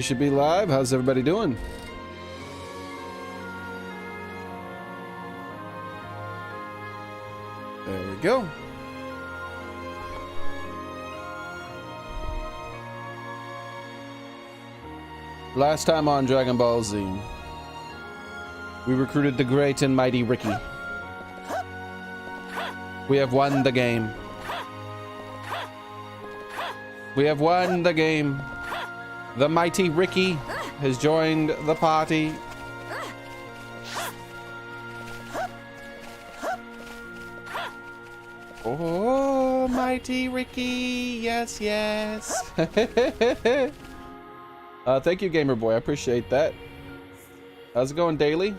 You should be live. How's everybody doing? There we go. Last time on Dragon Ball Z, we recruited the great and mighty Ricky. We have won the game. We have won the game. The mighty Ricky has joined the party. Oh, mighty Ricky. Yes, yes. Thank you, Gamer Boy. I appreciate that. How's it going, Daily?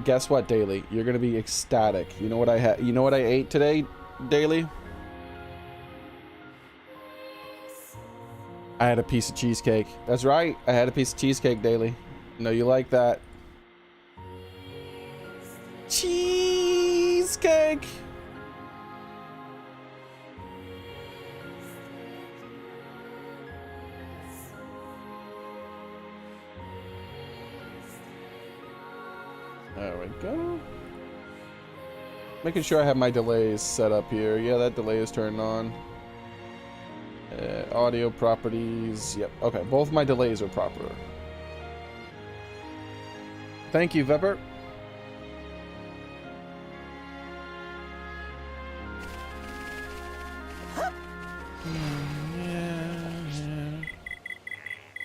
Guess what, Daily? You're gonna be ecstatic. You know what I had? You know what I ate today, Daily? I had a piece of cheesecake. That's right. I had a piece of cheesecake, Daily. No, you like that. Cheesecake. There we go. Making sure I have my delays set up here. Yeah, that delay is turned on. Audio properties. Yep. Okay. Both my delays are proper. Thank you, Vepper.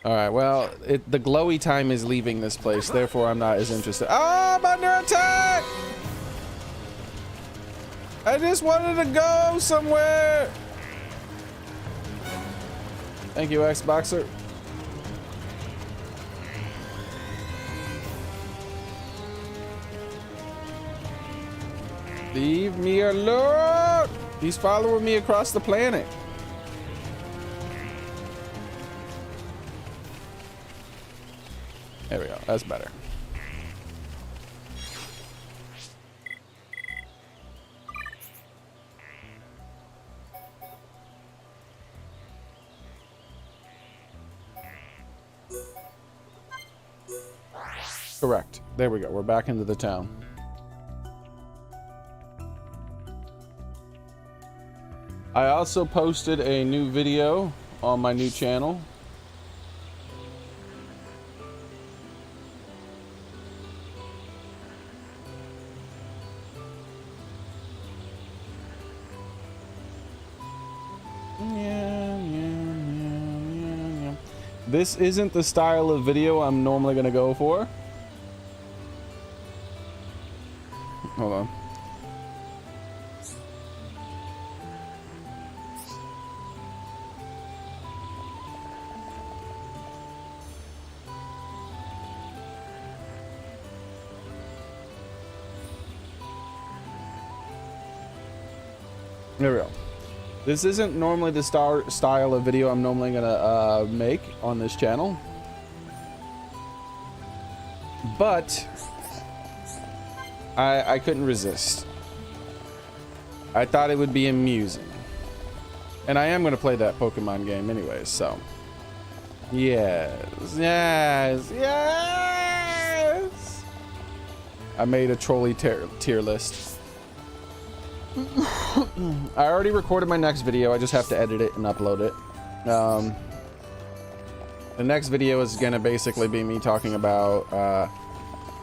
All right. Well, the glowy time is leaving this place. Therefore, I'm not as interested. Oh, I'm under attack! I just wanted to go somewhere. Thank you, Xboxer. Leave me alone! He's following me across the planet. There we go. That's better. Correct. There we go. We're back into the town. I also posted a new video on my new channel. This isn't the style of video I'm normally going to go for. Hold on. There we go. This isn't normally the style of video I'm normally gonna make on this channel, but I couldn't resist. I thought it would be amusing, and I am gonna play that Pokemon game anyways. So, yes, yes, yes. I made a trolley tier list. I already recorded my next video. I just have to edit it and upload it. The next video is gonna basically be me talking about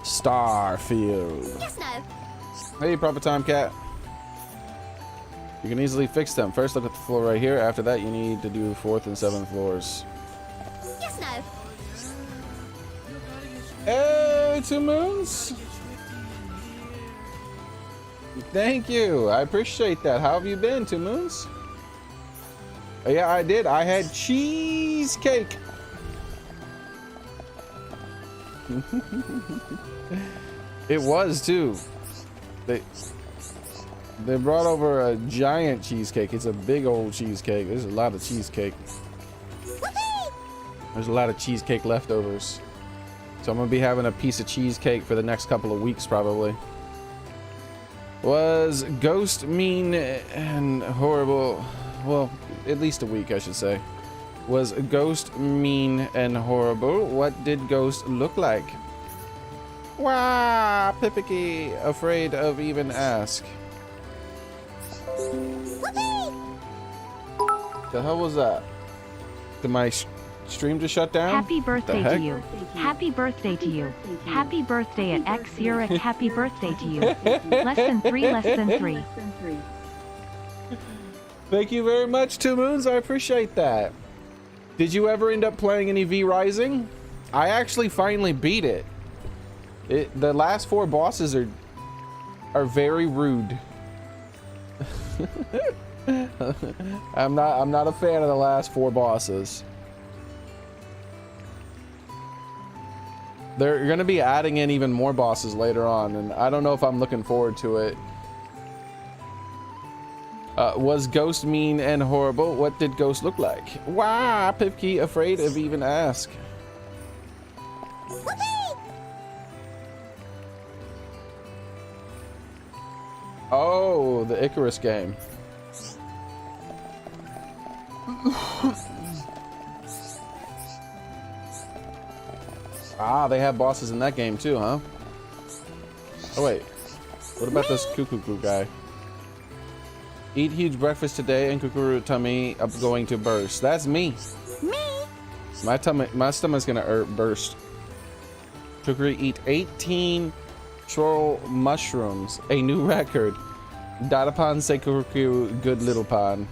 Starfield. Yes, no. Hey, Proper Time Cat. You can easily fix them. First, look at the floor right here. After that, you need to do 4th and 7th floors. Yes, no. Hey, 2 Moons. Thank you. I appreciate that. How have you been, 2 Moons? Yeah, I did. I had cheesecake. It was too. They brought over a giant cheesecake. It's a big old cheesecake. There's a lot of cheesecake. There's a lot of cheesecake leftovers. So I'm gonna be having a piece of cheesecake for the next couple of weeks probably. Was Ghost mean and horrible? Well, at least a week, I should say. Was Ghost mean and horrible? What did Ghost look like? Wah, Pipiki, afraid of even ask. The hell was that? Did my stream just shut down? Happy birthday to you. Happy birthday to you. Happy birthday at Xearrik. Happy birthday to you. Less than 3, less than 3. Thank you very much, Two Moons. I appreciate that. Did you ever end up playing any V Rising? I actually finally beat it. The last 4 bosses are very rude. I'm not a fan of the last 4 bosses. They're going to be adding in even more bosses later on, and I don't know if I'm looking forward to it. Was Ghost mean and horrible? What did Ghost look like? Wah, Pipki, afraid of even ask. Oh, the Icarus game. Ah, they have bosses in that game too, huh? Oh wait, what about this Cuckoo guy? Eat huge breakfast today and Kukuru tummy up going to burst. That's me. My stomach's gonna burst. Kukuru eat 18 troll mushrooms. A new record. Dadapan say Kukuru good little pond.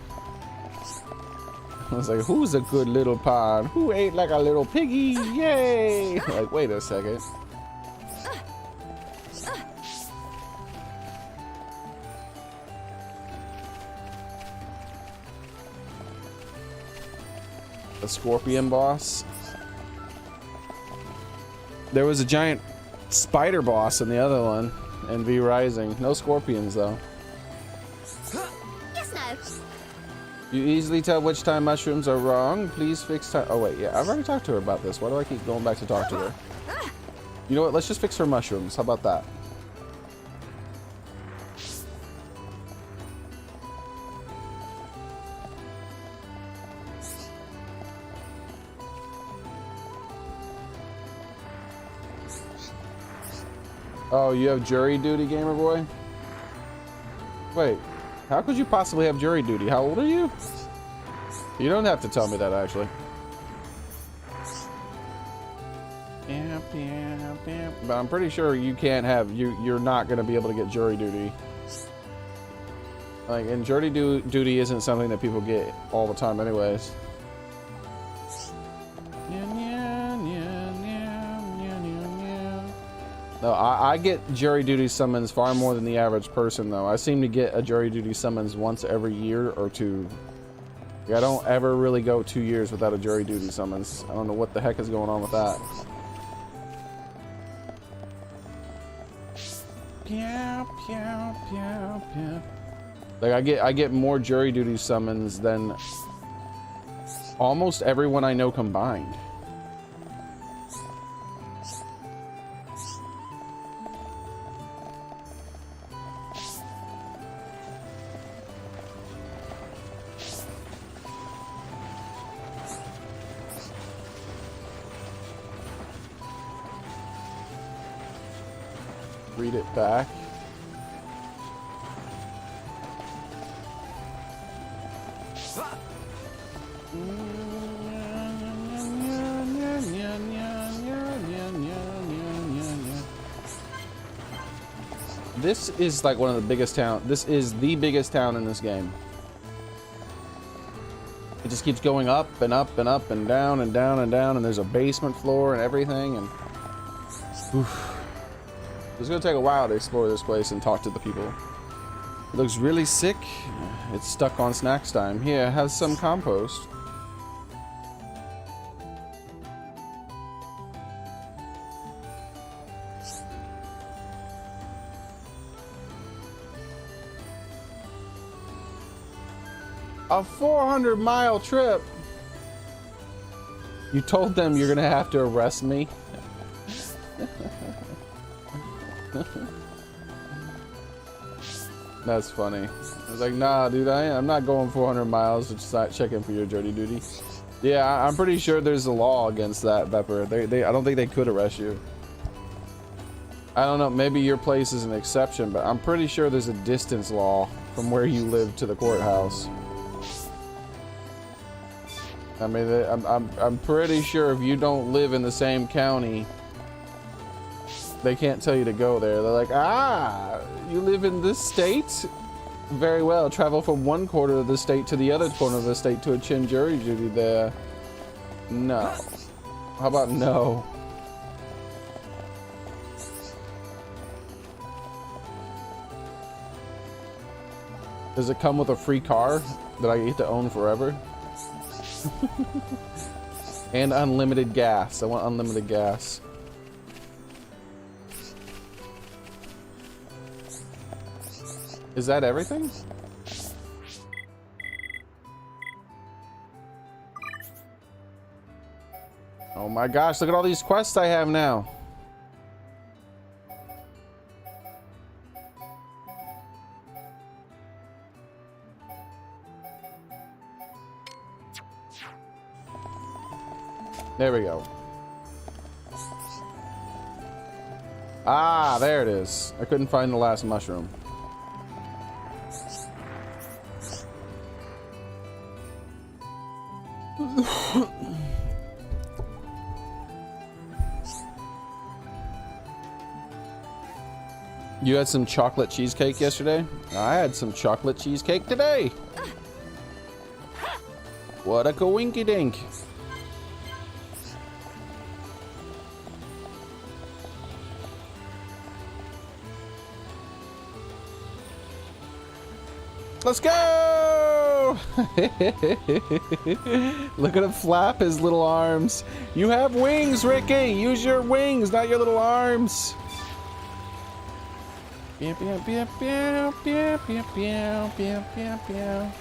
I was like, who's a good little pond? Who ate like a little piggy? Yay! Like, wait a second. A scorpion boss. There was a giant spider boss in the other one, and V Rising. No scorpions though. Yes, no. You easily tell which time mushrooms are wrong. Please fix time. Oh wait, yeah, I've already talked to her about this. Why do I keep going back to talk to her? You know what? Let's just fix her mushrooms. How about that? Oh, you have jury duty, gamer boy? Wait, how could you possibly have jury duty? How old are you? You don't have to tell me that, actually. But I'm pretty sure you can't have, you're not going to be able to get jury duty. Like, and jury duty isn't something that people get all the time anyways. No, I get jury duty summons far more than the average person, though. I seem to get a jury duty summons once every year or 2. Yeah, I don't ever really go 2 years without a jury duty summons. I don't know what the heck is going on with that. Like, I get more jury duty summons than almost everyone I know combined. Read it back. This is like one of the biggest town. This is the biggest town in this game. It just keeps going up and up and up and down and down and down, and there's a basement floor and everything, and oof. It's gonna take a while to explore this place and talk to the people. It looks really sick. It's stuck on snacks time. Here, have some compost. A 400-mile trip. You told them you're gonna have to arrest me. That's funny. I was like, nah, dude, I'm not going 400 miles to start checking for your dirty duty. Yeah, I'm pretty sure there's a law against that, Pepper. I don't think they could arrest you. I don't know, maybe your place is an exception, but I'm pretty sure there's a distance law from where you live to the courthouse. I mean, I'm pretty sure if you don't live in the same county, they can't tell you to go there. They're like, ah, you live in this state? Very well, travel from one corner of the state to the other corner of the state to attend jury duty there. No. How about no? Does it come with a free car that I get to own forever? And unlimited gas. I want unlimited gas. Is that everything? Oh my gosh, look at all these quests I have now. There we go. Ah, there it is. I couldn't find the last mushroom. You had some chocolate cheesecake yesterday? I had some chocolate cheesecake today. What a coinky dink. Let's go! Look at him flap his little arms. You have wings, Ricky. Use your wings, not your little arms. Pew, pew, pew, pew, pew, pew, pew, pew, pew, pew.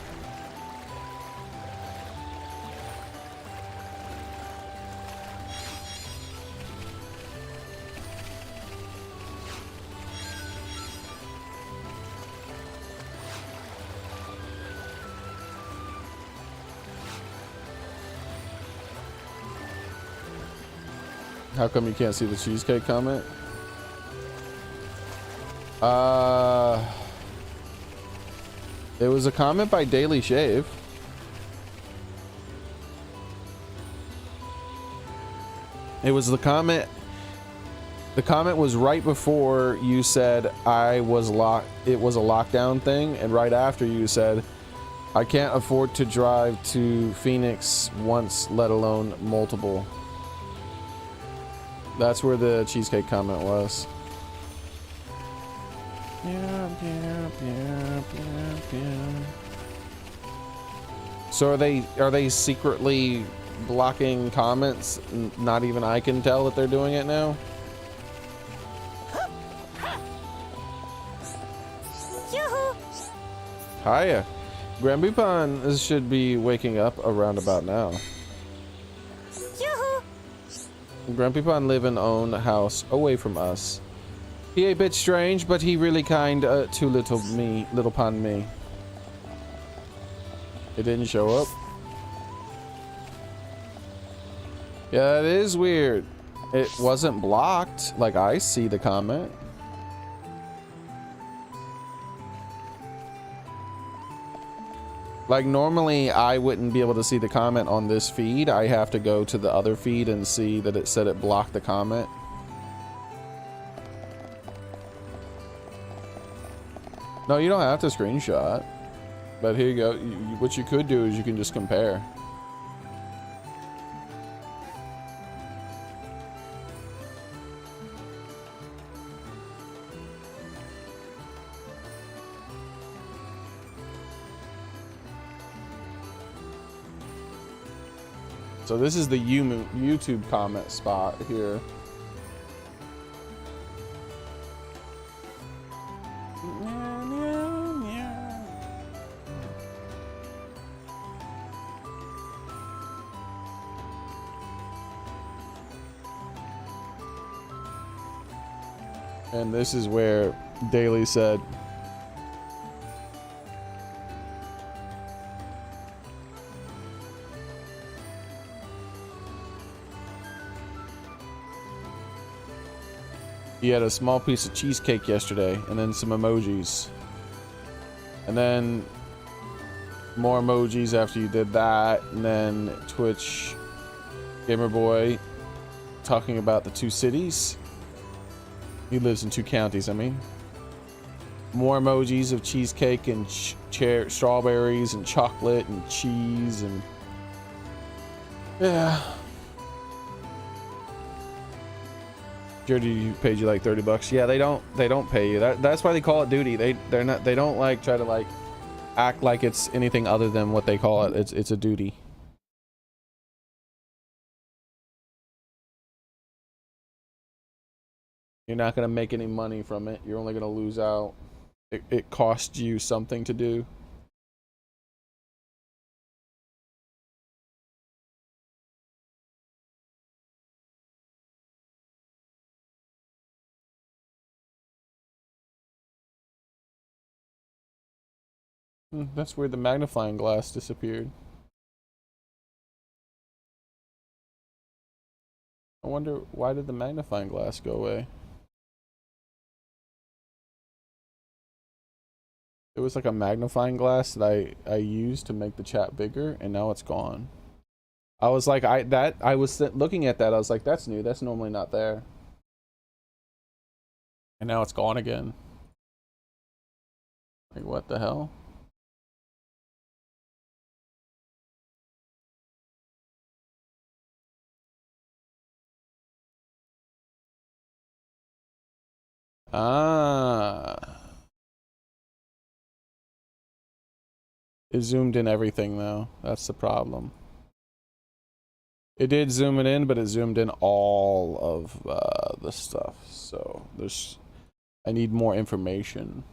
How come you can't see the cheesecake comment? It was a comment by Daily Shave. It was the comment. The comment was right before you said it was a lockdown thing, and right after you said, I can't afford to drive to Phoenix once, let alone multiple. That's where the cheesecake comment was. So are they secretly blocking comments? Not even I can tell that they're doing it now. Hiya. Granby Pond should be waking up around about now. Grumpy Pond live and own a house away from us. He a bit strange, but he really kind to little pond me. It didn't show up. Yeah, it is weird. It wasn't blocked. Like, I see the comment. Like, normally I wouldn't be able to see the comment on this feed. I have to go to the other feed and see that it said it blocked the comment. No, you don't have to screenshot. But here you go. What you could do is you can just compare. So this is the YouTube comment spot here. And this is where Daily said, He had a small piece of cheesecake yesterday, and then some emojis. And then more emojis after you did that, and then Twitch Gamer Boy talking about the 2 cities. He lives in 2 counties, I mean. More emojis of cheesecake and strawberries and chocolate and cheese and... Yeah. Dirty paid you like $30. Yeah, they don't pay you. That's why they call it duty. They don't like try to like act like it's anything other than what they call it. It's a duty. You're not gonna make any money from it. You're only gonna lose out. It costs you something to do. That's where the magnifying glass disappeared. I wonder, why did the magnifying glass go away? It was like a magnifying glass that I used to make the chat bigger, and now it's gone. I was like, I was looking at that, I was like, that's new, that's normally not there. And now it's gone again. Like, what the hell? Ah. It zoomed in everything though. That's the problem. It did zoom it in, but it zoomed in all of the stuff. So I need more information.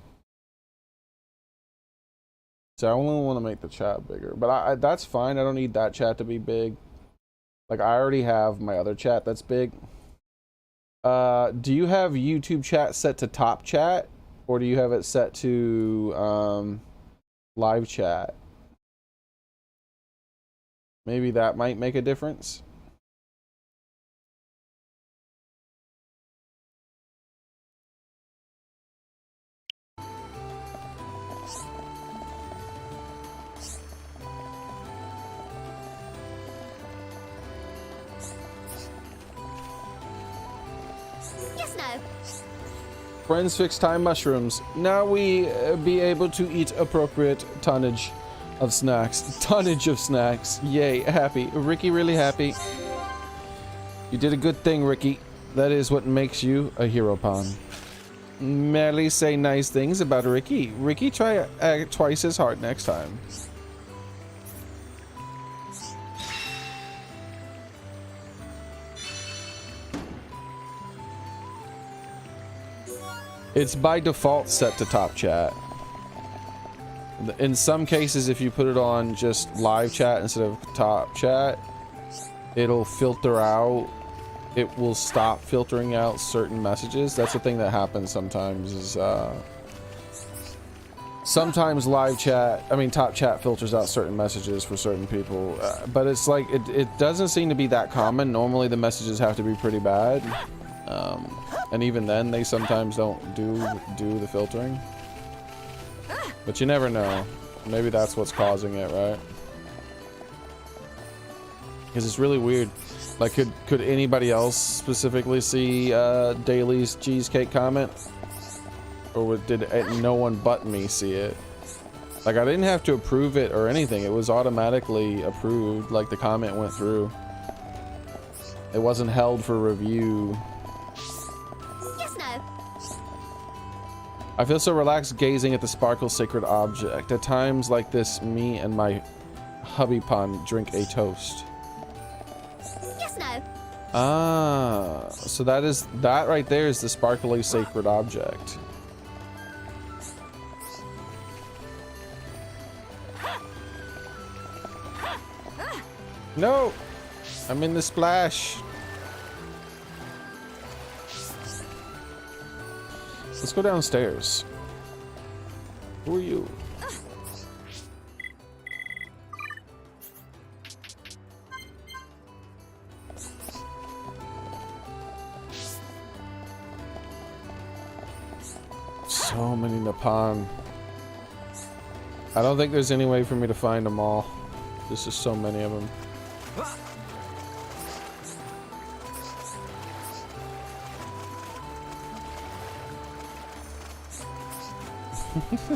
So I only want to make the chat bigger, but that's fine. I don't need that chat to be big. Like I already have my other chat that's big. Do you have YouTube chat set to top chat, or do you have it set to live chat? Maybe that might make a difference. Yes, no. Friends fix time mushrooms. Now we be able to eat appropriate tonnage of snacks. Tonnage of snacks. Yay, happy. Ricky really happy. You did a good thing, Ricky. That is what makes you a hero pawn. Merely say nice things about Ricky. Ricky, try twice as hard next time. It's by default set to top chat. In some cases, if you put it on just live chat instead of top chat, it'll filter out. It will stop filtering out certain messages. That's the thing that happens sometimes is sometimes live chat, I mean top chat filters out certain messages for certain people, but it's like it doesn't seem to be that common. Normally the messages have to be pretty bad. And even then they sometimes don't do the filtering, but you never know. Maybe that's what's causing it, right? Because it's really weird. Like, could anybody else specifically see Daly's cheesecake comment, or did no one but me see it? Like, I didn't have to approve it or anything. It was automatically approved. Like, the comment went through. It wasn't held for review. I feel so relaxed gazing at the sparkle sacred object. At times like this, me and my hubby pun drink a toast. Yes, no. Ah, so that right there is the sparkly sacred object. No, I'm in the splash. Let's go downstairs. Who are you? So many Nippon. I don't think there's any way for me to find them all. There's just so many of them.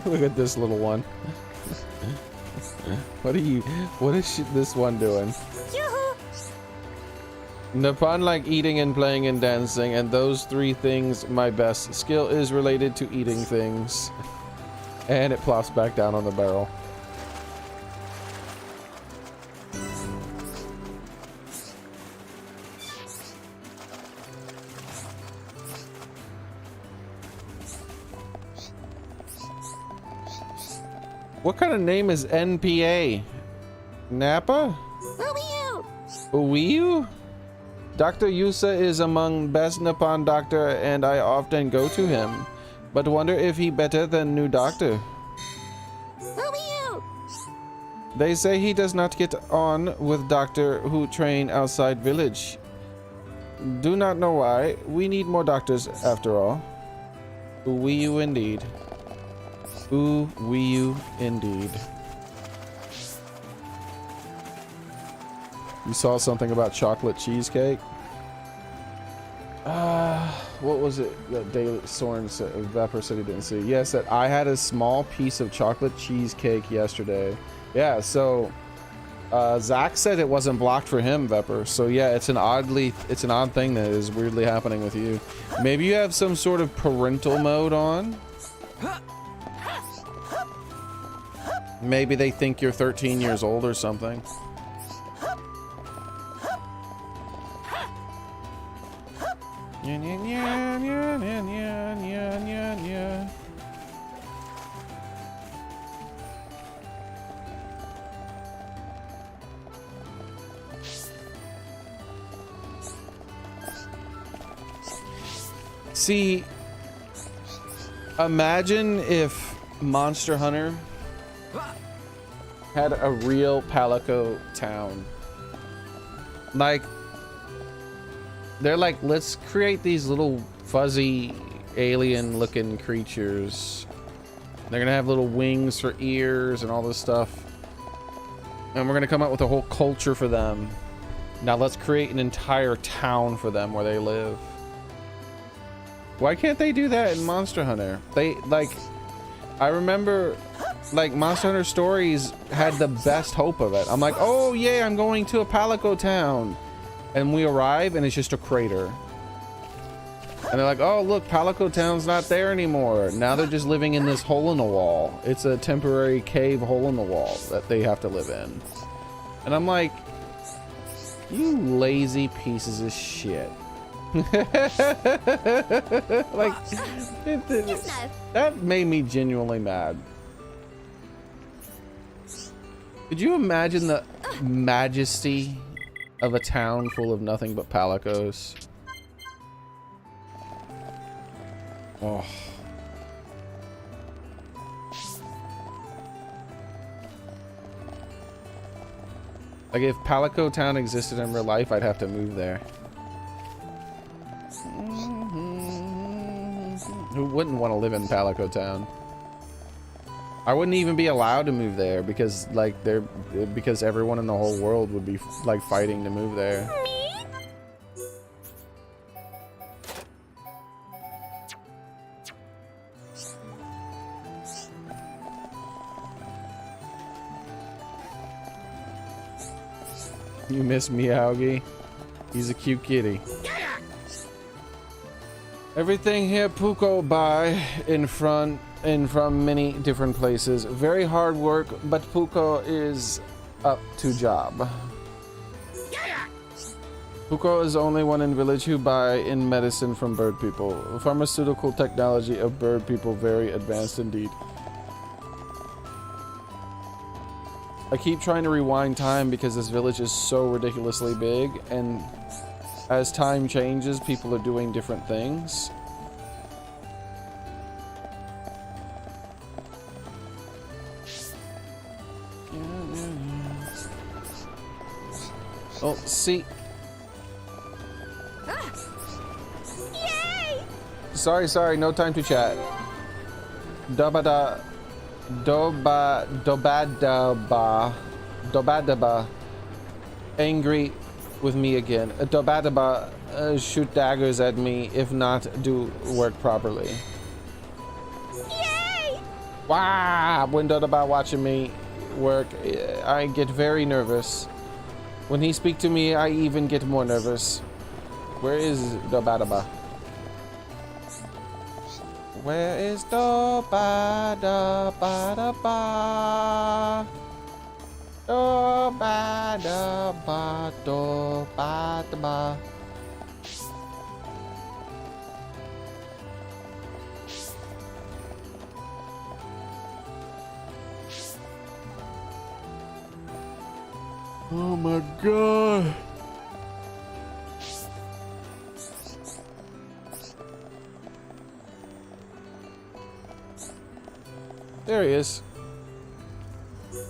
Look at this little one. What is this one doing? Nippon like eating and playing and dancing, and those three things my best skill is related to eating things. And it plops back down on the barrel. What kind of name is NPA? Nappa? Uiu? Dr. Yusa is among best Nippon doctor and I often go to him. But wonder if he better than new doctor. They say he does not get on with doctor who train outside village. Do not know why. We need more doctors after all. Uiu indeed. Uiu indeed. You saw something about chocolate cheesecake? What was it that Daily Soren said, Vapor said he didn't see? Yes, that I had a small piece of chocolate cheesecake yesterday. Yeah, so Zach said it wasn't blocked for him, Vapor. So yeah, it's an odd thing that is weirdly happening with you. Maybe you have some sort of parental mode on. Maybe they think you're 13 years old or something. See, imagine if Monster Hunter had a real Palico town. Like, they're like, let's create these little fuzzy alien looking creatures. They're gonna have little wings for ears and all this stuff. And we're gonna come up with a whole culture for them. Now let's create an entire town for them where they live. Why can't they do that in Monster Hunter? They, like, I remember, like, Monster Hunter Stories had the best hope of it. I'm like, oh yeah, I'm going to a Palico town. And we arrive and it's just a crater. And they're like, oh look, Palico town's not there anymore. Now they're just living in this hole in the wall. It's a temporary cave hole in the wall that they have to live in. And I'm like, you lazy pieces of shit. Like, that made me genuinely mad. Could you imagine the majesty of a town full of nothing but Palicos? Oh. Like, if Palico Town existed in real life, I'd have to move there. Who wouldn't want to live in Palico Town? I wouldn't even be allowed to move there because, like, because everyone in the whole world would be like fighting to move there. You miss Meowgie? He's a cute kitty. Everything here Puko buy in from many different places. Very hard work, but Puko is up to job. Puko is only one in village who buy in medicine from bird people. Pharmaceutical technology of bird people very advanced indeed. I keep trying to rewind time because this village is so ridiculously big, and as time changes, people are doing different things. Oh, see. Yay! Sorry, no time to chat. Dobada. Dobadaba. Angry with me again. Dobadaba shoot daggers at me if not do work properly. Yay! Wow, when Dobadaba watching me work, I get very nervous. When he speak to me, I even get more nervous. Where is Dobadaba? Where is Dobadaba? Dobadaba, Dobadaba. Oh my god. There he is.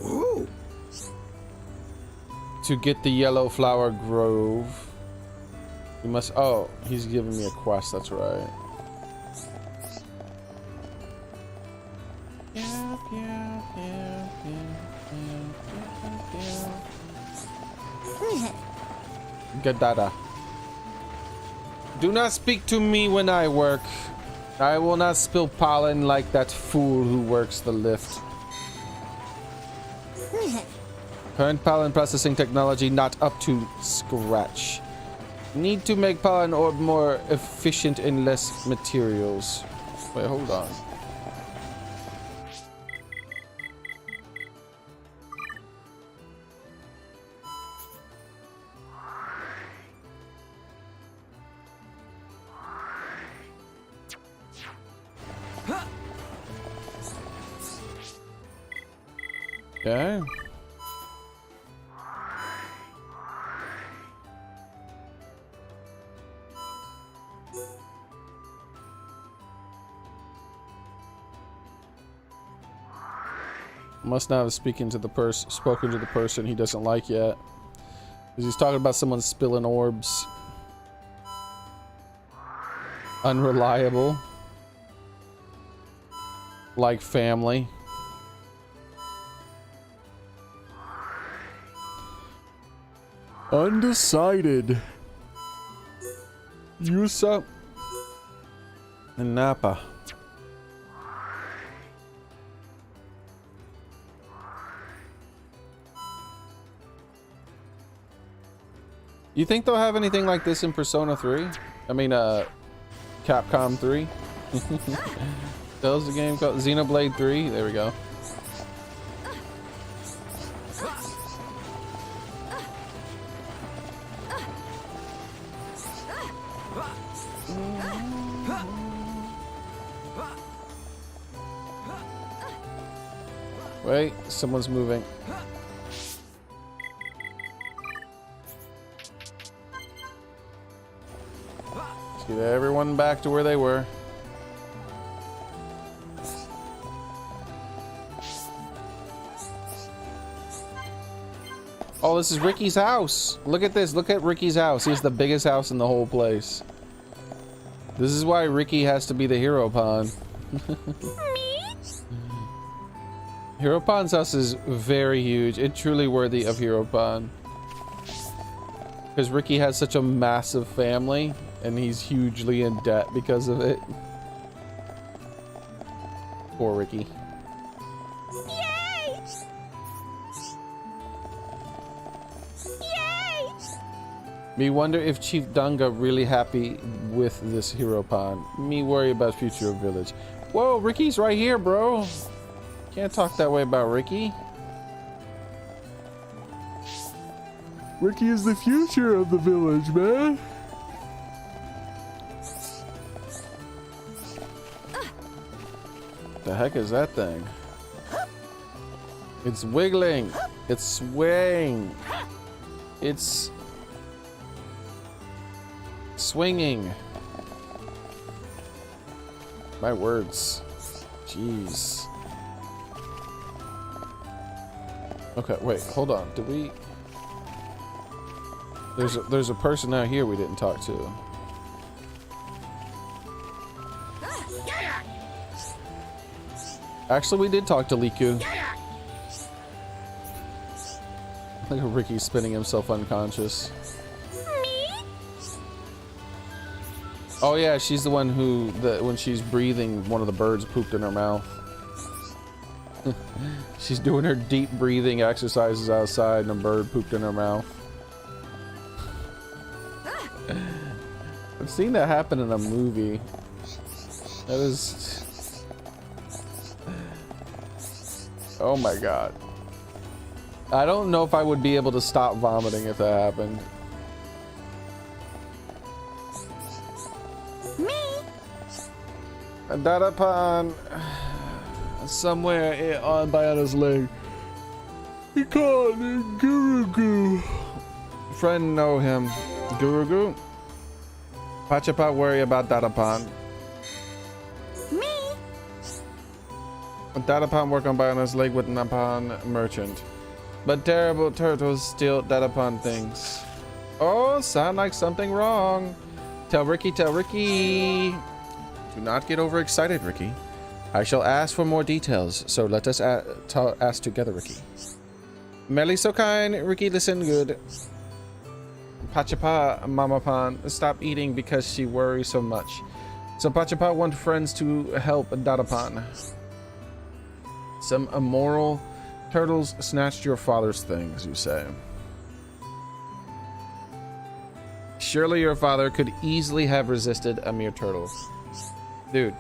Ooh. To get the yellow flower grove, you must. Oh, he's giving me a quest. That's right. Gadada. Do not speak to me when I work. I will not spill pollen like that fool who works the lift. Current pollen processing technology not up to scratch. Need to make pollen orb more efficient and less materials. Wait, hold on. Okay. Must not have spoken to the person he doesn't like yet. Because he's talking about someone spilling orbs. Unreliable. Like family. Undecided. Yusa and Napa. You think they'll have anything like this in Persona 3? I mean, Capcom 3? That was the game called Xenoblade 3? There we go. Wait, someone's moving. Let's get everyone back to where they were. Oh, this is Ricky's house. Look at this. Look at Ricky's house. He's the biggest house in the whole place. This is why Ricky has to be the hero pawn. Hero Pawn's house is very huge. It's truly worthy of Hero Pawn. Because Ricky has such a massive family, and he's hugely in debt because of it. Poor Ricky. Yay! Yay! Me wonder if Chief Dunga really happy with this Hero Pawn. Me worry about future of village. Whoa, Ricky's right here, bro. Can't talk that way about Ricky. Ricky is the future of the village, man. The heck is that thing? It's wiggling. It's swaying. It's swinging. My words. Jeez. Okay, wait, hold on. Did we... There's a person out here we didn't talk to. Actually, we did talk to Liku. Look at Ricky spinning himself unconscious. Oh yeah, she's the one who, when she's breathing, one of the birds pooped in her mouth. She's doing her deep breathing exercises outside and a bird pooped in her mouth. I've seen that happen in a movie. That is... Oh my god. I don't know if I would be able to stop vomiting if that happened. That upon somewhere on Bayana's leg. He called him Gurugu. Friend know him. Gurugu? Pachapa worry about Dadapan. Me? Dadapan work on Bayana's leg with Napan merchant. But terrible turtles steal Dadapan things. Oh, sound like something wrong. Tell Ricky, tell Ricky. Do not get overexcited, Ricky. I shall ask for more details, so let us ask together, Ricky. Melly so kind, Ricky listen good. Pachapa, Mama Pan, stop eating because she worries so much. So Pachapa want friends to help Dadapan. Some immoral turtles snatched your father's things, you say. Surely your father could easily have resisted a mere turtle. Dude,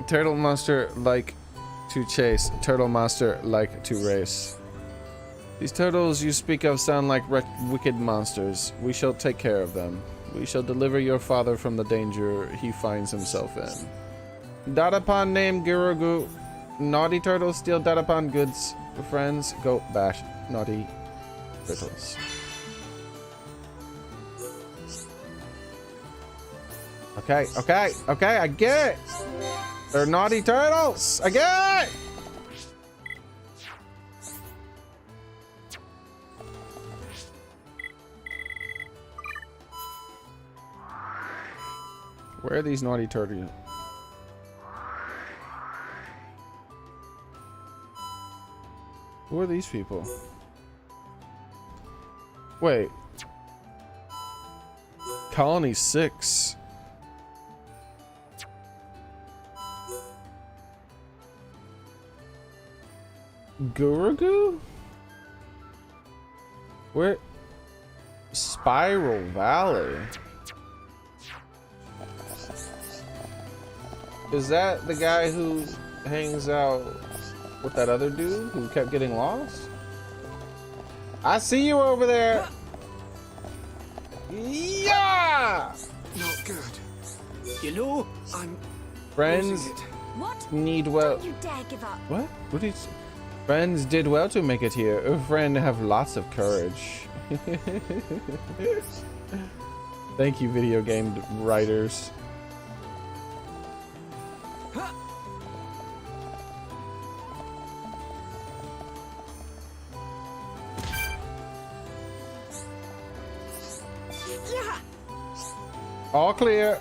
Turtle Monster like to chase, Turtle Monster like to race. These turtles you speak of sound like wicked monsters. We shall take care of them. We shall deliver your father from the danger he finds himself in. Dadapan named Gurugu. Naughty turtles steal Dadapan goods. Friends, go bash naughty turtles. Okay, I get it. They're naughty turtles. I get it. Where are these naughty turtles? Who are these people? Wait. Colony 6. Gurugu? Where? Spiral Valley. Is that the guy who hangs out with that other dude who kept getting lost? I see you over there. Yeah! Not good. You know, I'm Friends losing it. What? need well. Don't you dare give up. What? What did Friends did well to make it here. A friend have lots of courage. Thank you, video game writers. Yeah. All clear.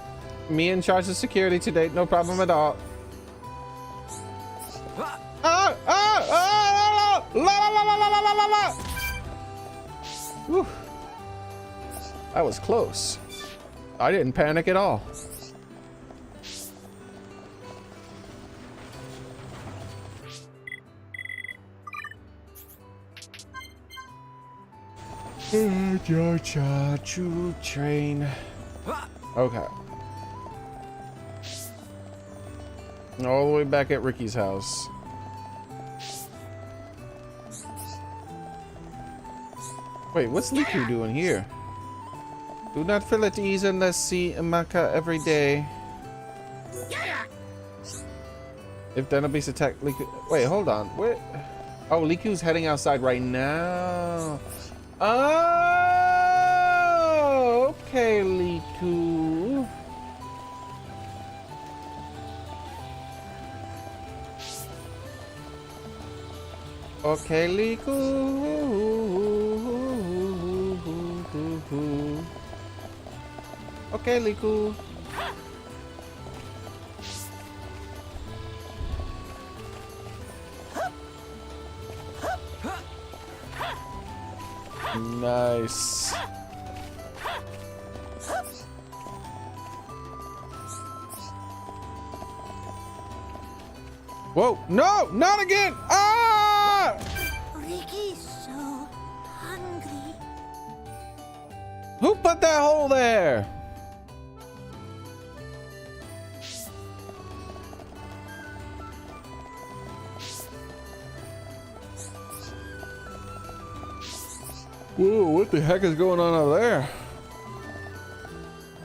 Me in charge of security today. No problem at all. Whew. That was close. I didn't panic at all. Choo train. Okay. All the way back at Ricky's house. Wait, what's Liku doing here? Do not feel at ease unless see Maka every day. If Denobase attack Liku. Wait, hold on. Where? Oh, Liku's heading outside right now. Oh, okay, Liku. Okay, Liku. Okay, Liku. Nice. Whoa, no, not again. Ah! Ricky's so hungry. Who put that hole there? Whoa, what the heck is going on over there?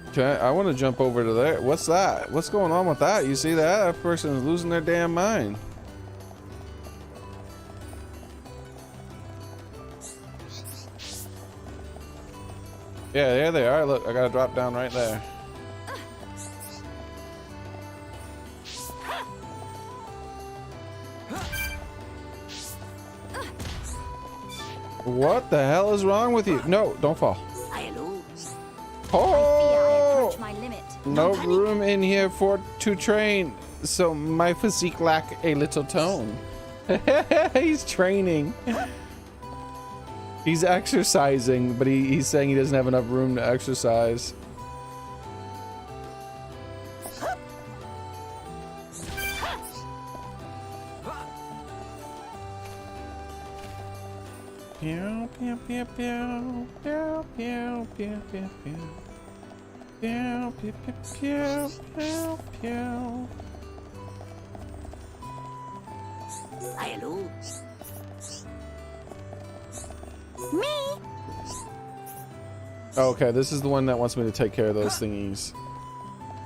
Okay, I want to jump over to there. What's that? What's going on with that? You see that? That person is losing their damn mind. Yeah, there they are. Look, I gotta drop down right there. What the hell is wrong with you? No, don't fall. Oh! My limit. No room in here to train, so my physique lack a little tone. He's training. He's exercising, but he's saying he doesn't have enough room to exercise. Pew, pew, pew, pew, pew, pew, pew, pew, pew. Pew, pew, pew, pew, pew, pew. Hello. Me. Okay, this is the one that wants me to take care of those thingies.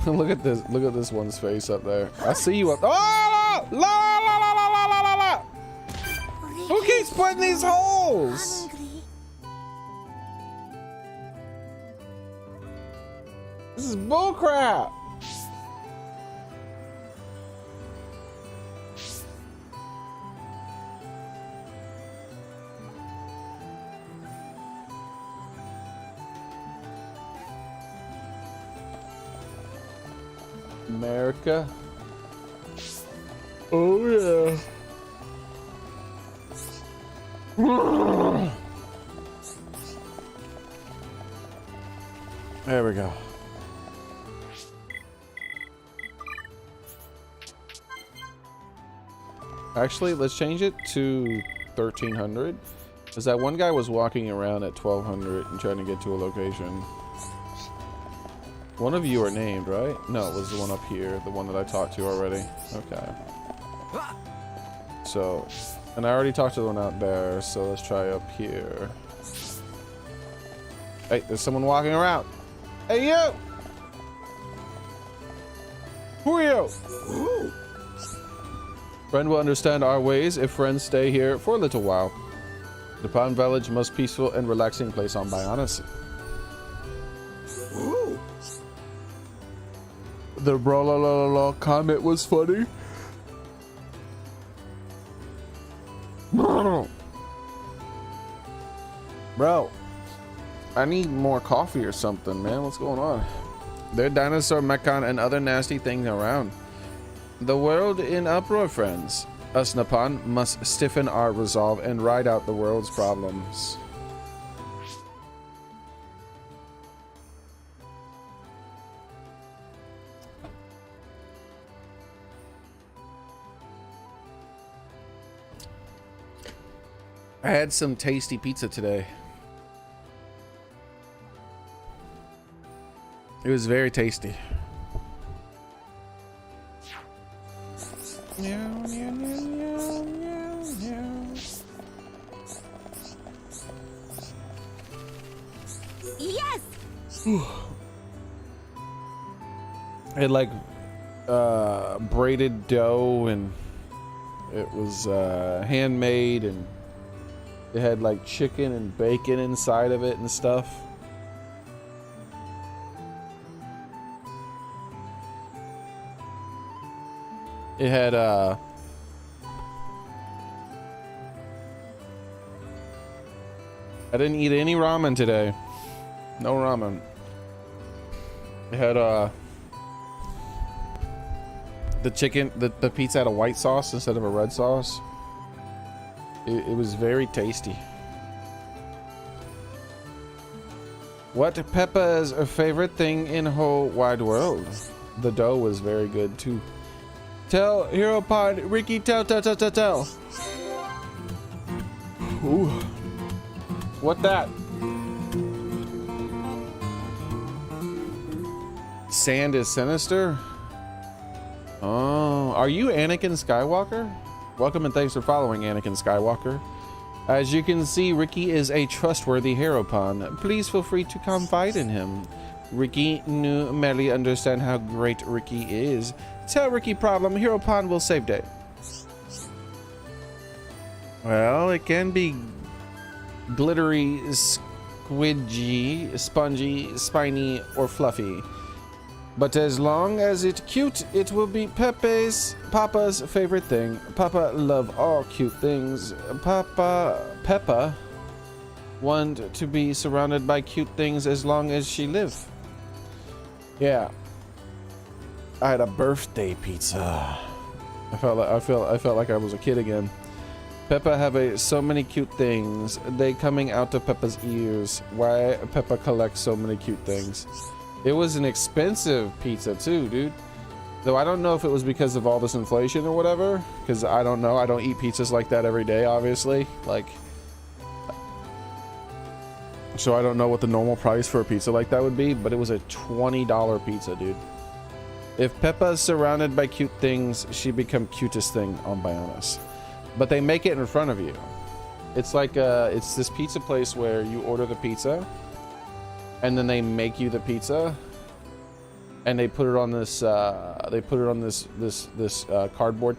Look at this. Look at this one's face up there. I see you up. Oh! La la la la la la la la! Who keeps putting these holes? This is bullcrap. America. Oh yeah. There we go. Actually, let's change it to 1300. Because that one guy was walking around at 1200 and trying to get to a location. One of you are named, right? No, it was the one up here, the one that I talked to already. Okay. So, and I already talked to the one out there, so let's try up here. Hey, there's someone walking around. Hey, you! Who are you? Friend will understand our ways if friends stay here for a little while. The Pond Village, most peaceful and relaxing place on Bionis. The blah la la la la comment was funny. Bro, I need more coffee or something, man. What's going on? There are dinosaur mechon and other nasty things around. The world in uproar, friends. Us Napan must stiffen our resolve and ride out the world's problems. I had some tasty pizza today. It was very tasty. Yes. It had like braided dough, and it was handmade, and it had like chicken and bacon inside of it and stuff. It had I didn't eat any ramen today. No ramen. It had the chicken, the pizza had a white sauce instead of a red sauce. It was very tasty. What Peppa's favorite thing in whole wide world? The dough was very good too. Tell Hero Pod, Ricky, tell. Ooh. What that? Sand is sinister? Oh, are you Anakin Skywalker? Welcome and thanks for following, Anakin Skywalker. As you can see, Ricky is a trustworthy hero pawn. Please feel free to confide in him. Ricky knew Melly understand how great Ricky is. Tell Ricky problem, hero pawn will save day. Well, it can be glittery, squidgy, spongy, spiny, or fluffy. But as long as it's cute, it will be Papa's favorite thing. Papa love all cute things. Peppa want to be surrounded by cute things as long as she live. Yeah. I had a birthday pizza. I felt like I was a kid again. Peppa have so many cute things. They coming out of Peppa's ears. Why Peppa collects so many cute things? It was an expensive pizza too, dude. Though I don't know if it was because of all this inflation or whatever, because I don't know. I don't eat pizzas like that every day, obviously. Like, so I don't know what the normal price for a pizza like that would be, but it was a $20 pizza, dude. If Peppa's surrounded by cute things, she become cutest thing on Bionis. But they make it in front of you. It's like it's this pizza place where you order the pizza, and then they make you the pizza, and they put it on this cardboard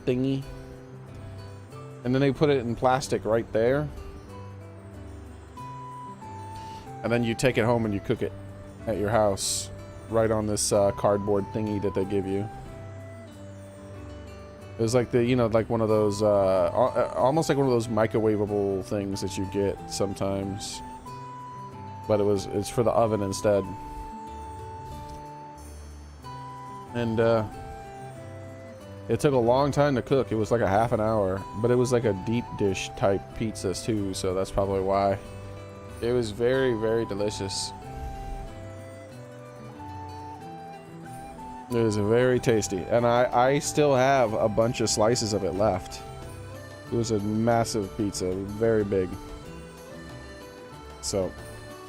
thingy, and then they put it in plastic right there, and then you take it home and you cook it at your house right on this cardboard thingy that they give you. It was like like one of those almost like one of those microwavable things that you get sometimes. But it's for the oven instead. And it took a long time to cook. It was like a half an hour, but it was like a deep dish type pizza too, so that's probably why. It was very, very delicious. It was very tasty, and I still have a bunch of slices of it left. It was a massive pizza, very big. So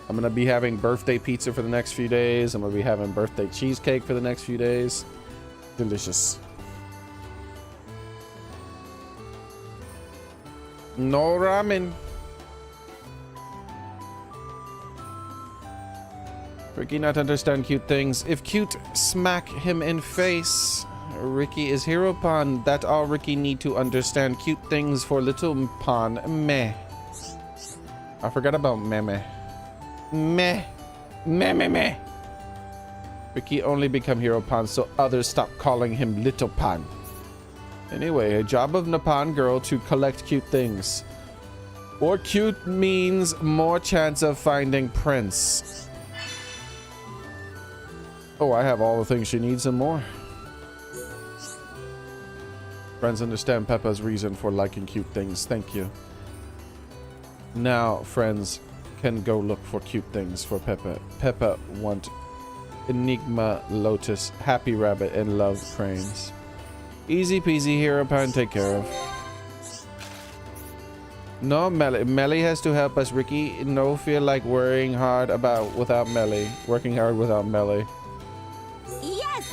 I'm gonna be having birthday pizza for the next few days. I'm gonna be having birthday cheesecake for the next few days. Delicious. No ramen. Ricky not understand cute things. If cute, smack him in face. Ricky is hero pawn. That all Ricky need to understand cute things for little pawn. Meh. I forgot about meh. Meh. Meh. Ricky only become hero pawn so others stop calling him little pawn. Anyway, a job of Napan girl to collect cute things. Or cute means more chance of finding prince. Oh, I have all the things she needs and more. Friends understand Peppa's reason for liking cute things. Thank you. Now, friends can go look for cute things for Peppa. Peppa want Enigma, Lotus, Happy Rabbit, and Love Cranes. Easy peasy, hero pawn take care of. No, Melly has to help us, Ricky. No feel like working hard without Melly. Yes!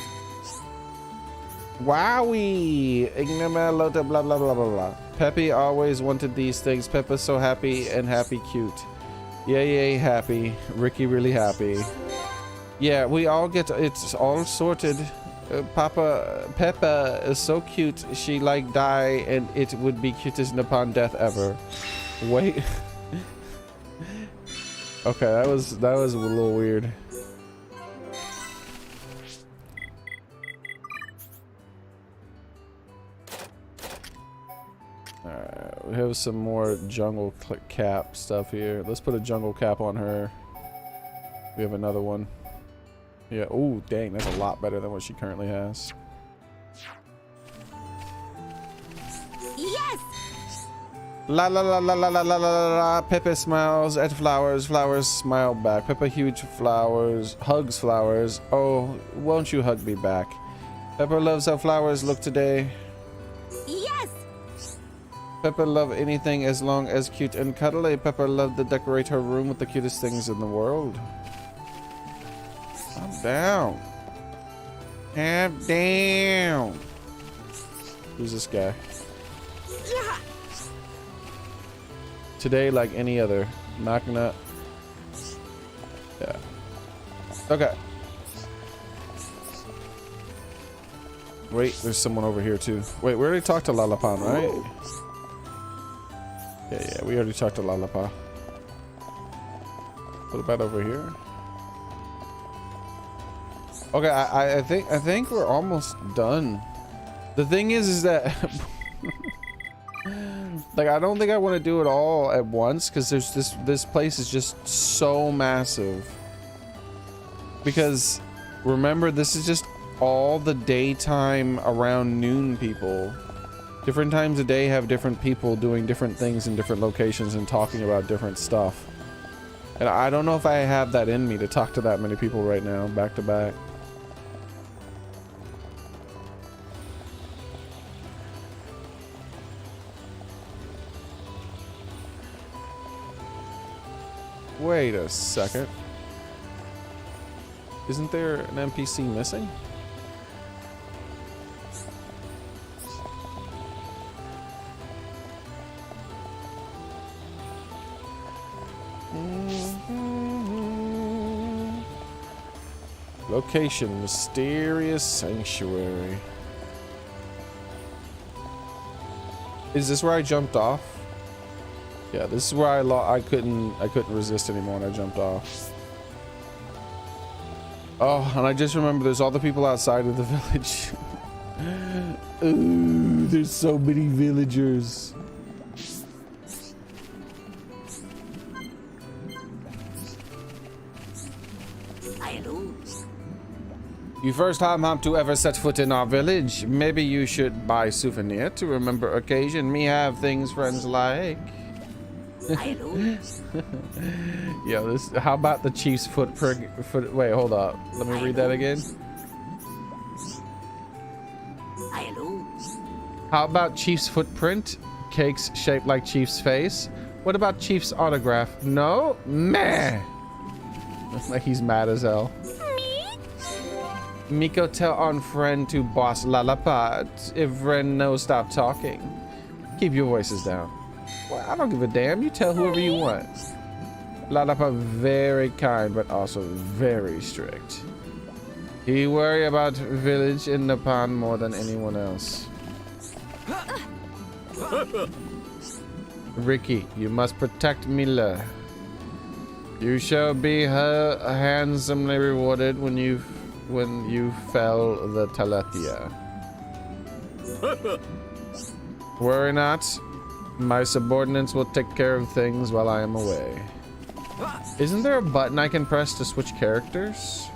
Wowie! Enigma, Lotus, blah blah blah blah blah. Peppy always wanted these things. Peppa's so happy and happy cute. Yay, happy. Ricky really happy. Yeah, we all get, it's all sorted. Peppa is so cute. She like die and it would be cutest upon death ever. Wait. Okay, that was a little weird. Alright, we have some more jungle cap stuff here. Let's put a jungle cap on her. We have another one. Yeah, oh dang, that's a lot better than what she currently has. Yes! La la la la la la la la la. Pepe smiles at flowers. Flowers smile back. Pepe huge flowers. Hugs flowers. Oh, won't you hug me back? Pepper loves how flowers look today. Yes. Pepper love anything as long as cute and cuddly. Pepper loved to decorate her room with the cutest things in the world. Calm down. Calm down. Who's this guy? Today, like any other. Magna. Yeah. Okay. Wait, there's someone over here too. Wait, we already talked to Lalapan, right? Yeah, we already talked to Lalapan. What about over here? Okay, I think we're almost done. The thing is that like I don't think I want to do it all at once because there's this place is just so massive. Because remember, this is just all the daytime around noon people. Different times of day have different people doing different things in different locations and talking about different stuff. And I don't know if I have that in me to talk to that many people right now, back to back. Wait a second. Isn't there an NPC missing? Location, mysterious sanctuary. Is this where I jumped off? Yeah, this is where I couldn't resist anymore and I jumped off. Oh, and I just remember there's all the people outside of the village. Ooh, there's so many villagers. You first time to ever set foot in our village. Maybe you should buy souvenir to remember occasion. Me have things friends like. Yo, this. How about the chief's footprint? Wait, hold up. Let me read that again. How about chief's footprint? Cakes shaped like chief's face. What about chief's autograph? No, meh. Like he's mad as hell. Miko tell on friend to boss Lalapad. If friend no stop talking. Keep your voices down. Well, I don't give a damn. You tell whoever you want. Lalapad very kind, but also very strict. He worry about village in the pond more than anyone else. Ricky, you must protect Mila. You shall be handsomely rewarded when you fell the Talethia. Worry not. My subordinates will take care of things while I am away. Isn't there a button I can press to switch characters?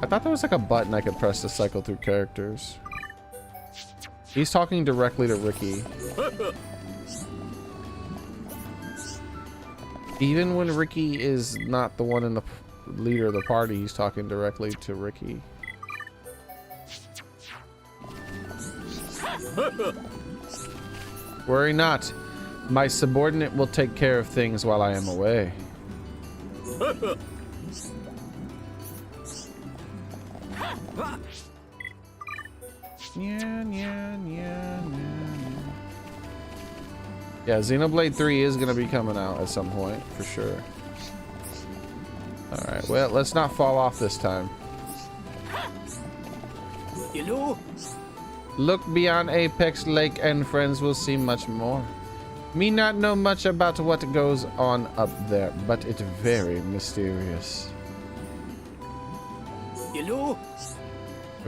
I thought there was like a button I could press to cycle through characters. He's talking directly to Ricky. Even when Ricky is not the one in the leader of the party, he's talking directly to Ricky. Worry not. My subordinate will take care of things while I am away. Yeah, Xenoblade 3 is going to be coming out at some point, for sure. Alright, well, let's not fall off this time. Hello? Look beyond Apex Lake and friends will see much more. Me not know much about what goes on up there, but it's very mysterious. Hello?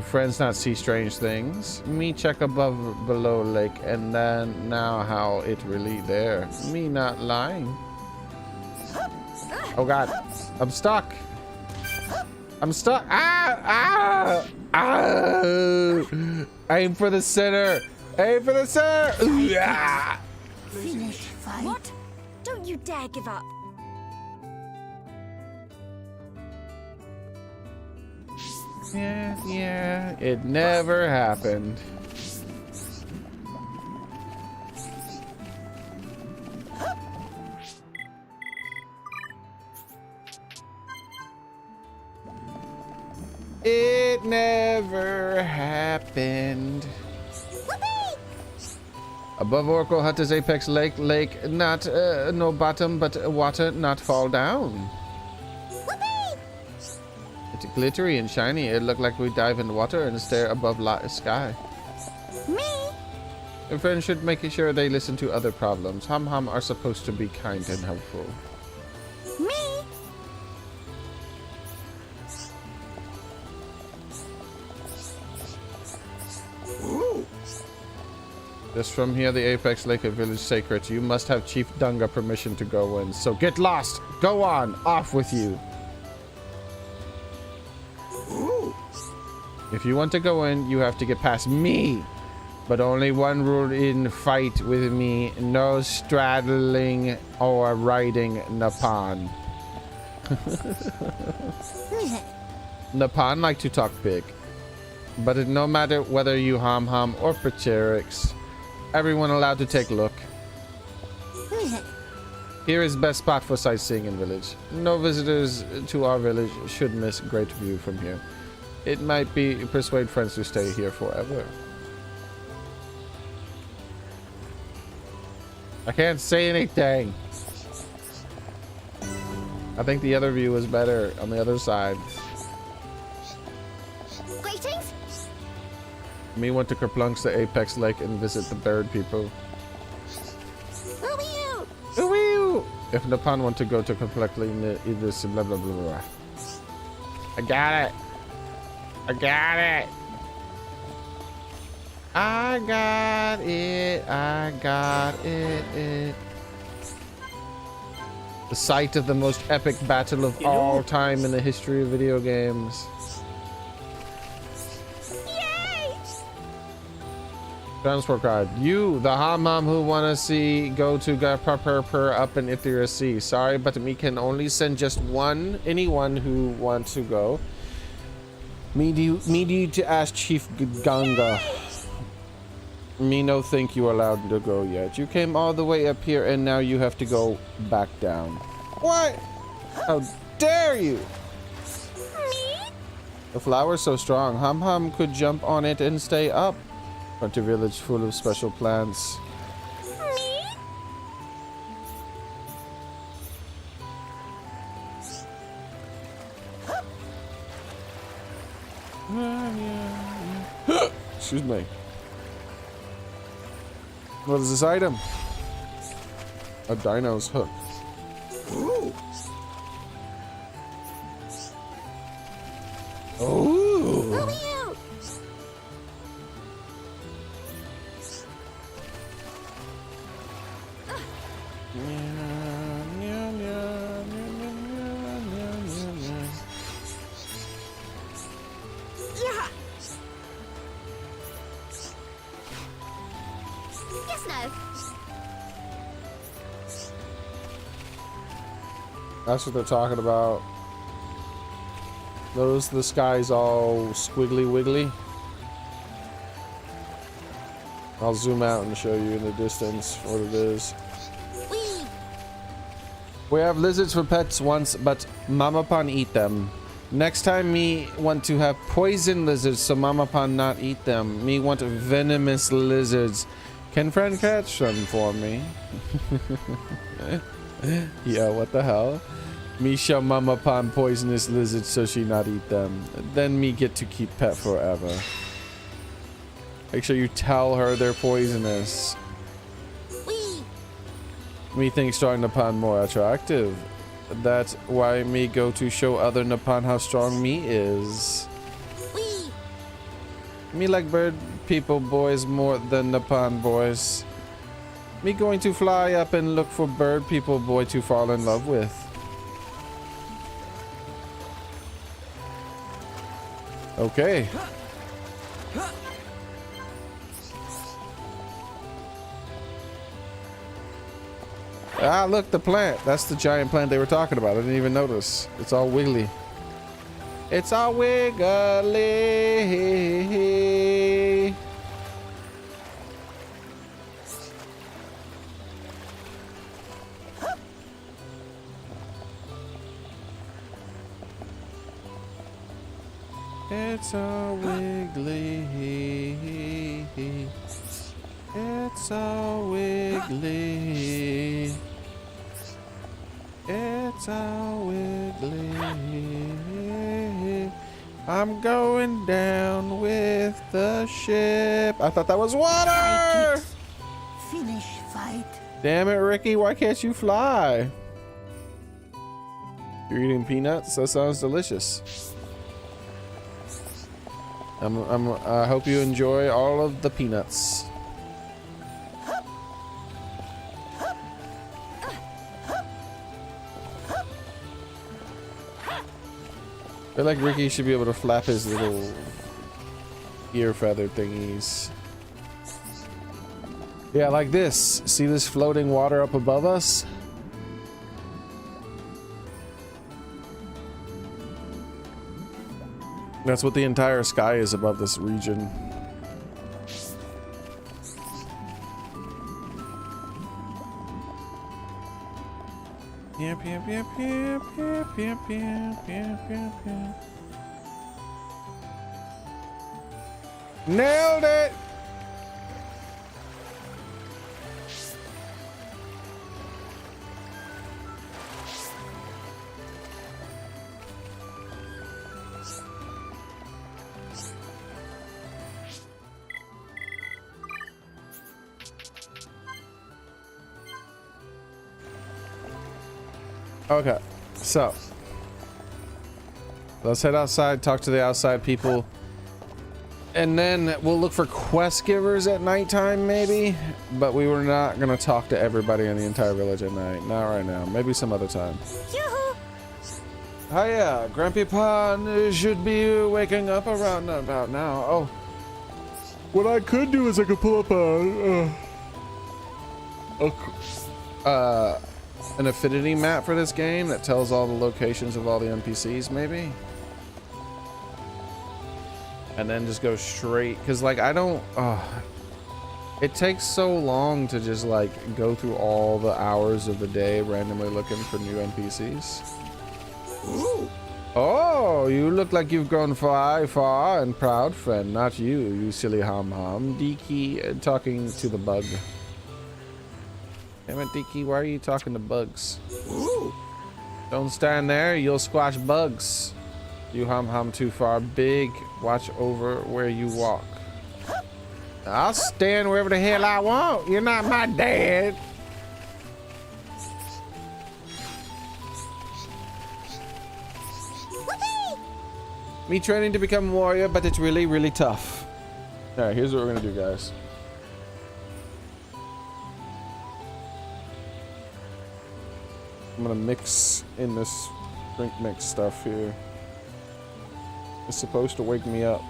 Friends not see strange things. Me check above below lake and then now how it really there. Me not lying. Oh god, I'm stuck. I'm stuck. Aim for the center. A for the sir. Yeah. Finish fight. What? Don't you dare give up. Yeah, it never happened. It never happened. Whoopee! Above Oracle Hut's apex lake, not no bottom, but water not fall down. Whoopee! It's glittery and shiny. It looked like we dive in the water and stare above sky. Me? Your friends should make sure they listen to other problems. Hum are supposed to be kind and helpful. Me? Just from here, the Apex Lake Village sacred. You must have Chief Dunga permission to go in. So get lost. Go on. Off with you. If you want to go in, you have to get past me. But only one rule in fight with me. No straddling or riding Napan. Napan like to talk big. But no matter whether you Hum or Xearrik, everyone allowed to take a look. Here is best spot for sightseeing in village. No visitors to our village should miss great view from here. It might be persuade friends to stay here forever. I can't say anything. I think the other view is better on the other side. Greetings? Me want to kerplunks the Apex Lake and visit the bird people. Who are you? Ooh-wee-oo. If Napan want to go to completely this blah blah blah blah. I got it. I got it. I got it. I got it. The site of the most epic battle of all time in the history of video games. Yay! Transport card. You, the Hammam who wanna see go to Garpapurpur up in Ithira Sea. Sorry, but me can only send just anyone who wants to go. Me need to ask Chief Ganga. Me no think you allowed to go yet. You came all the way up here and now you have to go back down. What? How dare you? Me? The flower's so strong. Hum could jump on it and stay up. But a village full of special plants. Me? Excuse me. What is this item? A dino's hook. Ooh. Ooh. Who are you? Yeah. Yes, no. That's what they're talking about. Notice the sky's all squiggly wiggly. I'll zoom out and show you in the distance what it is. Wee. We have lizards for pets once, but Mama Pan eat them. Next time me want to have poison lizards, so Mama Pan not eat them. Me want venomous lizards. Can friend catch them for me? Yeah, what the hell? Me show Mama Pan poisonous lizards so she not eat them. Then me get to keep pet forever. Make sure you tell her they're poisonous. Wee. Me think strong Napan more attractive. That's why me go to show other Napan how strong me is. Wee. Me like bird people boys more than Napan boys. Me going to fly up and look for bird people boy to fall in love with. Ah, look, the plant. That's the giant plant they were talking about. I didn't even notice. It's all wiggly. It's all wiggly. It's all wiggly. It's all wiggly. It's all wiggly. I'm going down with the ship. I thought that was water. Finish fight. Damn it, Ricky. Why can't you fly? You're eating peanuts? That sounds delicious. I hope you enjoy all of the peanuts. I feel like Ricky should be able to flap his little ear feather thingies. Yeah, like this. See this floating water up above us? That's what the entire sky is above this region. Yep, yep, yep, yep, yep, yep, yep, yep, yep, yep. Nailed it! Okay, so let's head outside, talk to the outside people, and then we'll look for quest givers at nighttime, maybe. But we were not gonna talk to everybody in the entire village at night. Not right now. Maybe some other time. Yoo-hoo! Oh yeah, Grandpa should be waking up around about now. Oh, what I could do is I could pull up an affinity map for this game that tells all the locations of all the NPCs, maybe, and then just go straight, because like I don't it takes so long to just like go through all the hours of the day randomly looking for new NPCs. Ooh. Oh, you look like you've grown far and proud, friend. Not you, you silly hom-hom. Diki talking to the bug. Damn it, Diki, why are you talking to bugs? Ooh. Don't stand there, you'll squash bugs. You hum too far. Big, watch over where you walk. I'll stand wherever the hell I want. You're not my dad. Whoopee! Me training to become a warrior, but it's really, really tough. All right, here's what we're gonna do, guys. I'm gonna mix in this drink mix stuff here. It's supposed to wake me up.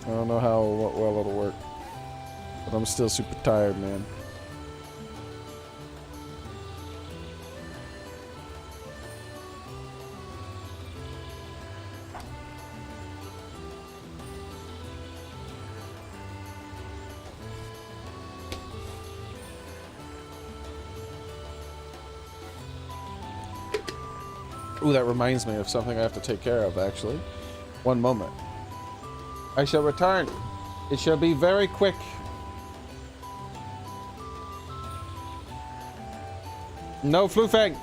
I don't know how well it'll work, but I'm still super tired, man. Ooh, that reminds me of something I have to take care of, actually. One moment. I shall return. It shall be very quick. No floofing.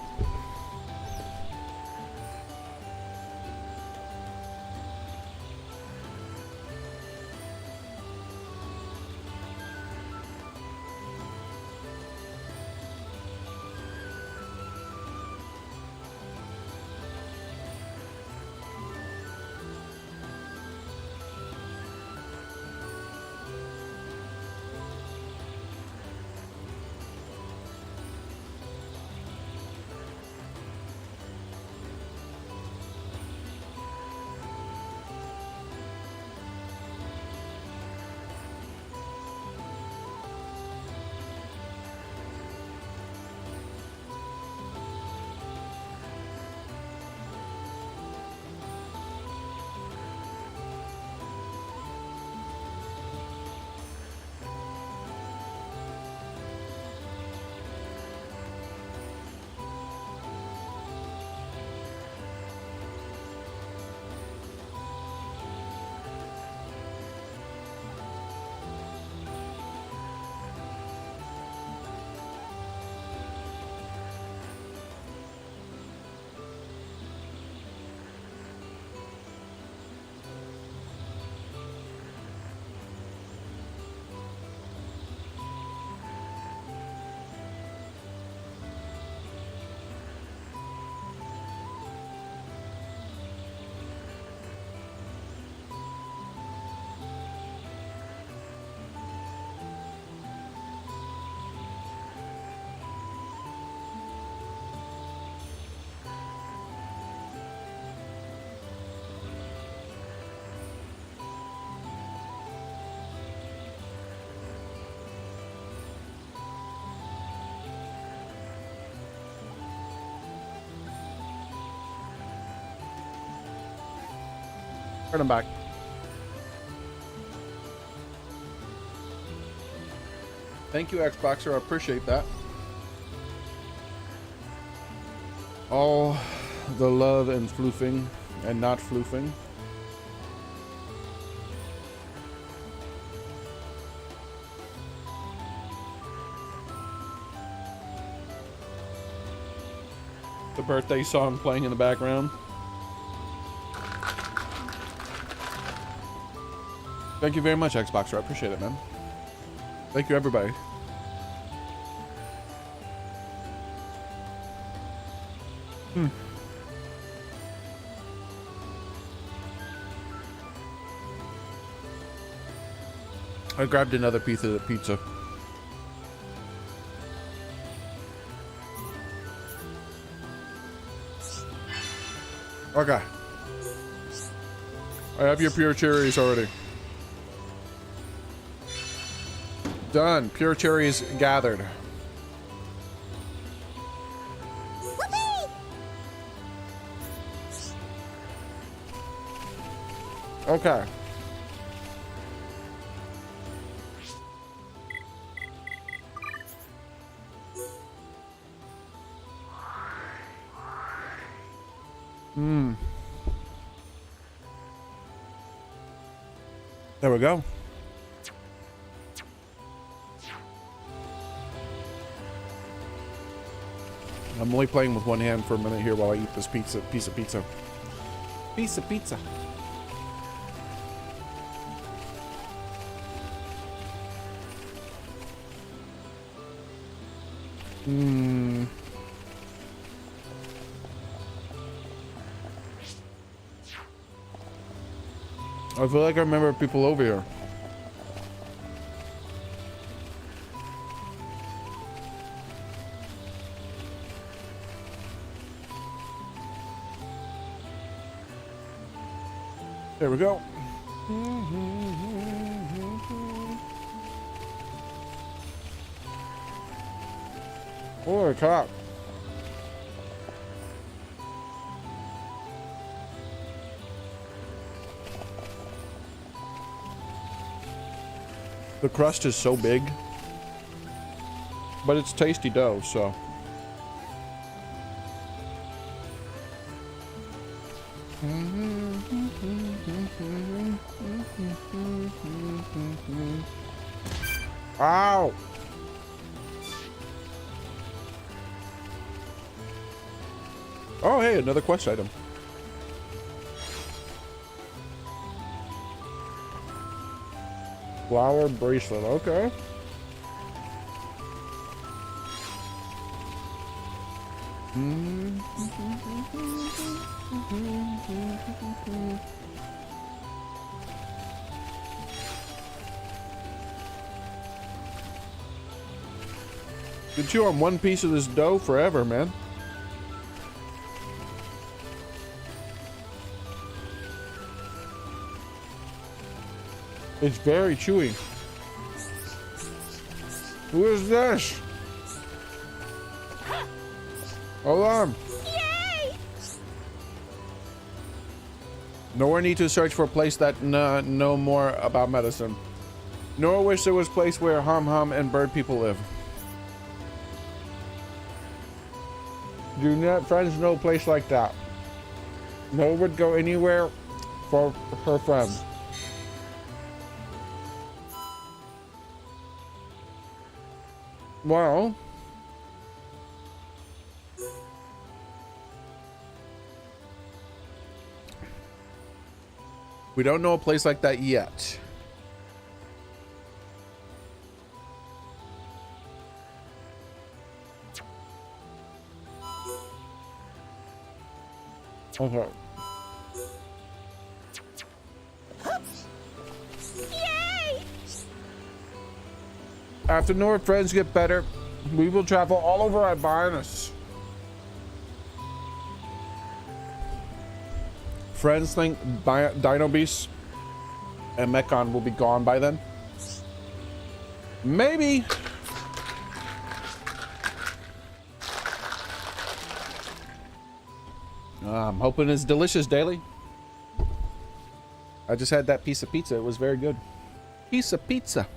Turn them back. Thank you, Xboxer. I appreciate that. All the love and floofing and not floofing. The birthday song playing in the background. Thank you very much, Xboxer. I appreciate it, man. Thank you, everybody. I grabbed another piece of the pizza. Okay. I have your pure cherries already. Done. Pure cherries gathered. Whoopee! Okay. There we go. I'm only playing with one hand for a minute here while I eat this piece of pizza. Piece of pizza. I feel like I remember people over here. There we go. Holy crap. The crust is so big, but it's tasty dough, so. Ow! Oh, hey, another quest item. Flower bracelet, okay. You chew on one piece of this dough forever, man. It's very chewy. Who is this? Hold on. Yay! Nowhere need to search for a place that know more about medicine. Nor wish there was a place where hum and bird people live. Do not friends know a place like that? No would go anywhere for her friends. Well, we don't know a place like that yet. Okay. Yay! After Nora friends get better, we will travel all over Albinus. Friends think Dino Beast and Mechon will be gone by then. Maybe. I'm hoping it's delicious, Daily. I just had that piece of pizza. It was very good. Piece of pizza.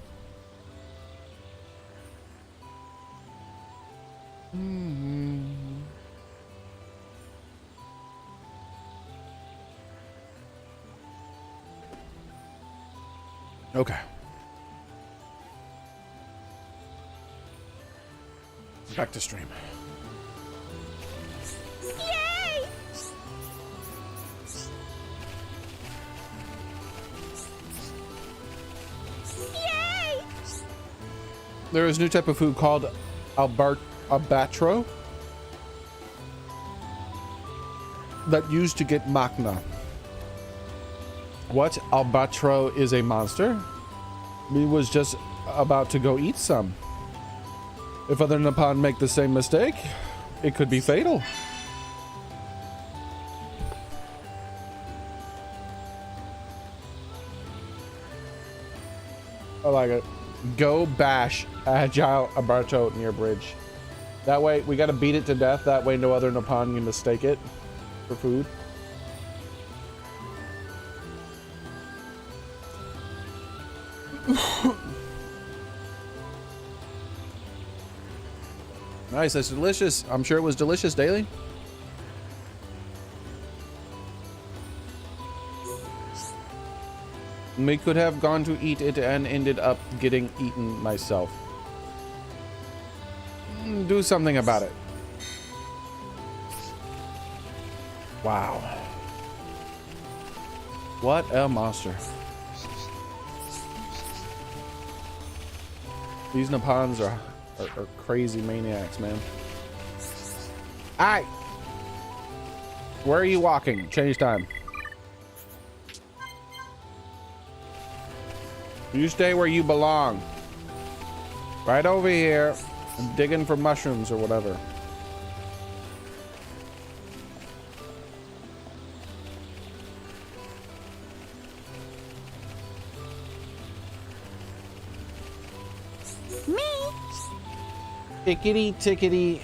Okay. Back to stream. Yay! Yay! There is a new type of food called albatro that used to get machna. What? Albatro is a monster? We was just about to go eat some. If other Nippon make the same mistake, it could be fatal. I like it. Go bash agile albatro near bridge. That way, we gotta beat it to death. That way, no other Nippon can mistake it for food. Nice, that's delicious. I'm sure it was delicious, Daily. We could have gone to eat it and ended up getting eaten myself. Do something about it. Wow. What a monster. These Nippons are crazy maniacs, man. Alright. Where are you walking? Change time. You stay where you belong. Right over here. Digging for mushrooms or whatever. Me? Ickety tickety,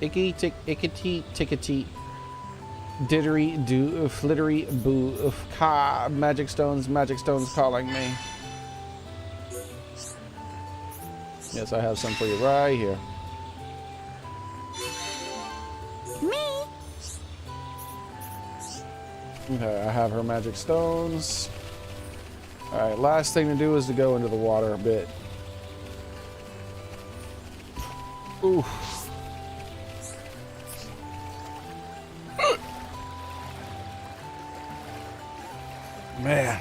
ickety tick, ickety tickety, diddery do, flittery boo, ka, magic stones calling me. Yes, I have some for you right here. Me? Okay, I have her magic stones. All right, last thing to do is to go into the water a bit. Ooh. Man.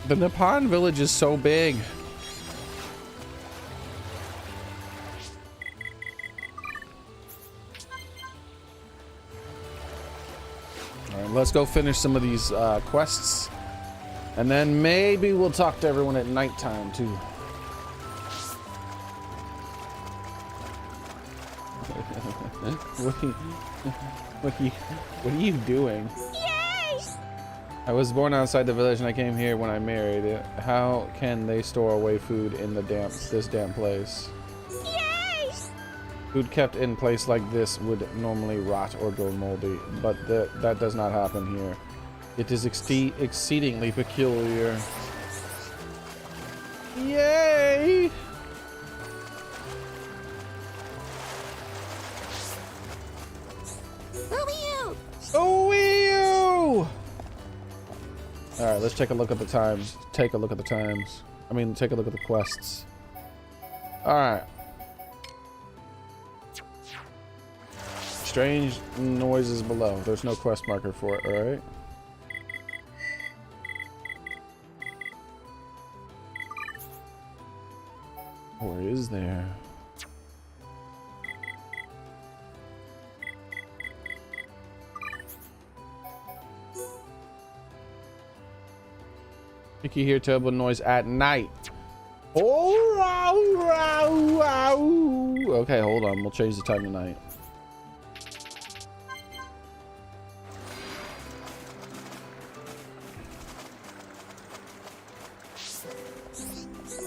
The Nippon village is so big. All right, let's go finish some of these quests. And then maybe we'll talk to everyone at nighttime too. What are you doing? Yay! I was born outside the village and I came here when I married. How can they store away food in the this damp place? Yay! Food kept in place like this would normally rot or go moldy, but that does not happen here. It is exceedingly peculiar. Yay! Oh, you! All right, let's take a look at the times. Take a look at the times. I mean, take a look at the quests. All right. Strange noises below. There's no quest marker for it, all right? Or is there? You can hear terrible noise at night. Oh, wow, wow, wow. Okay, hold on. We'll change the time to night.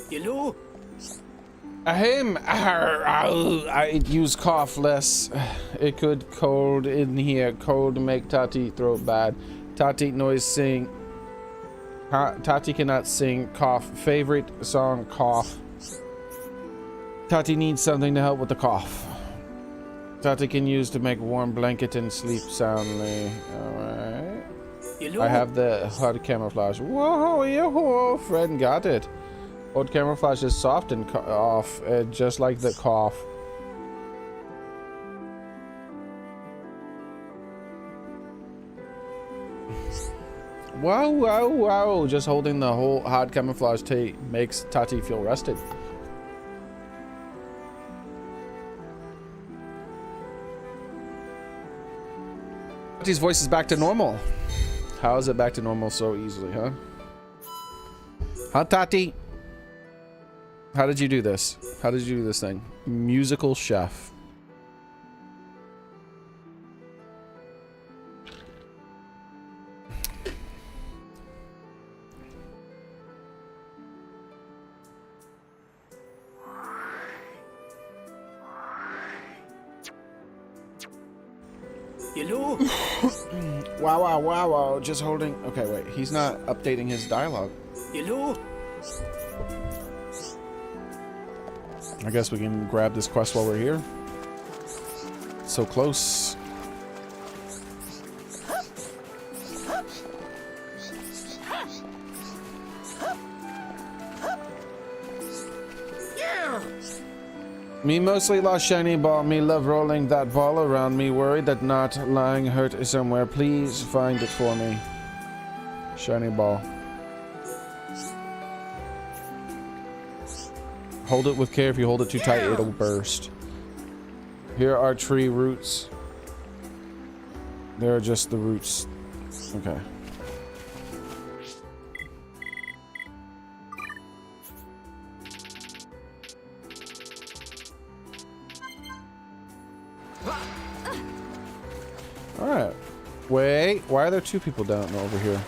Hello? Ahem. I use cough less. It could cold in here. Cold make Tati throat bad. Tati noise sing. Tati cannot sing. Cough. Favorite song. Cough. Tati needs something to help with the cough. Tati can use to make warm blanket and sleep soundly. Alright. I have the HUD camouflage. Whoa, yo, friend got it. HUD camouflage is soft and off, just like the cough. Wow, wow, wow. Just holding the whole HUD camouflage tape makes Tati feel rested. Tati's voice is back to normal. How is it back to normal so easily, huh? Huh, Tati? How did you do this? How did you do this thing? Musical chef. Hello? Wow, wow, wow, wow. Just holding. Okay, wait. He's not updating his dialogue. Hello? I guess we can grab this quest while we're here. So close. Me mostly lost shiny ball. Me love rolling that ball around me. Worried that not lying hurt somewhere. Please find it for me. Shiny ball. Hold it with care. If you hold it too tight, it'll burst. Here are tree roots. There are just the roots. Okay. Alright. Wait, why are there two people down over here?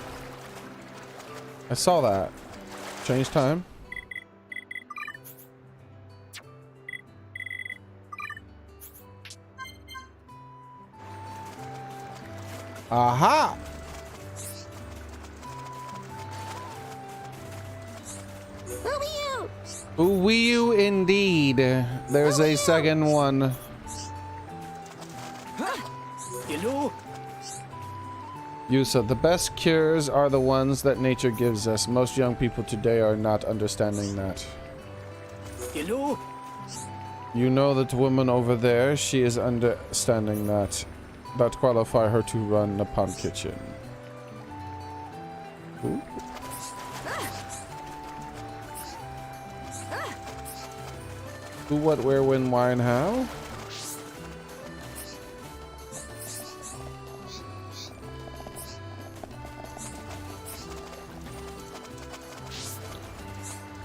I saw that. Change time. Aha! Ooh, indeed. There's a second one. Hello? Yusa, the best cures are the ones that nature gives us. Most young people today are not understanding that. Hello? You know that woman over there, she is understanding that. That qualify her to run the pump kitchen. Ooh. Who, what, where, when, why, and how?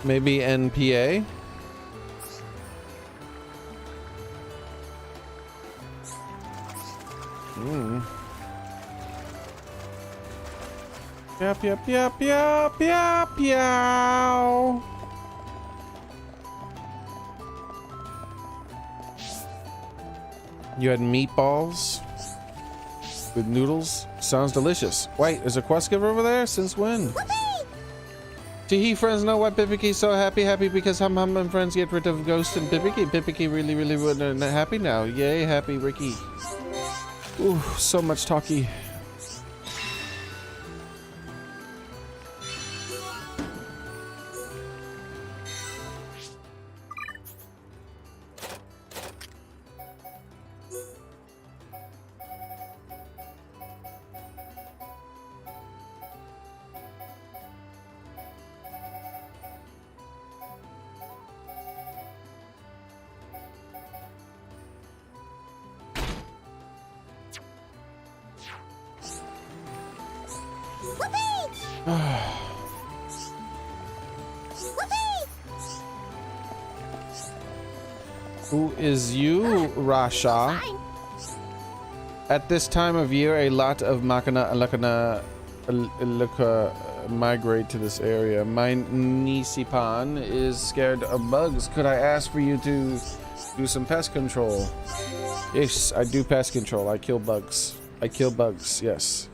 Maybe NPA? Yep, yep, yep, yep, yep, yow. You had meatballs with noodles? Sounds delicious. Wait, is a quest giver over there? Since when? Tee friends know why Pippiki's so happy because Hum and friends get rid of Ghost and Pippiki. Pippiki really happy now. Yay, happy Ricky. Ooh, so much talky. Who is you, Rasha? At this time of year, a lot of migrate to this area. My Nisipan is scared of bugs. Could I ask for you to do some pest control? Yes, I do pest control. I kill bugs. I kill bugs, yes.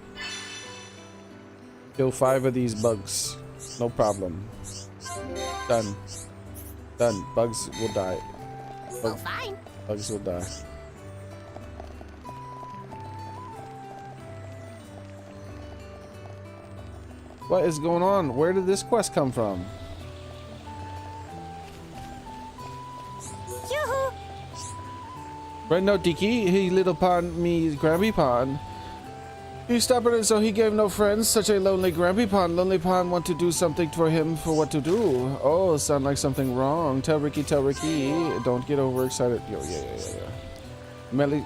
Kill 5 of these bugs. No problem. Done. Done. Bugs will die. Oh, fine. Bugs will die. What is going on? Where did this quest come from? Yoo-hoo. Right, no, Diki, he little pond me Grampy Pond. He stubborn and so he gave no friends. Such a lonely Grampy Pond. Lonely Pond want to do something for him for what to do. Oh, sound like something wrong. Tell Ricky, don't get overexcited. Yo, yeah. Melly,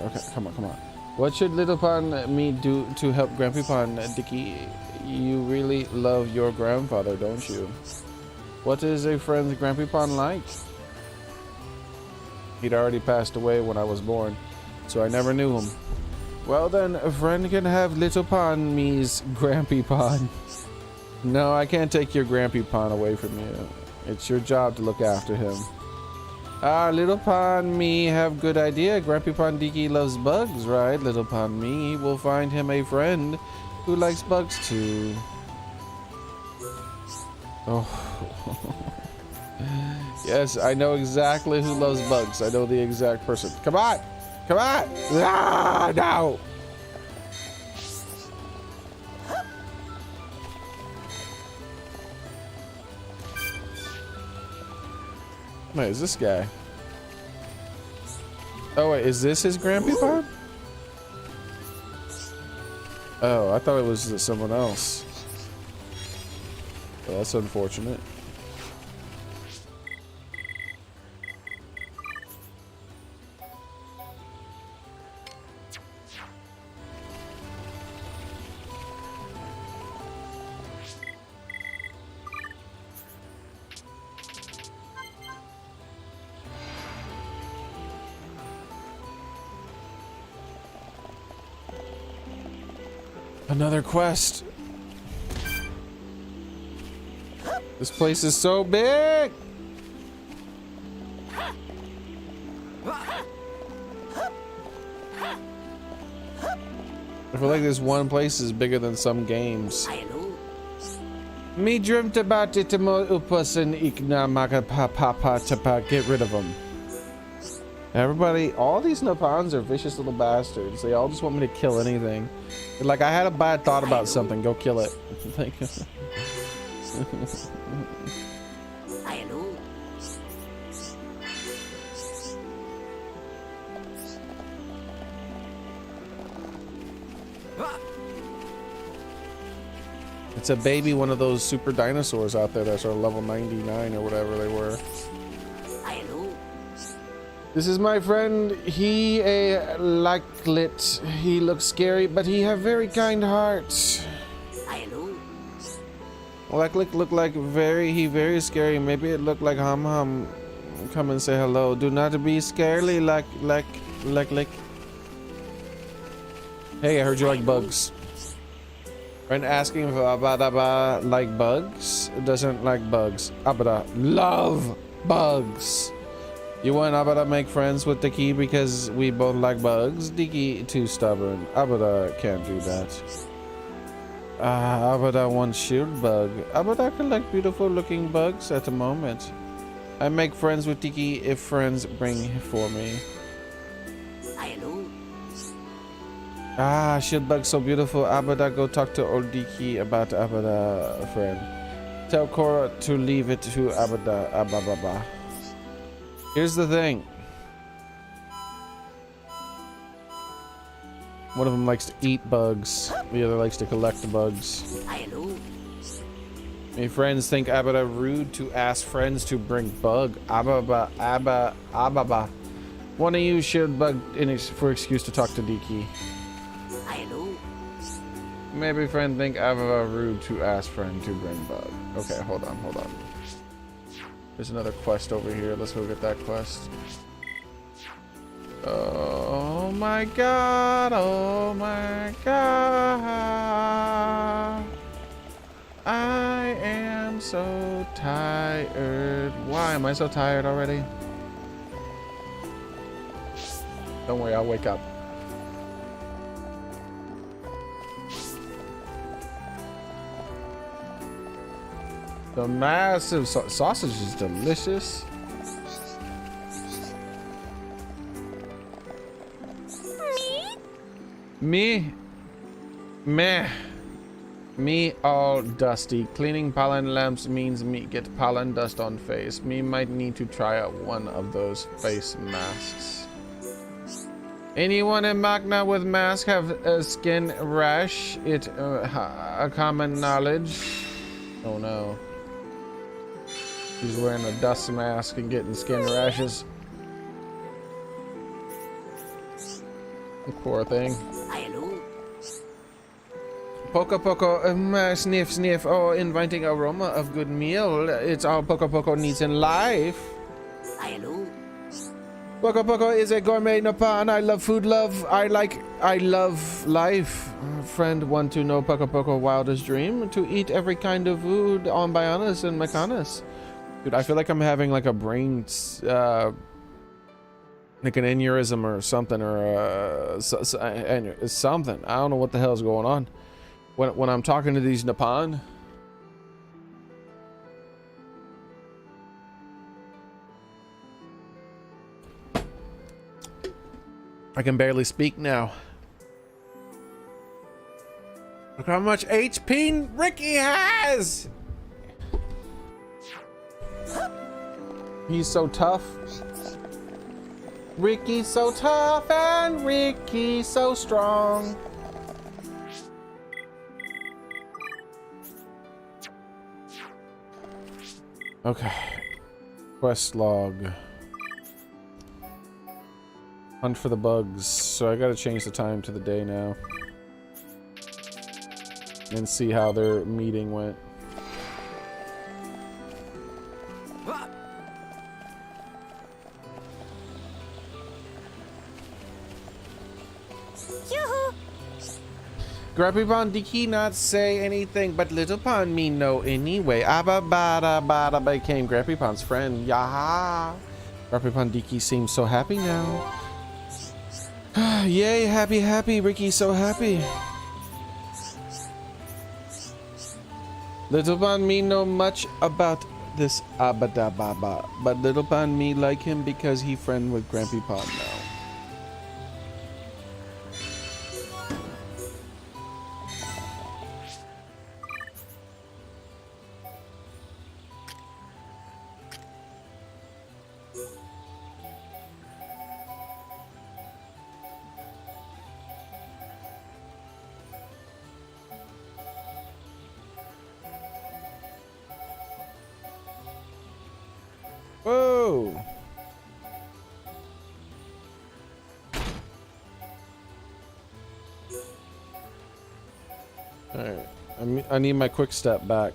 okay, come on. What should little pond me do to help Grampy Pond, Diki? You really love your grandfather, don't you? What is a friend's Grampy Pond like? He'd already passed away when I was born, so I never knew him. Well then, a friend can have little pond me's Grampy Pond. No, I can't take your Grampy Pond away from you. It's your job to look after him. Ah, little pond me have good idea. Grampy Pond Diki loves bugs, right? Little pond me will find him a friend who likes bugs too. Oh. Yes, I know exactly who loves bugs. I know the exact person. Come on! Come on! Ah, no! Wait, is this guy? Oh wait, is this his Grampy Pond? Oh, I thought it was someone else. Well, that's unfortunate. Another quest. This place is so big. I feel like this one place is bigger than some games. Me dreamt about it mo upus and ikna maka papa tapa. Get rid of them. Everybody, all these Napans are vicious little bastards. They all just want me to kill anything. Like, I had a bad thought about something. Go kill it. Like, it's a baby one of those super dinosaurs out there that's our level 99 or whatever they were. This is my friend. He a lakelet. He looks scary, but he have very kind heart. Lakelet look like very scary. Maybe it look like hum. Come and say hello. Do not be scarily like. Hey, I heard you like bugs. Friend asking if Abada like bugs. Doesn't like bugs. Abada love bugs. You want Abada make friends with Diki because we both like bugs? Diki too stubborn. Abada can't do that. Abada wants shield bug. Abada collect beautiful looking bugs at the moment. I make friends with Diki if friends bring for me. Shield bug so beautiful. Abada go talk to old Diki about Abada friend. Tell Cora to leave it to Abada. Ababa. Here's the thing. One of them likes to eat bugs. The other likes to collect bugs. My friends think Abada rude to ask friends to bring bug. Ababa. Wanna use shield bug for excuse to talk to Diki. Maybe friend think Abada rude to ask friend to bring bug. Okay, hold on. There's another quest over here. Let's go get that quest. Oh my god. Oh my god. so tired. Why am I so tired already? Don't worry, I'll wake up. The massive sausage is delicious. Me? Meh. Me all dusty. Cleaning pollen lamps means me get pollen dust on face. Me might need to try out one of those face masks. Anyone in Magna with mask have a skin rash? It a common knowledge. Oh no. He's wearing a dust mask and getting skin rashes. The poor thing. Hello. Poco Poco, sniff sniff. Oh, inviting aroma of good meal. It's all Poco Poco needs in life. Hello. Poco Poco is a gourmet Napan. I love food, love. I love life. Friend want to know Poco Poco wildest dream? To eat every kind of food on Bionis and Mechanis. Dude, I feel like I'm having like a brain, like an aneurysm or something, or something. I don't know what the hell is going on when I'm talking to these Nippon. I can barely speak now. Look how much HP Ricky has! He's so tough. Ricky's so tough and Ricky's so strong. Okay. Quest log. Hunt for the bugs. So I gotta change the time to the day now. And see how their meeting went. Grubby Pond Diki not say anything, but Little Pond me know anyway. Abba Bada Bada became Grubby Pond's friend. Yaha! Grubby Pond Diki seems so happy now. Yay, happy, happy. Ricky's so happy. Little Pond me know much about this Abada Baba, but Little Pond me like him because he friend with Grampy Pond now. Whoa! Alright, I need my quick step back.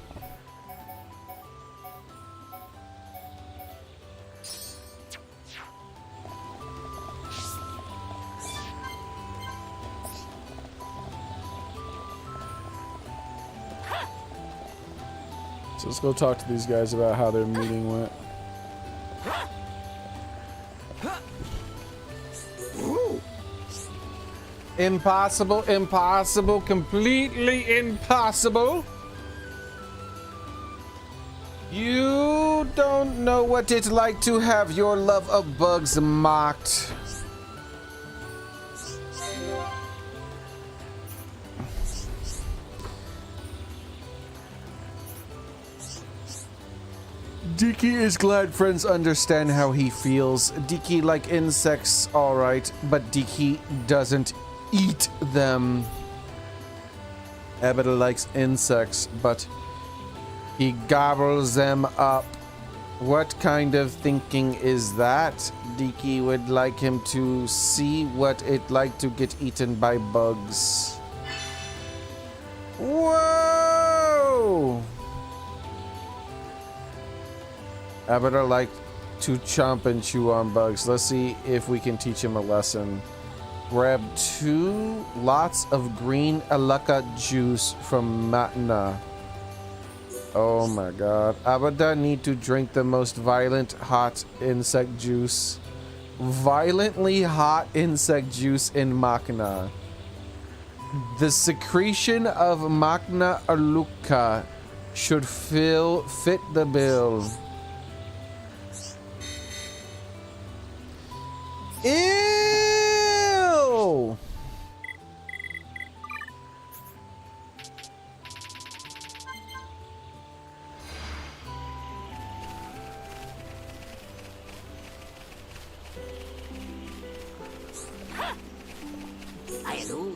So let's go talk to these guys about how their meeting went. Impossible, impossible, completely impossible. You don't know what it's like to have your love of bugs mocked. Diki is glad friends understand how he feels. Diki like insects, alright, but Diki doesn't eat them. Abada likes insects, but he gobbles them up. What kind of thinking is that? Diki would like him to see what it like to get eaten by bugs. Whoa! Abada like to chomp and chew on bugs. Let's see if we can teach him a lesson. Grab 2 lots of green alaka juice from Matna. Oh my god. Abada need to drink the most violent hot insect juice. Violently hot insect juice in Machna. The secretion of Machna Aluka should fit the bill. Ew! Hello.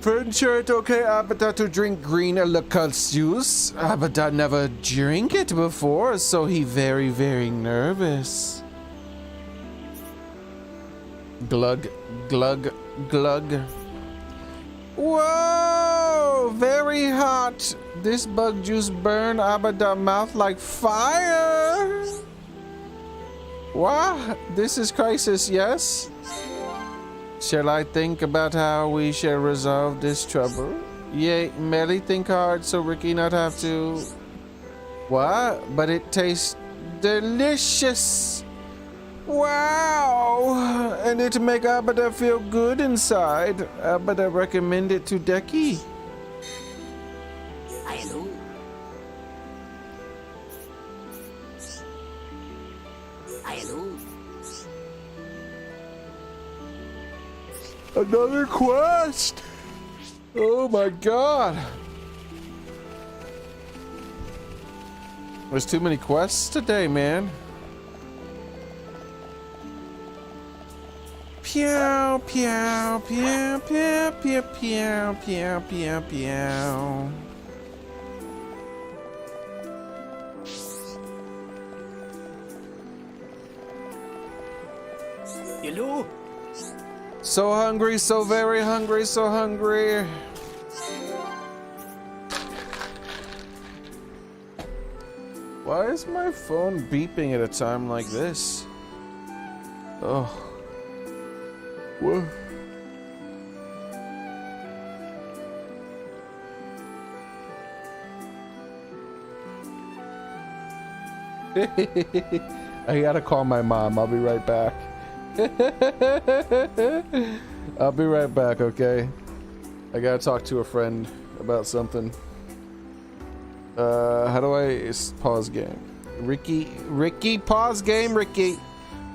Friendship, it okay, Abada, to drink green Aluka's juice? Abada never drink it before, so he very, very nervous. Glug, glug, glug. Whoa! Very hot. This bug juice burn Abada mouth like fire. Wow, this is crisis, yes? Shall I think about how we shall resolve this trouble? Yea, merely think hard so Ricky not have to... What? But it tastes delicious. Wow! And it make Abada feel good inside. Abada recommend it to Deki. Hello. Hello. Another quest! Oh my god! There's too many quests today, man. Pew, pew, pew, pew, pew, pew, pew, pew, pew. Hello. So hungry, so very hungry, so hungry. Why is my phone beeping at a time like this? Oh. Whoa. I gotta call my mom. I'll be right back. I'll be right back, okay? I gotta talk to a friend about something. How do I pause game? Ricky, pause game, Ricky.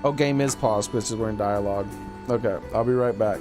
Oh, game is paused, because we're in dialogue. Okay, I'll be right back.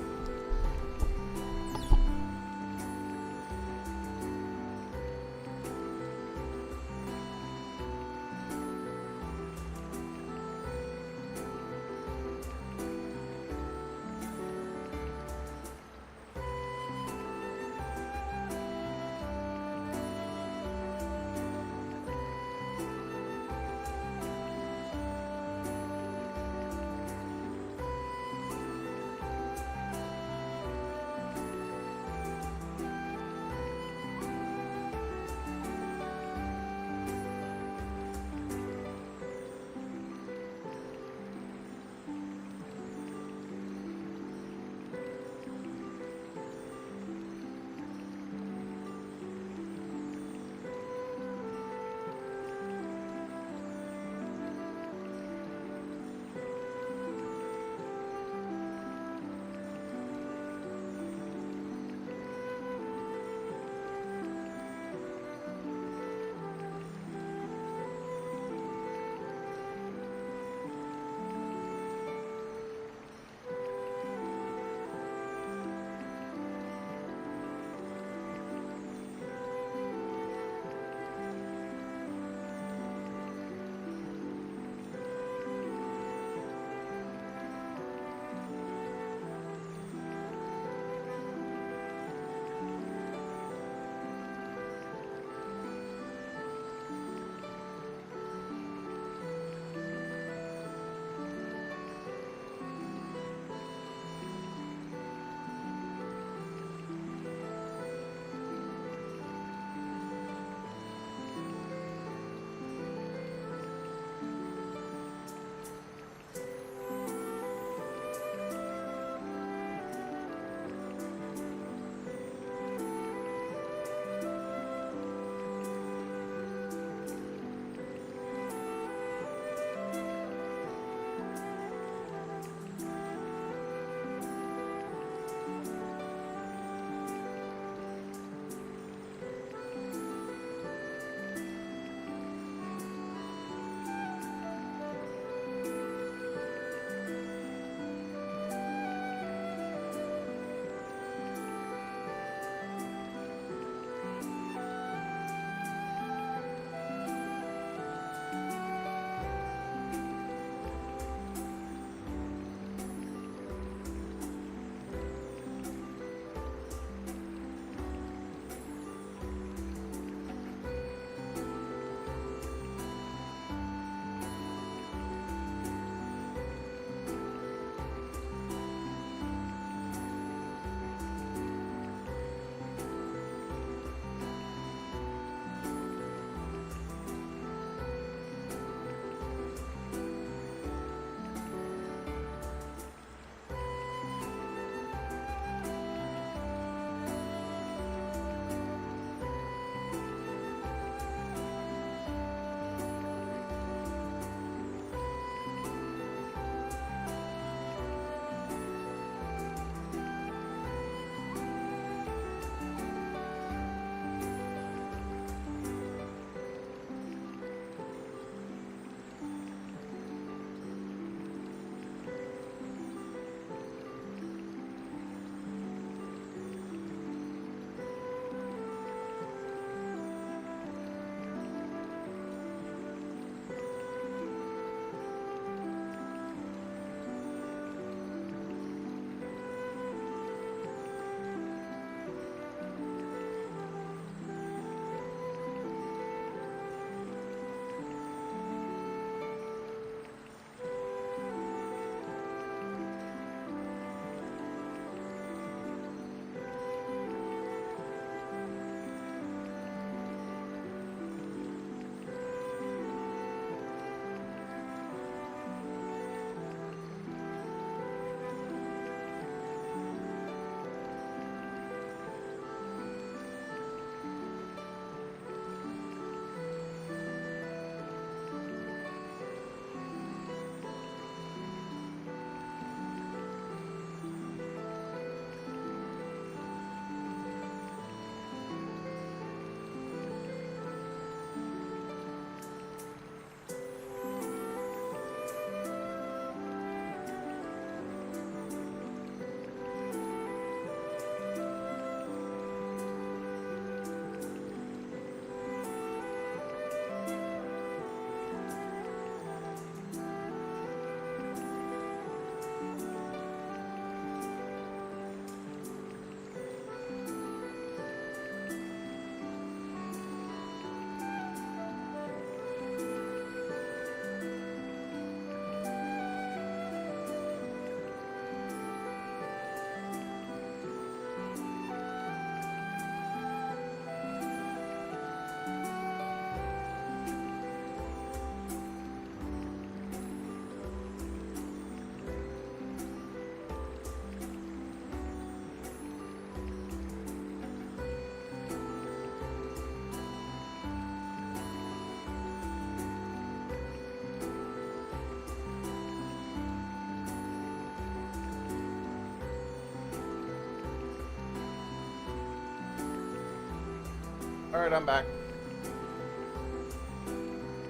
All right, I'm back.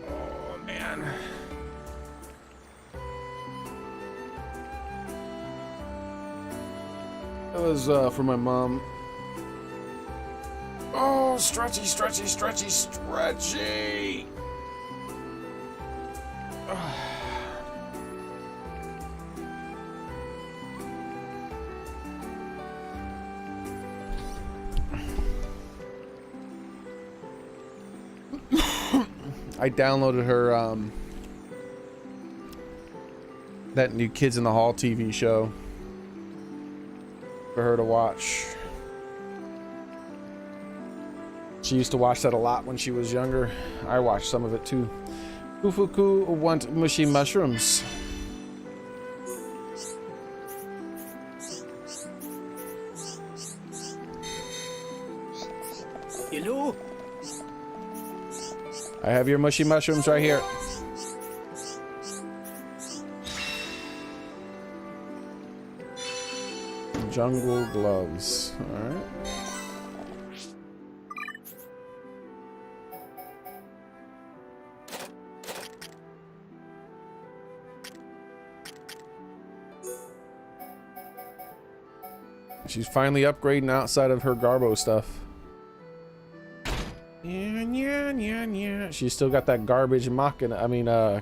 Oh man. That was for my mom. Oh, stretchy, stretchy, stretchy, stretchy. I downloaded her that new Kids in the Hall TV show for her to watch. She used to watch that a lot when she was younger. I watched some of it too. Ufuku want mushy mushrooms. Hello? I have your mushy mushrooms right here. Jungle gloves. All right. She's finally upgrading outside of her Garbo stuff. Yeah. She's still got that garbage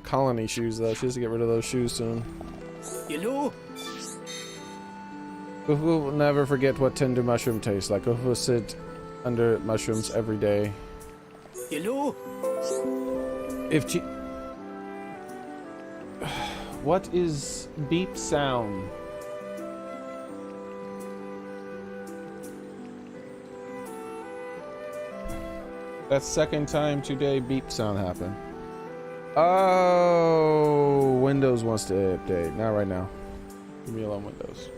colony shoes though. She has to get rid of those shoes soon. Hello? Ufu will never forget what tender mushroom tastes like. Ufu will sit under mushrooms every day. Hello? If she... What is beep sound? That's second time today beep sound happened. Oh, Windows wants to update. Not right now. Leave me alone, Windows.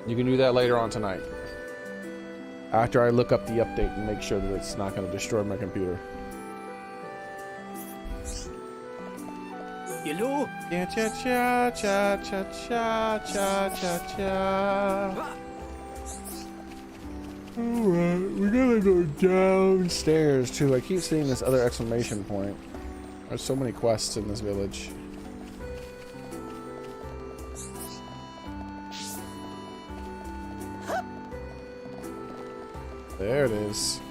You can do that later on tonight. After I look up the update and make sure that it's not going to destroy my computer. Hello? Yeah, cha cha cha cha cha cha cha cha. Alright, we gotta go downstairs too. I keep seeing this other exclamation point. There's so many quests in this village. There it is.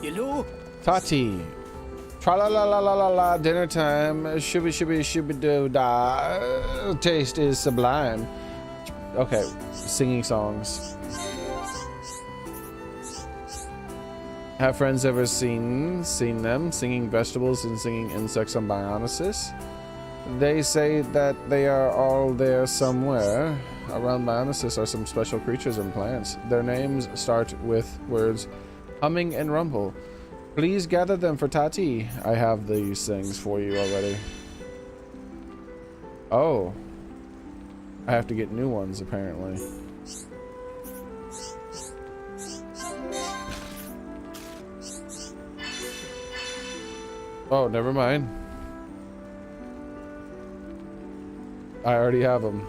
Hello? Tati. Tra la la la la la la, dinner time. Shibby shibby shibby doo da. Taste is sublime. Okay, singing songs. Have friends ever seen them singing vegetables and singing insects on Bionosis? They say that they are all there somewhere. Around Bionosis are some special creatures and plants. Their names start with words humming and rumble. Please gather them for Tati. I have these things for you already. Oh. I have to get new ones, apparently. Oh, never mind. I already have them.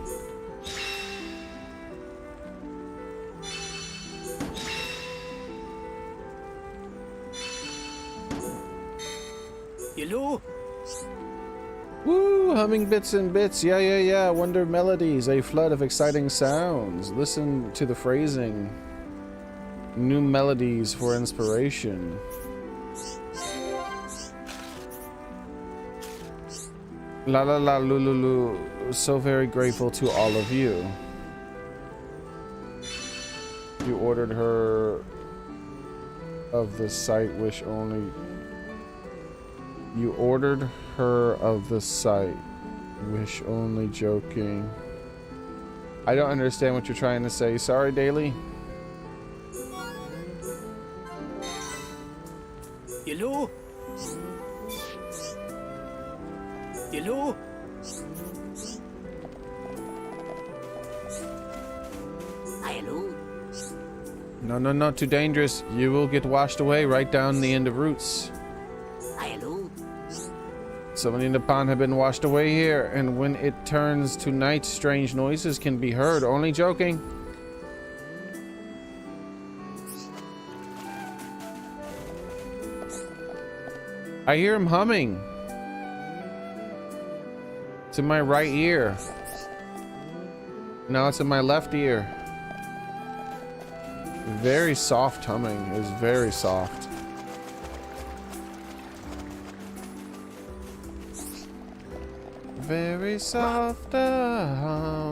Hello? Woo! Humming bits and bits. Yeah. Wonder melodies. A flood of exciting sounds. Listen to the phrasing. New melodies for inspiration. La la la lululu. So very grateful to all of you. You ordered her of the site wish only. You ordered her of the site. Wish only joking. I don't understand what you're trying to say. Sorry, Daily. Hello? Hello? Hello? No, too dangerous. You will get washed away right down the end of roots. Hello? Somebody in the pond have been washed away here, and when it turns to night, strange noises can be heard. Only joking. I hear him humming. It's in my right ear. Now it's in my left ear. Very soft humming. It was very soft. Very soft humming.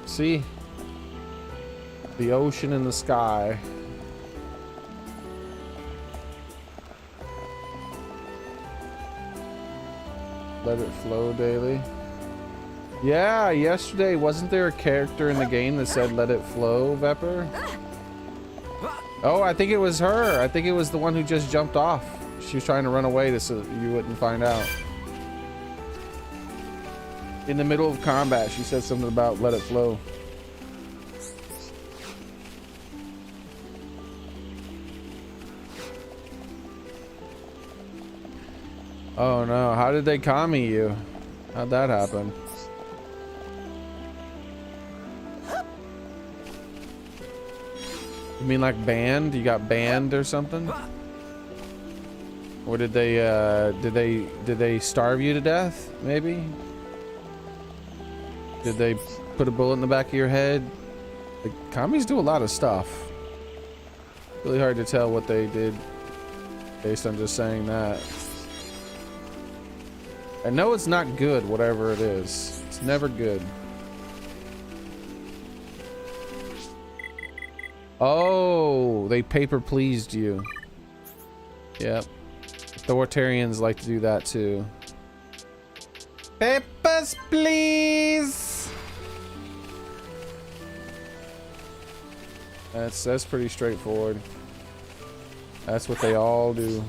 See? The ocean and the sky. Let it flow daily. Yeah, yesterday, wasn't there a character in the game that said let it flow, Vepper? Oh, I think it was her. I think it was the one who just jumped off. She was trying to run away so you wouldn't find out. In the middle of combat, she said something about let it flow. Oh no, how did they commie you? How'd that happen? You mean like banned? You got banned or something? Or did they starve you to death, maybe? Did they put a bullet in the back of your head? The commies do a lot of stuff. Really hard to tell what they did based on just saying that. I know it's not good, whatever it is. It's never good. Oh, they paper pleased you. Yep. Authoritarians like to do that too. Papers, please. That's pretty straightforward. That's what they all do.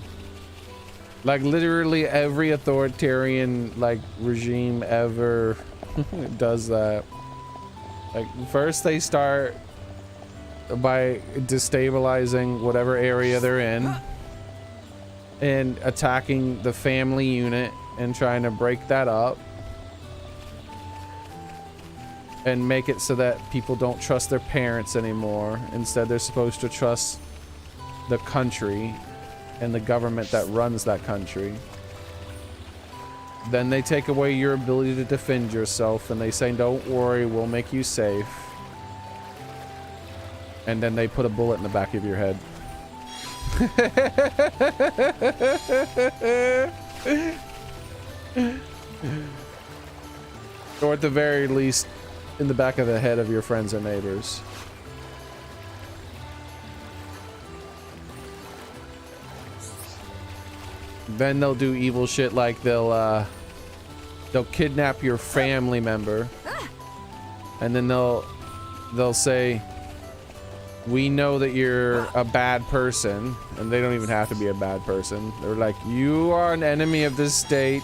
Like literally every authoritarian like regime ever does that. Like first they start by destabilizing whatever area they're in and attacking the family unit and trying to break that up and make it so that people don't trust their parents anymore. Instead they're supposed to trust the country and the government that runs that country. Then they take away your ability to defend yourself and they say, don't worry, we'll make you safe. And then they put a bullet in the back of your head. Or at the very least, in the back of the head of your friends or neighbors. Then they'll do evil shit like they'll kidnap your family member, and then they'll say, we know that you're a bad person, and they don't even have to be a bad person. They're like, you are an enemy of this state.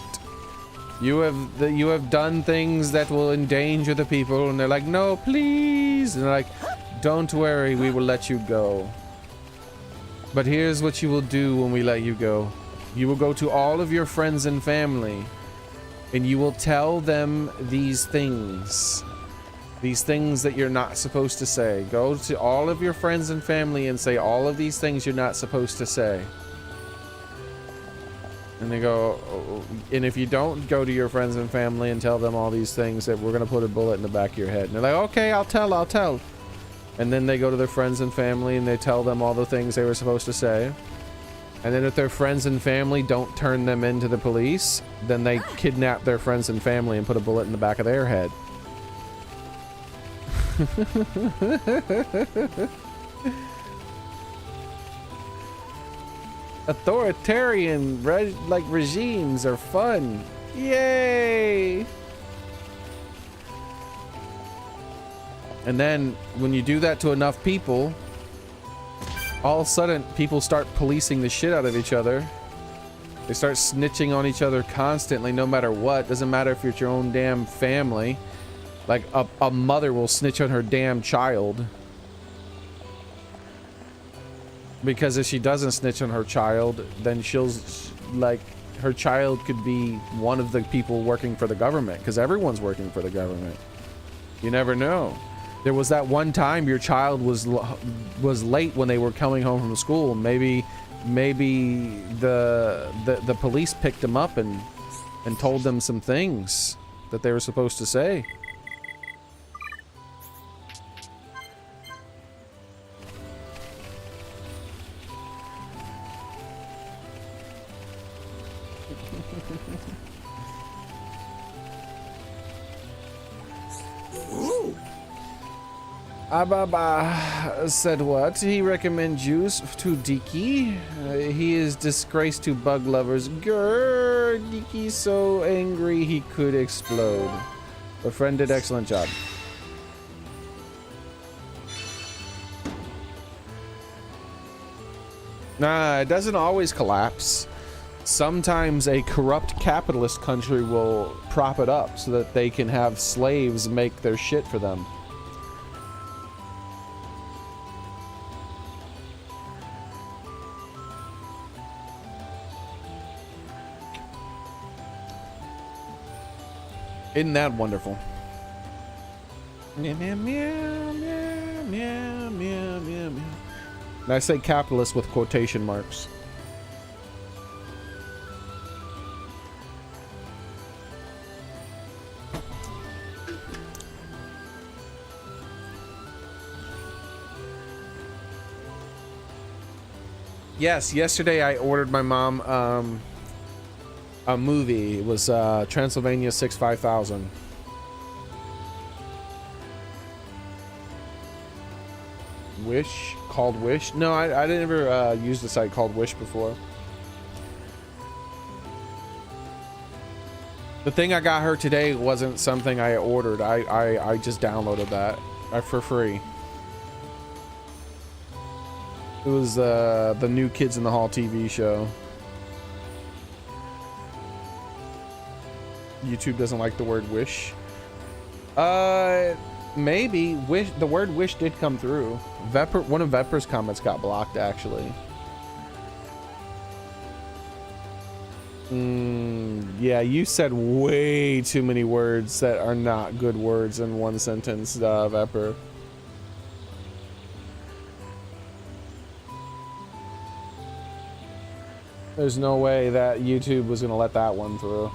You have done things that will endanger the people, and they're like, no, please. And they're like, don't worry, we will let you go. But here's what you will do when we let you go. You will go to all of your friends and family, and you will tell them these things that you're not supposed to say. Go to all of your friends and family and say all of these things you're not supposed to say. And they go, oh, and if you don't go to your friends and family and tell them all these things, that we're gonna put a bullet in the back of your head. And they're like, okay, I'll tell. And then they go to their friends and family and they tell them all the things they were supposed to say. And then if their friends and family don't turn them into the police, then they kidnap their friends and family and put a bullet in the back of their head. Authoritarian regimes are fun. Yay! And then when you do that to enough people, all of a sudden people start policing the shit out of each other, They start snitching on each other constantly, no matter what. Doesn't matter if it's your own damn family. Like, a mother will snitch on her damn child. Because if she doesn't snitch on her child, then she'll, like, her child could be one of the people working for the government. Because everyone's working for the government. You never know. There was that one time your child was late when they were coming home from school. Maybe the police picked them up and told them some things that they were supposed to say. Ababa said what? He recommends use to Diki. He is disgrace to bug lovers. Grrr, Diki's so angry he could explode. The friend did excellent job. Nah, it doesn't always collapse. Sometimes a corrupt capitalist country will prop it up so that they can have slaves make their shit for them. Isn't that wonderful? Meow, meow, meow, meow, meow, meow, meow, meow. And I say capitalist with quotation marks. Yes, yesterday I ordered my mom a movie. It was Transylvania 65000. Wish? Called Wish? No, I didn't ever use the site called Wish before. The thing I got her today wasn't something I ordered. I just downloaded that for free. It was the new Kids in the Hall TV show. YouTube doesn't like the word wish. Maybe wish. The word wish did come through. Vepper, one of Vepper's comments got blocked actually. Yeah, you said way too many words that are not good words in one sentence, Vepper. There's no way that YouTube was gonna let that one through.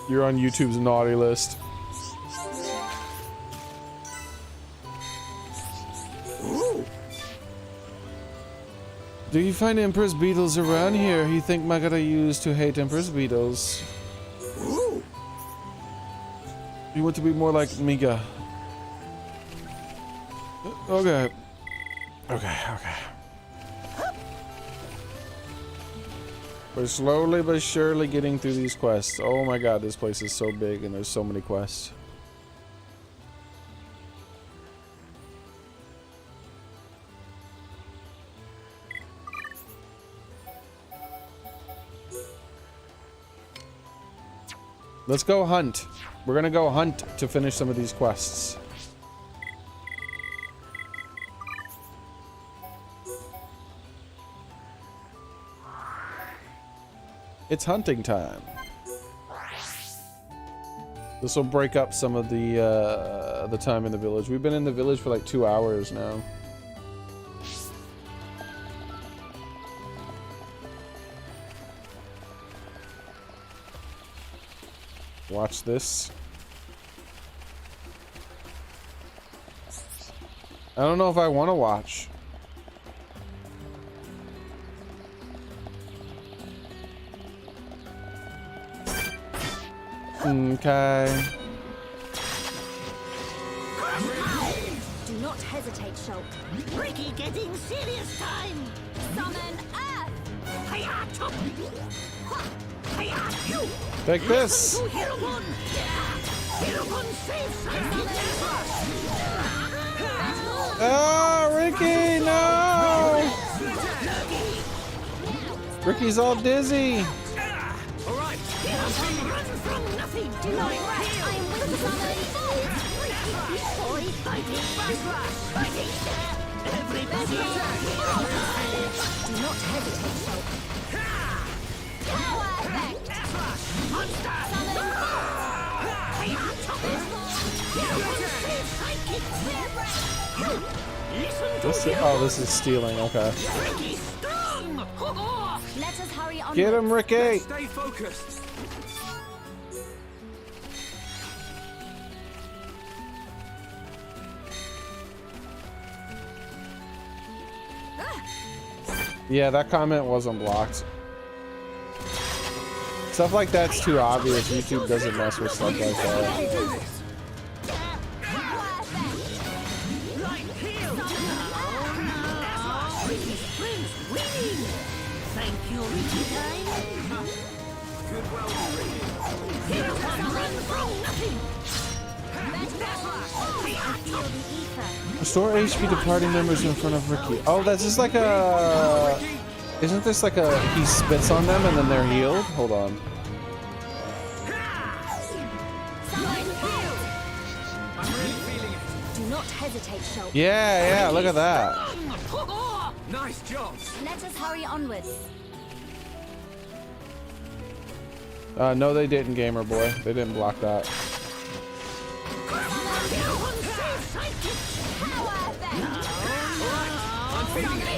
You're on YouTube's naughty list. Do you find Empress beetles around here? You think Magara used to hate Empress beetles? You want to be more like Miga. Okay. Okay. We're slowly but surely getting through these quests. Oh my god, this place is so big and there's so many quests. Let's go hunt. We're gonna go hunt to finish some of these quests. It's hunting time. This will break up some of the time in the village. We've been in the village for like 2 hours now. Watch this. I don't know if I want to watch. Okay. Do not hesitate, Shulk. Ricky getting serious time. Summon Earth. Hiya, chop. Hiya, you. Take this. Hero one. Oh, Ricky, no! Ricky's all dizzy. Run from nothing. Do not rest. I am with the summon. Fighting backlash. Fighting step. Everybody. Do not hesitate, Shulk. Power effect. Monster. Summon. Oh, this is stealing. Okay. Let us hurry on. Get him, Ricky. Stay focused. Yeah, that comment wasn't blocked. Stuff like that's too obvious. YouTube doesn't mess with stuff like that. Thank you, Ricky time. Good well, Ricky. Run from nothing. Restore HP to party members in front of Ricky. Oh, that's just like a... Isn't this like a... He spits on them and then they're healed? Hold on. I'm really feeling it. Do not hesitate, Shulk. Yeah, look at that. Nice job. Let us hurry onwards. No, they didn't, Gamer Boy. They didn't block that. I'm feeling it.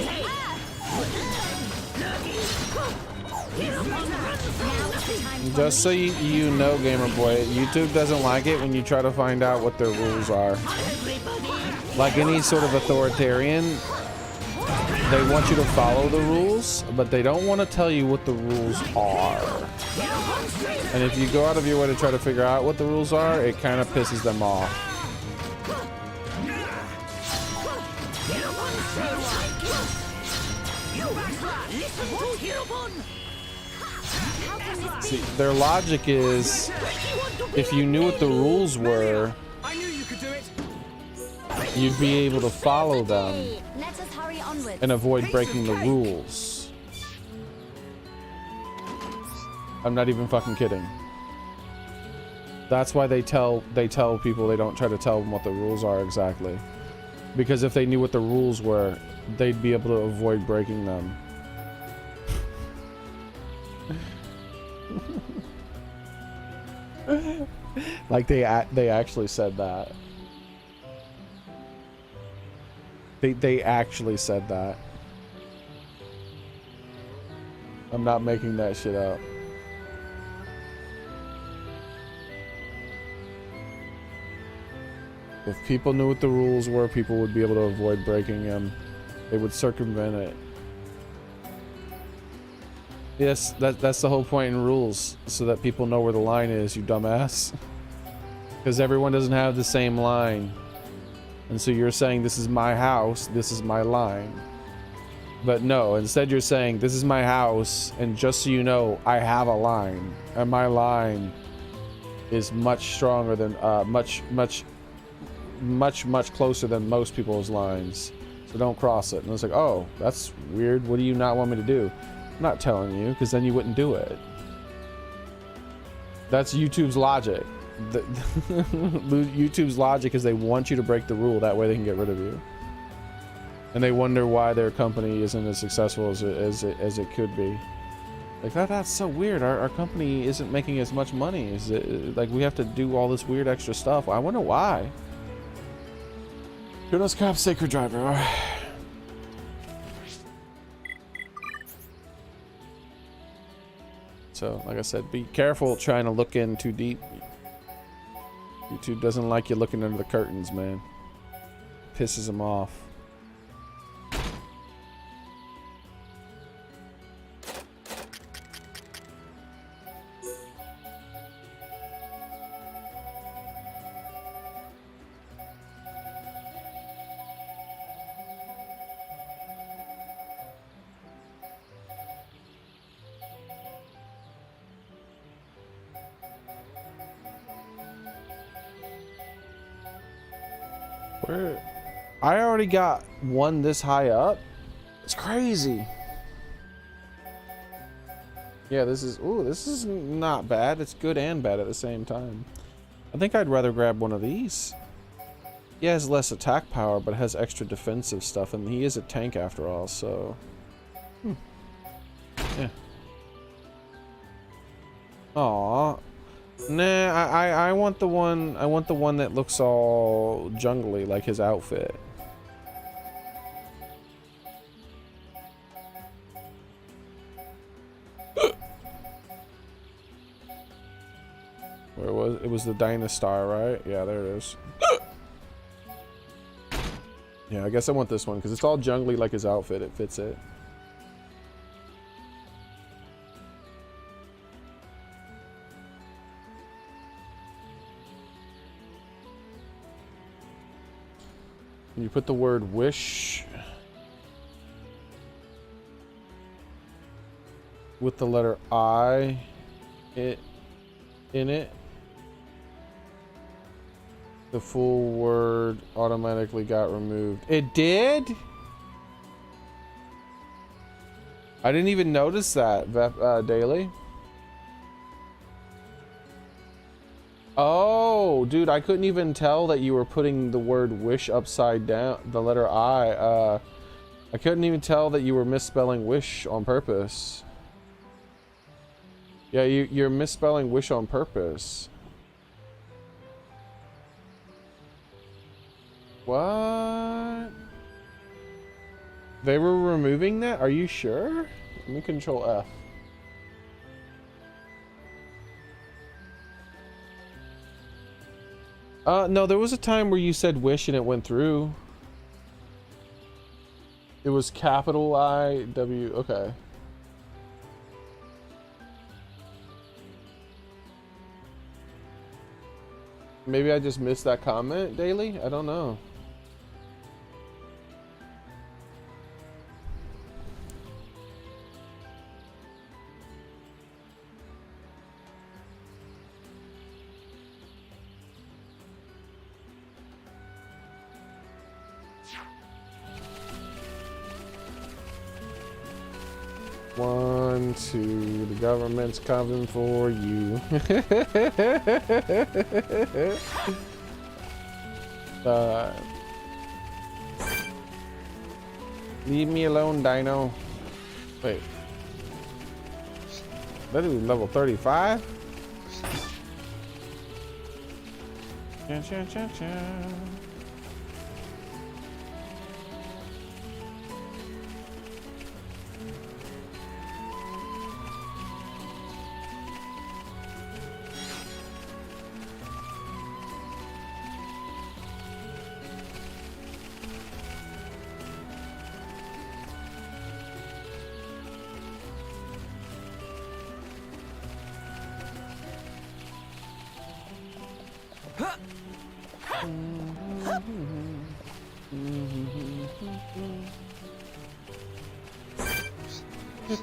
Just so you know, Gamer Boy, YouTube doesn't like it when you try to find out what their rules are. Like any sort of authoritarian, they want you to follow the rules, but they don't want to tell you what the rules are. And if you go out of your way to try to figure out what the rules are, it kind of pisses them off. See, their logic is, if you knew what the rules were, I knew you could do it. you'd be able to follow them Let us hurry onwards. and avoid breaking the rules. I'm not even fucking kidding. That's why they tell people, they don't try to tell them what the rules are exactly. Because if they knew what the rules were, they'd be able to avoid breaking them. Like they actually said that. They actually said that. I'm not making that shit up. If people knew what the rules were, people would be able to avoid breaking them. They would circumvent it. Yes, that's the whole point in rules, so that people know where the line is, you dumbass. Because everyone doesn't have the same line. And so you're saying, this is my house, this is my line. But no, instead you're saying, this is my house, and just so you know, I have a line. And my line is much stronger than, much closer than most people's lines. So don't cross it. And it's like, oh, that's weird. What do you not want me to do? I'm not telling you, because then you wouldn't do it. That's YouTube's logic. YouTube's logic is they want you to break the rule, that way they can get rid of you. And they wonder why their company isn't as successful as it could be. Like, that's so weird. Our company isn't making as much money. Is it, like, we have to do all this weird extra stuff. I wonder why. Goodness Cop Sacred Driver. So, like I said, be careful trying to look in too deep. YouTube doesn't like you looking under the curtains, man. Pisses them off. Where? I already got one this high up. It's crazy. Yeah, this is not bad. It's good and bad at the same time. I think I'd rather grab one of these. He has less attack power, but has extra defensive stuff, and he is a tank after all, so... Yeah. Aww. Nah, I want the one, that looks all jungly, like his outfit. Where was it? It was the Dynastar, right? Yeah, there it is. Yeah, I guess I want this one because it's all jungly like his outfit. It fits it. Can you put the word wish with the letter I in it? The full word automatically got removed. It did? I didn't even notice that, Daily. Oh, dude, I couldn't even tell that you were putting the word wish upside down, the letter I. I couldn't even tell that you were misspelling wish on purpose. Yeah, you're misspelling wish on purpose. What? They were removing that? Are you sure? Let me control F. No, there was a time where you said wish and it went through. It was capital I, W, okay. Maybe I just missed that comment, Daily? I don't know. One, two, the government's coming for you. Leave me alone, Dino. Wait. That is level 35? Cha cha cha cha.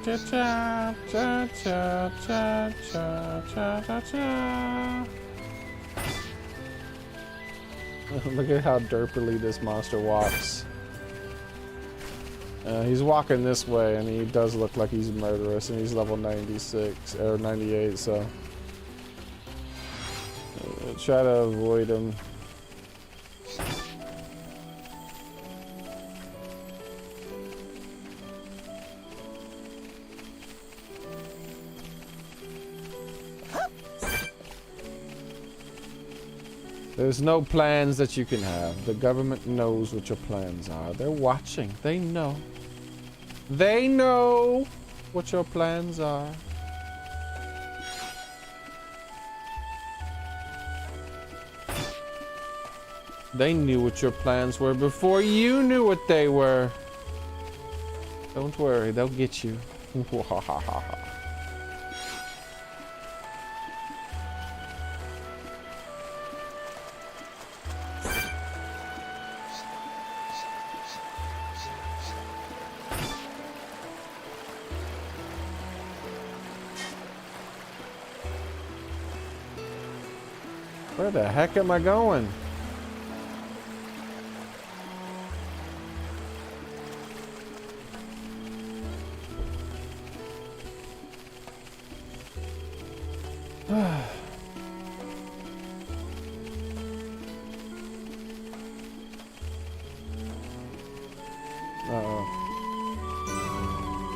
Cha cha cha cha cha cha cha cha cha. Look at how derpily this monster walks. He's walking this way, and he does look like he's murderous, and he's level 96 or 98. So try to avoid him. There's no plans that you can have. The government knows what your plans are. They're watching. They know. They know what your plans are. They knew what your plans were before you knew what they were. Don't worry, they'll get you. Where the heck am I going? Uh-oh.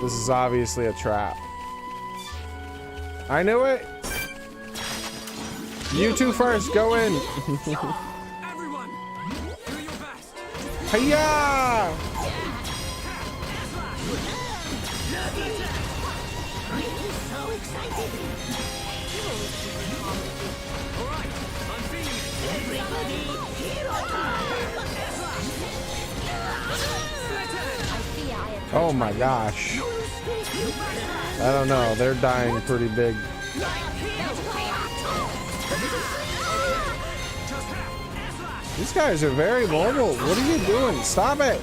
This is obviously a trap. I knew it! You two first, go in! Everyone, do your best. Hiya! So excited. All right, I'm feeling it. Everybody, hero Oh my gosh. I don't know, they're dying pretty big. These guys are very mobile. What are you doing? Stop it!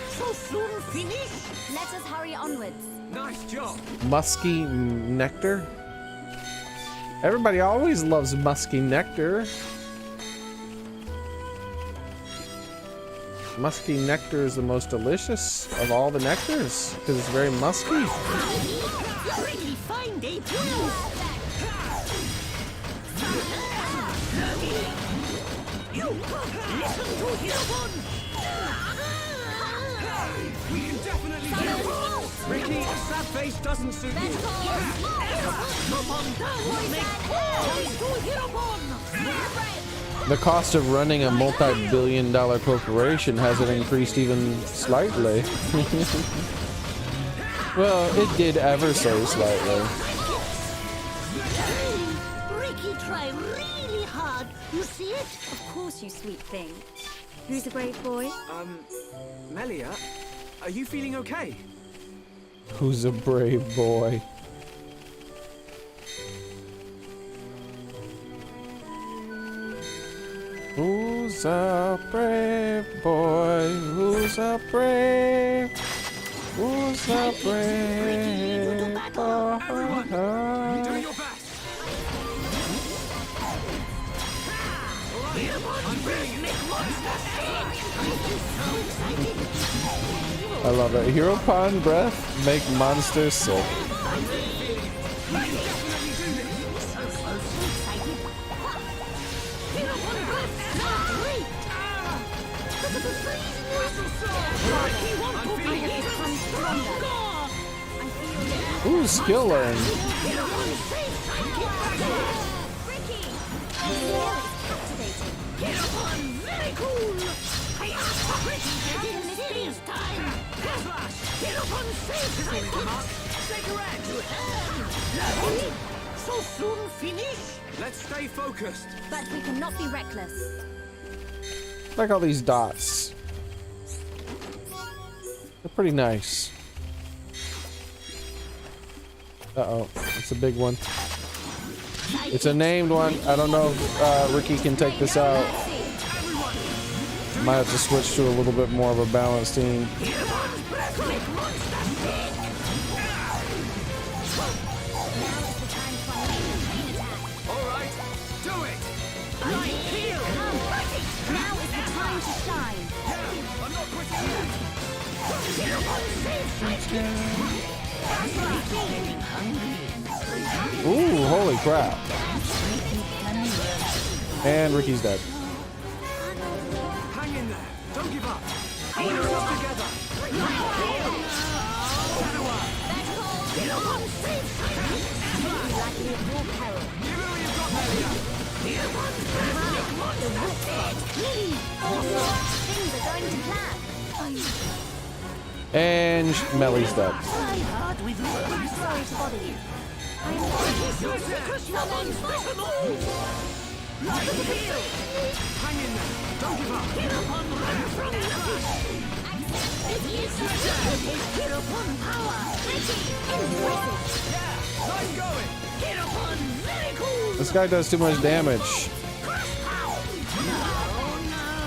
So soon finish? Let us hurry onwards. Nice job. Musky nectar? Everybody always loves musky nectar. Musky nectar is the most delicious of all the nectars because it's very musky. Pretty fine day too. You listen to Hirobon. We can definitely do it. Ricky, a sad face doesn't suit you. Come on down, make boys to Hirobon. The cost of running a multi-billion-dollar corporation hasn't increased even slightly. Well, it did ever so slightly. Ricky tried really hard. You see it? Of course, you sweet thing. Who's a brave boy? Melia, are you feeling okay? Who's a brave boy? Who's a brave boy? Who's a brave? Who's a brave boy? Do your best. I'm feeling it. I love it. Hero Pond breath make monsters sick. Ooh, skill learn. So soon finish? Let's stay focused. But we cannot be reckless. Like all these dots. They're pretty nice. Uh-oh, it's a big one. It's a named one. I don't know if Ricky can take this out. Might have to switch to a little bit more of a balanced team. All right, do it. Now is the time to shine. I'm not quitting yet. Ooh, holy crap. And Ricky's dead. Hang in there. Don't give up. We're in this together. Give it all you've got, Melia. Things are going to plan. And Melly's dead. Sorry to bother you. Hang in there. Don't give up. Nice going. This guy does too much damage.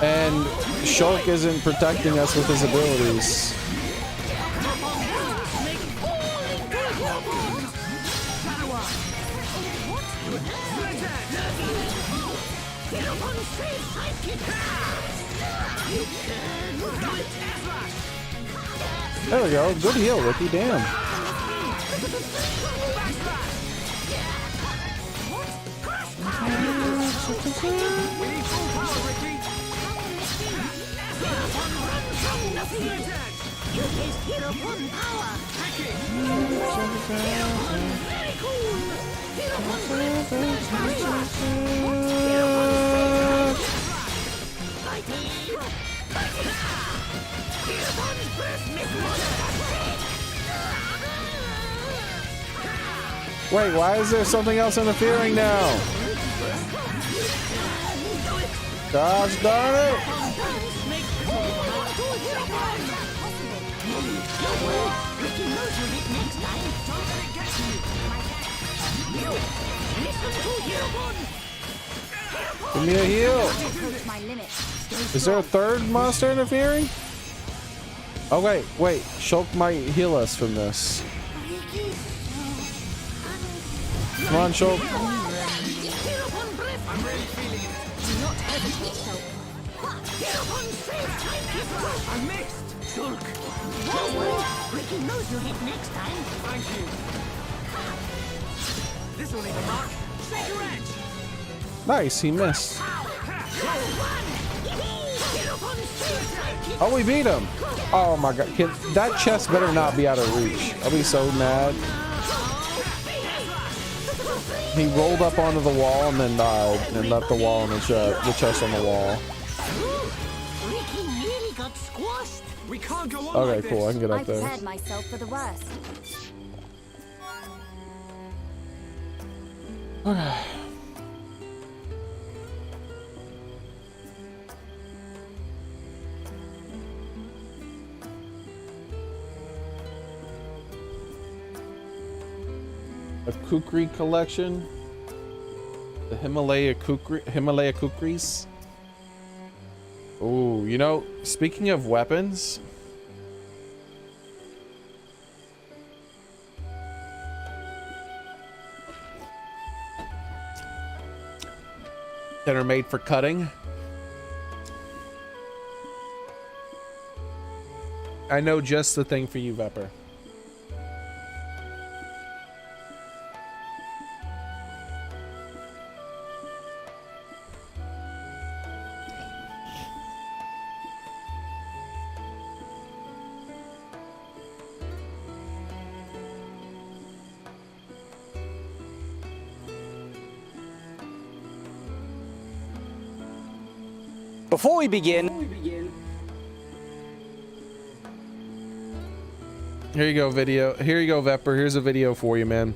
And Shulk isn't protecting us with his abilities. There we go. Good heal, Ricky. Damn. Wait, why is there something else interfering now? Gosh darn it! Give me a heal! Is there a third monster interfering? Oh wait, Shulk might heal us from this. Come on, Shulk. I missed! Shulk! Ricky knows you'll hit next time. Thank you. This'll leave a mark. Shake your edge! Nice, he missed. Oh, we beat him! Oh my god, that chest better not be out of reach. I'll be so mad. He rolled up onto the wall and then died and left the wall on the chest on the wall. Ricky nearly got squashed. We can't go on Okay, like cool. I this. can get I up there. prepared myself for the worst. Okay. A kukri collection. The Himalaya kukris. Oh, you know, speaking of weapons, that are made for cutting. I know just the thing for you, Vepper. Before we begin, Here you go, video. Here you go, Vepper. Here's a video for you, man.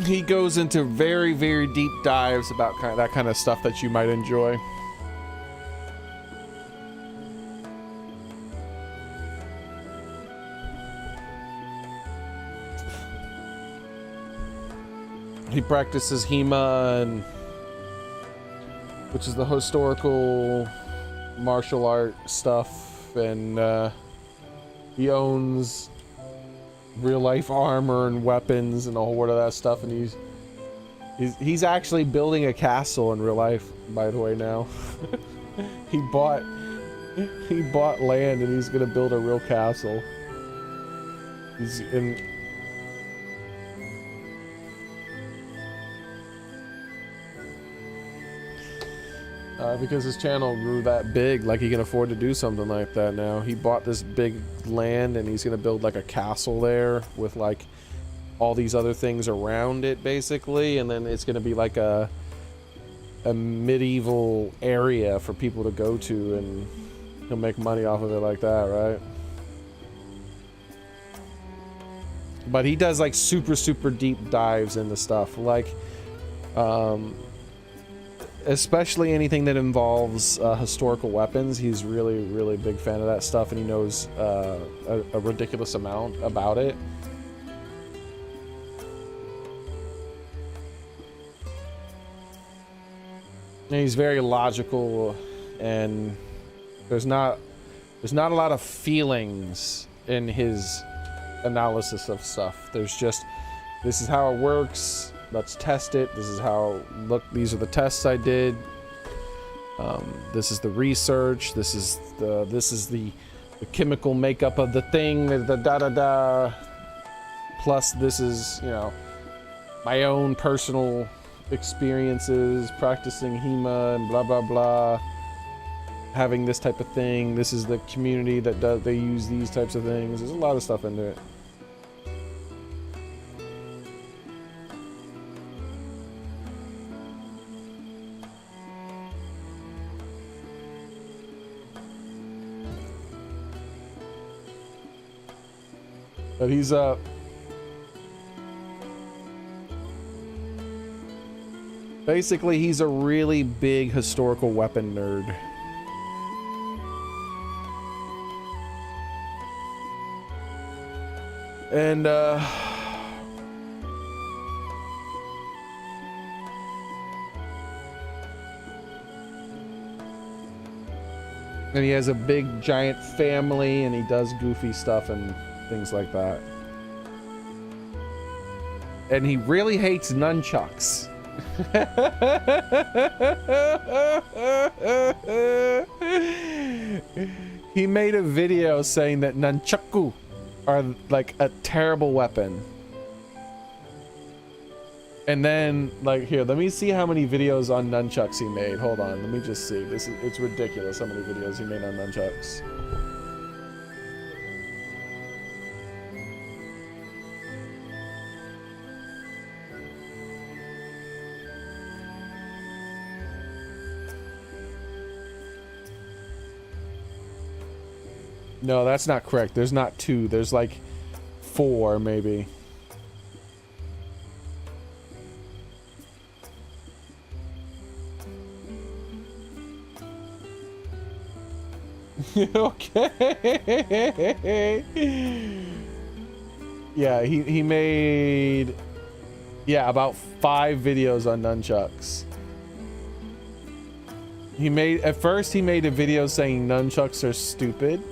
He goes into very, very deep dives about that kind of stuff that you might enjoy. He practices HEMA, and which is the historical martial art stuff, and he owns real life armor and weapons and a whole lot of that stuff, and he's actually building a castle in real life, by the way. Now he bought land and he's gonna build a real castle. He's in because his channel grew that big, like he can afford to do something like that now. He bought this big land and he's gonna build like a castle there with like all these other things around it, basically, and then it's gonna be like a medieval area for people to go to, and he'll make money off of it like that, right? But he does like super deep dives into stuff, like especially anything that involves historical weapons. He's really big fan of that stuff, and he knows a ridiculous amount about it. And he's very logical, and there's not a lot of feelings in his analysis of stuff. There's just, this is how it works, let's test it, this is how, look, these are the tests I did, this is the research, this is the chemical makeup of the thing, the da-da-da, plus this is, you know, my own personal experiences practicing HEMA and blah blah blah, having this type of thing, this is the community that they use these types of things. There's a lot of stuff into it. But he's basically, he's a really big historical weapon nerd. And he has a big giant family, and he does goofy stuff and things like that. And he really hates nunchucks. He made a video saying that nunchaku are like a terrible weapon. And then, like, here, let me see how many videos on nunchucks he made. Hold on, let me just see. It's ridiculous how many videos he made on nunchucks. No, that's not correct. There's not 2. There's like 4, maybe. Okay. Yeah, he made, yeah, about 5 videos on nunchucks. At first he made a video saying nunchucks are stupid.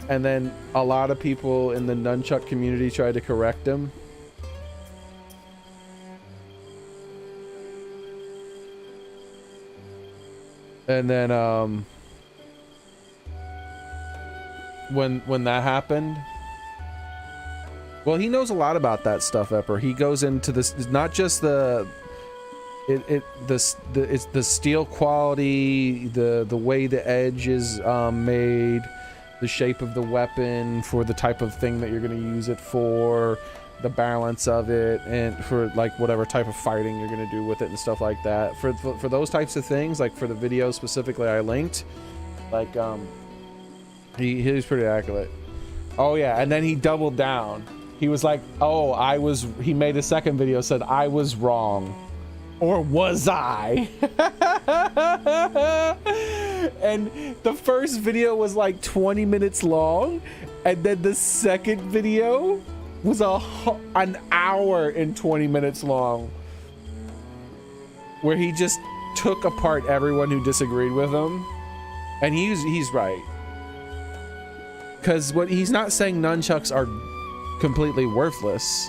And then a lot of people in the nunchuck community tried to correct him. And then when that happened, well, he knows a lot about that stuff, Epper. He goes into this, not just it's the steel quality, the way the edge is made, the shape of the weapon for the type of thing that you're going to use it for, the balance of it, and for like whatever type of fighting you're going to do with it and stuff like that. For those types of things, like for the video specifically I linked, like he was pretty accurate. Oh yeah, and then he doubled down. He was like, oh, he made a second video, said I was wrong. Or was I? And the first video was like 20 minutes long, and then the second video was an hour and 20 minutes long, where he just took apart everyone who disagreed with him. And he's right, because he's not saying nunchucks are completely worthless.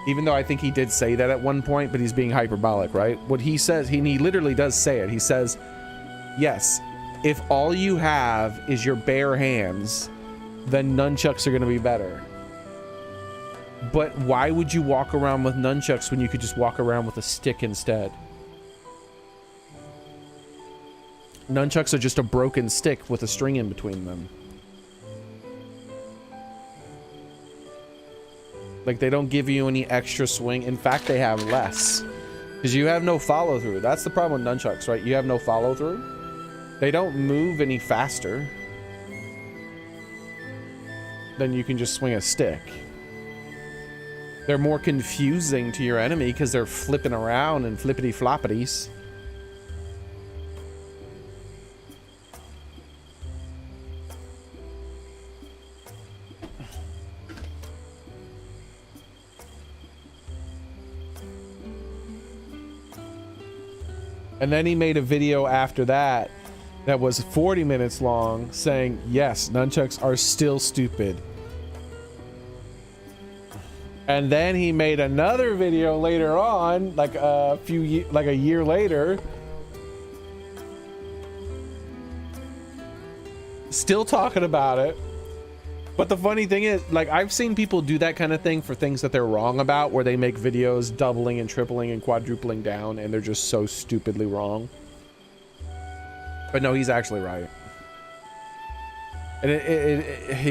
Even though I think he did say that at one point, but he's being hyperbolic, right? What he says, he literally does say it. He says, yes, if all you have is your bare hands, then nunchucks are going to be better. But why would you walk around with nunchucks when you could just walk around with a stick instead? Nunchucks are just a broken stick with a string in between them. Like, they don't give you any extra swing. In fact, they have less. Because you have no follow-through. That's the problem with nunchucks, right? You have no follow-through. They don't move any faster than you can just swing a stick. They're more confusing to your enemy because they're flipping around and flippity-floppities. And then he made a video after that that was 40 minutes long saying, yes, nunchucks are still stupid. And then he made another video later on, like a year later, still talking about it. But the funny thing is, like, I've seen people do that kind of thing for things that they're wrong about, where they make videos doubling and tripling and quadrupling down, and they're just so stupidly wrong. But no, he's actually right. And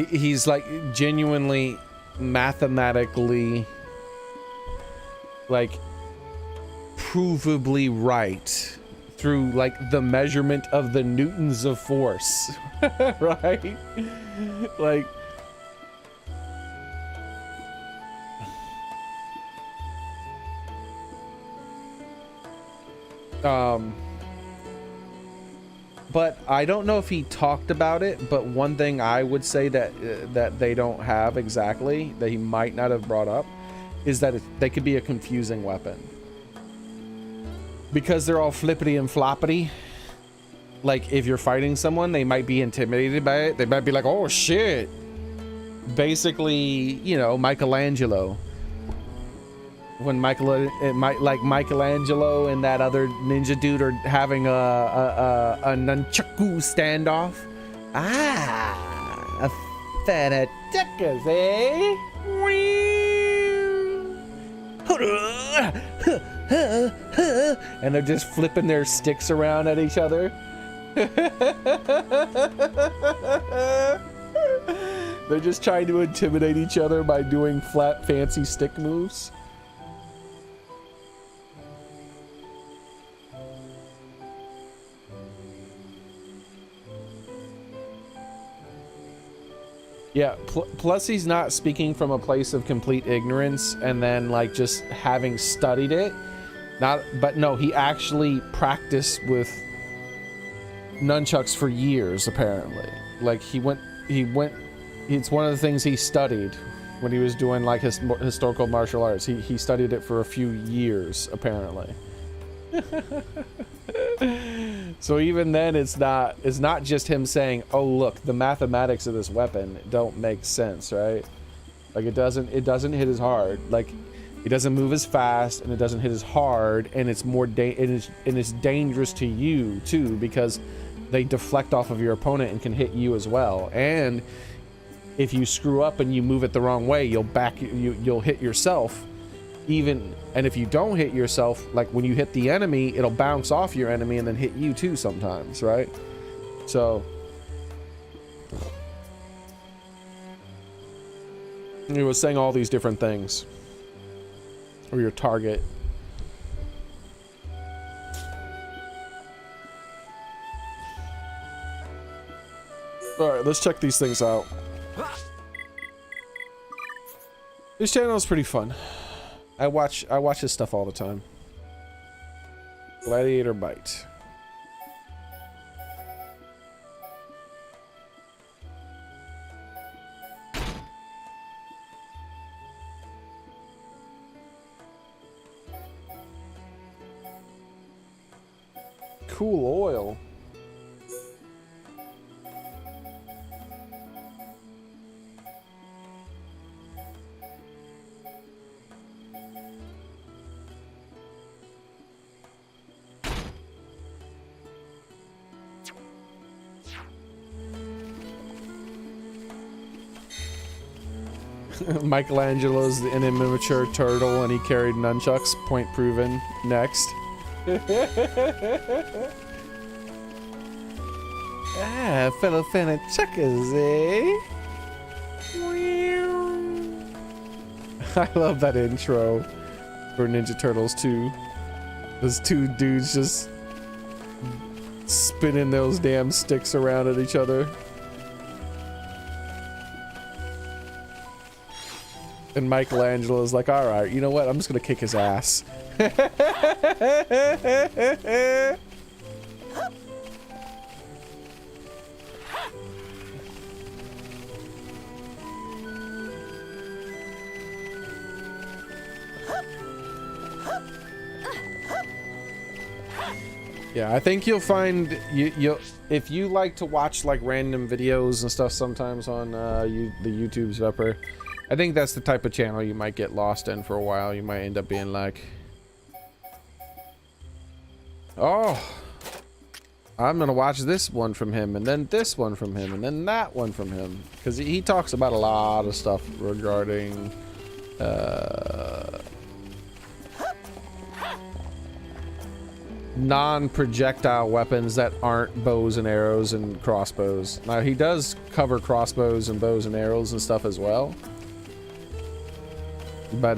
he's like genuinely mathematically, like, provably right through like the measurement of the newtons of force. Right? Like, but I don't know if he talked about it, but one thing I would say that that they don't have exactly, that he might not have brought up, is that they could be a confusing weapon. Because they're all flippity and floppity. Like, if you're fighting someone, they might be intimidated by it. They might be like, oh shit. Basically, you know, Michelangelo. When Michelangelo and that other ninja dude are having a nunchaku standoff. Ah, a fanaticus, eh? And they're just flipping their sticks around at each other. They're just trying to intimidate each other by doing flat, fancy stick moves. Yeah, plus he's not speaking from a place of complete ignorance and then like just having studied it. But no, he actually practiced with nunchucks for years, apparently. Like he went, it's one of the things he studied when he was doing like his historical martial arts. He studied it for a few years, apparently. So even then, it's not just him saying, oh look, the mathematics of this weapon don't make sense, right? Like it doesn't hit as hard. Like it doesn't move as fast, and it doesn't hit as hard, and it's more it's dangerous to you too, because they deflect off of your opponent and can hit you as well. And if you screw up and you move it the wrong way, you'll hit yourself. And if you don't hit yourself, like when you hit the enemy, it'll bounce off your enemy and then hit you too sometimes, right? So he was saying all these different things. Or your target. Alright, let's check these things out. This channel is pretty fun. I watch this stuff all the time. Gladiator Bite. Cool oil. Michelangelo's an immature turtle and he carried nunchucks. Point proven. Next. Ah, fellow fanachuckers, eh? I love that intro for Ninja Turtles 2. Those two dudes just spinning those damn sticks around at each other. And Michelangelo's like, alright, you know what? I'm just gonna kick his ass. Yeah, I think you'll find you'll if you like to watch like random videos and stuff sometimes on the YouTube's Vepper, I think that's the type of channel you might get lost in for a while. You might end up being like, oh, I'm gonna watch this one from him, and then this one from him, and then that one from him, because he talks about a lot of stuff regarding non-projectile weapons that aren't bows and arrows and crossbows. Now he does cover crossbows and bows and arrows and stuff as well, but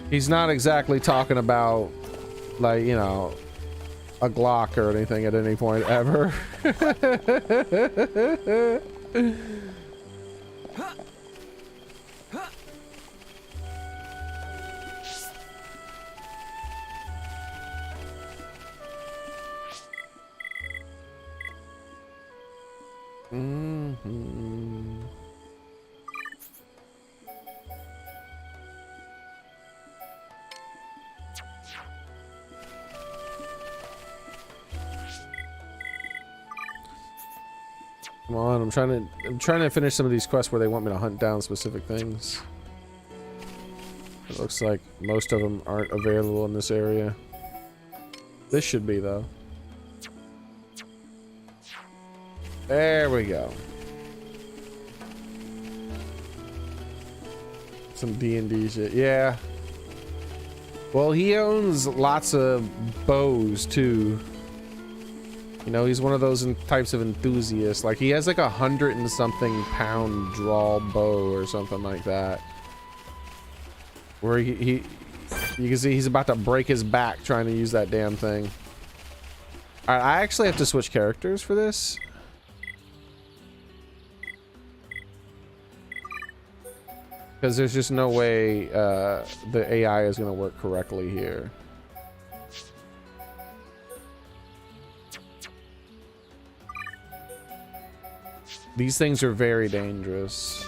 he's not exactly talking about, like, you know, a Glock or anything at any point ever. Come on, I'm trying to finish some of these quests where they want me to hunt down specific things. It looks like most of them aren't available in this area. This should be, though. There we go. Some D&D shit. Yeah. Well, he owns lots of bows, too. You know, he's one of those types of enthusiasts. Like, he has like 100 and something pound draw bow or something like that. Where you can see he's about to break his back trying to use that damn thing. Alright, I actually have to switch characters for this. Because there's just no way the AI is going to work correctly here. These things are very dangerous.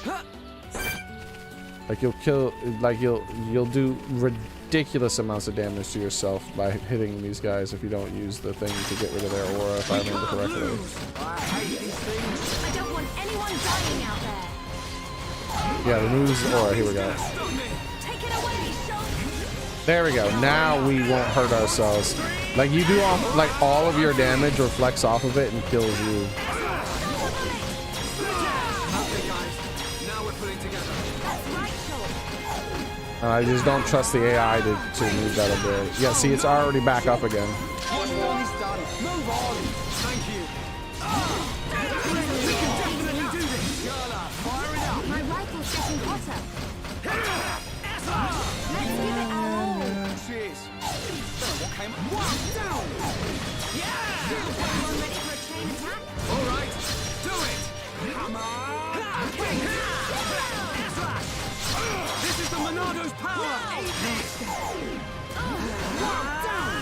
Like, you'll kill, like, you'll do ridiculous amounts of damage to yourself by hitting these guys if you don't use the thing to get rid of their aura, if I remember correctly. I don't want anyone dying out there. Yeah, remove his aura. Here we go. Take it away, Sean. There we go. Now we won't hurt ourselves. Like, you do all of your damage reflects off of it and kills you. I just don't trust the AI to move that a bit. Yeah, see, it's already back up again. One more is done. Move on. Thank you. We can definitely do this. Yala, fire it up. My rifle's getting hotter. Let's give it our all. Cheers. What came? One down. Yeah. Everyone ready for a chain attack? All right. Do it. Come on. This is the Monado's power.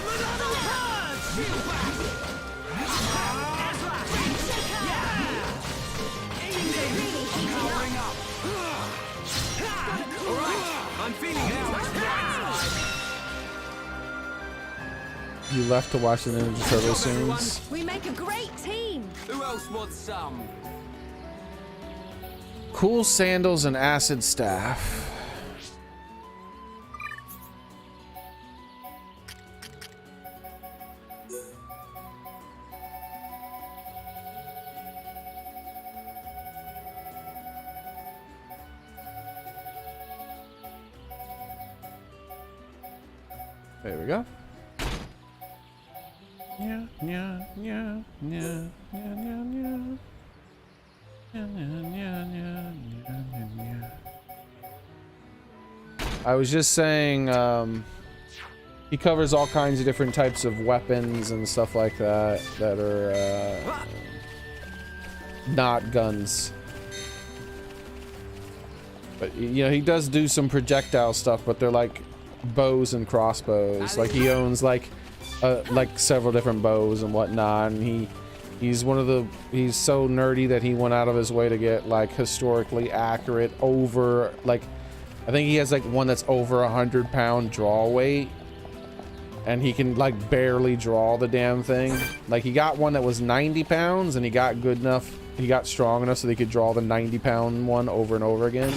Monado purge. Shield back. Powering up. All right. I'm feeling it. You left to watch the Ninja Turtle scenes. We make a great team. Who else wants some? Cool sandals and acid staff. There we go. Yeah, yeah, yeah, yeah, yeah, yeah, yeah. I was just saying, he covers all kinds of different types of weapons and stuff like that that are not guns. But you know, he does do some projectile stuff, but they're like bows and crossbows. Like, he owns like several different bows and whatnot, and he's so nerdy that he went out of his way to get like historically accurate over, like, I think he has like one that's over 100-pound draw weight and he can like barely draw the damn thing. Like he got one that was 90 pounds and he got good enough, he got strong enough so they could draw the 90-pound one over and over again.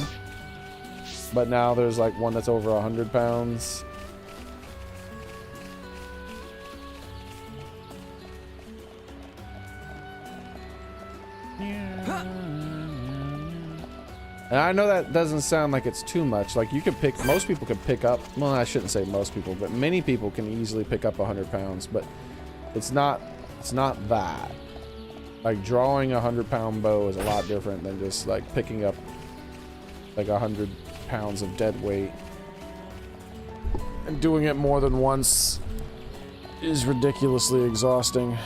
But now there's like one that's over 100 pounds. And I know that doesn't sound like it's too much. Like you could pick, most people could pick up, well, I shouldn't say most people, but many people can easily pick up 100 pounds, but it's not that. Like drawing a 100-pound bow is a lot different than just like picking up like 100 pounds of dead weight. And doing it more than once is ridiculously exhausting.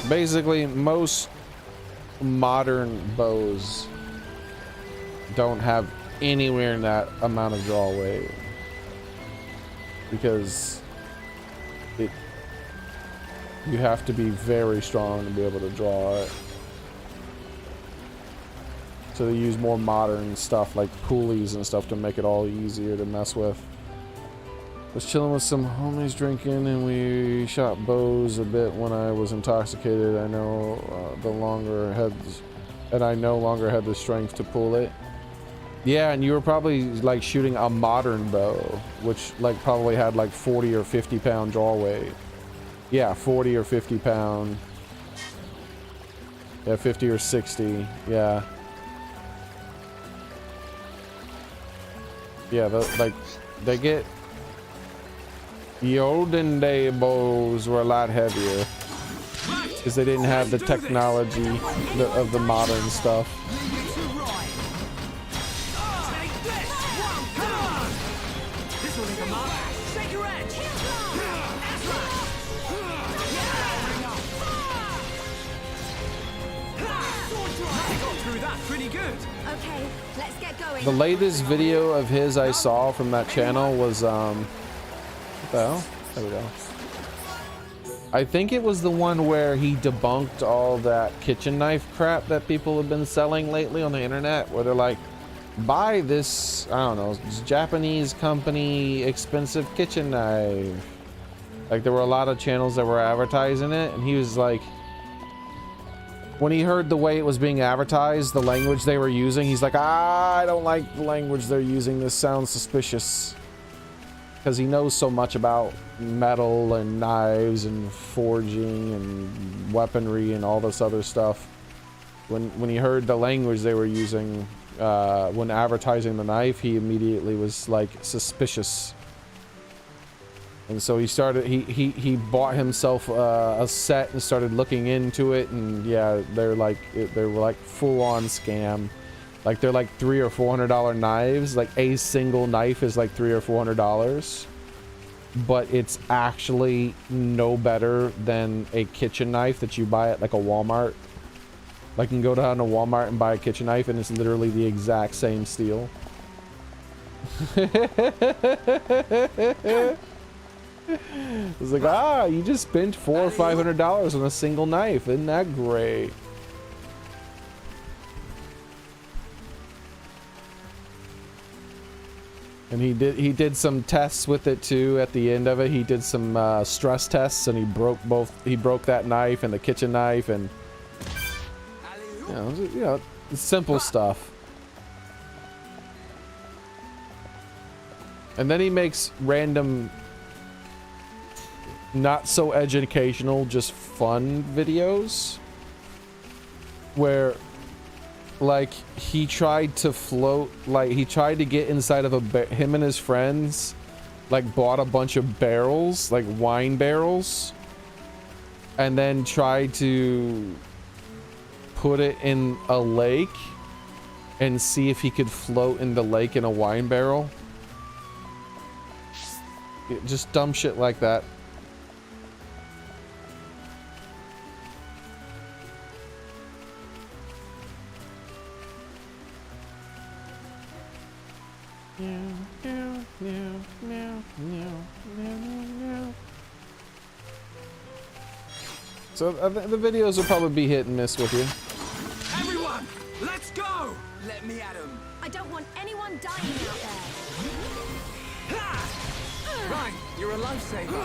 Basically, most modern bows don't have anywhere in that amount of draw weight because you have to be very strong to be able to draw it. So they use more modern stuff like pulleys and stuff to make it all easier to mess with. Was chilling with some homies drinking and we shot bows a bit when I was intoxicated. I know I no longer had the strength to pull it. Yeah, and you were probably like shooting a modern bow, which like probably had like 40 or 50 pound draw weight. Yeah, 40 or 50 pound. Yeah, 50 or 60. Yeah. Yeah, they get. The olden day bows were a lot heavier because they didn't have the technology of the modern stuff. The latest video of his I saw from that channel was well, there we go. I think it was the one where he debunked all that kitchen knife crap that people have been selling lately on the internet, where they're like, buy this, I don't know, this Japanese company expensive kitchen knife. Like there were a lot of channels that were advertising it, and he was like, when he heard the way it was being advertised, the language they were using, he's like, I don't like the language they're using, this sounds suspicious. Because he knows so much about metal and knives and forging and weaponry and all this other stuff. When he heard the language they were using when advertising the knife, he immediately was like suspicious. And so he started. He bought himself a set and started looking into it. And yeah, they were like full-on scam. Like they're like $300 or $400 knives. Like a single knife is like $300 or $400, but it's actually no better than a kitchen knife that you buy at like a Walmart. Like you can go down to Walmart and buy a kitchen knife, and it's literally the exact same steel. It's like, you just spent $400 or $500 on a single knife. Isn't that great? And he did some tests with it too. At the end of it, he did some stress tests, and he broke that knife and the kitchen knife, and you know, simple stuff. And then he makes random, not so educational, just fun videos where, like, he tried to float, like he tried to get inside of him and his friends like bought a bunch of barrels, like wine barrels, and then tried to put it in a lake and see if he could float in the lake in a wine barrel. Just dumb shit like that. So the videos will probably be hit and miss with you. Everyone, let's go! Let me at him. I don't want anyone dying out there. Right, you're a lifesaver.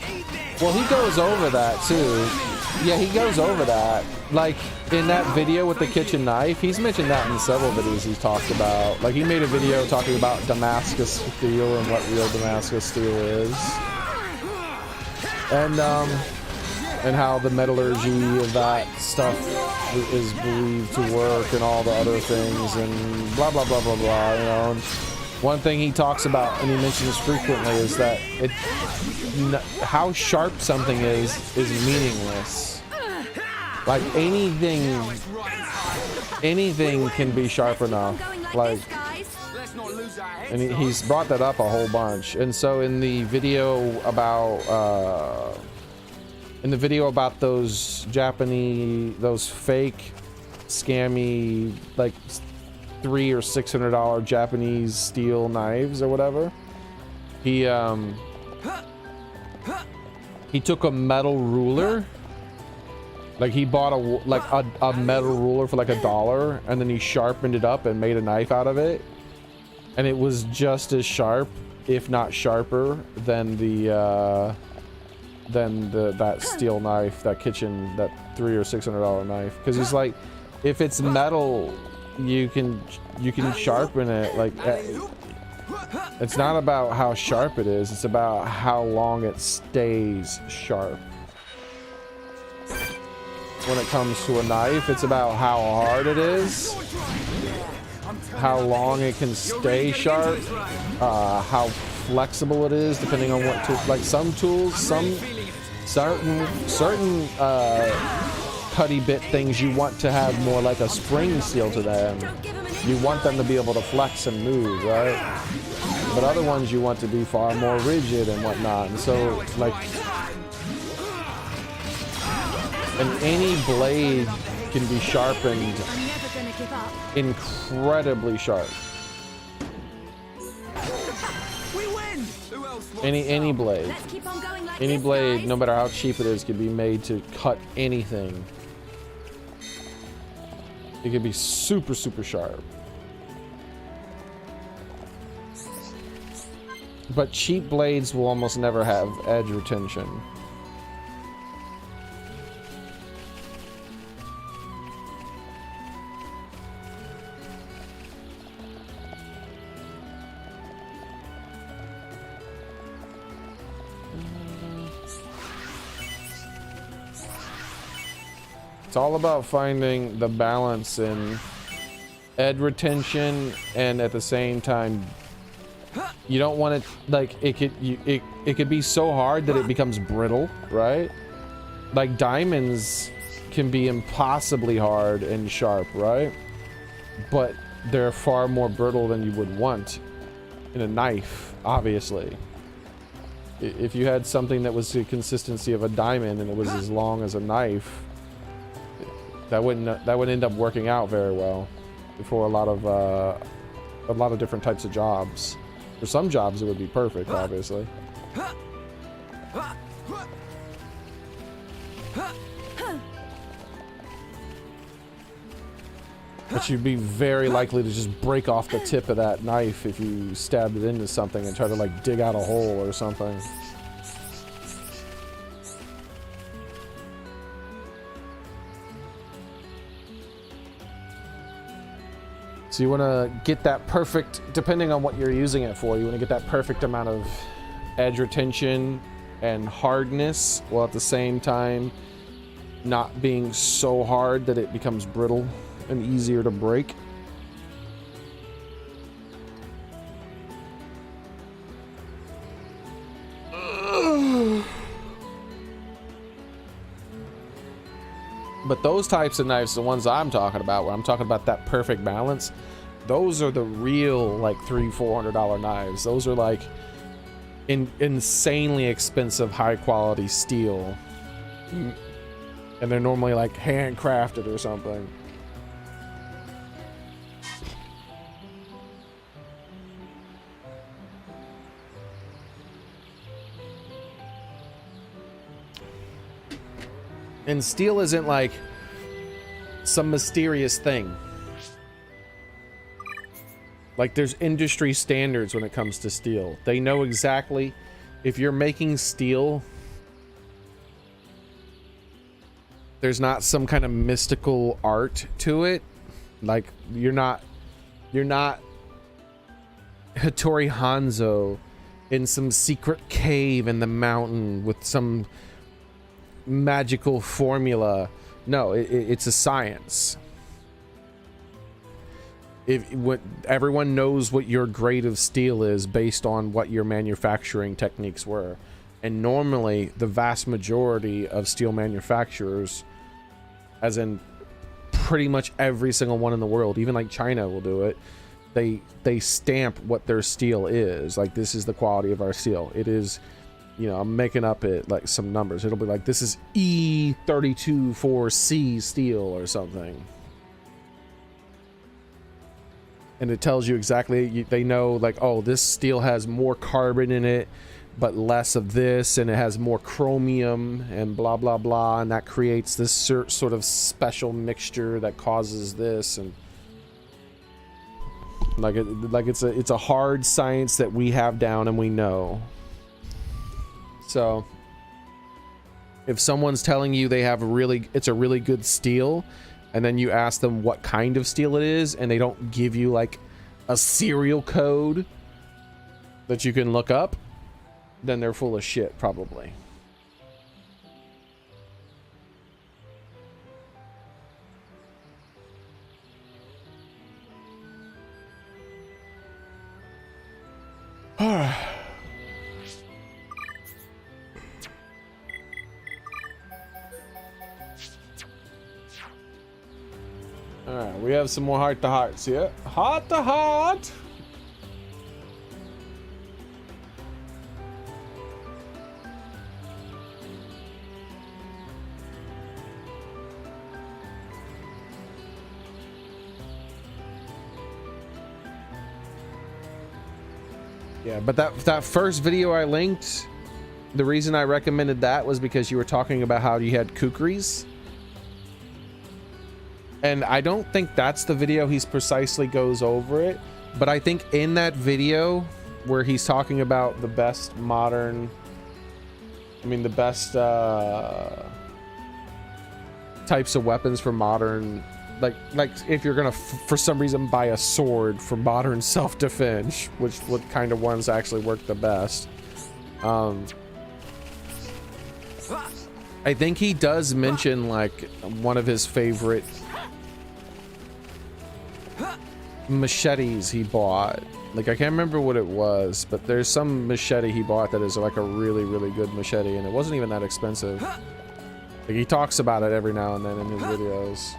Eat this. Well, he goes over that too. Yeah, he goes over that. Like in that video with the kitchen knife, he's mentioned that in several videos he's talked about. Like he made a video talking about Damascus steel and what real Damascus steel is. And how the metallurgy of that stuff is believed to work and all the other things and blah blah blah blah blah, you know. And one thing he talks about and he mentions frequently is that how sharp something is meaningless. Like anything can be sharp enough. Like, and he's brought that up a whole bunch. And so in the video about those those fake scammy like $300 or $600 Japanese steel knives or whatever, he took a metal ruler. Like he bought a metal ruler for like $1, and then he sharpened it up and made a knife out of it, and it was just as sharp, if not sharper, than that steel knife, that $300 or $600 knife. Because he's like, if it's metal, you can sharpen it. Like it's not about how sharp it is; it's about how long it stays sharp. When it comes to a knife, it's about how hard it is, how long it can stay sharp, how flexible it is, depending on what tool. Like some tools, certain putty bit things, you want to have more like a spring steel to them. You want them to be able to flex and move, right? But other ones you want to be far more rigid and whatnot. And so, like, and any blade can be sharpened incredibly sharp. Any blade, no matter how cheap it is, can be made to cut anything. It can be super sharp. But cheap blades will almost never have edge retention. It's all about finding the balance in edge retention, and at the same time, you don't want it, like, it could be so hard that it becomes brittle, right? Like diamonds can be impossibly hard and sharp, right? But they're far more brittle than you would want in a knife, obviously. If you had something that was the consistency of a diamond and it was as long as a knife, that would end up working out very well for a lot of different types of jobs. For some jobs it would be perfect, obviously. But you'd be very likely to just break off the tip of that knife if you stabbed it into something and try to like dig out a hole or something. So you want to get that perfect, depending on what you're using it for, you want to get that perfect amount of edge retention and hardness, while at the same time not being so hard that it becomes brittle and easier to break. But those types of knives, the ones I'm talking about, where I'm talking about that perfect balance, those are the real like $300-400 knives. Those are like insanely expensive, high quality steel, and they're normally like handcrafted or something. And steel isn't like some mysterious thing. Like, there's industry standards when it comes to steel. They know exactly if you're making steel, there's not some kind of mystical art to it. Like, you're not Hattori Hanzo in some secret cave in the mountain with some magical formula. No, it's a science. Everyone knows what your grade of steel is based on what your manufacturing techniques were. And normally the vast majority of steel manufacturers, as in pretty much every single one in the world, even like China will do it, they stamp what their steel is. Like, this is the quality of our steel. It is, you know, I'm making up it like some numbers. It'll be like, this is E324C steel or something. And it tells you exactly, they know, like, oh, this steel has more carbon in it, but less of this, and it has more chromium, and blah, blah, blah, and that creates this sort of special mixture that causes this, and like, it's a hard science that we have down and we know. So, if someone's telling you they have it's a really good steel, and then you ask them what kind of steel it is, and they don't give you like a serial code that you can look up, then they're full of shit, probably. Alright, we have some more heart-to-hearts here. Heart-to-heart! Yeah, but that first video I linked, the reason I recommended that was because you were talking about how you had kukris. And I don't think that's the video he's precisely goes over it, but I think in that video where he's talking about the best modern, the best types of weapons for modern, like if you're gonna for some reason buy a sword for modern self-defense, what kind of ones actually work the best. I think he does mention like one of his favorite machetes he bought. Like, I can't remember what it was, but there's some machete he bought that is like a really, really good machete, and it wasn't even that expensive. Like, he talks about it every now and then in his videos.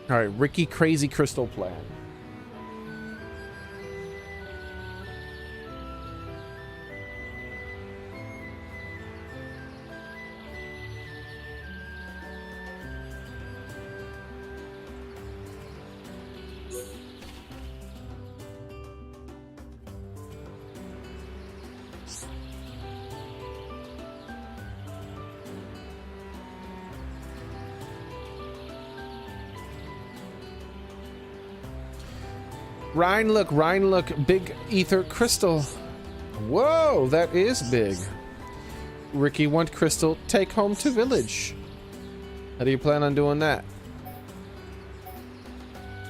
All right, Ricky Crazy Crystal Plan. Rhine look, big ether crystal. Whoa, that is big. Ricky want crystal, take home to village. How do you plan on doing that?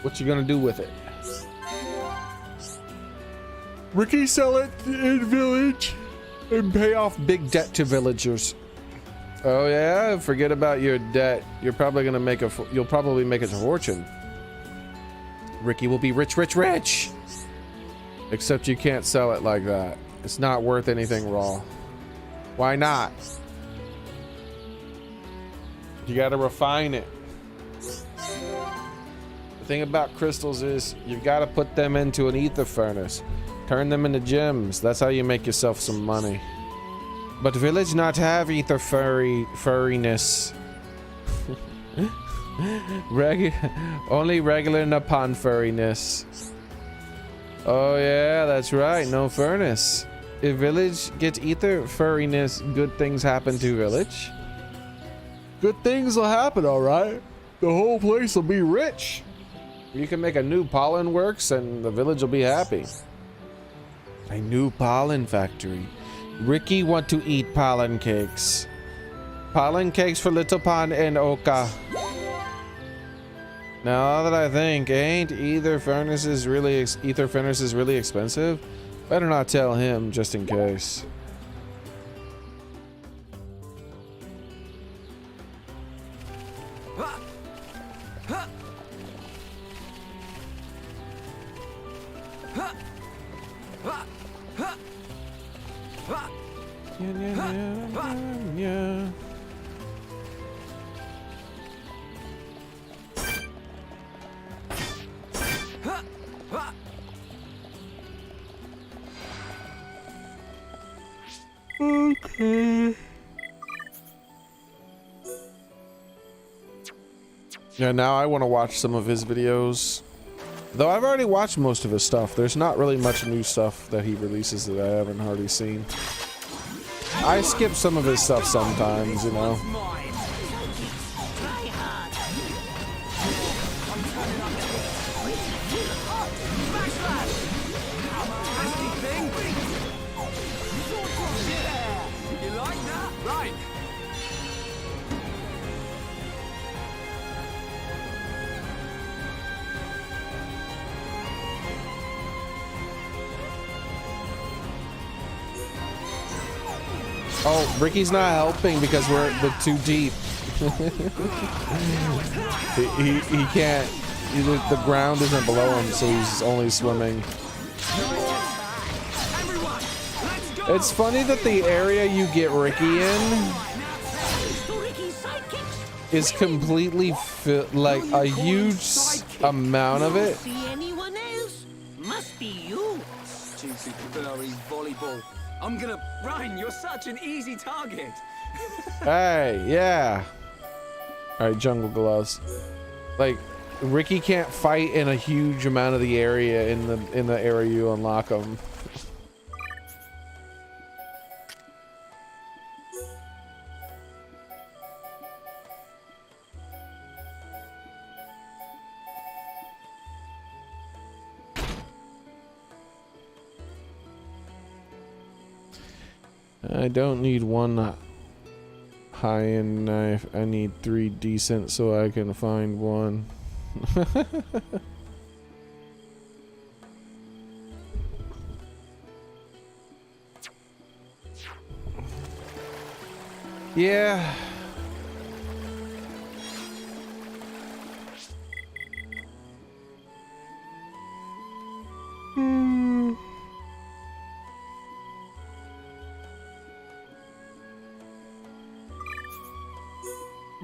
What you gonna do with it? Ricky sell it in village and pay off big debt to villagers. Oh yeah, forget about your debt. You're probably gonna make you'll probably make a fortune. Ricky will be rich, rich, rich. Except you can't sell it like that. It's not worth anything raw. Why not? You gotta refine it. The thing about crystals is you gotta put them into an ether furnace. Turn them into gems. That's how you make yourself some money. But village not have ether furriness. Only regular Nippon furriness. Oh yeah, that's right. No furnace. If village gets ether furriness, good things happen to village. Good things will happen, all right. The whole place will be rich. You can make a new pollen works and the village will be happy. A new pollen factory. Ricky want to eat pollen cakes. Pollen cakes for Little Pond and Oka. Now that I think, ain't ether furnaces really expensive? Better not tell him just in case. Yeah. Okay. Yeah, now I want to watch some of his videos. Though I've already watched most of his stuff. There's not really much new stuff that he releases that I haven't already seen. I skip some of his stuff sometimes, you know. Oh, Ricky's not helping because we're too deep. he can't. The ground isn't below him, so he's only swimming. It's funny that the area you get Ricky in is completely like a huge amount of it. See anyone else? Must be you. Stupid blurry volleyball. I'm gonna run. You're such an easy target. Hey, yeah. All right, jungle gloves. Like, Ricky can't fight in a huge amount of the area in the area you unlock him. I don't need one high-end knife. I need 3 decent so I can find one. Yeah.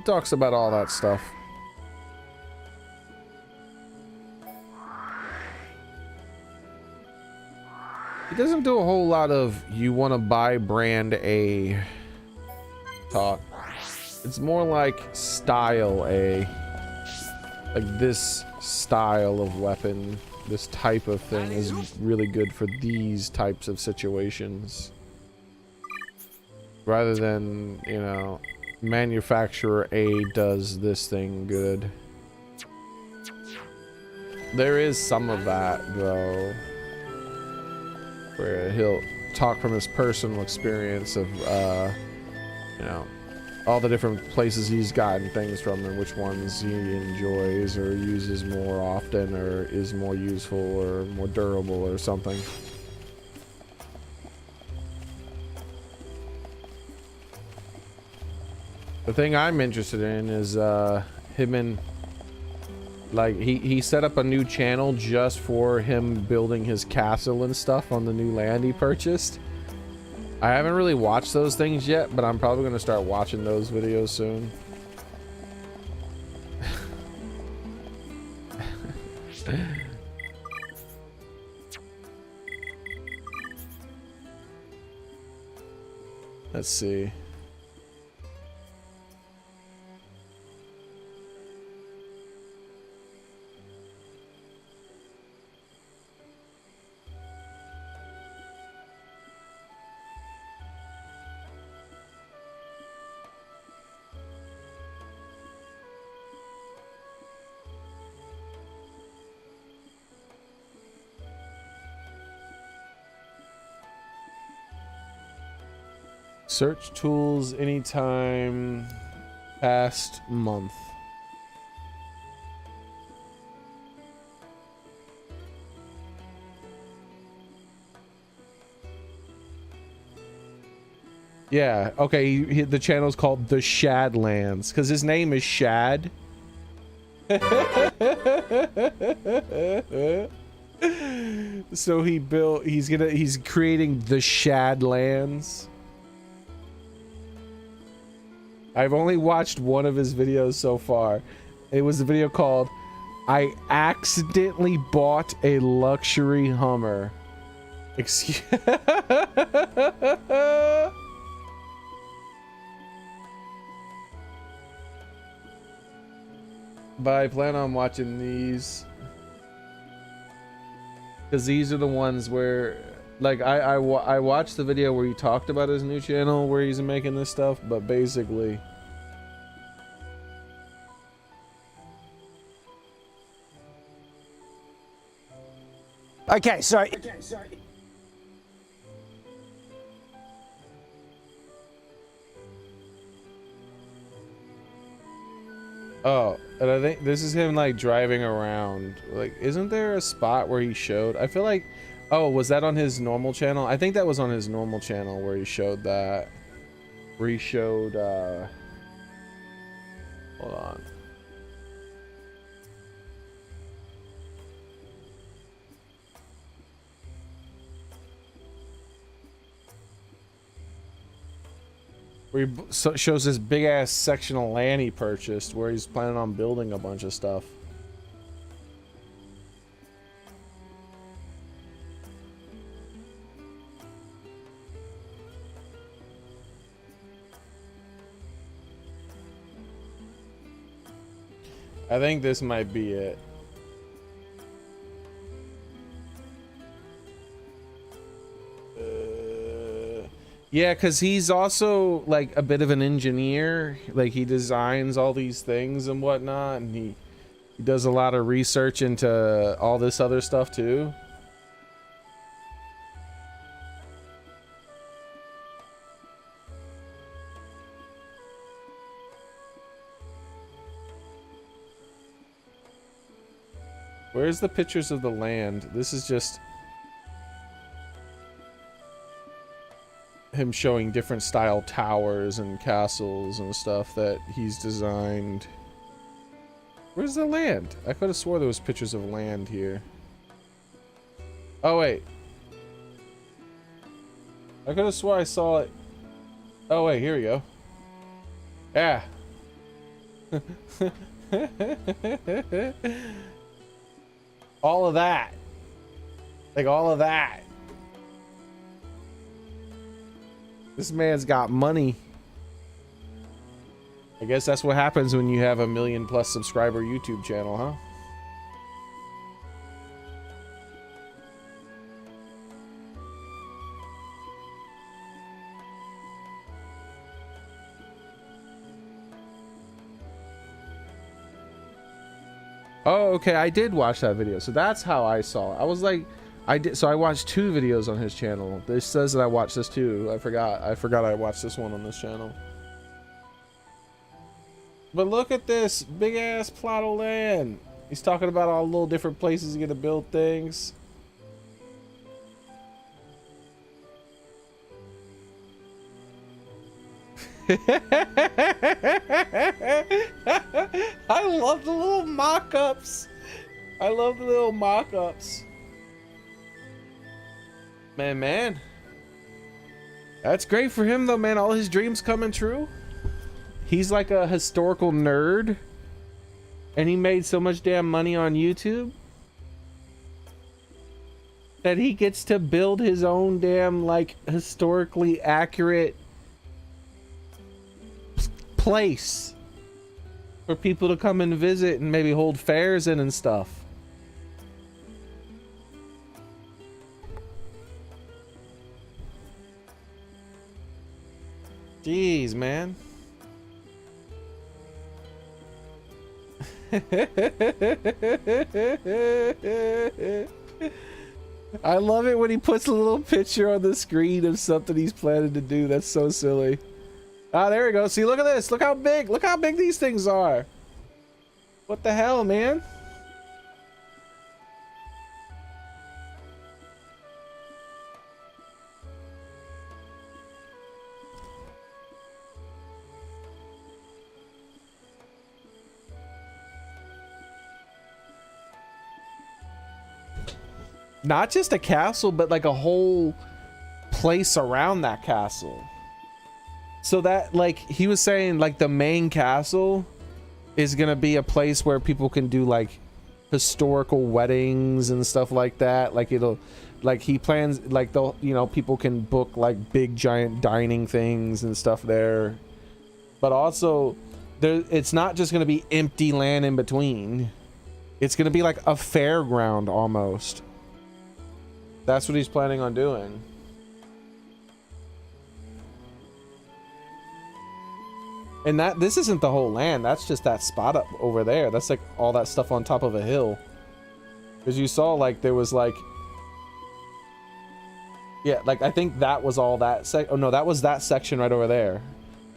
Talks about all that stuff. He doesn't do a whole lot of you want to buy brand A talk. It's more like style A. Like this style of weapon, this type of thing is really good for these types of situations. Rather than, you know, manufacturer A does this thing good. There is some of that though, where he'll talk from his personal experience of you know, all the different places he's gotten things from and which ones he enjoys or uses more often or is more useful or more durable or something. The thing I'm interested in is him and like he set up a new channel just for him building his castle and stuff on the new land he purchased. I haven't really watched those things yet, but I'm probably gonna start watching those videos soon. Let's see. Search tools anytime past month. Yeah, okay, the channel's called The Shadlands because his name is Shad. So he's creating the Shadlands. I've only watched one of his videos so far. It was a video called I accidentally bought a luxury Hummer. Excuse But I plan on watching these because these are the ones where, like, I watched the video where he talked about his new channel where he's making this stuff, but basically Okay, so oh, and I think this is him like driving around. Like, isn't there a spot where he showed? I feel like, oh, was that on his normal channel? I think that was on his normal channel where he showed that. Where he showed, hold on. Where he shows this big ass section of land he purchased where he's planning on building a bunch of stuff. I think this might be it. Yeah, because he's also like a bit of an engineer. Like, he designs all these things and whatnot, and he does a lot of research into all this other stuff too. Where's the pictures of the land? This is just him showing different style towers and castles and stuff that he's designed. Where's the land? I could have swore there was pictures of land here. Oh wait, I could have swore I saw it. Oh wait, here we go. Yeah. All of that. Like, all of that. This man's got money. I guess that's what happens when you have a 1 million+ subscriber YouTube channel, huh? Oh, okay, I did watch that video. So that's how I saw it. I was like, so I watched 2 videos on his channel. This says that I watched this too. I forgot I watched this one on this channel. But look at this big ass plot of land. He's talking about all the little different places he's gonna build things. I love the little mock-ups. I love the little mock-ups. Man. That's great for him though, man. All his dreams coming true. He's like a historical nerd. And he made so much damn money on YouTube that he gets to build his own damn, like, historically accurate place for people to come and visit and maybe hold fairs in and stuff. Jeez, man. I love it when he puts a little picture on the screen of something he's planning to do. That's so silly. Ah, there we go. See, look at this. Look how big these things are. What the hell, man? Not just a castle, but like a whole place around that castle. So that, like, he was saying, like, the main castle is gonna be a place where people can do like historical weddings and stuff like that. Like, it'll, like, he plans, like, they'll, you know, people can book like big giant dining things and stuff there. But also, there, it's not just gonna be empty land in between. It's gonna be like a fairground almost. That's what he's planning on doing. And that, this isn't the whole land. That's just that spot up over there. That's like all that stuff on top of a hill. Because you saw, like, there was like, yeah, like, I think that was all that oh no, that was that section right over there,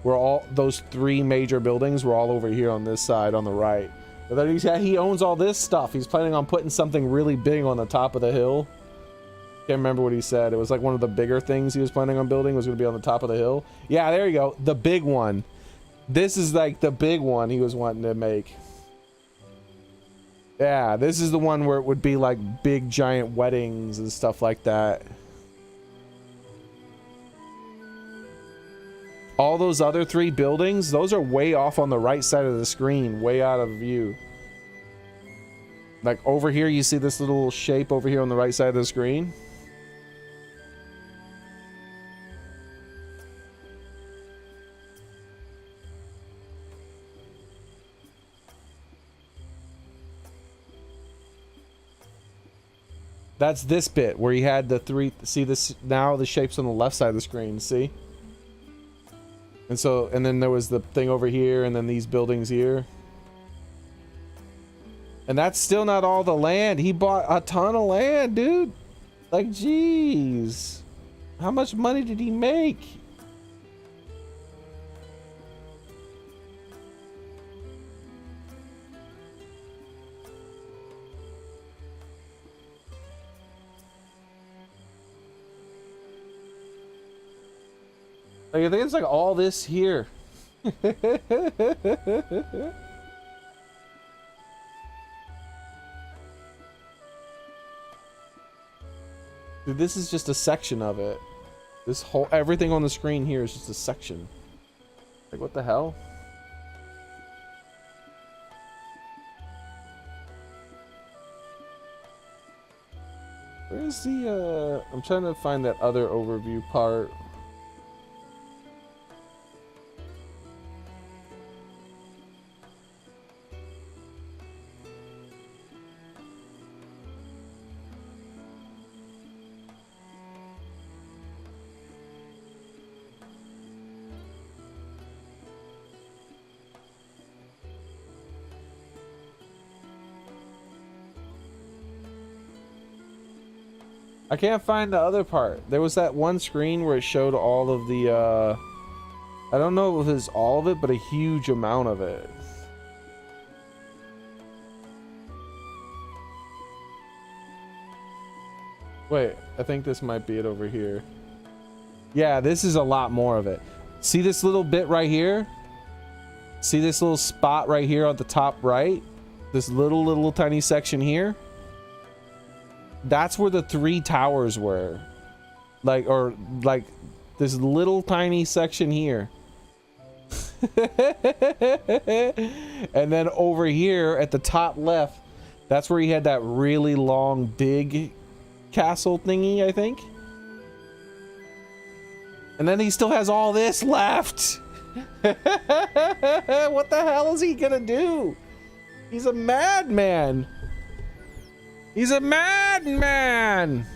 where all those 3 major buildings were all over here on this side on the right. But then he owns all this stuff. He's planning on putting something really big on the top of the hill. Can't remember what he said. It was like one of the bigger things he was planning on building was going to be on the top of the hill. Yeah, there you go. The big one. This is like the big one he was wanting to make. Yeah, this is the one where it would be like big giant weddings and stuff like that. All those other 3 buildings, those are way off on the right side of the screen, way out of view. Like over here, you see this little shape over here on the right side of the screen? That's this bit where he had the 3, see this, now the shape's on the left side of the screen, see? And so, and then there was the thing over here, and then these buildings here. And that's still not all the land. He bought a ton of land, dude. Like, jeez. How much money did he make? Like, I think it's like all this here. Dude, this is just a section of it. This whole, everything on the screen here is just a section. Like, what the hell? Where's the, I'm trying to find that other overview part. I can't find the other part. There was that one screen where it showed all of the, I don't know if it was all of it, but a huge amount of it. Wait, I think this might be it over here. Yeah, this is a lot more of it. See this little bit right here? See this little spot right here on the top right? This little tiny section here? That's where the 3 towers were. Like, or like this little tiny section here. And then over here at the top left, that's where he had that really long big castle thingy, I think. And then he still has all this left. What the hell is he gonna do? He's a madman. He's a madman.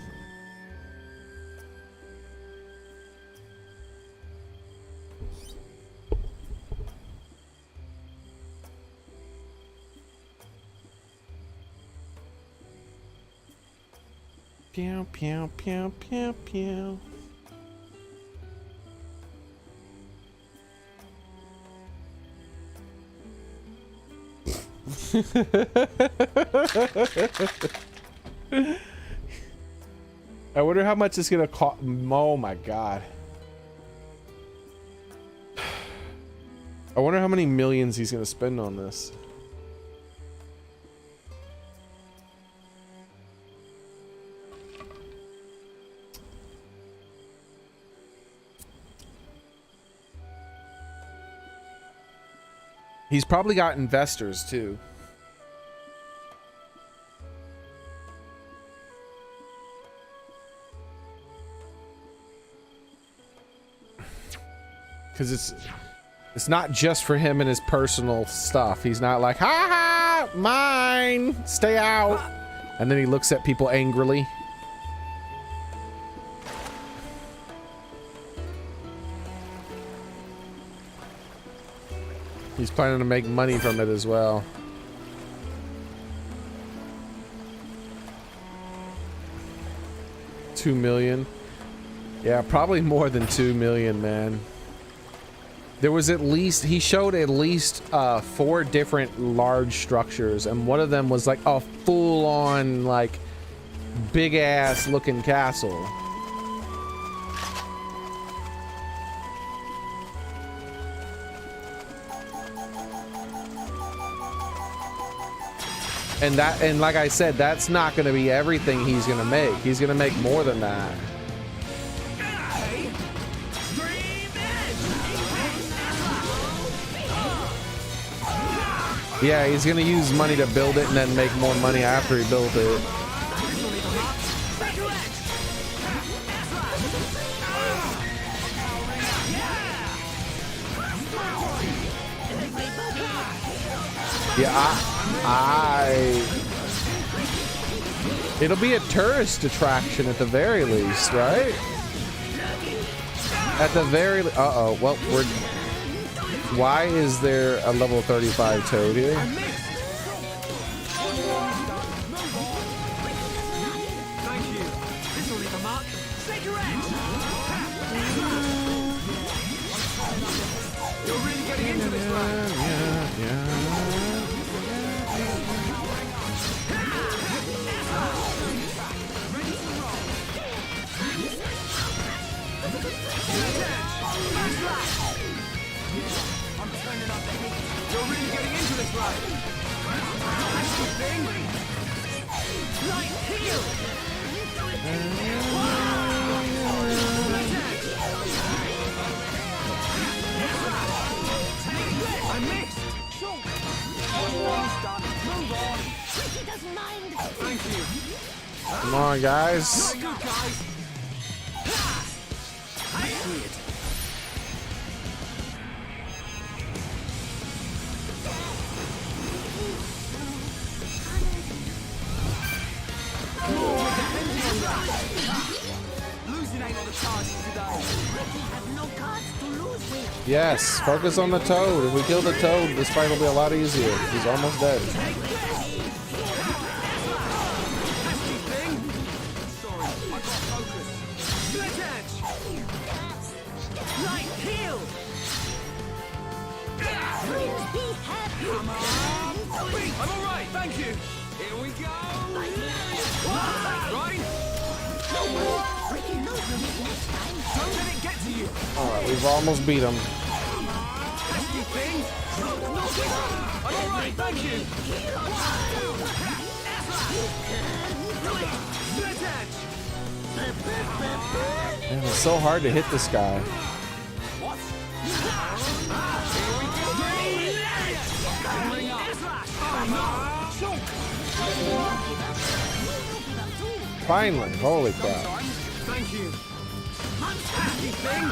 Pew, pew, pew, pew, pew. I wonder how much it's gonna cost. Oh my god. I wonder how many millions he's gonna spend on this. He's probably got investors too. Because it's not just for him and his personal stuff. He's not like, ha ha, mine, stay out. And then he looks at people angrily. He's planning to make money from it as well. $2 million. Yeah, probably more than 2 million, man. There was at least, he showed at least 4 different large structures, and one of them was like a full-on, like, big-ass looking castle. And that, and like I said, that's not going to be everything he's going to make. He's going to make more than that. Yeah, he's going to use money to build it and then make more money after he built it. Yeah, it'll be a tourist attraction at the very least, right? At the very, uh-oh, well, why is there a level 35 toad here? Thank you. This will leave a mark. Cigarette! You're really getting into this, right? I'm turning up the heat. You're really getting into this, right? That's the thing. Light heal. I missed. Almost done. Move on. He doesn't mind. Thank you. Come on, guys. Very good, guys. I see it. Losing ain't on the cards today. Have no cards to lose with. Yes, focus on the toad. If we kill the toad, this fight will be a lot easier. He's almost dead. Sorry, I got focus. Split edge. Light heal. Please be happy. Come on. I'm all right, thank you. Here we go. Right. Don't let it get to you. Alright, we've almost beat him. Pesky thing. I'm all right, thank you. Split edge. Man, it's so hard to hit this guy. What? Here we go. Bring up. Finally, holy crap. Thank you. Pesky thing.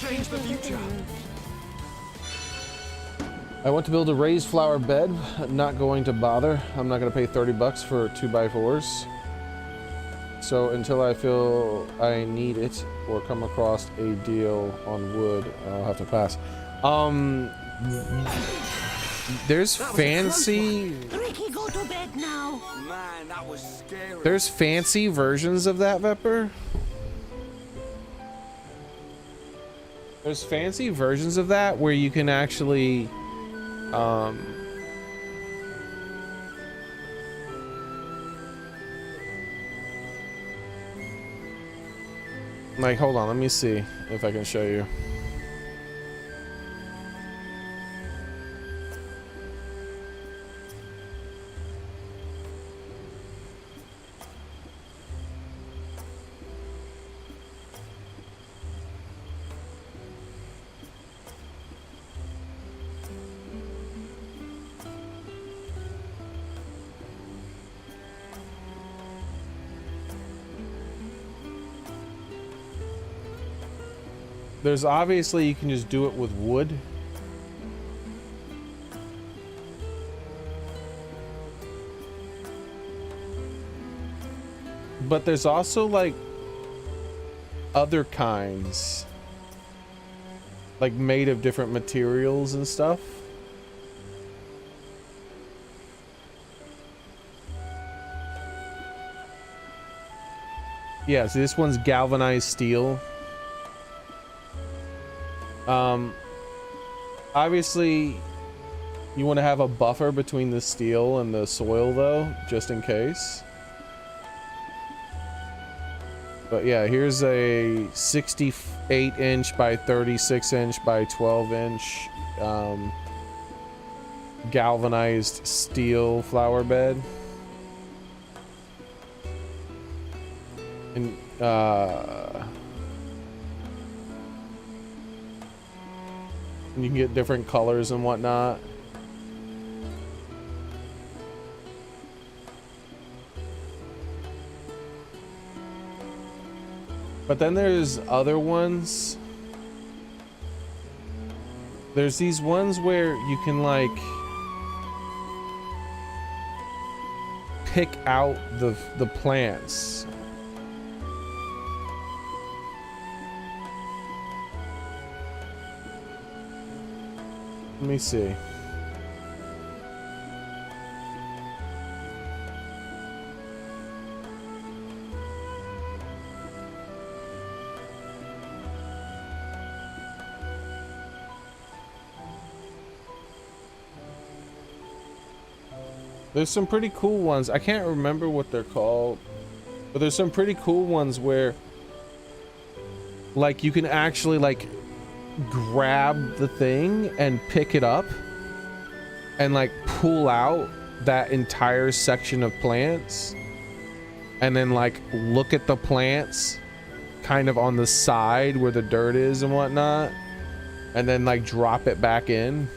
Change the future. I want to build a raised flower bed. Not going to bother. I'm not going to pay 30 bucks for 2x4s. So until I feel I need it or come across a deal on wood, I'll have to pass. There's fancy. Ricky, go to bed now. Man, that was scary. There's fancy versions of that, Vepper. There's fancy versions of that where you can actually like, hold on, let me see if I can show you. There's obviously, you can just do it with wood. But there's also like other kinds, like made of different materials and stuff. Yeah, so this one's galvanized steel. Obviously you want to have a buffer between the steel and the soil though, just in case. But yeah, here's a 68 inch by 36 inch by 12 inch galvanized steel flower bed. And you can get different colors and whatnot. But then there's other ones. There's these ones where you can like pick out the plants. Let me see. There's some pretty cool ones. I can't remember what they're called, but there's some pretty cool ones where like you can actually like grab the thing and pick it up and like pull out that entire section of plants and then like look at the plants kind of on the side where the dirt is and whatnot and then like drop it back in.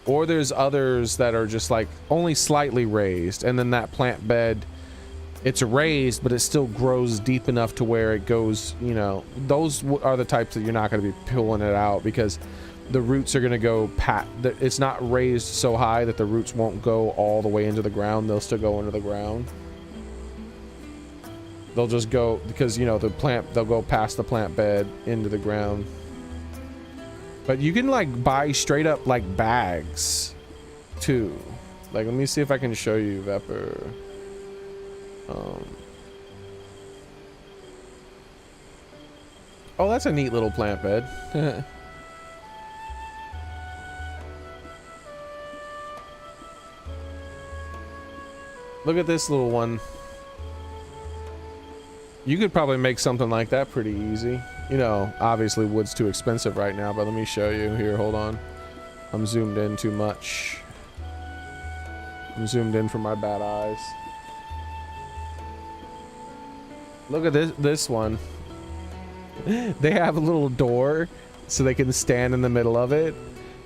Or there's others that are just like only slightly raised and then that plant bed, it's raised, but it still grows deep enough to where it goes, you know, those are the types that you're not going to be pulling it out because the roots are going to go it's not raised so high that the roots won't go all the way into the ground. They'll still go into the ground. They'll just go because, you know, they'll go past the plant bed into the ground. But you can like buy straight up like bags too. Like, let me see if I can show you, Vepper. Oh, that's a neat little plant bed. Look at this little one. You could probably make something like that pretty easy. You know, obviously wood's too expensive right now, but let me show you here. Hold on. I'm zoomed in too much. I'm zoomed in from my bad eyes. Look at this one. They have a little door so they can stand in the middle of it.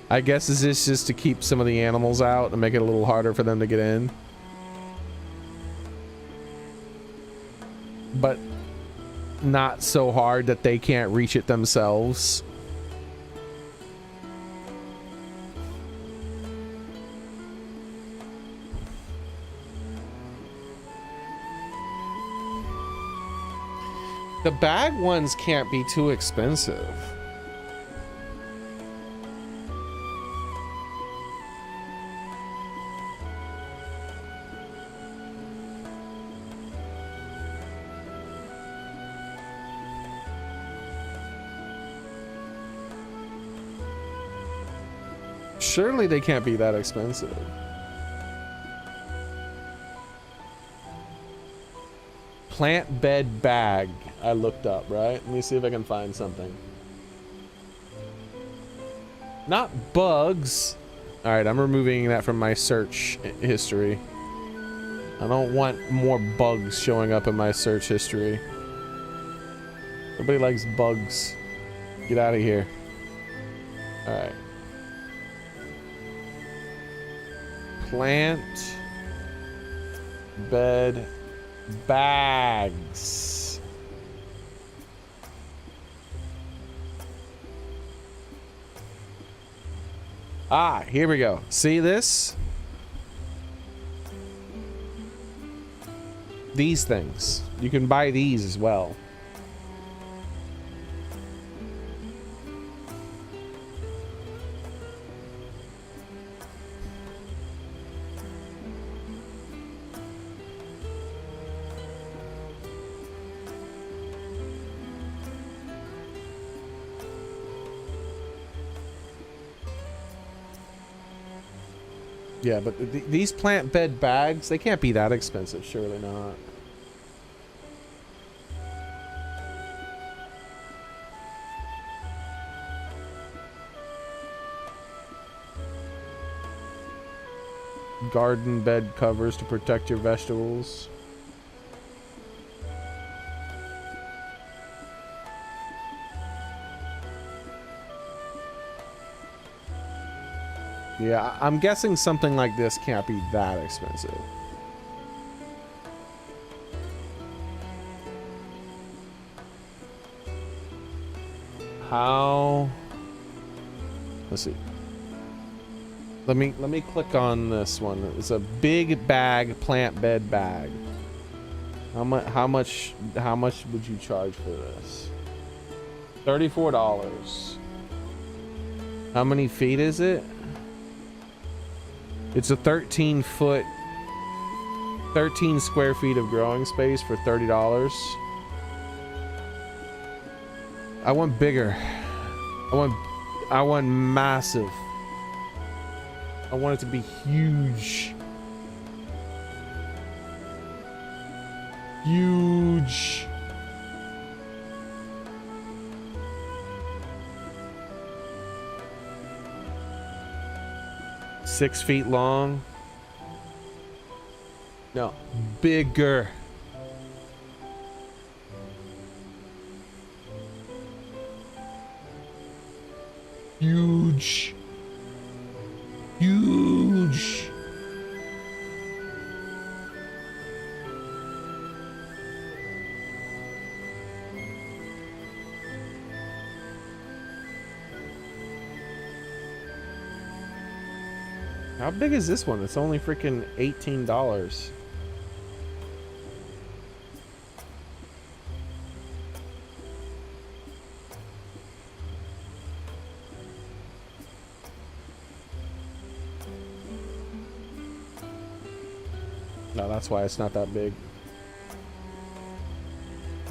I guess is this just to keep some of the animals out and make it a little harder for them to get in. But not so hard that they can't reach it themselves. The bag ones can't be too expensive. Surely they can't be that expensive. Plant bed bag. I looked up, right? Let me see if I can find something. Not bugs. All right, I'm removing that from my search history. I don't want more bugs showing up in my search history. Everybody likes bugs. Get out of here. All right. Plant bed bags. Ah, here we go. See this? These things. You can buy these as well. Yeah, but these plant bed bags, they can't be that expensive. Surely not. Garden bed covers to protect your vegetables. Yeah, I'm guessing something like this can't be that expensive. How? Let's see. Let me click on this one. It's a big bag, plant bed bag. How much would you charge for this? $34. How many feet is it? It's a 13 square feet of growing space for $30. I want bigger. I want massive. I want it to be huge. Huge. Six feet long. No, bigger. Huge. Huge. How big is this one? It's only freaking $18. No, that's why it's not that big.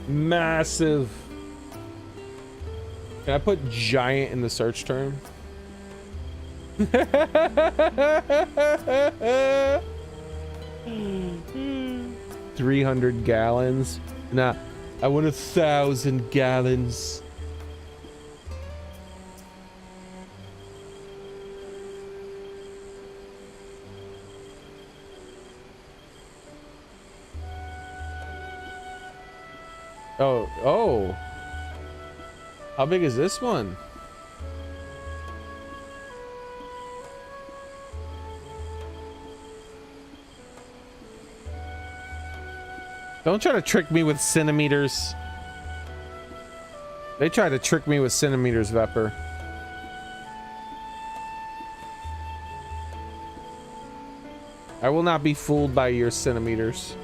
Massive. Can I put giant in the search term? 300 gallons. Nah, I want 1,000 gallons. Oh, oh. How big is this one? Don't try to trick me with centimeters. They try to trick me with centimeters, Vepper. I will not be fooled by your centimeters.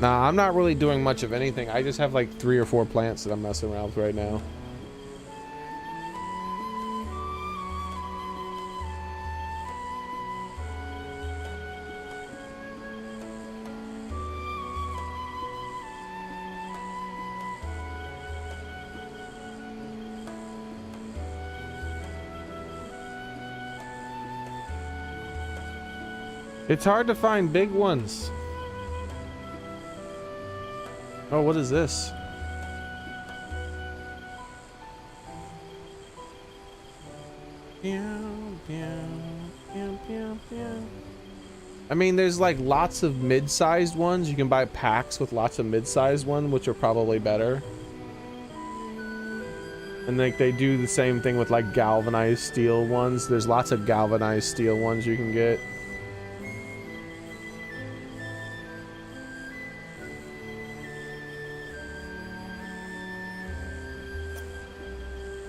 Nah, I'm not really doing much of anything. I just have like 3 or 4 plants that I'm messing around with right now. It's hard to find big ones. Oh, what is this? I mean, there's like lots of mid-sized ones. You can buy packs with lots of mid-sized ones, which are probably better. And like they do the same thing with like galvanized steel ones. There's lots of galvanized steel ones you can get.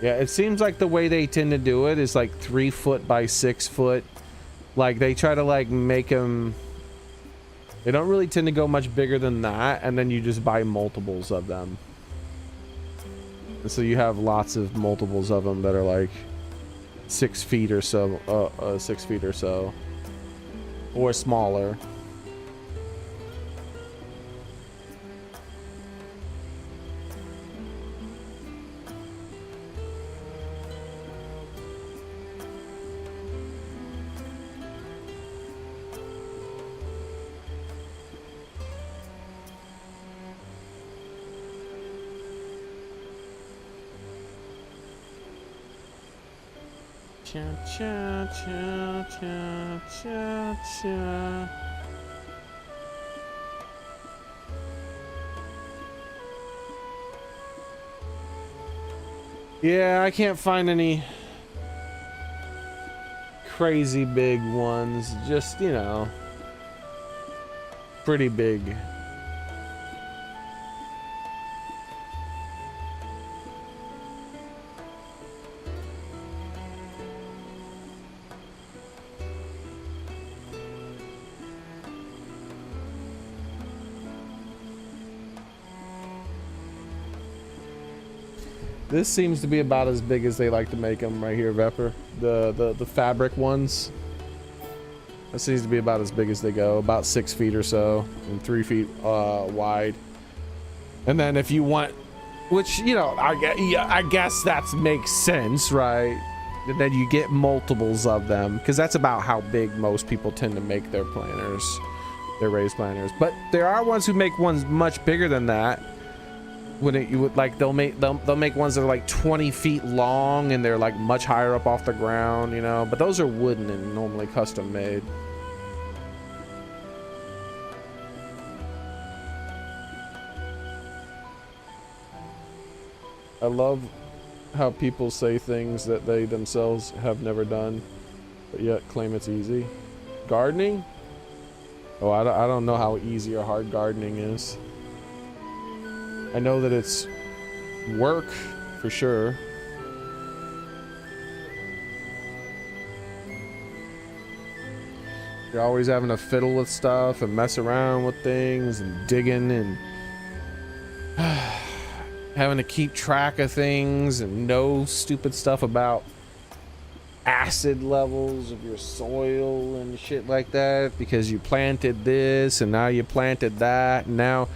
Yeah, it seems like the way they tend to do it is like 3 foot by 6 foot. Like they try to like make them. They don't really tend to go much bigger than that, and then you just buy multiples of them. And so you have lots of multiples of them that are like 6 feet or so, 6 feet or so, or smaller. Cha cha cha cha cha cha. Yeah, I can't find any crazy big ones. Just, you know, pretty big. This seems to be about as big as they like to make them right here, Vepper. The fabric ones. That seems to be about as big as they go, about 6 feet or so, and 3 feet wide. And then if you want, which, you know, I guess that makes sense, right? And then you get multiples of them, because that's about how big most people tend to make their planters, their raised planters. But there are ones who make ones much bigger than that. When it, you would like, they'll make ones that are like 20 feet long, and they're like much higher up off the ground, you know. But those are wooden and normally custom made. I love how people say things that they themselves have never done, but yet claim it's easy. Gardening? Oh, I don't know how easy or hard gardening is. I know that it's work for sure. You're always having to fiddle with stuff and mess around with things and digging and having to keep track of things and know stupid stuff about acid levels of your soil and shit like that, because you planted this and now you planted that, and now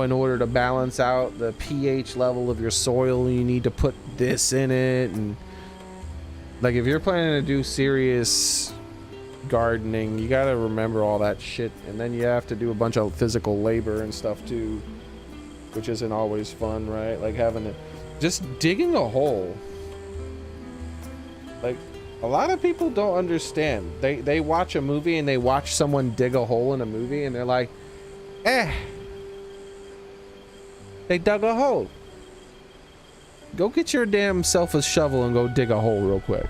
in order to balance out the pH level of your soil, you need to put this in it. And like, if you're planning to do serious gardening. You gotta remember all that shit, and then you have to do a bunch of physical labor and stuff too, which isn't always fun, right? Like having to just digging a hole. Like, a lot of people don't understand. They watch a movie and they watch someone dig a hole in a movie and they're like, eh, they dug a hole. Go get your damn self a shovel and go dig a hole real quick.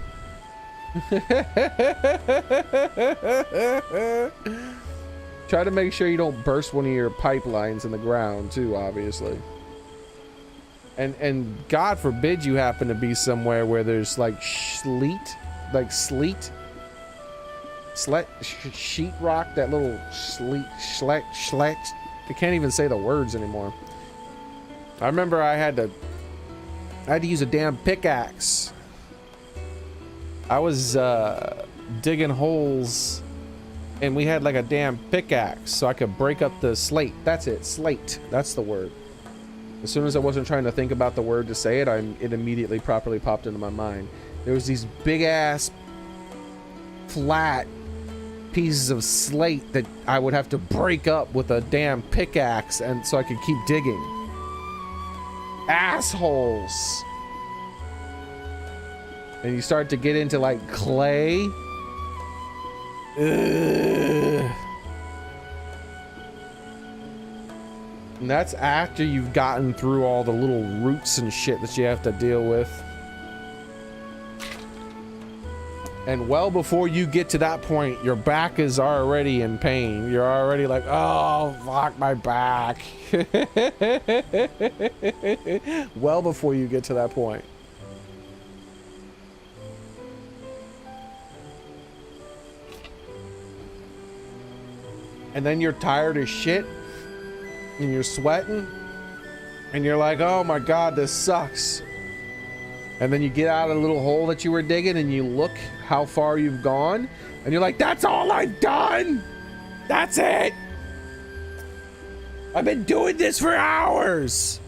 Try to make sure you don't burst one of your pipelines in the ground too, obviously. And God forbid you happen to be somewhere where there's like sleet, sheetrock, that little sleet, I can't even say the words anymore. I remember I had to use a damn pickaxe. I was digging holes and we had like a damn pickaxe so I could break up the slate. That's it, slate. That's the word. As soon as I wasn't trying to think about the word to say it, it immediately properly popped into my mind. There was these big ass flat pieces of slate that I would have to break up with a damn pickaxe and so I could keep digging. Assholes. And you start to get into like clay. Ugh. And that's after you've gotten through all the little roots and shit that you have to deal with. And well before you get to that point, your back is already in pain. You're already like, oh, fuck my back. Well before you get to that point. And then you're tired as shit. And you're sweating. And you're like, oh my God, this sucks. And then you get out of the little hole that you were digging and you look how far you've gone. And you're like, that's all I've done. That's it. I've been doing this for hours.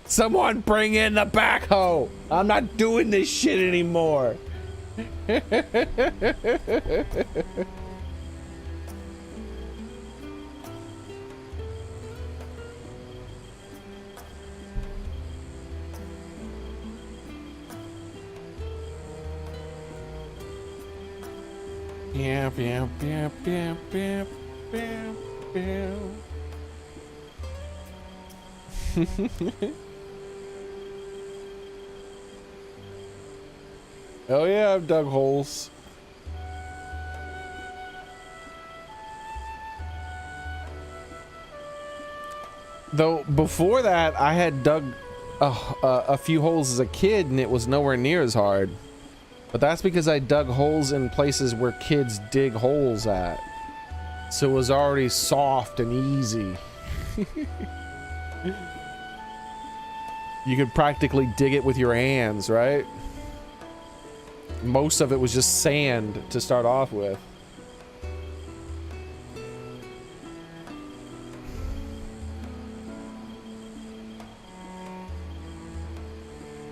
Someone bring in the backhoe. I'm not doing this shit anymore. Yeah, yeah, yeah, yeah, yeah, yeah, yeah. Oh yeah, I've dug holes. Though before that, I had dug a few holes as a kid, and it was nowhere near as hard. But that's because I dug holes in places where kids dig holes at. So it was already soft and easy. You could practically dig it with your hands, right? Most of it was just sand to start off with.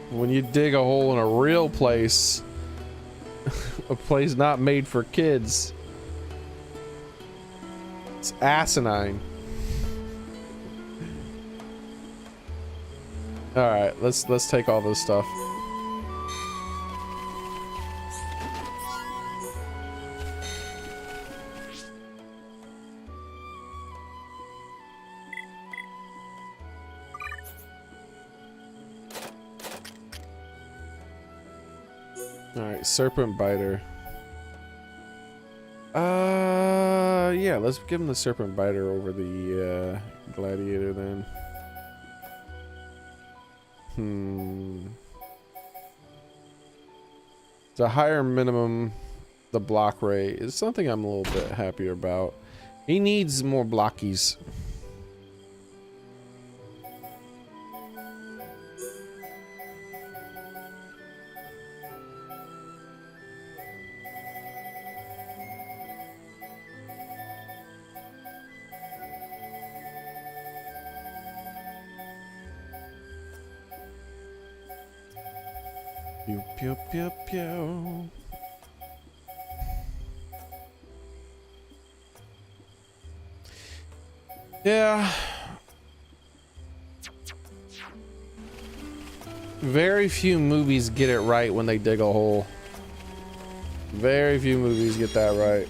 When you dig a hole in a real place, a place not made for kids, it's asinine. All right, let's take all this stuff. All right, serpent biter. Yeah, let's give him the serpent biter over the gladiator then. The higher minimum, the block rate is something I'm a little bit happier about. He needs more blockies. Pew pew pew pew. Yeah. Very few movies get it right when they dig a hole. Very few movies get that right.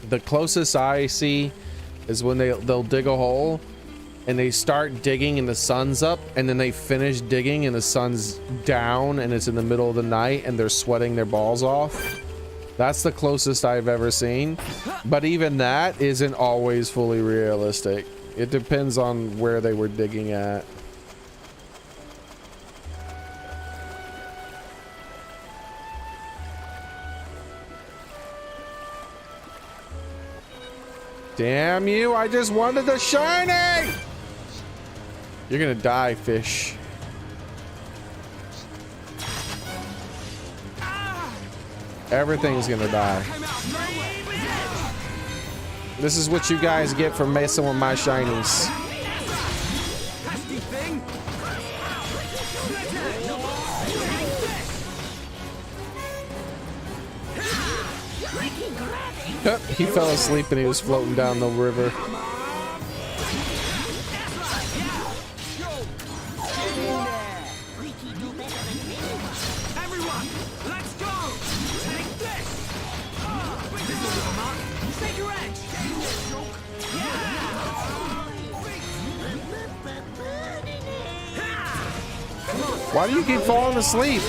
The closest I see is when they'll dig a hole and they start digging and the sun's up, and then they finish digging and the sun's down and it's in the middle of the night and they're sweating their balls off. That's the closest I've ever seen. But even that isn't always fully realistic. It depends on where they were digging at. Damn you, I just wanted the shiny! You're gonna die, fish. Everything's gonna die. This is what you guys get for messing with my shinies. He fell asleep and he was floating down the river. Why do you keep falling asleep?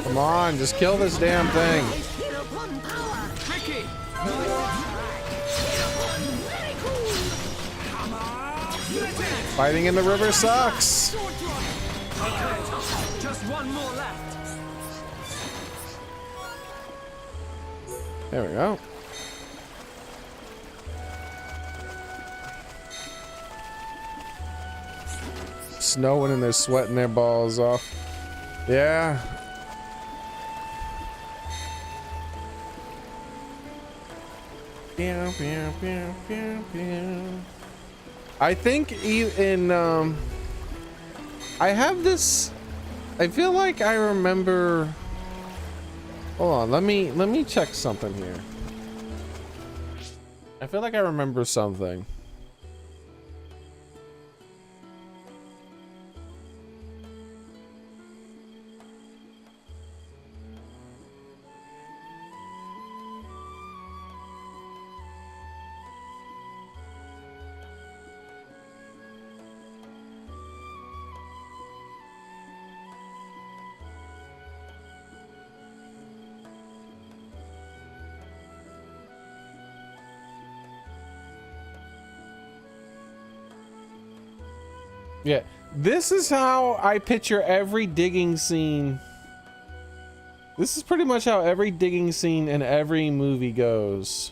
Come on, just kill this damn thing. Fighting in the river sucks. Just one more left. There we go. Snowing and they're sweating their balls off. Yeah. I think in I have this. I feel like I remember. Hold on, let me check something here. I feel like I remember something. Yeah, this is how I picture every digging scene. This is pretty much how every digging scene in every movie goes.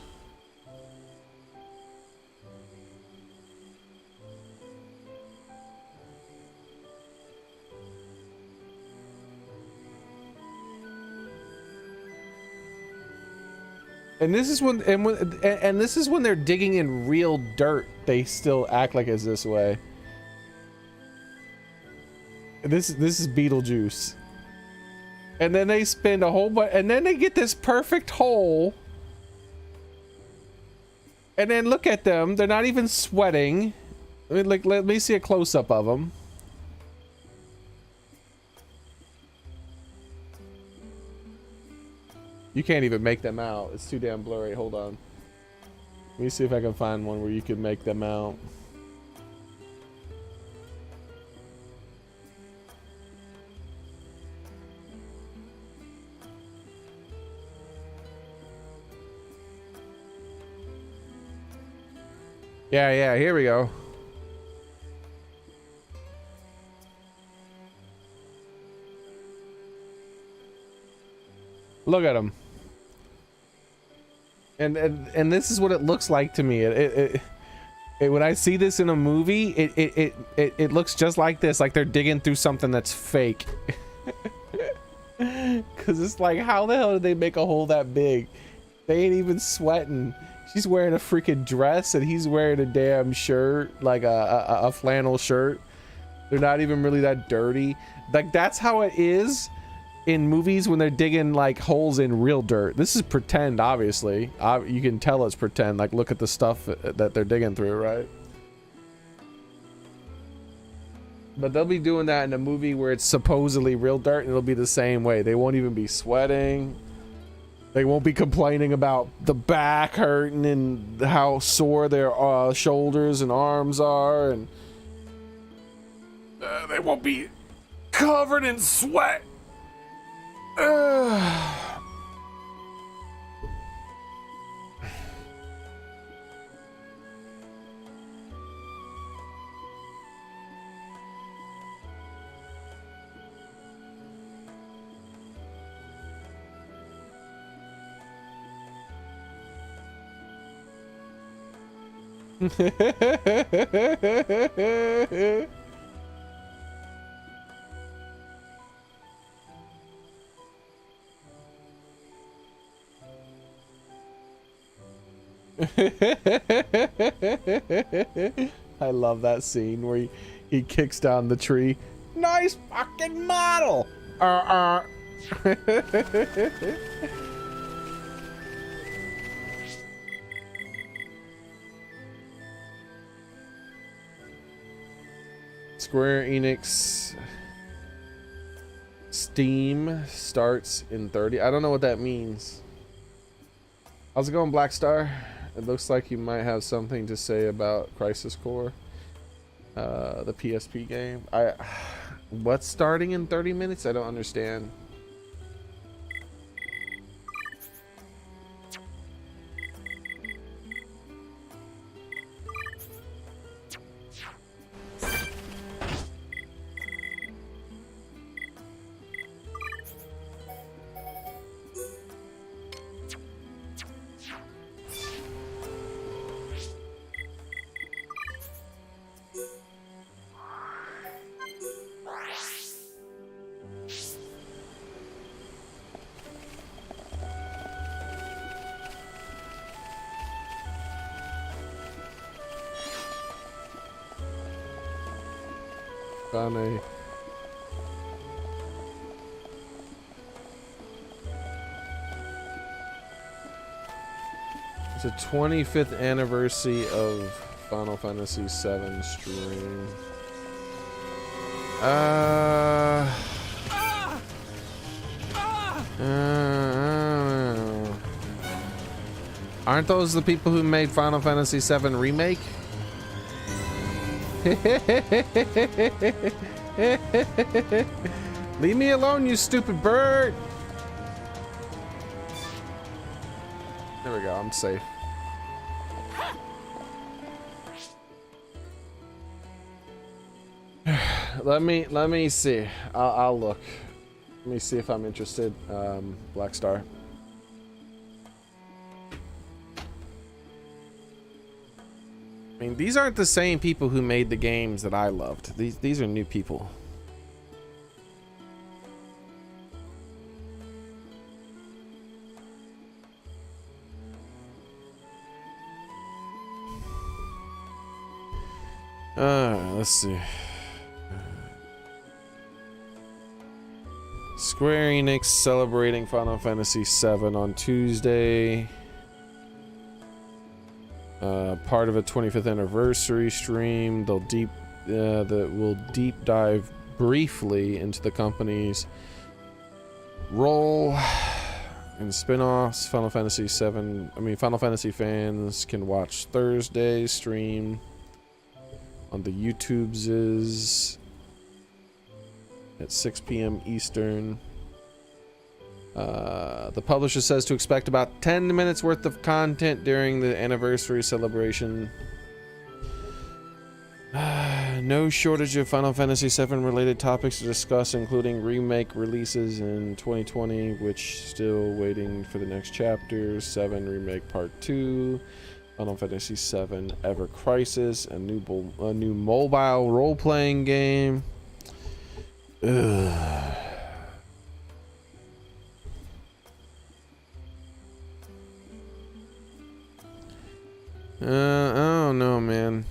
And this is when and this is when they're digging in real dirt. They still act like it's this way. This is Beetlejuice. And then they spend a whole bunch, and then they get this perfect hole. And then look at them. They're not even sweating. I mean, like, let me see a close-up of them. You can't even make them out. It's too damn blurry. Hold on. Let me see if I can find one where you can make them out. Yeah, here we go. Look at him. And this is what it looks like to me. When I see this in a movie, it looks just like this, like they're digging through something that's fake. Cause it's like, how the hell did they make a hole that big? They ain't even sweating. She's wearing a freaking dress and he's wearing a damn shirt, like a flannel shirt. They're not even really that dirty. Like, that's how it is in movies when they're digging like holes in real dirt. This is pretend, obviously. You can tell it's pretend. Like, look at the stuff that they're digging through, right? But they'll be doing that in a movie where it's supposedly real dirt, and it'll be the same way. They won't even be sweating. They won't be complaining about the back hurting and how sore their shoulders and arms are, and they won't be covered in sweat. I love that scene where he kicks down the tree. Nice fucking model. Square Enix Steam starts in 30. I don't know what that means. How's it going, Black Star? It looks like you might have something to say about Crisis Core, the PSP game. What's starting in 30 minutes? I don't understand. Funny. It's a 25th anniversary of Final Fantasy VII stream. I don't know. Aren't those the people who made Final Fantasy VII Remake? Leave me alone, you stupid bird. There we go, I'm safe. Let me see. I'll look. Let me see if I'm interested. Black Star. I mean, these aren't the same people who made the games that I loved. These are new people. Let's see. Square Enix celebrating Final Fantasy VII on Tuesday. Part of a 25th anniversary stream. They'll will deep dive briefly into the company's role in spin-offs. Final Fantasy fans can watch Thursday's stream on the YouTubes at 6 p.m. Eastern. The publisher says to expect about 10 minutes worth of content during the anniversary celebration. No shortage of Final Fantasy VII related topics to discuss, including remake releases in 2020, which still waiting for the next chapter, 7 Remake Part 2, Final Fantasy VII Ever Crisis, a new mobile role-playing game. Ugh. I don't know, man.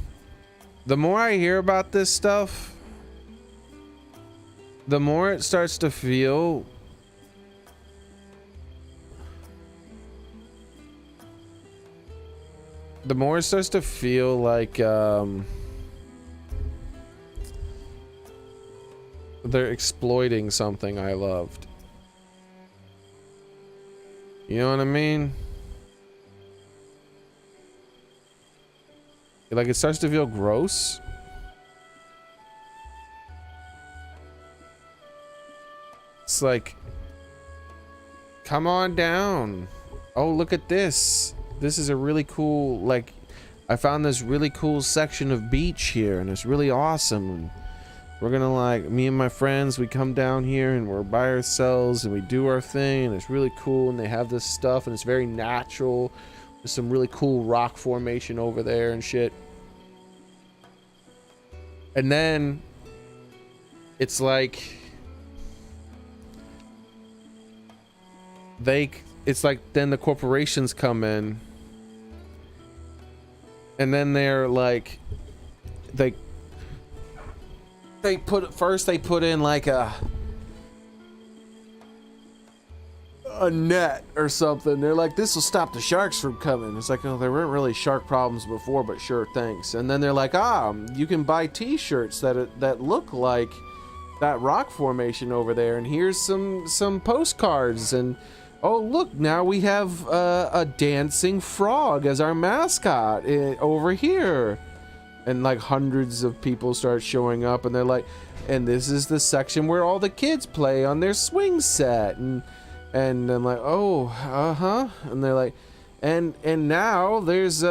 The more I hear about this stuff, the more it starts to feel like they're exploiting something I loved. You know what I mean? Like, it starts to feel gross. It's like, come on down. Oh, look at this. This is a really cool, like, I found this really cool section of beach here, and it's really awesome. And we're gonna, like, me and my friends, we come down here and we're by ourselves and we do our thing, and it's really cool. And they have this stuff, and it's very natural. There's some really cool rock formation over there and shit. And then it's like then the corporations come in, and then they're like, they put in like a net or something. They're like, this will stop the sharks from coming. It's like, oh, there weren't really shark problems before, but sure, thanks. And then they're like, you can buy t-shirts that look like that rock formation over there, and here's some postcards, and oh look, now we have a dancing frog as our mascot over here. And like hundreds of people start showing up, and they're like, and this is the section where all the kids play on their swing set. And I'm like, oh, uh-huh. And they're like, and now there's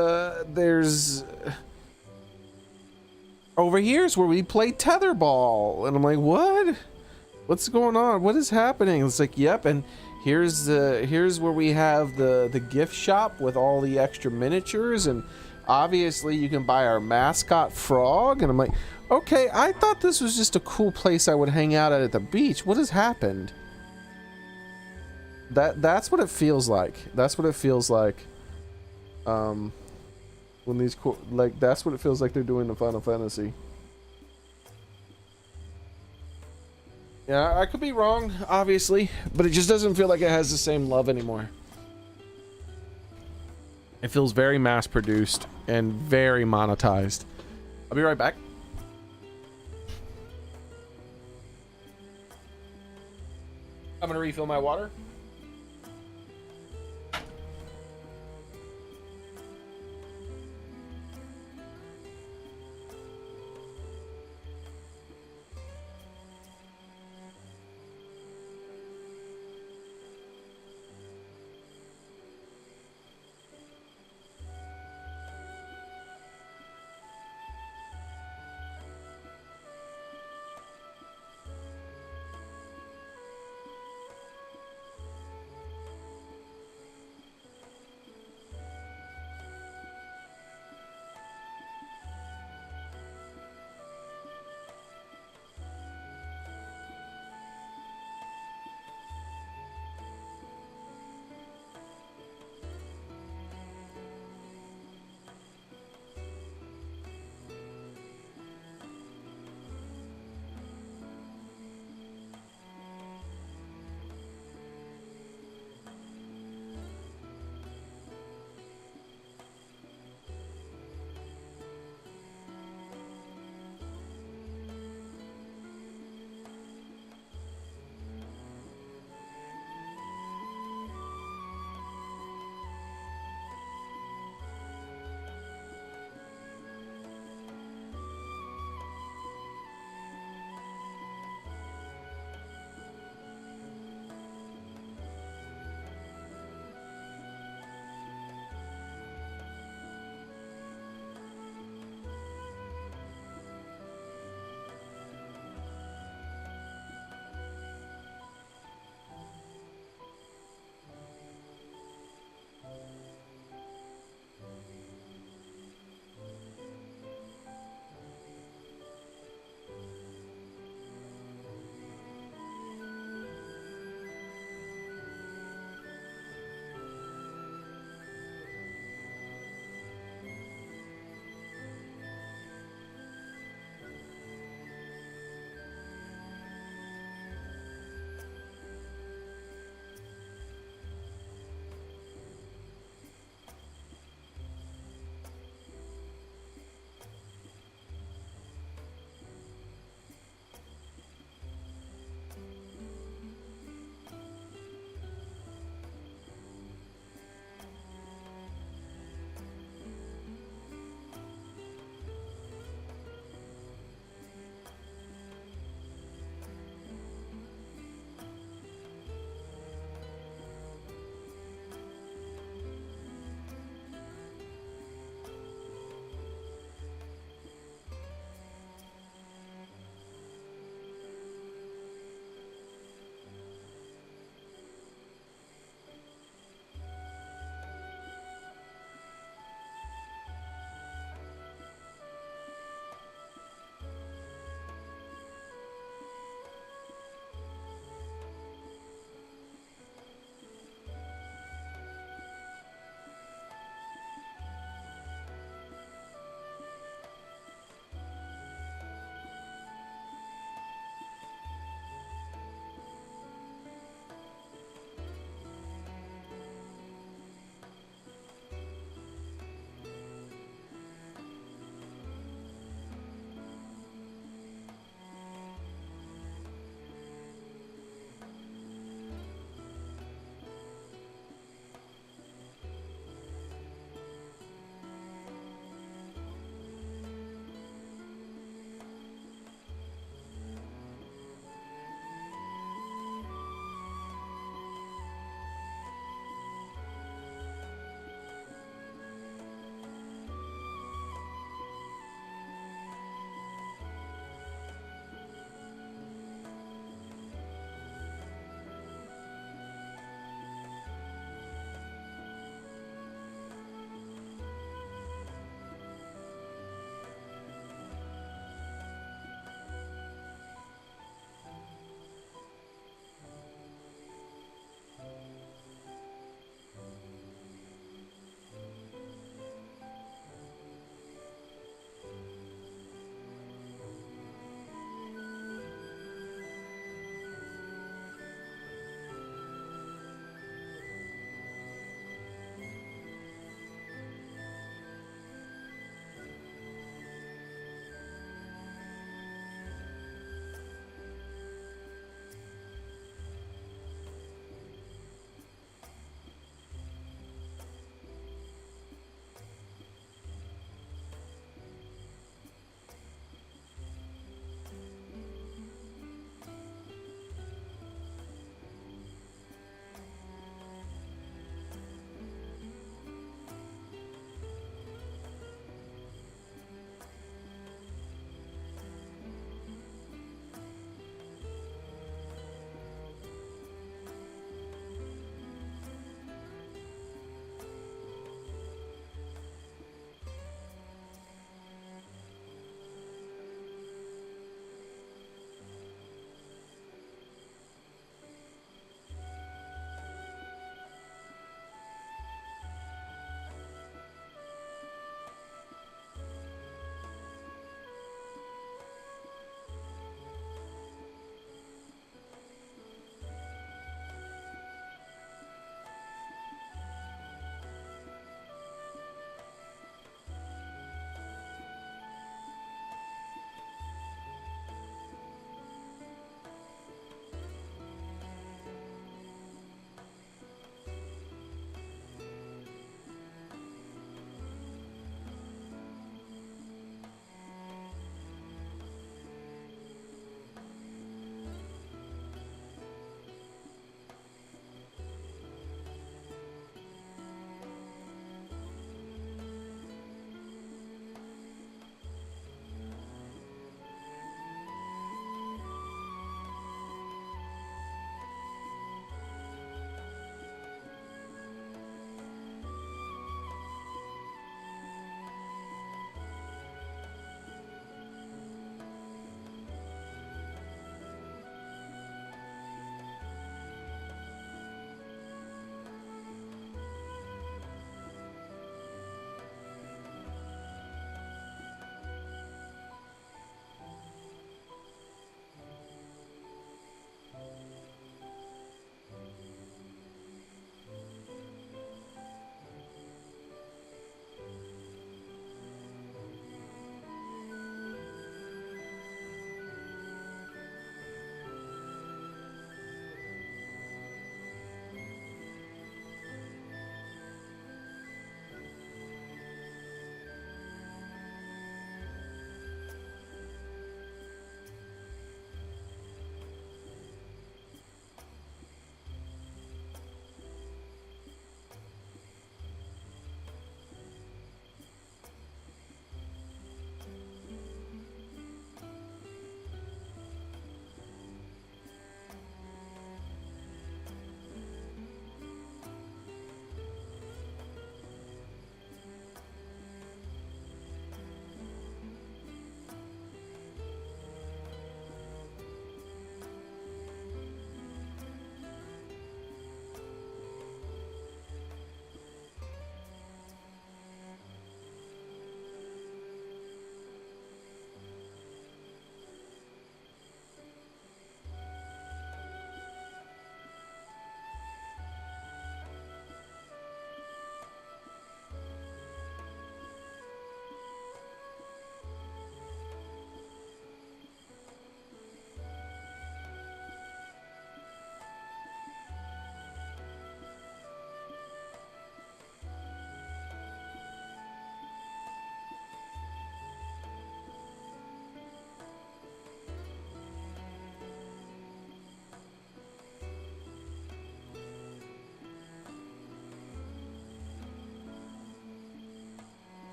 over here's where we play tetherball. And I'm like, what? What's going on? What is happening? It's like, yep. And here's where we have the gift shop with all the extra miniatures, and obviously you can buy our mascot frog. And I'm like, okay, I thought this was just a cool place I would hang out at the beach. What has happened? That's what it feels like. That's what it feels like. When these that's what it feels like they're doing to Final Fantasy. Yeah, I could be wrong, obviously, but it just doesn't feel like it has the same love anymore. It feels very mass-produced and very monetized. I'll be right back. I'm gonna refill my water.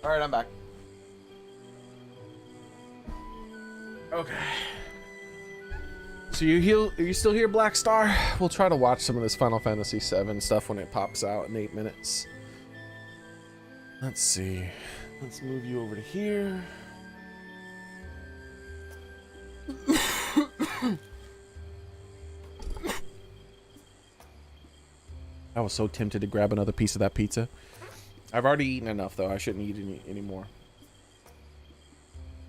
All right, I'm back. Okay. So you still here, Black Star? We'll try to watch some of this Final Fantasy VII stuff when it pops out in 8 minutes. Let's see. Let's move you over to here. I was so tempted to grab another piece of that pizza. I've already eaten enough, though. I shouldn't eat any more.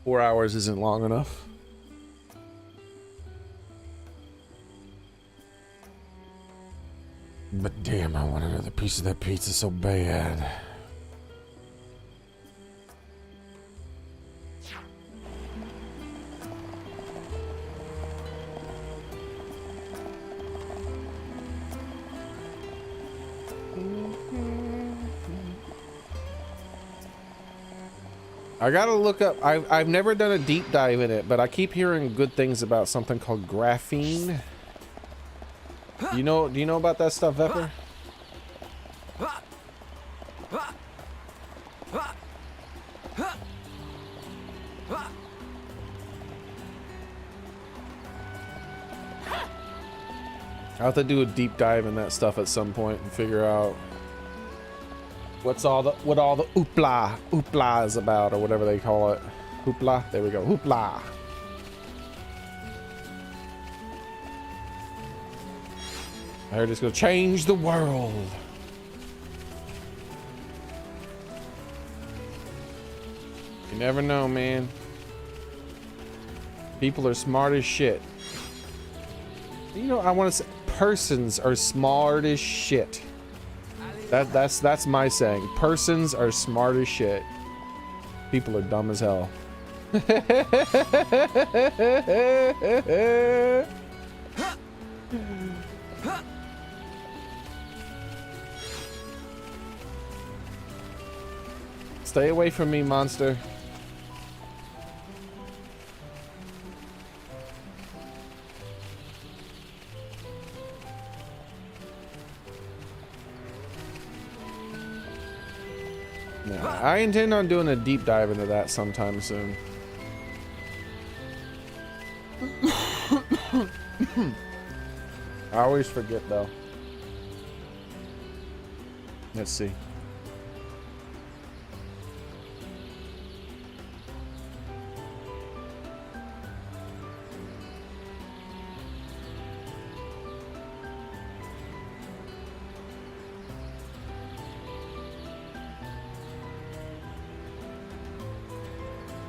4 hours isn't long enough. But damn, I want another piece of that pizza so bad. I gotta look up. I've never done a deep dive in it, but I keep hearing good things about something called graphene. Do you know about that stuff, Vepper? I'll have to do a deep dive in that stuff at some point and figure out what all the hoopla is about, or whatever they call it. Hoopla. There we go. Hoopla. I heard it's gonna change the world. You never know, man. People are smart as shit. You know, I want to say persons are smart as shit. That's my saying. Persons are smart as shit. People are dumb as hell. Stay away from me, monster. I intend on doing a deep dive into that sometime soon. I always forget though. Let's see.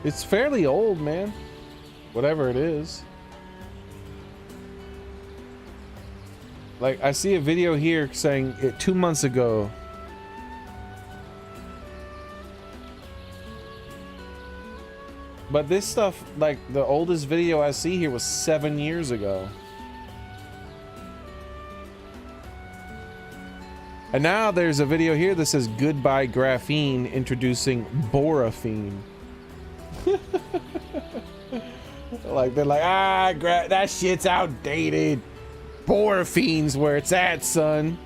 It's fairly old, man. Whatever it is. Like, I see a video here saying it 2 months ago. But this stuff, like, the oldest video I see here was 7 years ago. And now there's a video here that says goodbye graphene, introducing boraphene. Like, they're like, that shit's outdated. Boraphene's where it's at, son.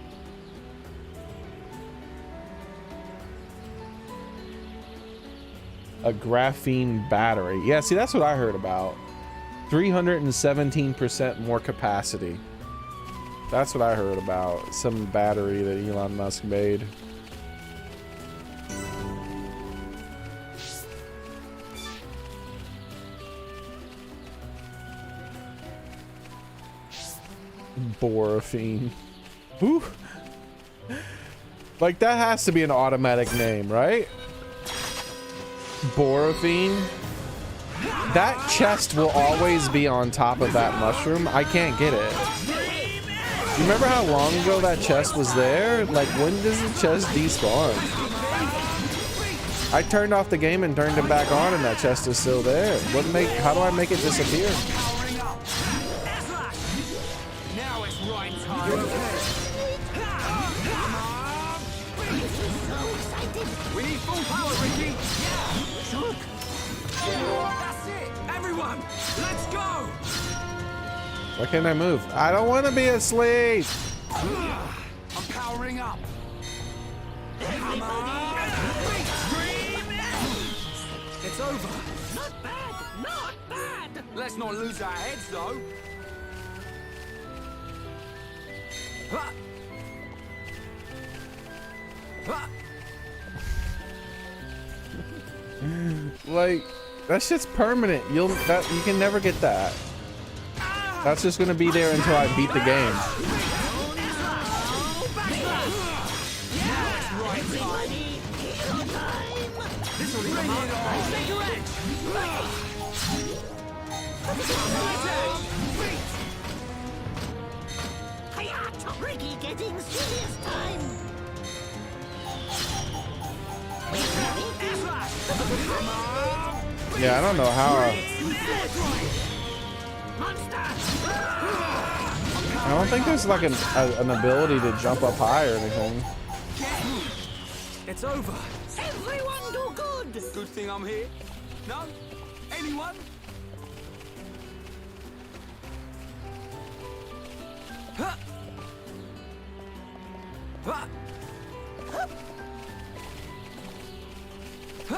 A graphene battery. Yeah, see, that's what I heard about. 317% more capacity. That's what I heard about. Some battery that Elon Musk made. Boraphene. Whew. Like, that has to be an automatic name, right? Boraphene. That chest will always be on top of that mushroom. I can't get it. You remember how long ago that chest was there? Like, when does the chest despawn? I turned off the game and turned it back on, and that chest is still there. How do I make it disappear? We need full power, Ricky! That's it! Everyone, let's go! Why can't I move? I don't want to be asleep! I'm powering up! Come on! Let's not lose our heads, though. Ha! Ha! Like, that shit's permanent. You can never get that. That's just gonna be there until I beat the game. Ricky getting serious time. Yeah, I don't know how. I don't think there's like an ability to jump up high or anything. It's over. Everyone do good. Good thing I'm here. No? Anyone? Ha! Ha!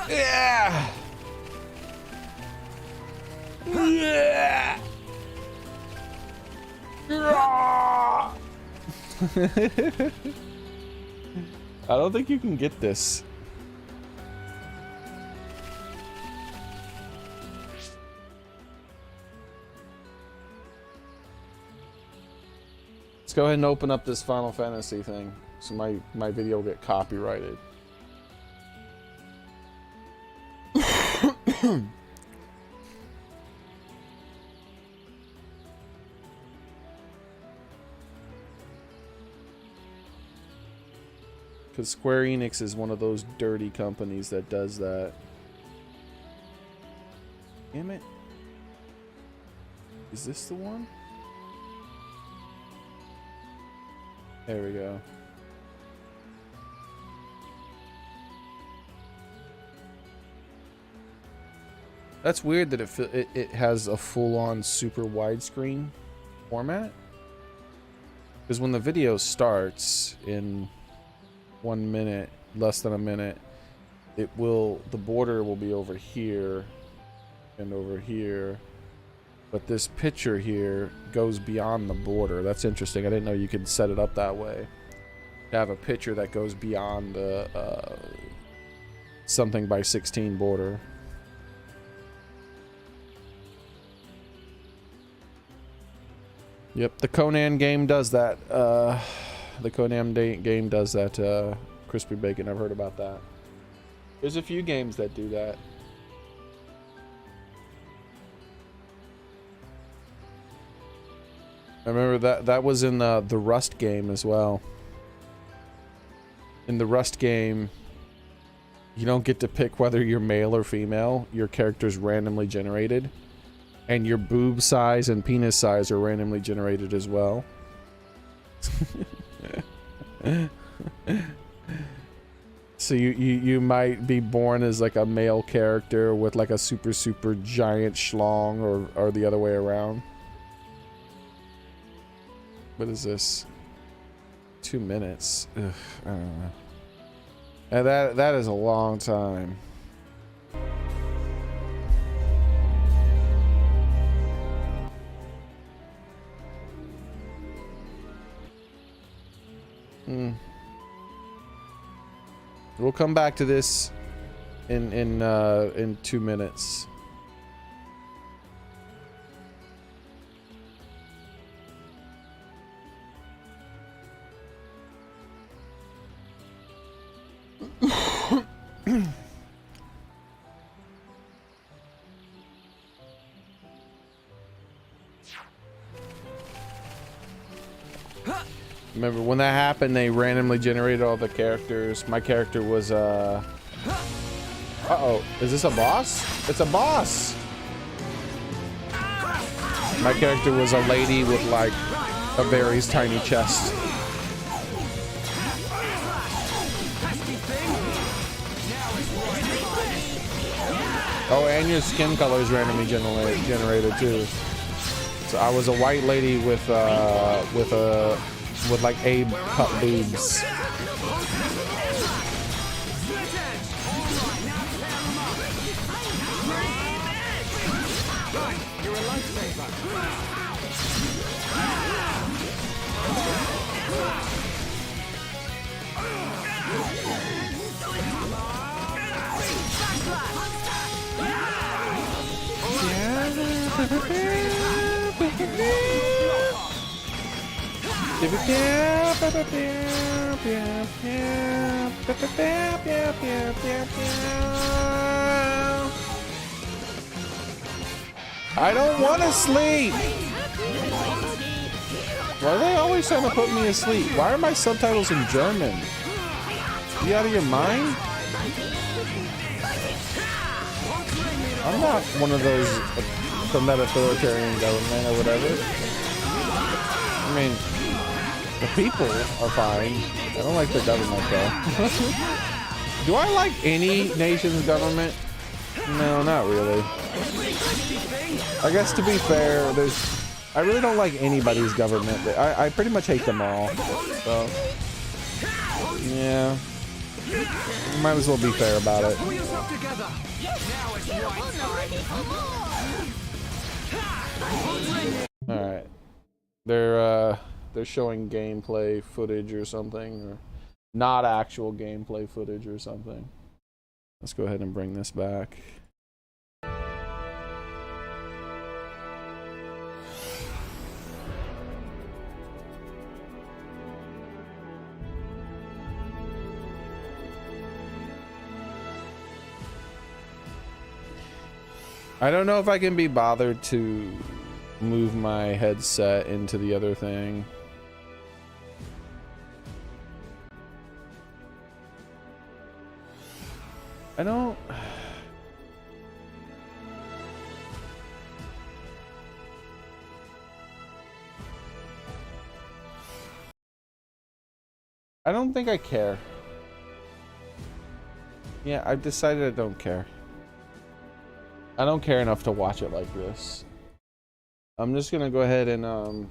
Yeah. Yeah. I don't think you can get this. Let's go ahead and open up this Final Fantasy thing, so my video will get copyrighted. Because Square Enix is one of those dirty companies that does that. Damn it. Is this the one? There we go. That's weird that it has a full-on super widescreen format. Because when the video starts in 1 minute, less than a minute, the border will be over here and over here, but this picture here goes beyond the border. That's interesting. I didn't know you could set it up that way, to have a picture that goes beyond the something by 16 border. Yep, the Conan game does that. The Conan game does that. Crispy Bacon, I've heard about that. There's a few games that do that. I remember that was in the Rust game as well. In the Rust game, you don't get to pick whether you're male or female. Your character's randomly generated. And your boob size and penis size are randomly generated as well. So you might be born as like a male character with like a super giant schlong, or the other way around. What is this? 2 minutes. Ugh, I don't know. And that is a long time. We'll come back to this in 2 minutes. Remember when that happened, they randomly generated all the characters. My character was uh-oh, is this a boss? It's a boss. My character was a lady with like a very tiny chest. Oh, and your skin color is randomly generated too. So I was a white lady with like Abe cut boobs. I don't want to sleep. Why are they always trying to put me asleep? Why are my subtitles in German? You out of your mind? I'm not one of those from that authoritarian government or whatever. I mean, the people are fine. I don't like the government though. Do I like any nation's government? No, not really. I guess to be fair, I really don't like anybody's government. I pretty much hate them all. So, yeah. Might as well be fair about it. Alright. They're showing gameplay footage or something, or not actual gameplay footage or something. Let's go ahead and bring this back. I don't know if I can be bothered to move my headset into the other thing. I don't... I don't think I care. Yeah, I've decided I don't care. I don't care enough to watch it like this. I'm just gonna go ahead and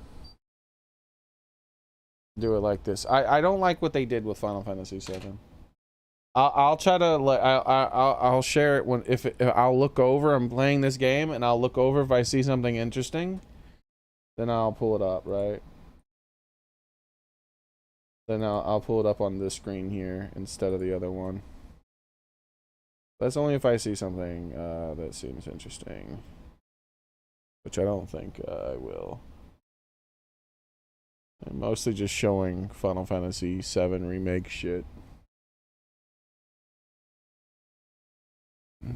do it like this. I don't like what they did with Final Fantasy VII. I'll try to I'll share it when if I'll look over. I'm playing this game and I'll look over if I see something interesting, then I'll pull it up, right? Then I'll pull it up on this screen here instead of the other one. That's only if I see something that seems interesting, which I don't think I will. I'm mostly just showing Final Fantasy VII Remake shit.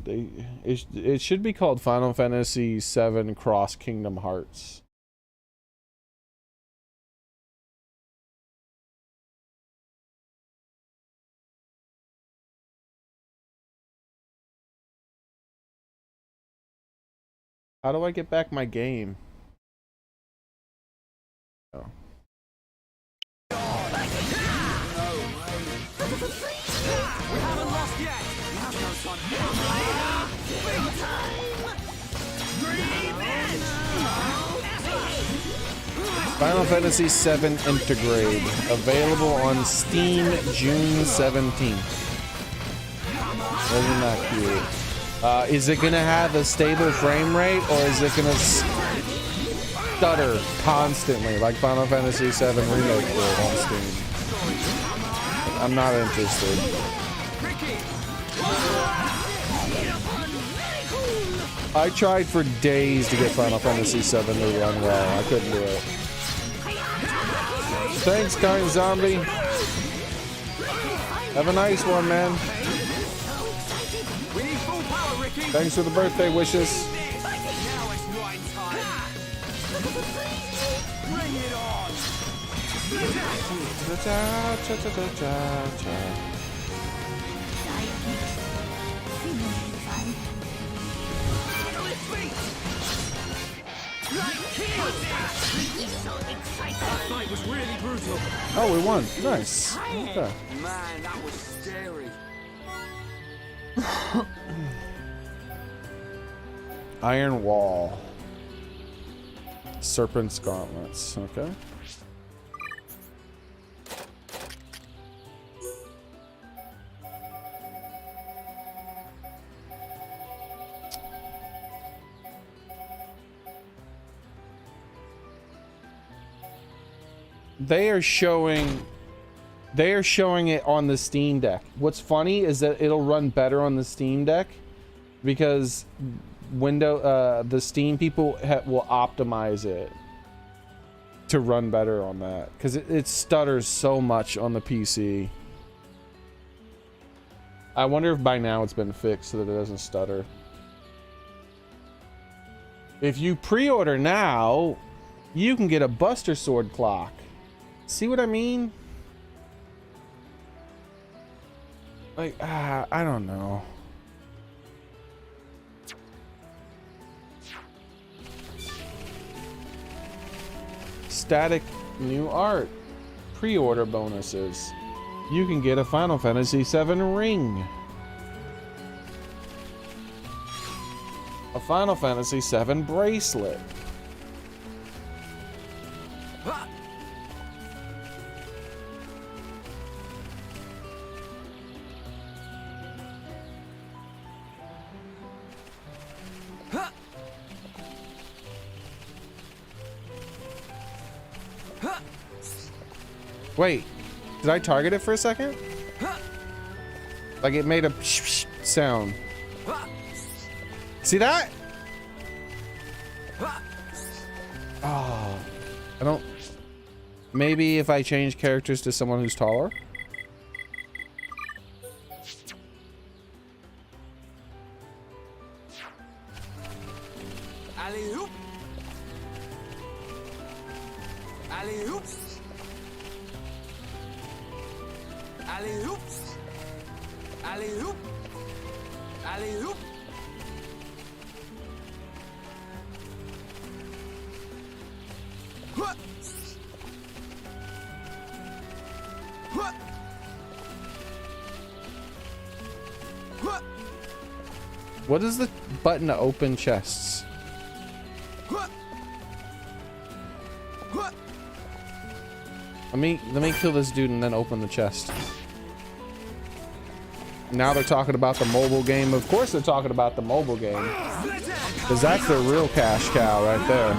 It should be called Final Fantasy VII Cross Kingdom Hearts. How do I get back my game? Oh. Final Fantasy VII Integrate, available on Steam June 17th. Isn't that cute? Is it gonna have a stable frame rate, or is it gonna stutter constantly like Final Fantasy VII Remake did on Steam? I'm not interested. I tried for days to get Final Fantasy VII to run well. I couldn't do it. Thanks, Kind Zombie. Have a nice one, man. Thanks for the birthday wishes. That fight was really brutal. Oh, we won. Nice. Okay. Man, that was scary. Iron Wall. Serpent's Gauntlets. Okay. they are showing it on the Steam Deck. What's funny is that it'll run better on the Steam Deck because the Steam people will optimize it to run better on that because it stutters so much on the PC. I wonder if by now it's been fixed so that it doesn't stutter. If you pre-order now, you can get a Buster Sword clock. See what I mean? Like, I don't know. Static new art. Pre-order bonuses. You can get a Final Fantasy VII ring. A Final Fantasy VII bracelet. Wait, did I target it for a second? Like it made a sound. See that? Oh, I don't. Maybe if I change characters to someone who's taller. Alley-oop. Alley-oop. Alley-oop. Alley-oop. Alley-oop. What? What? What? What is the button to open chests? What? What? Let me kill this dude and then open the chest. Now they're talking about the mobile game. Of course they're talking about the mobile game. Because that's the real cash cow right there.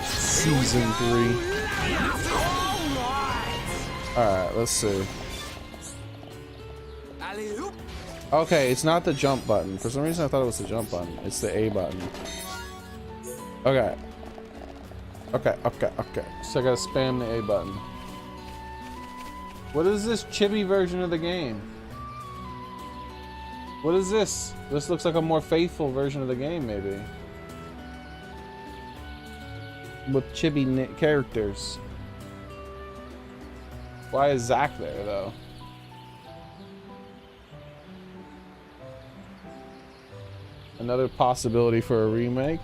Season 3. Alright, let's see. Okay, it's not the jump button. For some reason I thought it was the jump button. It's the A button. Okay. Okay. So I gotta spam the A button. What is this chibi version of the game? What is this? This looks like a more faithful version of the game, maybe. With chibi characters. Why is Zack there, though? Another possibility for a remake?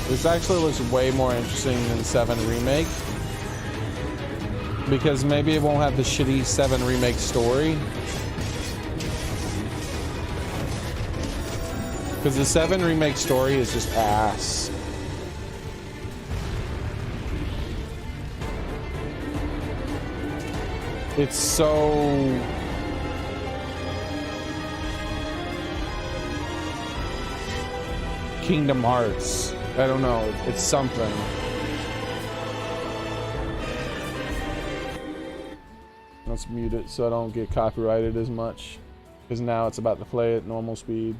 This actually looks way more interesting than 7 Remake. Because maybe it won't have the shitty 7 Remake story. Because the 7 Remake story is just ass. It's so... Kingdom Hearts. I don't know, it's something. Let's mute it so I don't get copyrighted as much. Because now it's about to play at normal speed.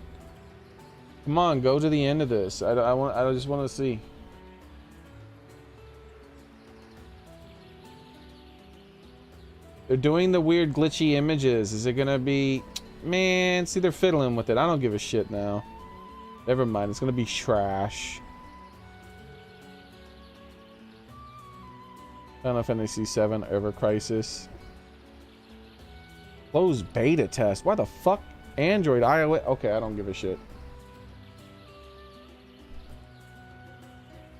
Come on, go to the end of this. I just want to see. They're doing the weird glitchy images. Is it gonna be... Man, see, they're fiddling with it. I don't give a shit now. Never mind, it's gonna be trash. Final Fantasy 7 Ever Crisis. Closed beta test. Why the fuck? Android, iOS. Okay, I don't give a shit.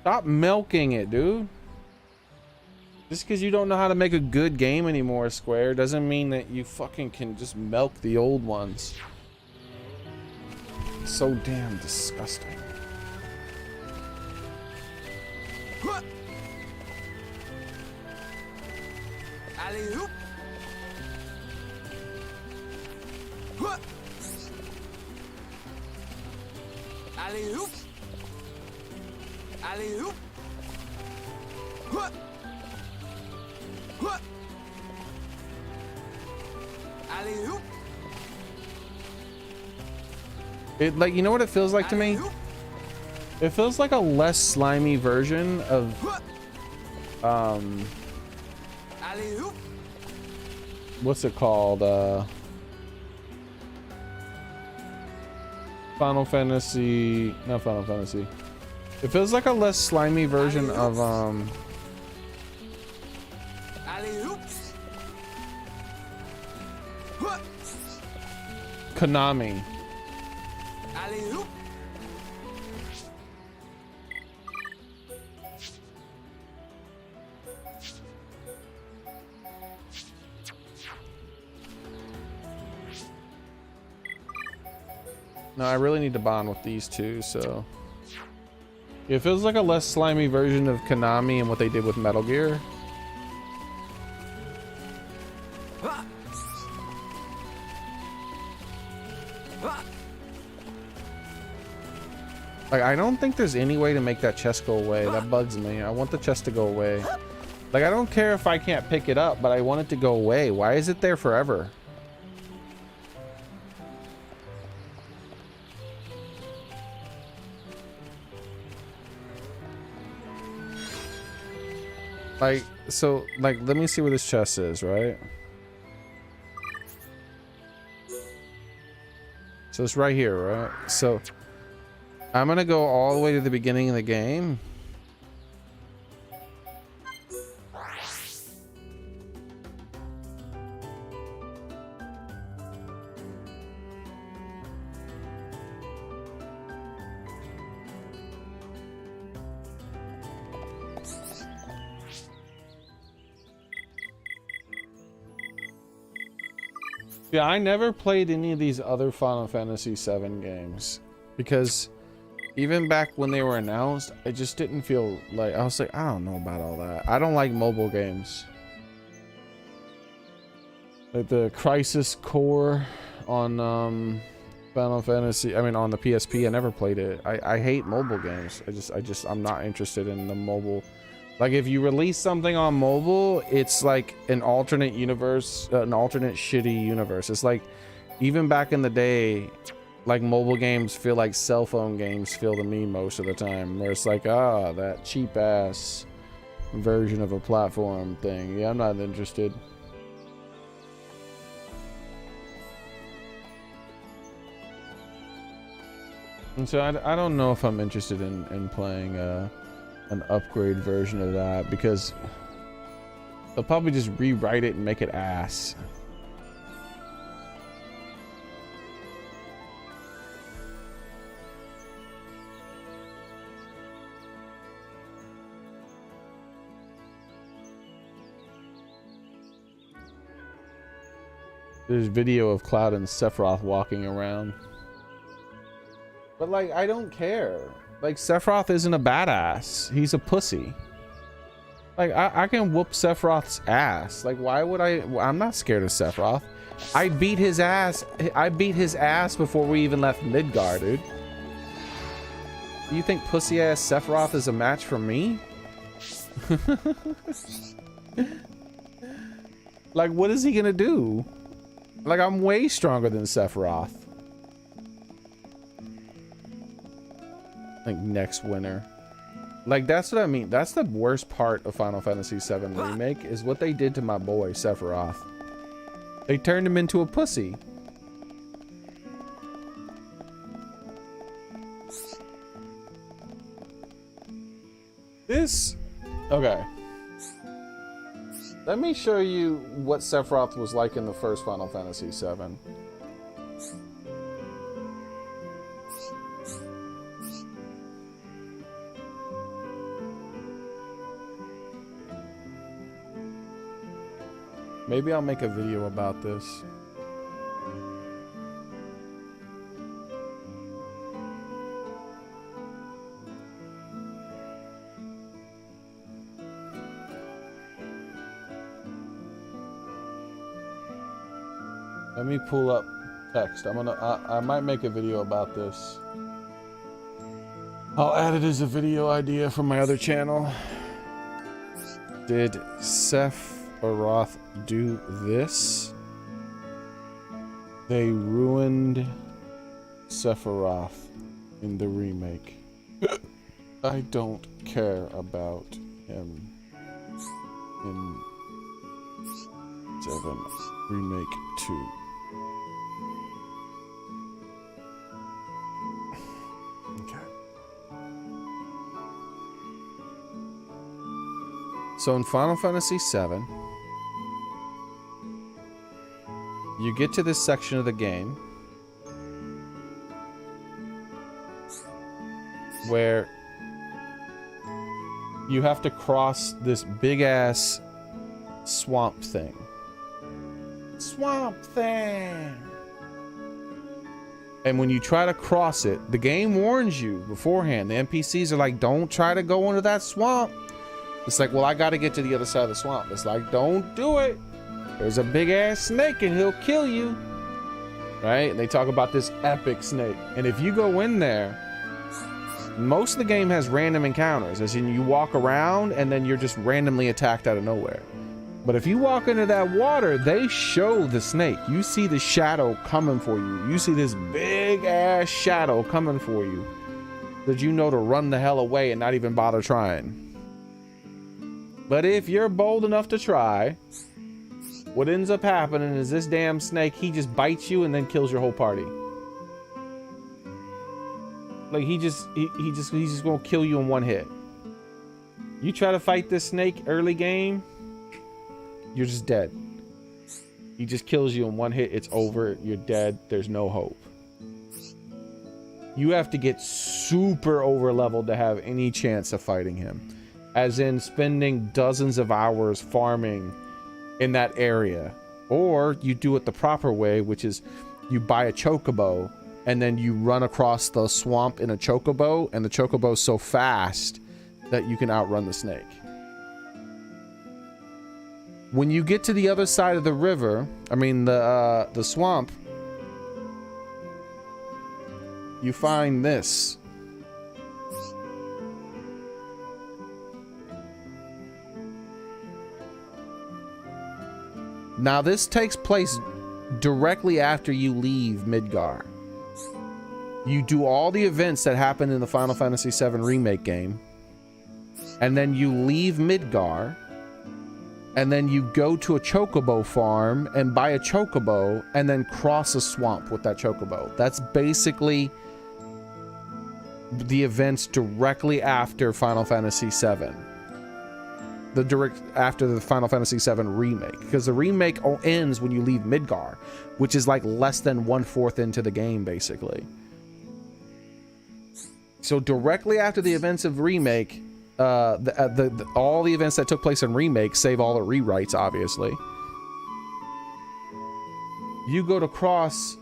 Stop milking it, dude. Just because you don't know how to make a good game anymore, Square, doesn't mean that you fucking can just milk the old ones. It's so damn disgusting. Alley-oop. Alley-oop. Alley-oop. Alley-oop. It, like, you know what it feels like to me? It feels like a less slimy version of Alley-oop. what's it called? Final Fantasy, not Final Fantasy. It feels like a less slimy version of Alley-oop. Konami. Alley-oop. No, I really need to bond with these two, so it feels like a less slimy version of Konami and what they did with Metal Gear. Like, I don't think there's any way to make that chest go away. That bugs me. I want the chest to go away. Like, I don't care if I can't pick it up, but I want it to go away. Why is it there forever? Like, so, like, let me see where this chest is, right? So it's right here, right? So I'm gonna go all the way to the beginning of the game. Yeah, I never played any of these other Final Fantasy VII games because even back when they were announced, I just didn't feel like, I was like, I don't know about all that. I don't like mobile games. Like the Crisis Core on Final Fantasy, I mean on the PSP, I never played it. I hate mobile games. I'm not interested in the mobile. Like, if you release something on mobile, it's like an alternate universe, an alternate shitty universe. It's like, even back in the day, like, mobile games feel like cell phone games feel to me most of the time. Where it's like, ah, that cheap ass version of a platform thing. Yeah, I'm not interested. And so I don't know if I'm interested in playing an upgrade version of that, because they'll probably just rewrite it and make it ass. There's video of Cloud and Sephiroth walking around. But, like, I don't care. Like, Sephiroth isn't a badass. He's a pussy. Like, I can whoop Sephiroth's ass. Like, why would I'm not scared of Sephiroth. I beat his ass. I beat his ass before we even left Midgar, dude. Do you think pussy ass Sephiroth is a match for me? Like, what is he gonna do? Like, I'm way stronger than Sephiroth. Like, next winter. Like, that's what I mean. That's the worst part of Final Fantasy VII Remake, is what they did to my boy Sephiroth. They turned him into a pussy. This, okay. Let me show you what Sephiroth was like in the first Final Fantasy VII. Maybe I'll make a video about this. Let me pull up text. I might make a video about this. I'll add it as a video idea from my other channel. Did Sephiroth do this? They ruined Sephiroth in the remake. I don't care about him in 7 Remake 2. So in Final Fantasy VII, you get to this section of the game where you have to cross this big ass swamp thing. Swamp thing! And when you try to cross it, the game warns you beforehand. The NPCs are like, don't try to go into that swamp. It's like, well, I got to get to the other side of the swamp. It's like, don't do it. There's a big ass snake and he'll kill you. Right? And they talk about this epic snake. And if you go in there, most of the game has random encounters. As in, you walk around and then you're just randomly attacked out of nowhere. But if you walk into that water, they show the snake. You see the shadow coming for you. You see this big ass shadow coming for you. That you know to run the hell away and not even bother trying. But if you're bold enough to try, what ends up happening is this damn snake, he just bites you and then kills your whole party. Like he's just gonna kill you in one hit. You try to fight this snake early game, you're just dead. He just kills you in one hit, it's over, you're dead, there's no hope. You have to get super over leveled to have any chance of fighting him. As in spending dozens of hours farming in that area. Or you do it the proper way, which is you buy a chocobo and then you run across the swamp in a chocobo, and the chocobo's so fast that you can outrun the snake. When you get to the other side of the river, I mean the swamp, you find this. Now this takes place directly after you leave Midgar. You do all the events that happened in the Final Fantasy VII Remake game, and then you leave Midgar, and then you go to a chocobo farm and buy a chocobo, and then cross a swamp with that chocobo. That's basically the events directly after Final Fantasy VII. After the Final Fantasy VII Remake, because the remake ends when you leave Midgar, which is like less than 1/4 into the game, basically. So directly after the events of Remake, all the events that took place in Remake, save all the rewrites, obviously. You go to cross,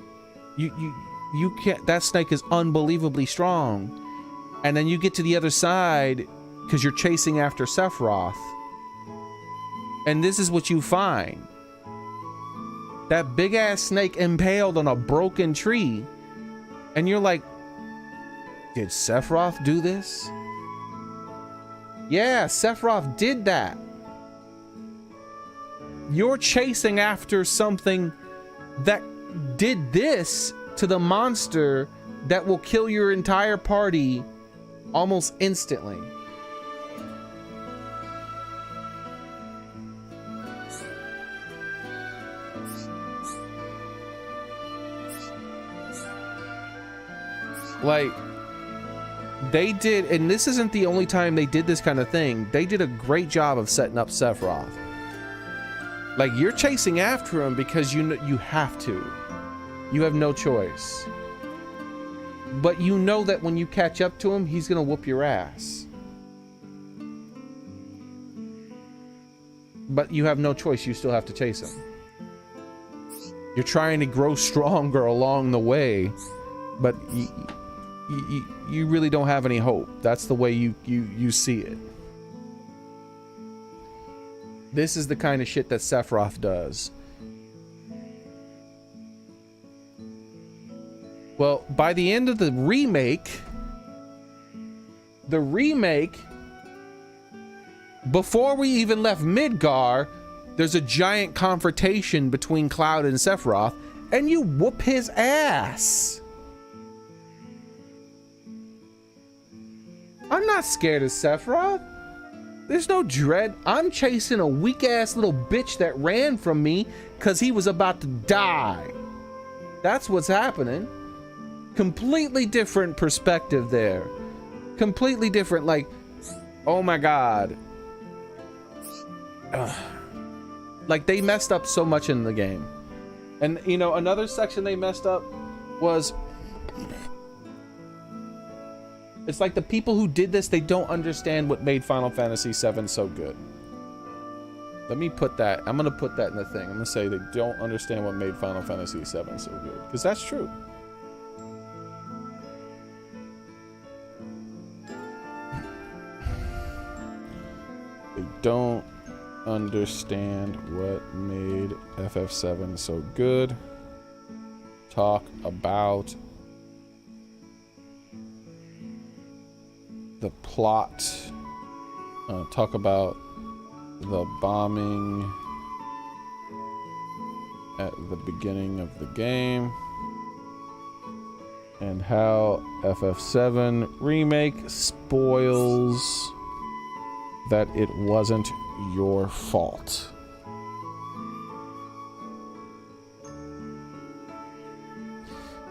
you can't. That snake is unbelievably strong, and then you get to the other side because you're chasing after Sephiroth. And this is what you find. That big ass snake impaled on a broken tree. And you're like, did Sephiroth do this? Yeah, Sephiroth did that. You're chasing after something that did this to the monster that will kill your entire party almost instantly. Like, they did, and this isn't the only time they did this kind of thing. They did a great job of setting up Sephiroth. Like, you're chasing after him because you have to. You have no choice. But you know that when you catch up to him, he's gonna whoop your ass. But you have no choice. You still have to chase him. You're trying to grow stronger along the way, but you really don't have any hope. That's the way you see it. This is the kind of shit that Sephiroth does. Well, by the end of the remake, before we even left Midgar, there's a giant confrontation between Cloud and Sephiroth, and you whoop his ass. I'm not scared of Sephiroth. There's no dread. I'm chasing a weak-ass little bitch that ran from me because he was about to die. That's what's happening. Completely different perspective there. Completely different, like, oh my god. Ugh. Like, they messed up so much in the game. And, you know, another section they messed up was... It's like the people who did this, they don't understand what made Final Fantasy VII so good. Let me put that. I'm going to put that in the thing. I'm going to say they don't understand what made Final Fantasy VII so good. Because that's true. They don't understand what made FF7 so good. Talk about the plot. Talk about the bombing at the beginning of the game and how FF7 Remake spoils that it wasn't your fault.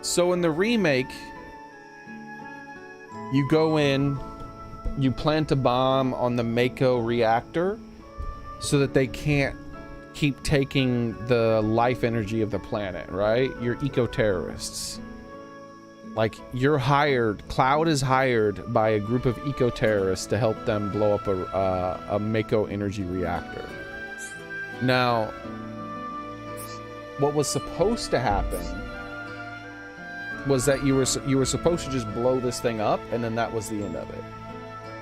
So in the remake, you go in, you plant a bomb on the Mako reactor so that they can't keep taking the life energy of the planet, right? You're eco-terrorists. Like, you're hired, Cloud is hired by a group of eco-terrorists to help them blow up a Mako energy reactor. Now, what was supposed to happen was that you were supposed to just blow this thing up, and then that was the end of it.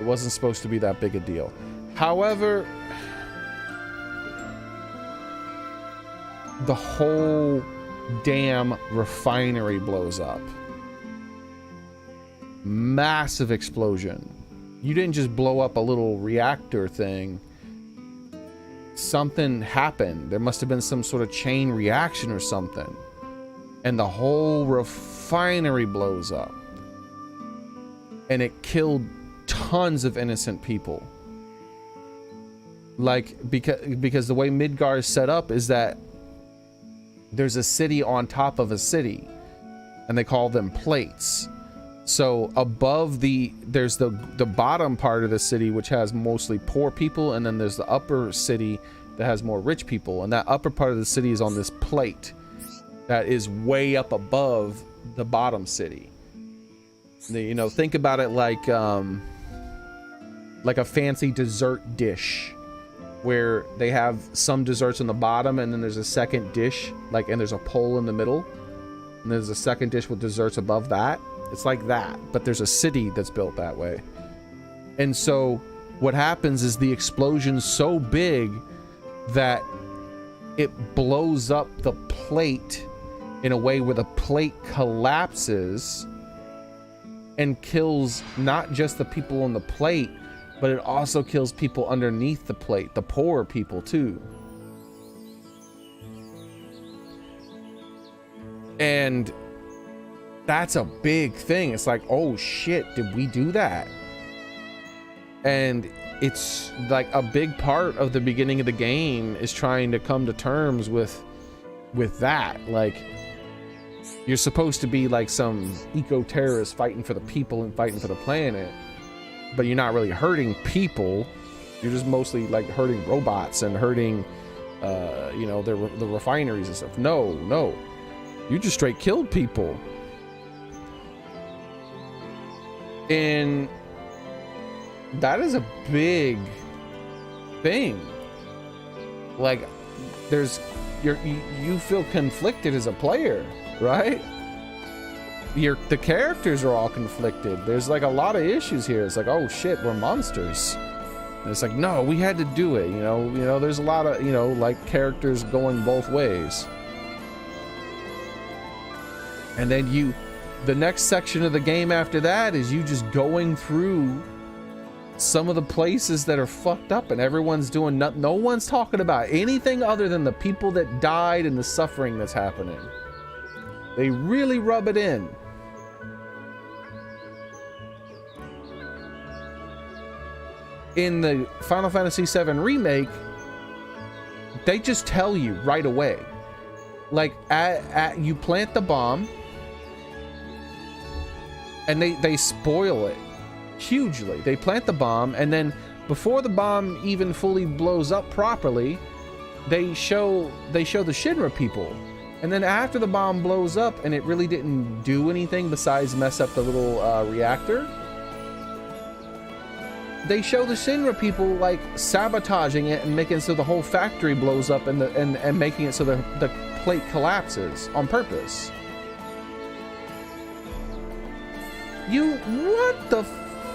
It wasn't supposed to be that big a deal. However, the whole damn refinery blows up. Massive explosion. You didn't just blow up a little reactor thing. Something happened. There must have been some sort of chain reaction or something. And the whole refinery blows up. And it killed tons of innocent people. Like, because the way Midgar is set up is that there's a city on top of a city. And they call them plates. So above there's the bottom part of the city, which has mostly poor people, and then there's the upper city that has more rich people, and that upper part of the city is on this plate that is way up above the bottom city. You know, think about it like a fancy dessert dish, where they have some desserts on the bottom, and then there's a second dish, like, and there's a pole in the middle, and there's a second dish with desserts above that. It's like that, but there's a city that's built that way. And so what happens is the explosion's so big that it blows up the plate in a way where the plate collapses and kills not just the people on the plate, but it also kills people underneath the plate, the poorer people too. And that's a big thing. It's like, oh shit, did we do that? And it's like a big part of the beginning of the game is trying to come to terms with that. Like, you're supposed to be like some eco-terrorist fighting for the people and fighting for the planet, but you're not really hurting people. You're just mostly like hurting robots and hurting you know, the refineries and stuff. No, you just straight killed people. And that is a big thing. Like, you feel conflicted as a player, right? The characters are all conflicted. There's like a lot of issues here. It's like, oh shit, we're monsters. And it's like, no, we had to do it. You know, there's a lot of, you know, like characters going both ways. And then the next section of the game after that is you just going through some of the places that are fucked up, and everyone's doing no one's talking about anything other than the people that died and the suffering that's happening. They really rub it in. In the Final Fantasy VII Remake, they just tell you right away. Like, you plant the bomb, and they spoil it hugely. They plant the bomb, and then before the bomb even fully blows up properly, they show the Shinra people. And then after the bomb blows up and it really didn't do anything besides mess up the little reactor, they show the Shinra people like sabotaging it and making it so the whole factory blows up and making it so the plate collapses on purpose. What the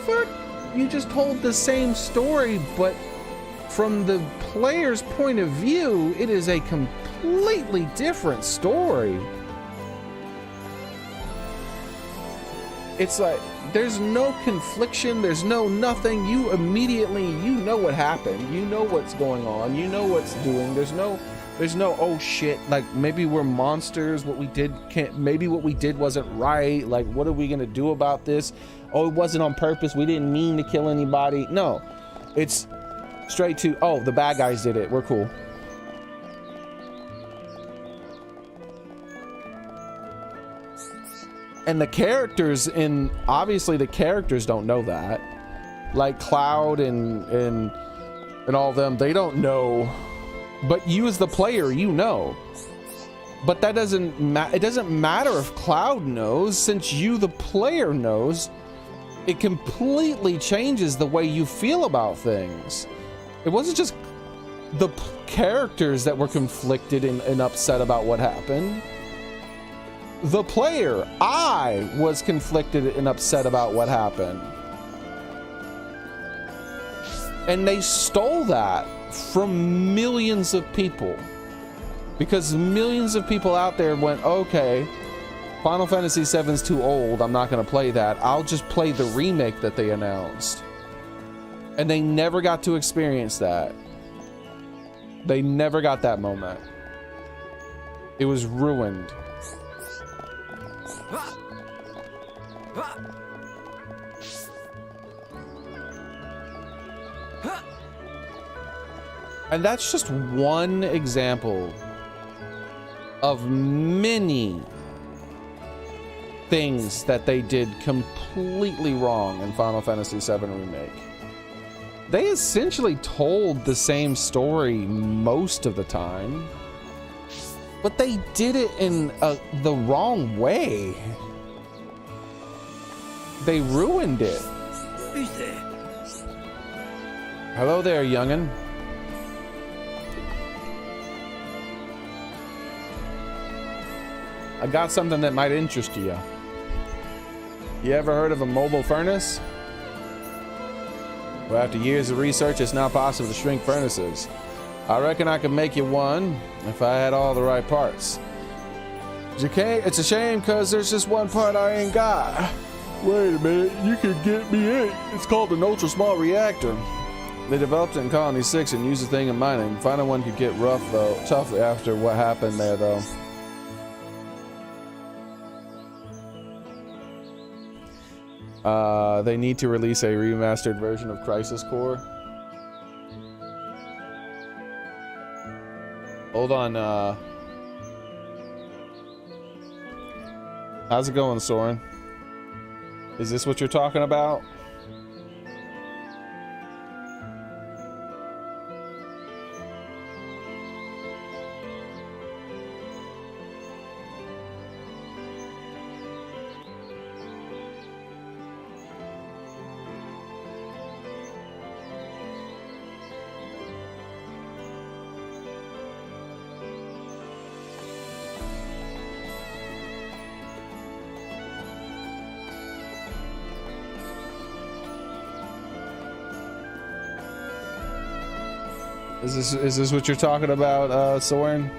fuck? You just told the same story, but from the player's point of view, it is a completely different story. It's like, there's no confliction, there's no nothing. You immediately, you know what happened. You know what's going on. You know what's doing. There's no, oh shit, like maybe we're monsters. Maybe what we did wasn't right. Like, what are we gonna do about this? Oh, it wasn't on purpose. We didn't mean to kill anybody. No, it's straight to, oh, the bad guys did it. We're cool. And the characters obviously the characters don't know that. Like Cloud and all them, they don't know. But you as the player, you know. But that doesn't it doesn't matter if Cloud knows, since you the player knows. It completely changes the way you feel about things. It wasn't just the characters that were conflicted and upset about what happened. The player, I was conflicted and upset about what happened. And they stole that from millions of people. Because millions of people out there went, okay, Final Fantasy VII's too old, I'm not going to play that. I'll just play the remake that they announced. And they never got to experience that. They never got that moment. It was ruined. And that's just one example of many things that they did completely wrong in Final Fantasy VII Remake. They essentially told the same story most of the time, but they did it in the wrong way. They ruined it. Who's there? Hello there, youngin'. I got something that might interest you. You ever heard of a mobile furnace? Well, after years of research, it's now possible to shrink furnaces. I reckon I could make you one if I had all the right parts. It's a shame because there's just one part I ain't got. Wait a minute, you could get me it. It's called an ultra small reactor. They developed it in Colony 6 and used the thing in mining. Finding one could get tough after what happened there though. They need to release a remastered version of Crisis Core. Hold on, how's it going, Soren? Is this what you're talking about? Is this what you're talking about, Soren?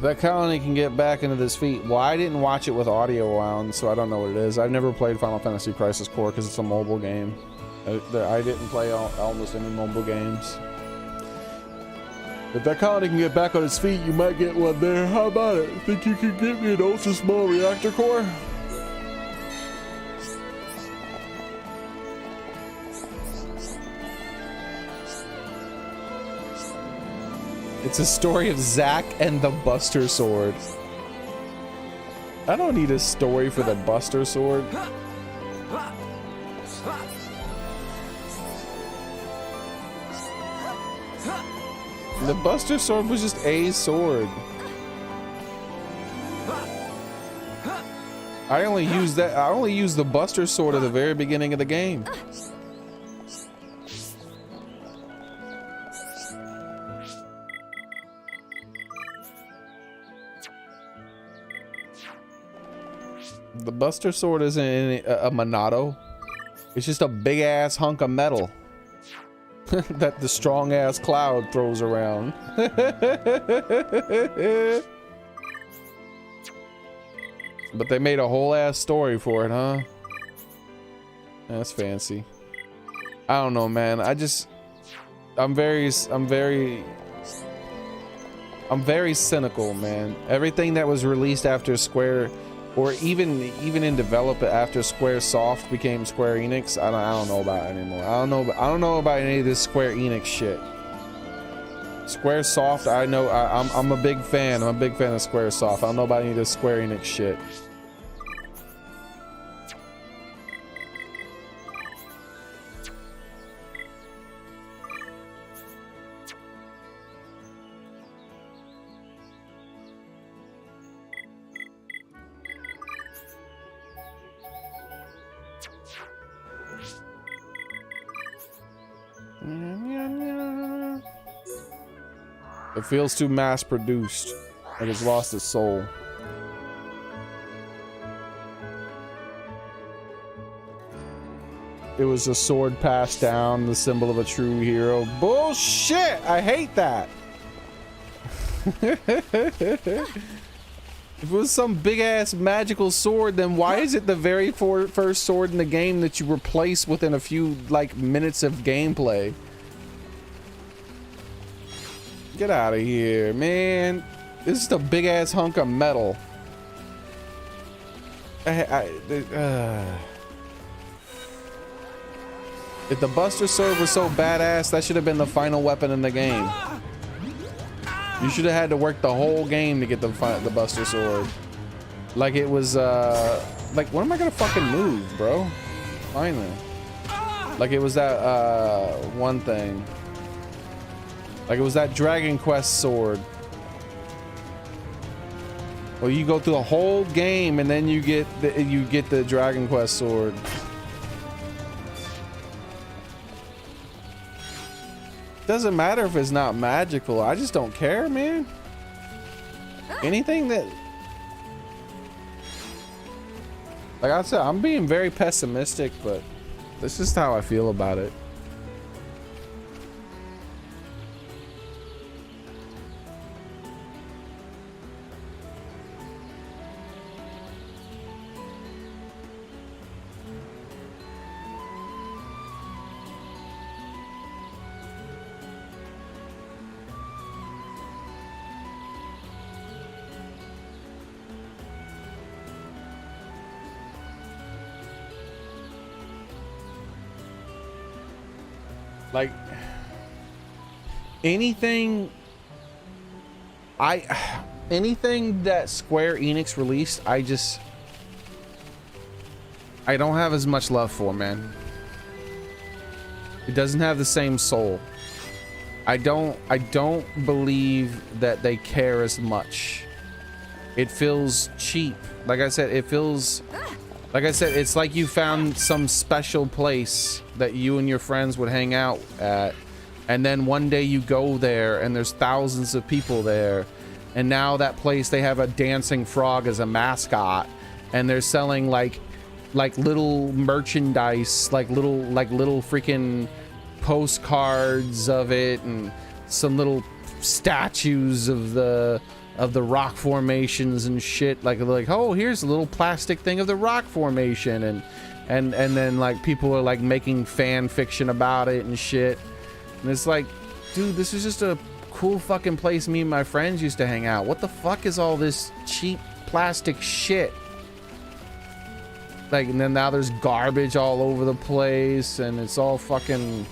That colony can get back into this feat. Well, I didn't watch it with audio wound, so I don't know what it is. I've never played Final Fantasy Crisis Core because it's a mobile game. I didn't play almost any mobile games. If that colony can get back on its feet, you might get one there. How about it? Think you could get me an ultra small reactor core? It's a story of Zack and the Buster Sword. I don't need a story for the Buster Sword. The Buster Sword was just a sword. I only used the Buster Sword at the very beginning of the game. The Buster Sword isn't a Monado. It's just a big ass hunk of metal that the strong ass Cloud throws around. But they made a whole ass story for it, huh? That's fancy. I don't know, man. I'm very cynical, man. Everything that was released after Square, or even in development after Square Soft became Square Enix, I don't know about it anymore. I don't know about any of this Square Enix shit. Square Soft, I know. I'm a big fan. I'm a big fan of Square Soft. I don't know about any of this Square Enix shit. It feels too mass-produced, like it's lost its soul. It was a sword passed down, the symbol of a true hero. Bullshit! I hate that! If it was some big-ass magical sword, then why is it the very first sword in the game that you replace within a few, like, minutes of gameplay? Get out of here, man. This is a big-ass hunk of metal. If the Buster Sword was so badass, that should have been the final weapon in the game. You should have had to work the whole game to get the Buster Sword. Like it was, like, when am I gonna fucking move, bro? Finally. Like it was that, one thing. Like it was that Dragon Quest sword. Well, you go through the whole game and then you get the Dragon Quest sword. Doesn't matter if it's not magical. I just don't care, man. Anything that, like I said, I'm being very pessimistic, but this is how I feel about it. Like anything Anything that Square Enix released, I don't have as much love for, man. It doesn't have the same soul. I don't believe that they care as much. It feels cheap. Like I said, it's like you found some special place that you and your friends would hang out at, and then one day you go there and there's thousands of people there, and now that place, they have a dancing frog as a mascot, and they're selling like little merchandise, like little freaking postcards of it, and some little statues of the rock formations and shit, like oh, here's a little plastic thing of the rock formation, and then like people are like making fan fiction about it and shit, and it's like, dude, this is just a cool fucking place me and my friends used to hang out. What the fuck is all this cheap plastic shit? Like, and then now there's garbage all over the place, and it's all fucking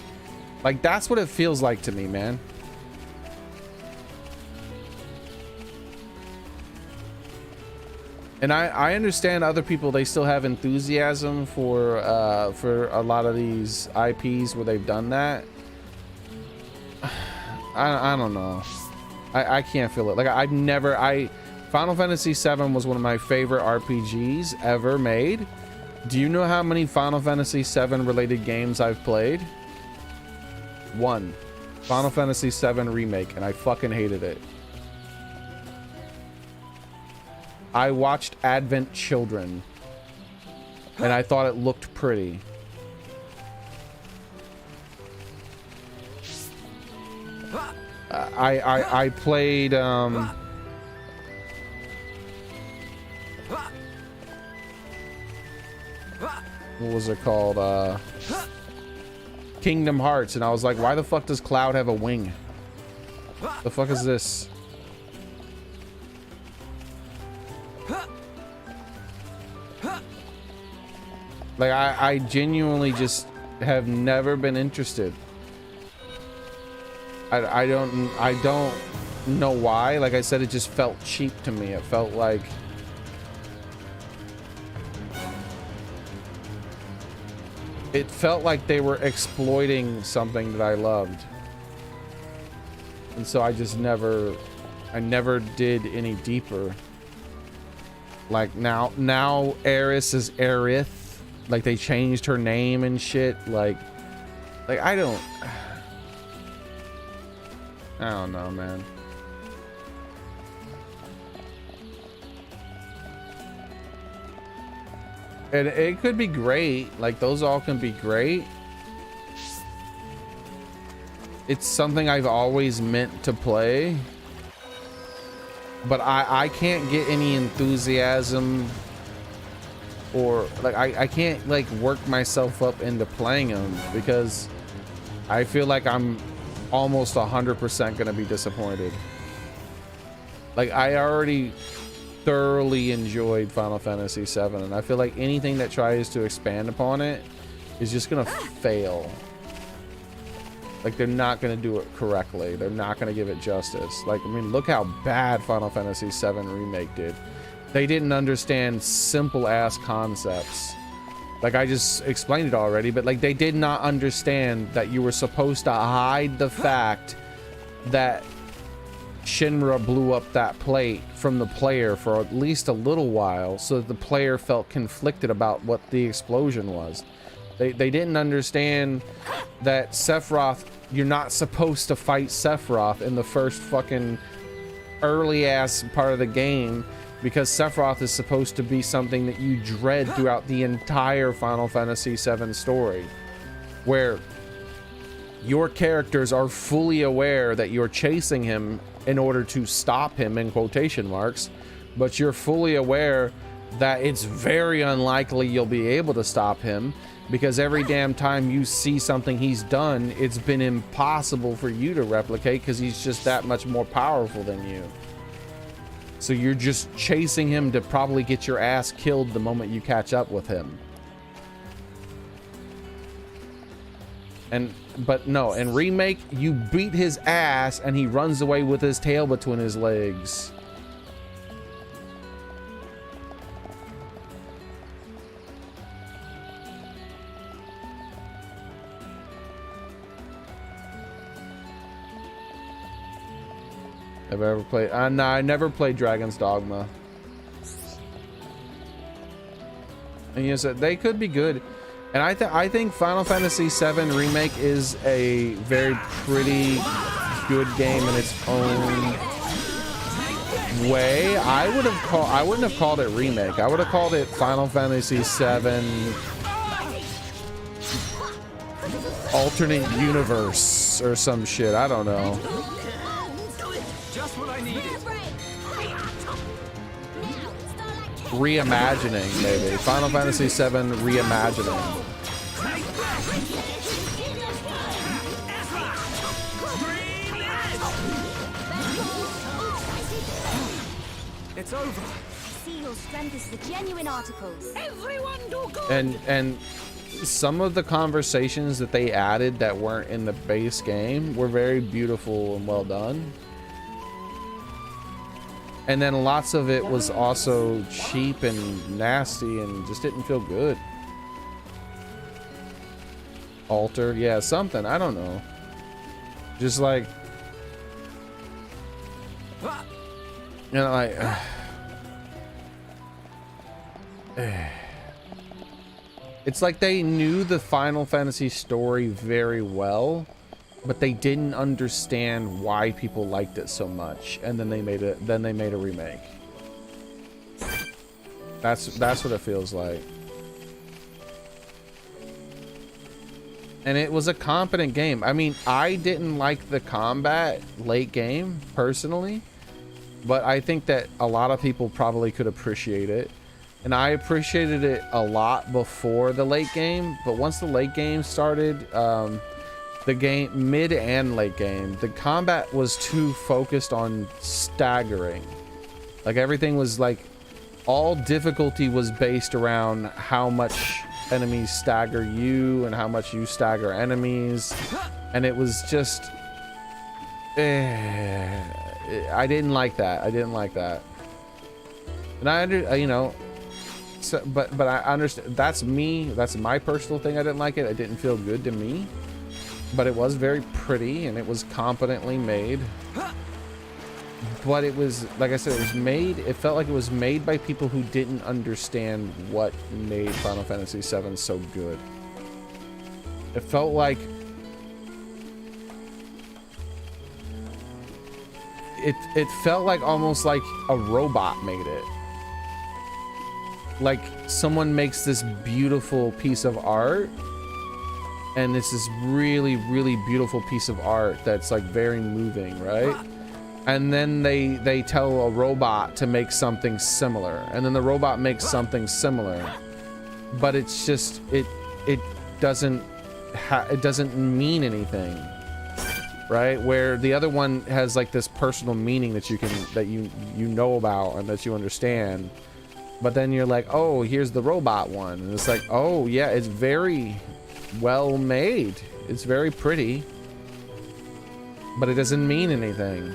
like, that's what it feels like to me, man. And I understand other people, they still have enthusiasm for a lot of these IPs where they've done that. I don't know. I can't feel it. Like, Final Fantasy VII was one of my favorite RPGs ever made. Do you know how many Final Fantasy VII related games I've played? 1. Final Fantasy VII Remake, and I fucking hated it. I watched Advent Children, and I thought it looked pretty. I played what was it called? Kingdom Hearts, and I was like, why the fuck does Cloud have a wing? The fuck is this? Like, I genuinely just have never been interested. I don't know why. Like I said, it just felt cheap to me. It felt like they were exploiting something that I loved. And so I never did any deeper. Like now Aerith is Aerith. Like, they changed her name and shit. Like I don't know, man. And it could be great. Like, those all can be great. It's something I've always meant to play. But I can't get any enthusiasm, or like I can't like work myself up into playing them, because I feel like I'm almost 100% gonna be disappointed. Like, I already thoroughly enjoyed Final Fantasy VII, and I feel like anything that tries to expand upon it is just gonna fail. Like, they're not gonna do it correctly. They're not gonna give it justice. Like, I mean, look how bad Final Fantasy VII Remake did. They didn't understand simple ass concepts. Like, I just explained it already, but like, they did not understand that you were supposed to hide the fact that Shinra blew up that plate from the player for at least a little while, so that the player felt conflicted about what the explosion was. They didn't understand that Sephiroth, you're not supposed to fight Sephiroth in the first fucking early ass part of the game, because Sephiroth is supposed to be something that you dread throughout the entire Final Fantasy VII story, where your characters are fully aware that you're chasing him in order to stop him, in quotation marks, but you're fully aware that it's very unlikely you'll be able to stop him, because every damn time you see something he's done, it's been impossible for you to replicate, because he's just that much more powerful than you. So you're just chasing him to probably get your ass killed the moment you catch up with him. But no, in remake, you beat his ass and he runs away with his tail between his legs. Have I ever played? No, I never played Dragon's Dogma. And yes, they could be good. And I think Final Fantasy VII Remake is a very pretty good game in its own way. I wouldn't have called it remake. I would have called it Final Fantasy VII alternate universe or some shit. I don't know. Just what I needed. Reimagining, maybe. Final Fantasy VII reimagining. It's over. I see your strength is the genuine articles. Everyone do good. And some of the conversations that they added that weren't in the base game were very beautiful and well done. And then lots of it was also cheap and nasty and just didn't feel good. Altered, yeah, something, I don't know. Just like, you know, like, it's like they knew the Final Fantasy story very well, but they didn't understand why people liked it so much, and then they made a remake. That's what it feels like. And it was a competent game. I mean, I didn't like the combat late game personally, but I think that a lot of people probably could appreciate it. And I appreciated it a lot before the late game, but once the late game started, the game, mid and late game, the combat was too focused on staggering. Like everything was like, all difficulty was based around how much enemies stagger you and how much you stagger enemies. And it was just, I didn't like that. I didn't like that. And you know, so, but I understand, that's me. That's my personal thing. I didn't like it. It didn't feel good to me. But it was very pretty and it was competently made. But it was, like I said, it felt like it was made by people who didn't understand what made Final Fantasy VII so good. It felt like it felt like almost like a robot made it. Like someone makes this beautiful piece of art, and it's this really, really beautiful piece of art that's like very moving, right? And then they tell a robot to make something similar, and then the robot makes something similar, but it's just it doesn't mean anything, right? Where the other one has like this personal meaning that you know about and that you understand, but then you're like, oh, here's the robot one, and it's like, oh yeah, it's very well made, it's very pretty, but it doesn't mean anything.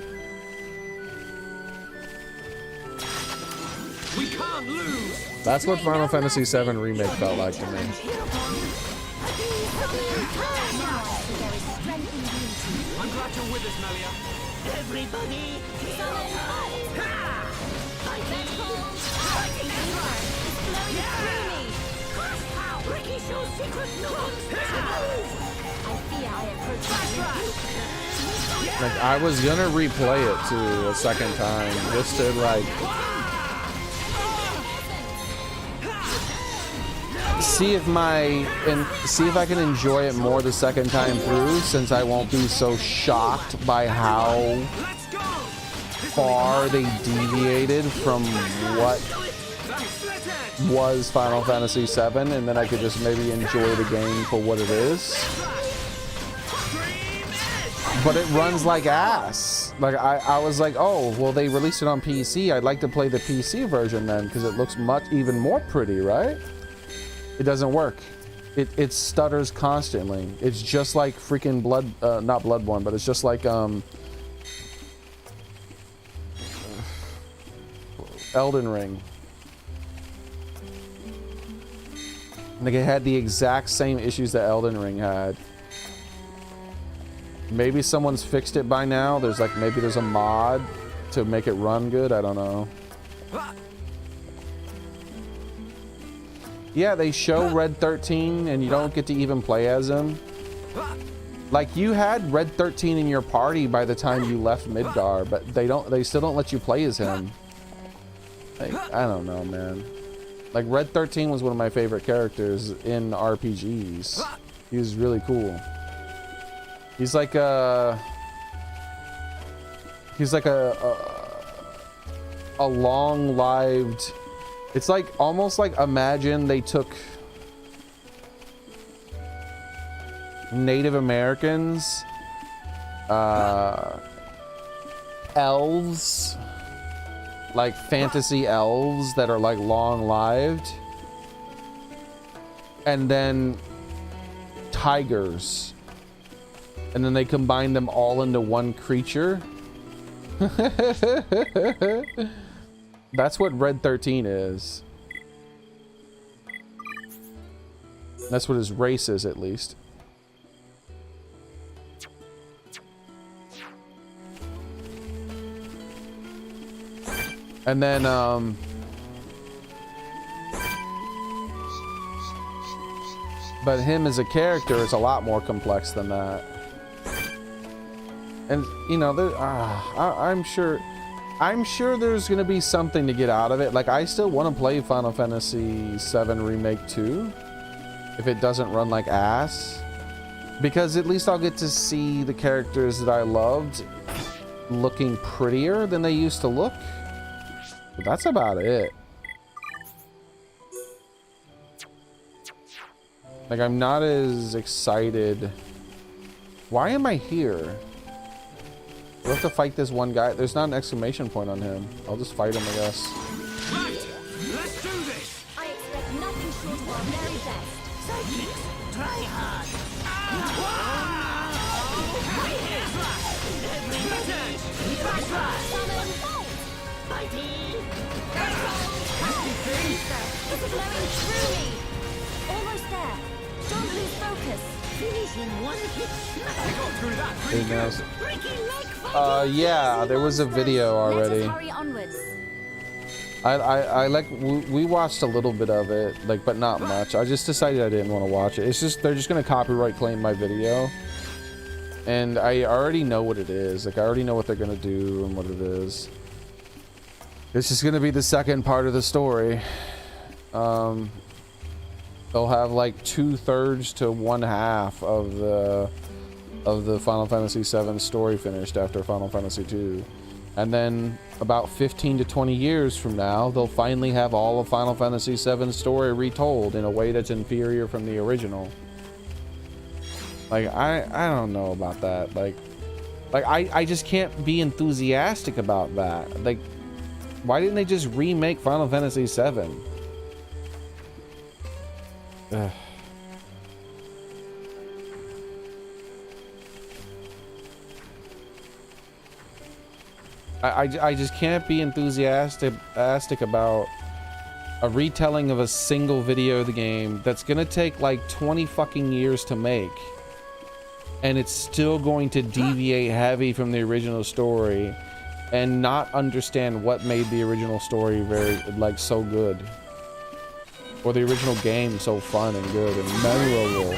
We can't lose. That's what Final Fantasy VII Remake felt like to me. I'm glad you're with us, Melia. Everybody. Ricky shows secret Like, I was gonna replay it too a second time just to like see if I can enjoy it more the second time through, since I won't be so shocked by how far they deviated from what was Final Fantasy VII, and then I could just maybe enjoy the game for what it is. But it runs like ass. Like I was like, oh, well, they released it on PC. I'd like to play the PC version then, because it looks even more pretty, right? It doesn't work. it stutters constantly. It's just like freaking not Bloodborne, but it's just like Elden Ring. Like it had the exact same issues that Elden Ring had. Maybe someone's fixed it by now. There's like, maybe there's a mod to make it run good. I don't know. Yeah, they show Red 13 and you don't get to even play as him. Like you had Red 13 in your party by the time you left Midgar, but they still don't let you play as him. Like, I don't know, man. Like Red 13 was one of my favorite characters in RPGs. He was really cool. He's like a long-lived. It's like almost like, imagine they took Native Americans, elves, like fantasy elves that are like long-lived, and then tigers, and then they combine them all into one creature. That's what Red 13 is. That's what his race is, at least. And then, but him as a character is a lot more complex than that. And, you know, there, I'm sure there's gonna be something to get out of it. Like, I still want to play Final Fantasy VII Remake 2 if it doesn't run like ass, because at least I'll get to see the characters that I loved looking prettier than they used to look. But that's about it. Like, I'm not as excited. Why am I here? Do I have to fight this one guy? There's not an exclamation point on him. I'll just fight him, I guess. Right, let's do this. I expect nothing short of our very best. Psychics, try hard. Summon bolt! Mighty. It's flowing through me! Almost there. Don't lose focus. Finish in one hit. I got through that pretty Who good. knows? Freaking leg fight. Yeah, there was a video Let already. us hurry onwards. I like, we watched a little bit of it, like, but not much. I just decided I didn't want to watch it. It's just, they're just gonna copyright claim my video. And I already know what it is. Like, I already know what they're gonna do and what it is. It's just gonna be the second part of the story. They'll have like 2/3 to 1/2 of the Final Fantasy VII story finished after Final Fantasy II. And then about 15 to 20 years from now, they'll finally have all of Final Fantasy VII's story retold in a way that's inferior from the original. Like, I don't know about that. Like I just can't be enthusiastic about that. Like, why didn't they just remake Final Fantasy VII? Ugh. I just can't be enthusiastic about a retelling of a single video of the game that's gonna take like 20 fucking years to make, and it's still going to deviate heavy from the original story and not understand what made the original story very, like, so good, or the original game so fun and good and memorable.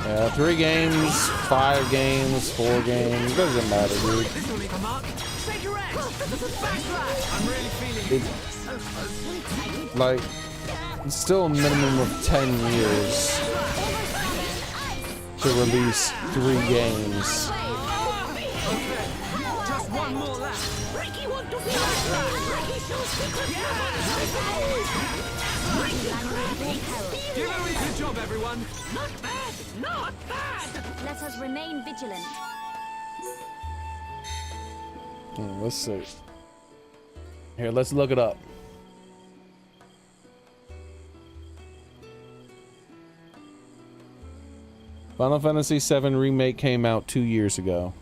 Yeah, 3 games, 5 games, 4 games, doesn't matter, dude. I'm really feeling Like, It's still a minimum of 10 years to release 3 games. Just one more lap. Ricky want to feel like Ricky shows secret Give it a good job, everyone. Not bad, not bad. Let us remain vigilant. Let's see. Here, let's look it up. Final Fantasy VII Remake came out 2 years ago.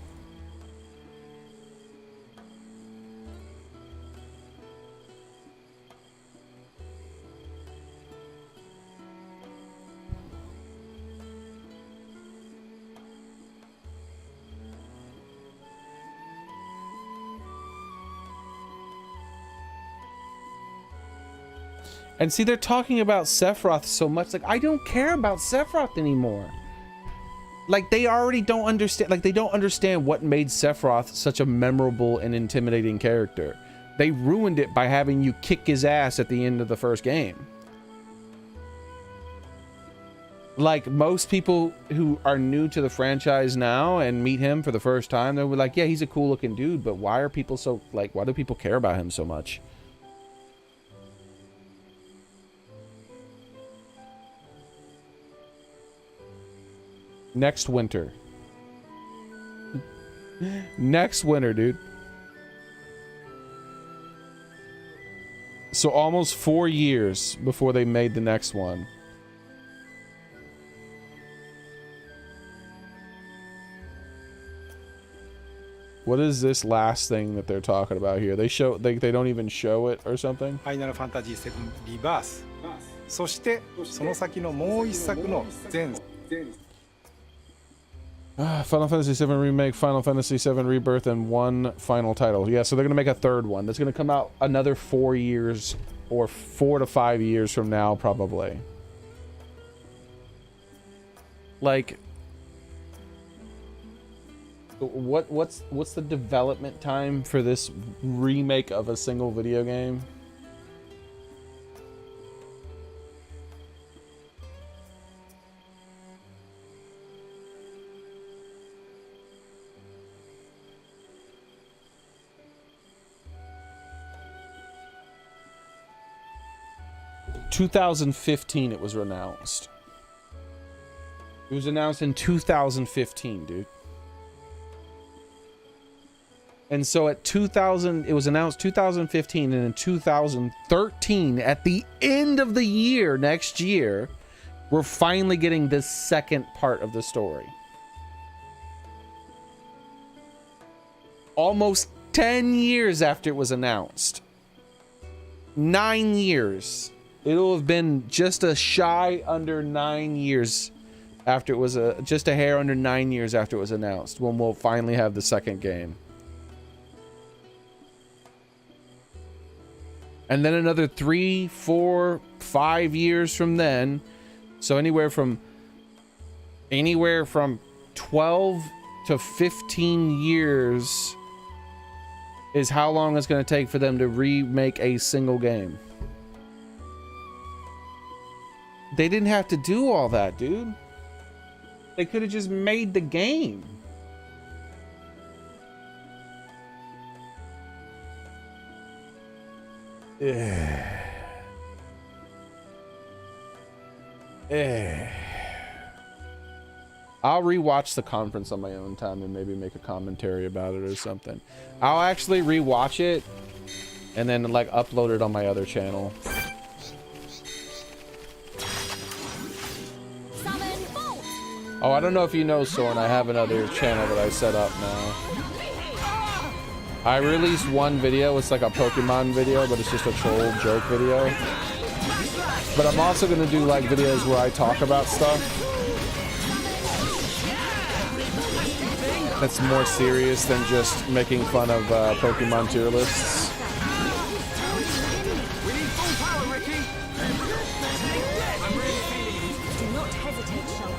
And see, they're talking about Sephiroth so much. Like, I don't care about Sephiroth anymore. Like, they already don't understand. Like, they don't understand what made Sephiroth such a memorable and intimidating character. They ruined it by having you kick his ass at the end of the first game. Like, most people who are new to the franchise now and meet him for the first time, they're like, yeah, he's a cool looking dude, but why are people so, like, why do people care about him so much? Next winter. Next winter, dude. So almost 4 years before they made the next one. What is this last thing that they're talking about here? They don't even show it or something? ファイナルファンタジー7リバース。そしてその先のもう一作の全 Final Fantasy VII Remake, Final Fantasy VII Rebirth, and one final title. Yeah, so they're going to make a third one. That's going to come out another 4 years, or 4 to 5 years from now, probably. Like, what's the development time for this remake of a single video game? In 2015 it was announced. It was announced in 2015, dude. And so at 2000, it was announced 2015, and in 2013, at the end of the year, next year, we're finally getting this second part of the story. Almost 10 years after it was announced. 9 years. It'll have been just a shy under 9 years after it was just a hair under 9 years after it was announced, when we'll finally have the second game. And then another 3, 4, 5 years from then. So anywhere from 12 to 15 years is how long it's going to take for them to remake a single game. They didn't have to do all that, dude. They could have just made the game. I'll rewatch the conference on my own time and maybe make a commentary about it or something. I'll actually rewatch it and then like upload it on my other channel. Oh, I don't know if you know, Soren, I have another channel that I set up now. I released one video, it's like a Pokemon video, but it's just a troll joke video. But I'm also gonna do like videos where I talk about stuff that's more serious than just making fun of Pokemon tier lists. We need full power, Ricky. I'm really feeling it. Do not hesitate, Shulk.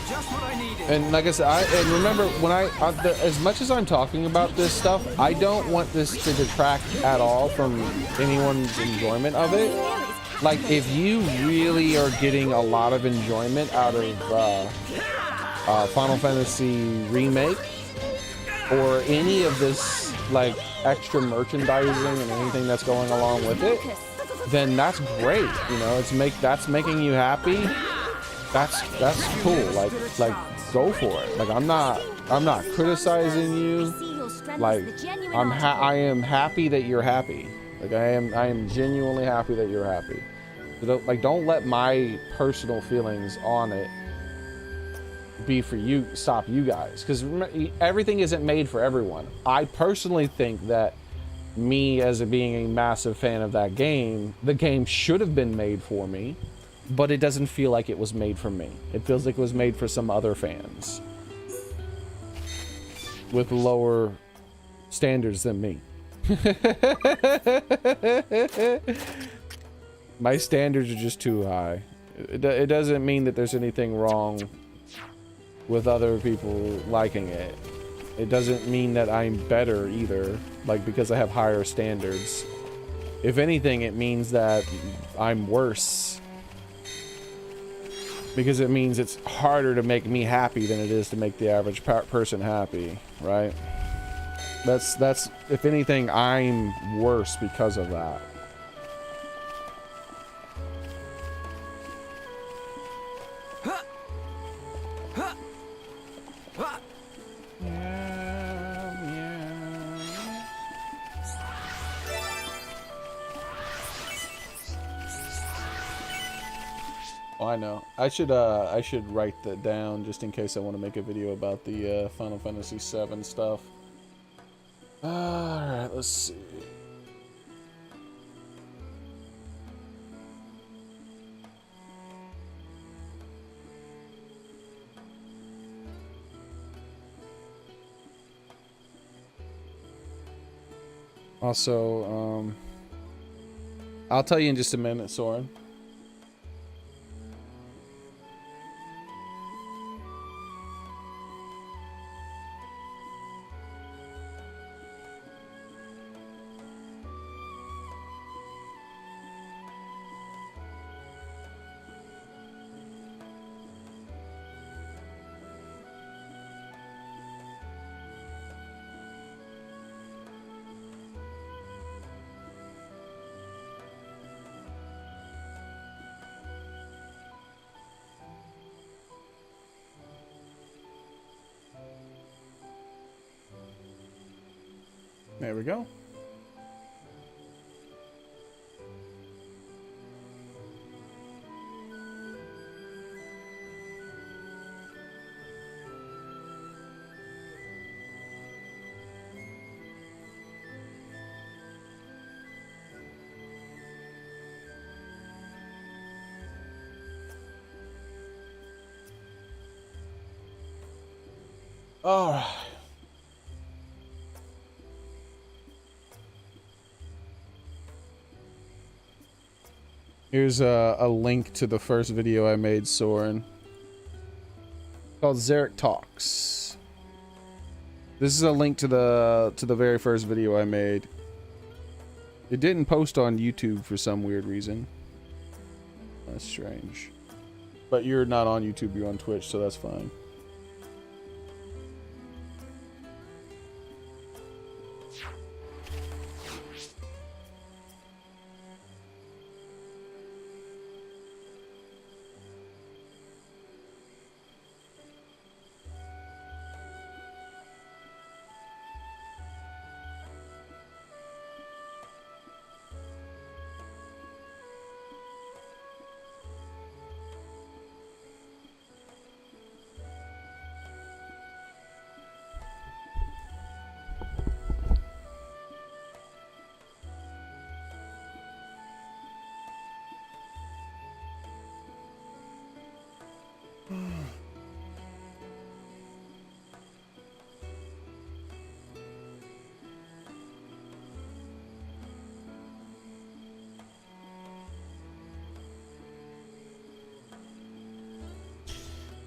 Just what I needed. And like I said, and remember when as much as I'm talking about this stuff, I don't want this to detract at all from anyone's enjoyment of it. like if you really are getting a lot of enjoyment out of Final Fantasy Remake or any of this like extra merchandising and anything that's going along with it, then that's great. You know, that's making you happy. That's cool. Like go for it. Like I'm not criticizing you. Like I am happy that you're happy. Like I am genuinely happy that you're happy. So don't let my personal feelings on it be for you, stop you guys, because everything isn't made for everyone. I personally think that me as being a massive fan of that game, the game should have been made for me, but it doesn't feel like it was made for me. It feels like it was made for some other fans with lower standards than me. My standards are just too high. It doesn't mean that there's anything wrong with other people liking it. It doesn't mean that I'm better either, like because I have higher standards. If anything, it means that I'm worse, because it means it's harder to make me happy than it is to make the average person happy, right? That's if anything, I'm worse because of that. Oh, I know. I should write that down just in case I want to make a video about the Final Fantasy VII stuff. Alright, let's see. Also, I'll tell you in just a minute, Soren. There we go. All right. Here's a link to the first video I made, Soren, called Xearrik Talks. This is a link to the very first video I made. It didn't post on YouTube for some weird reason. That's strange. But you're not on YouTube, you're on Twitch, so that's fine.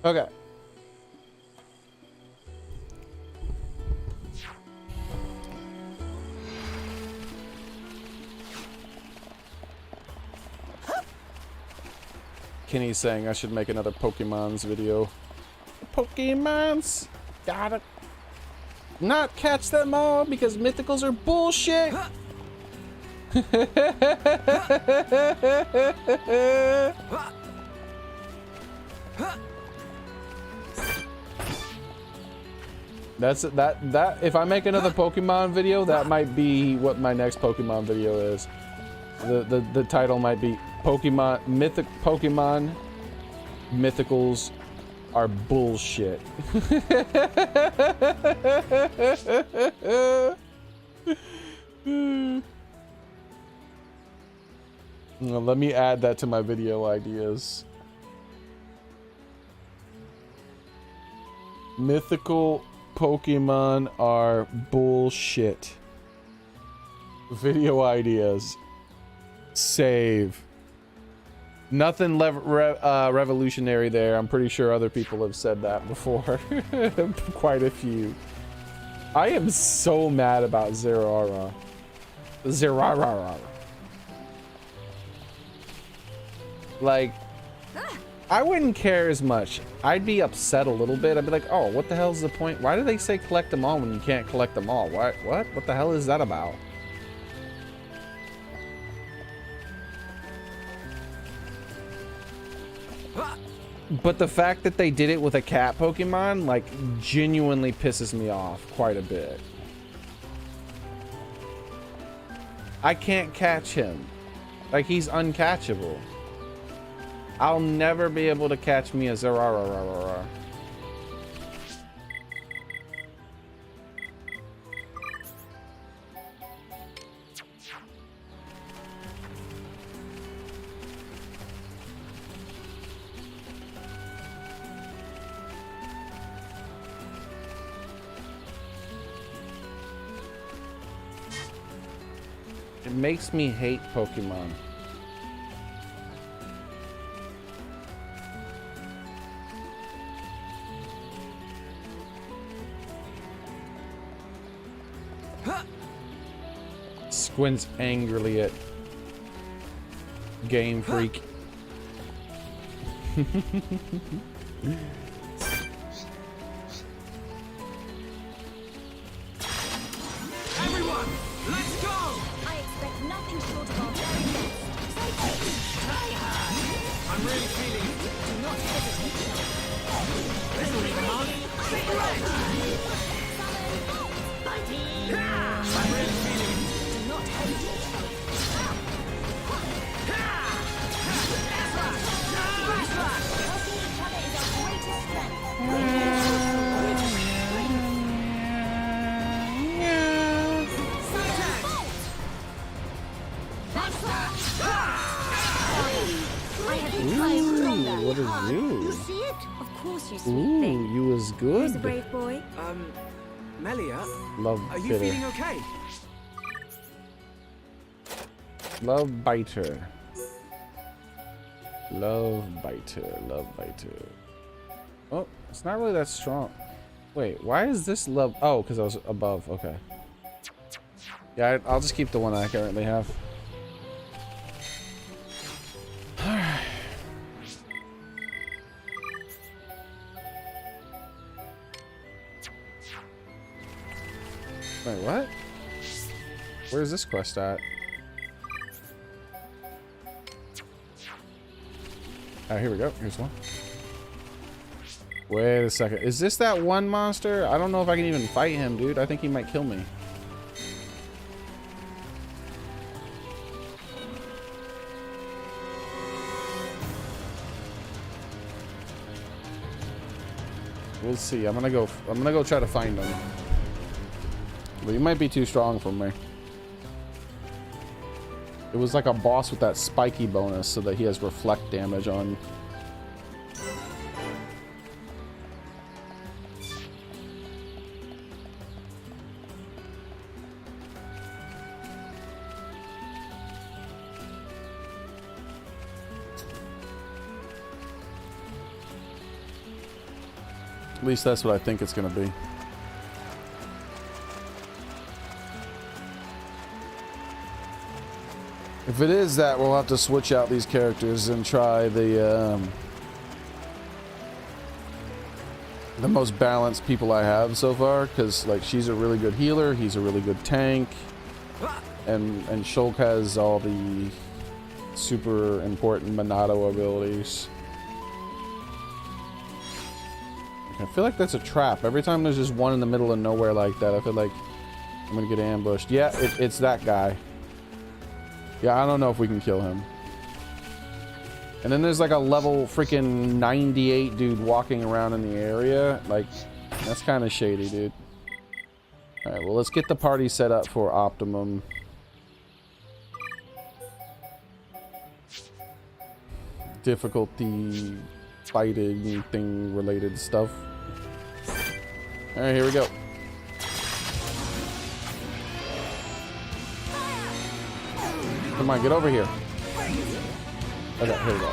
Okay. Kenny's saying I should make another Pokemon's video. Pokemons! Gotta not catch them all because mythicals are bullshit! That if I make another Pokemon video, that might be what my next Pokemon video is. The title might be Pokemon Mythicals are bullshit. Well, let me add that to my video ideas. Mythical Pokemon are bullshit. Video ideas. Save. Nothing revolutionary there. I'm pretty sure other people have said that before. Quite a few. I am so mad about Xearrik. Like, I wouldn't care as much. I'd be upset a little bit. I'd be like, oh, what the hell's the point? Why do they say collect them all when you can't collect them all? What? What the hell is that about? But the fact that they did it with a cat Pokemon, like, genuinely pisses me off quite a bit. I can't catch him. Like, he's uncatchable. I'll never be able to catch me a Xearrik. It makes me hate Pokemon. Squints angrily at Game Freak. Everyone, let's go! I expect nothing short of our very best. Try hard. I'm really feeling it. Do not hesitate. This will be the mark. Stay ready. I'm really feeling it. Do not hesitate. Helping each other is our greatest strength. I have been trying longer. What is you? You see it? Of course you see Ooh, it. you was Who's a good. brave boy? Melia, Love are you Bitter. feeling okay? Love Biter. Love Biter. Love Biter. Oh, it's not really that strong. Wait, why is this love? Oh, because I was above. Okay. Yeah, I'll just keep the one I currently have. Alright. Wait, what? Where's this quest at? Alright, here we go. Here's one. Wait a second. Is this that one monster? I don't know if I can even fight him, dude. I think he might kill me. We'll see. I'm gonna go try to find him. But he might be too strong for me. It was like a boss with that spiky bonus so that he has reflect damage on. At least that's what I think it's gonna be. If If it is that, we'll have to switch out these characters and try the most balanced people I have so far, because like she's a really good healer, he's a really good tank, and Shulk has all the super important Monado abilities. I feel like that's a trap. Every time there's just one in the middle of nowhere like that, I feel like I'm gonna get ambushed. Yeah, it's that guy. Yeah, I don't know if we can kill him. And then there's like a level freaking 98 dude walking around in the area. Like, that's kind of shady, dude. Alright, well, let's get the party set up for optimum. Difficulty, fighting thing related stuff. Alright, here we go. Come on, get over here. Okay, here we go.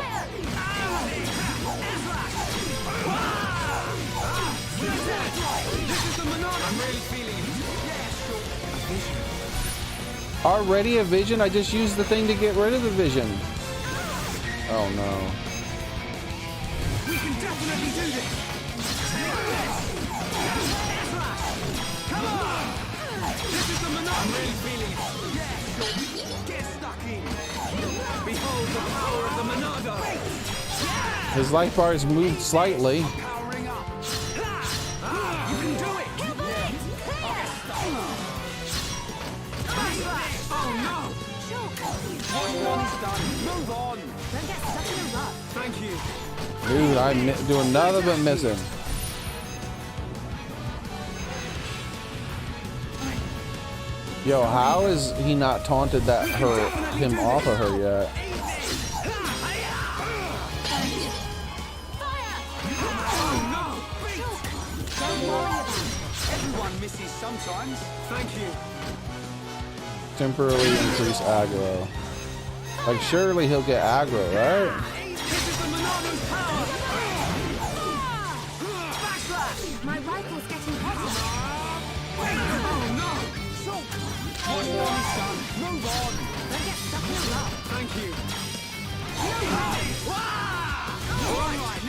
Already a vision? I just used the thing to get rid of the vision. Oh no. We can definitely do this. Come on! This is the Monado. I'm really feeling it. Yes. Get stuck in. Behold the power of the Monado. His life bar has moved slightly. Powering up. You can do it. Oh no! One's done. Move on. Don't get stuck in a rut. Thank you. Dude, I'm doing nothing but missing. Yo, how is he not taunted him off of her yet? Everyone misses sometimes. Thank you. Temporarily increase aggro. Like, surely he'll get aggro, right? This is the Monado's power. My rifle's getting hotter. Oh no! One is done. Move on. Don't get stuck in a rut. Thank you.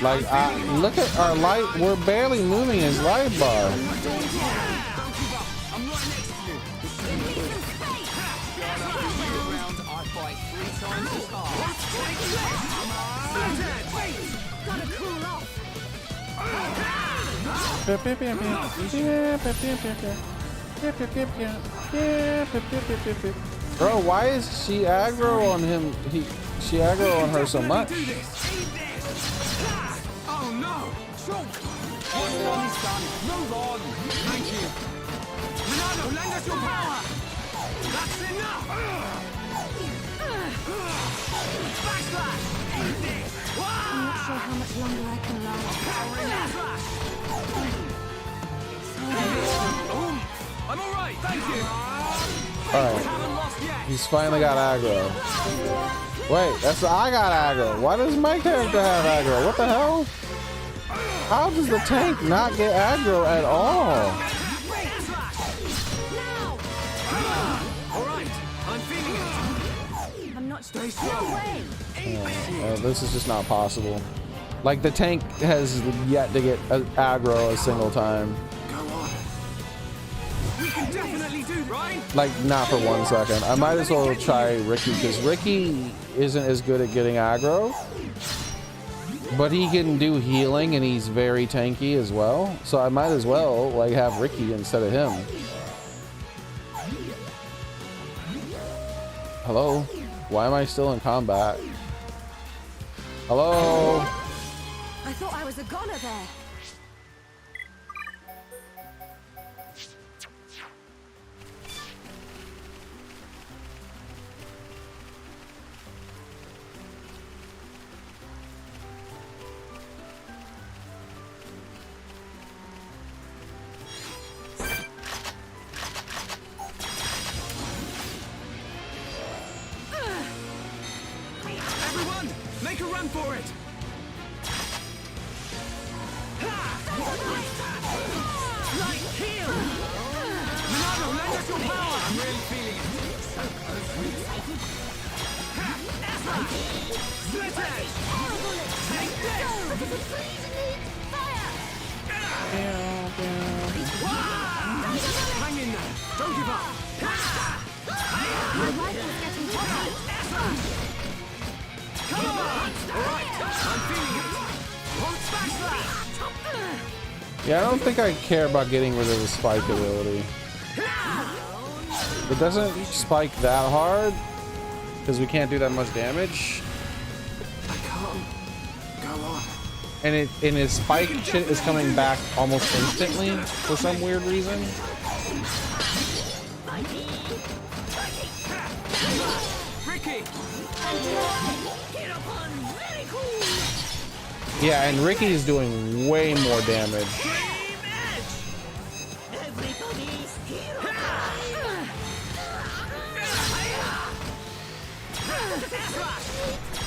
Like, look at our light. We're barely moving his light bar. Don't give up. I'm right next to you. Give me some space. Round, I fight 3 times as hard. Gotta cool off. Bro, why is she aggro on him? She aggro on her so much. Oh no! One is done. Move on. Thank you. Monado, lend us your power. That's enough. Backslash. Eat this. I'm not sure how much longer I can last. Powering up. I'm all right. Thank you. Alright, Haven't lost yet. he's finally got aggro. Wait, I got aggro. Why does my character have aggro? What the hell? How does the tank not get aggro at all? All right. I'm feeling it. I'm not Stay strong. strong. Away. This is just not possible. Like, the tank has yet to get aggro a single time. Go on. We can definitely do right. Like, not for 1 second. I might as well try Ricky, because Ricky isn't as good at getting aggro. But he can do healing, and he's very tanky as well. So I might as well, like, have Ricky instead of him. Hello? Why am I still in combat? Hello? I thought I was a goner there. Everyone, make a run for it. Light heal. Monado, lend us your power. I'm really feeling it. Split edge. Take this. Hang in there. Don't give up. My rifle's getting hotter. Come on. All right. I'm feeling it. Hold backslash. Yeah, I don't think I care about getting rid of the spike ability. It doesn't spike that hard because we can't do that much damage. I can't go on. And his spike shit is coming back almost instantly for some weird reason. Ricky. Get up on very cool. Yeah, and Ricky is doing way more damage. Everybody, here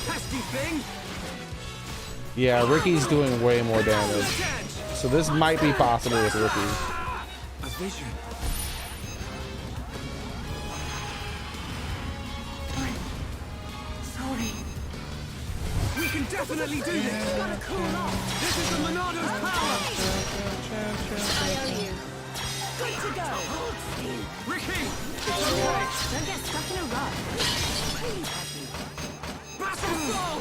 Pesky thing. Yeah, Ricky's doing way more damage. So this might be possible with Ricky. A vision. Sorry. We can definitely do this. Gotta cool off. This is the Monado's power. I owe you. Good to go. Ricky, it's okay. Don't get stuck in a rut. Battle soul.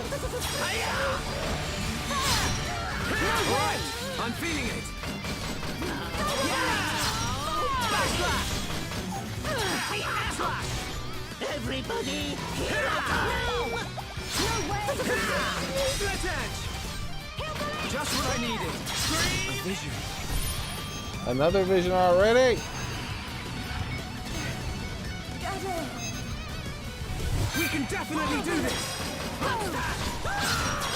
All right, I'm feeling it. Backslash. Slash. Everybody, here No way. Split edge. Just what I needed. A vision. Another vision already. We can definitely do this.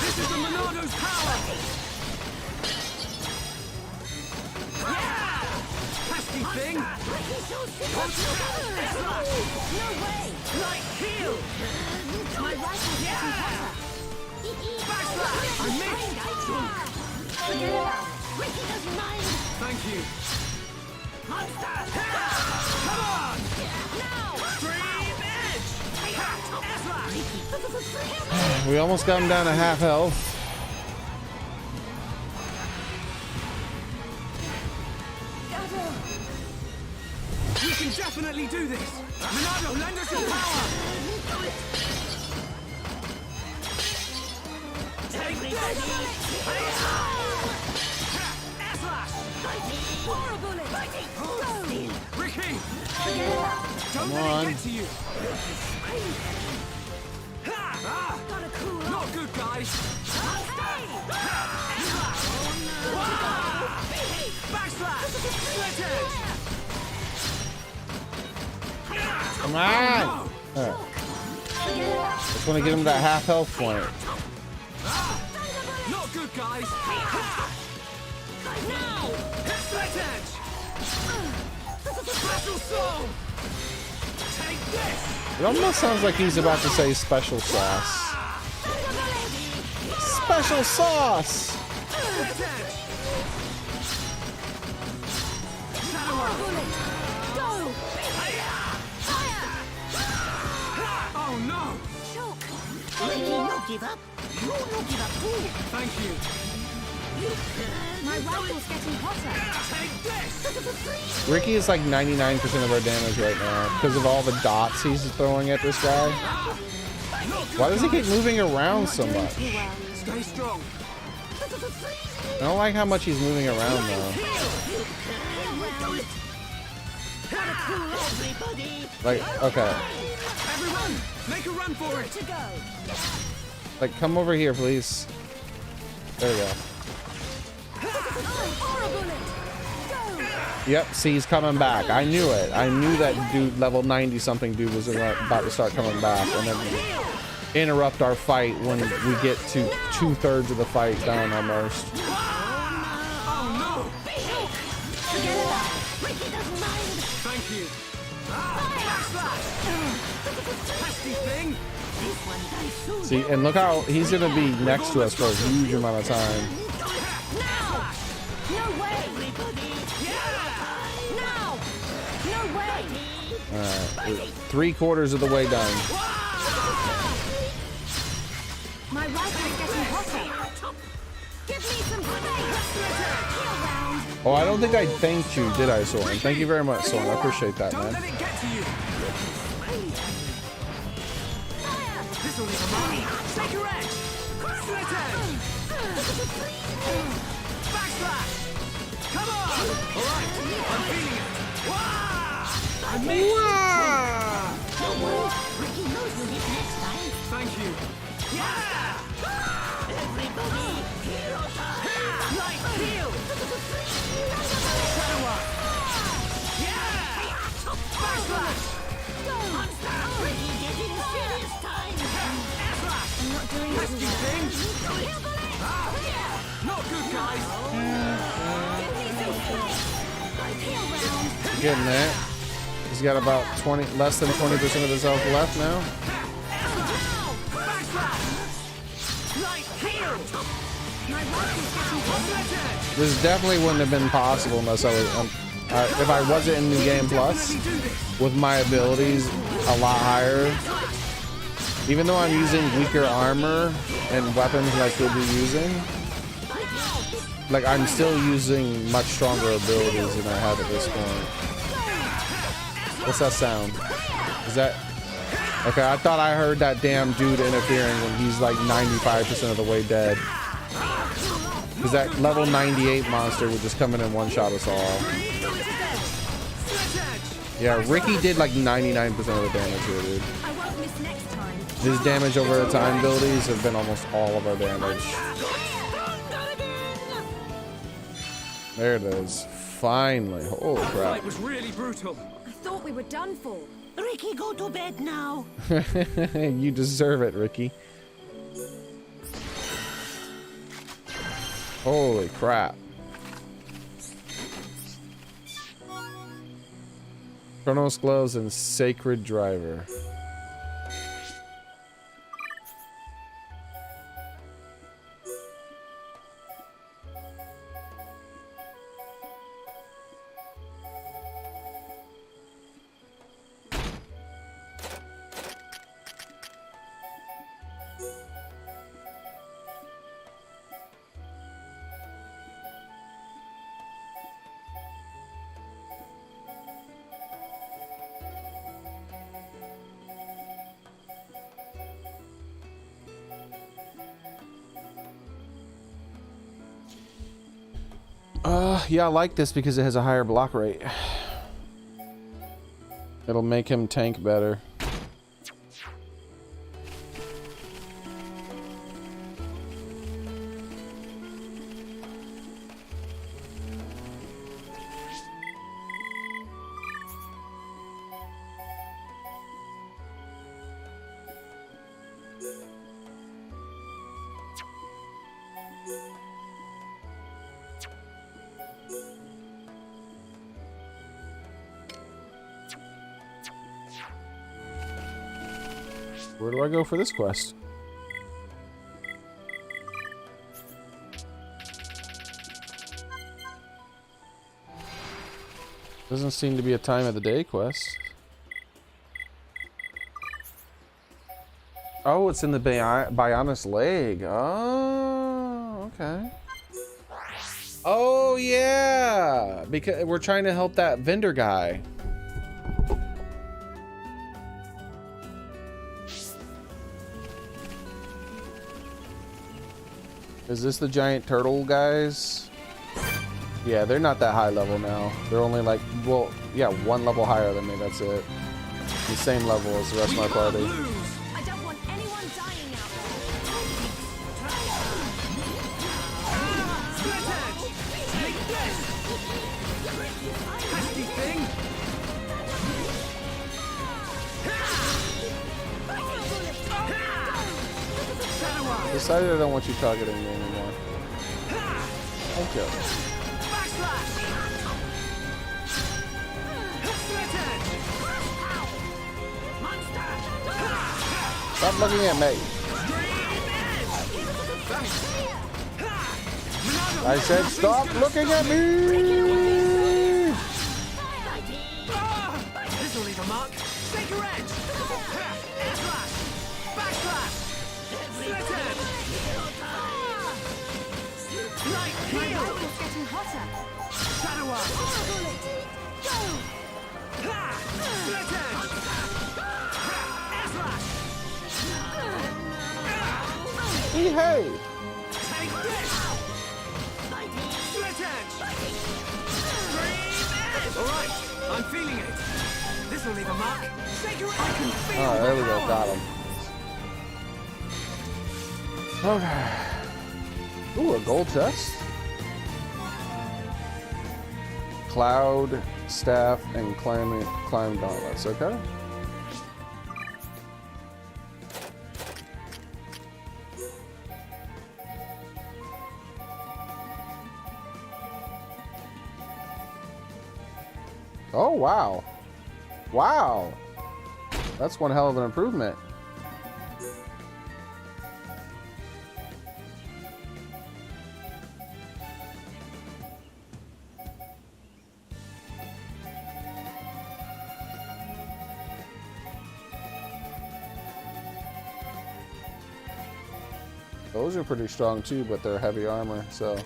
This is the Monado's power. Yeah! Pesky thing. No way. Like heal. My rifle's getting hotter. Backslash. I missed. Forget about it. Ricky doesn't mind. Thank you. Monster. Come on. Now. Stream edge. We almost got him down to half health. We can definitely do this. Monado, lend us your power. Take this. Fire bullet. Ricky, Forget about it. don't Come let on. it get to you. Ah, Gotta cool off. not good, guys. Backslash. Split edge. Come on. Alright. Forget about it. Just want to get him that half health point. Not good, guys. Now, split edge. Special soul. Take this. It almost sounds like he's about to say special sauce. Special sauce. Split edge. Fire bullet. Go. Oh no. Choke. Ricky, no give up. You no give up too. Thank you. My rifle's getting hotter. Take this. Ricky is like 99% of our damage right now because of all the dots he's throwing at this guy. Why does he keep moving around so much? Stay strong. I don't like how much he's moving around though. Everybody, Like, okay. Everyone, make a run for it. To go. Like, come over here, please. There we go. Fire bullet. Go. Yep, see, he's coming back. I knew it. I knew that dude, level 90 something dude, was about to start coming back and then interrupt our fight when we get to 2/3 of the fight done almost. Oh no. Forget about it. Ricky doesn't mind. Thank you. Backslash. Pesky thing. This one dies soon. See, and look how he's gonna be next to us for a huge amount of time. Now. No way. Everybody, Now. No way. Alright, we're 3/4 of the way done. My rifle is getting hotter. Give me some space. Heal round. Oh, I don't think I thanked you, did I, Soren? Thank you very much, Soren. I appreciate that, Don't man. let it get to you. This'll leave a mark. Take a edge. Split edge. Backslash. Come on. All right. I'm feeling it. Wah! I made it. Don't worry, Ricky knows when it's next time. Thank you. Yeah. Everybody, hero time! Light heal. Shadow Walk. Yeah. Backslash. Monster! Ricky getting serious time! I'm not doing this Pesky well. thing. Not good, guys. Give me some space. Heal round. Getting there. He's got about less than 20% of his health left now. Backslash. Light heal. My rifle is getting hotter. This definitely wouldn't have been possible unless I was, if I wasn't in New Game Plus with my abilities a lot higher. Even though I'm using weaker armor and weapons that I could be using, like I'm still using much stronger abilities than I have at this point. What's that sound? Is that okay? I thought I heard that damn dude interfering when he's like 95% of the way dead. Because that level 98 monster would just come in and one-shot us all. Yeah, Ricky did like 99% of the damage here, dude. I won't miss next time. His damage over time abilities have been almost all of our damage. There it is. Finally. Holy crap. Fight was really brutal. I thought we were done for. Ricky, go to bed now. You deserve it, Ricky. Holy crap. Chronos Gloves and Sacred Driver. Yeah, I like this because it has a higher block rate. It'll make him tank better. Where do I go for this quest? Doesn't seem to be a time of the day quest. Oh, it's in the Bionis leg. Oh, okay. Oh, yeah. Because we're trying to help that vendor guy. Is this the giant turtle guys? Yeah, they're not that high level now. They're only like, well, yeah, one level higher than me, that's it. The same level as the rest of my party. I don't want anyone dying out Pesky thing. Decided I don't want you targeting me anymore. Okay. Stop looking at me. I said stop looking at me. This'll leave a mark. Take your edge. Air slash. Backslash. Split edge. It's getting hotter. Shadow Arm. Horrible it. Go. Ha! Split Edge. Air Slash. Hey! Take this. Split Edge. All right, I'm feeling it. This will leave a mark. I can feel Alright, there we the go. power. Got him. Okay. Ooh, a gold chest. Cloud, staff, and climb gauntlets. Okay. Oh, wow. Wow. That's one hell of an improvement. Those are pretty strong too, but they're heavy armor, so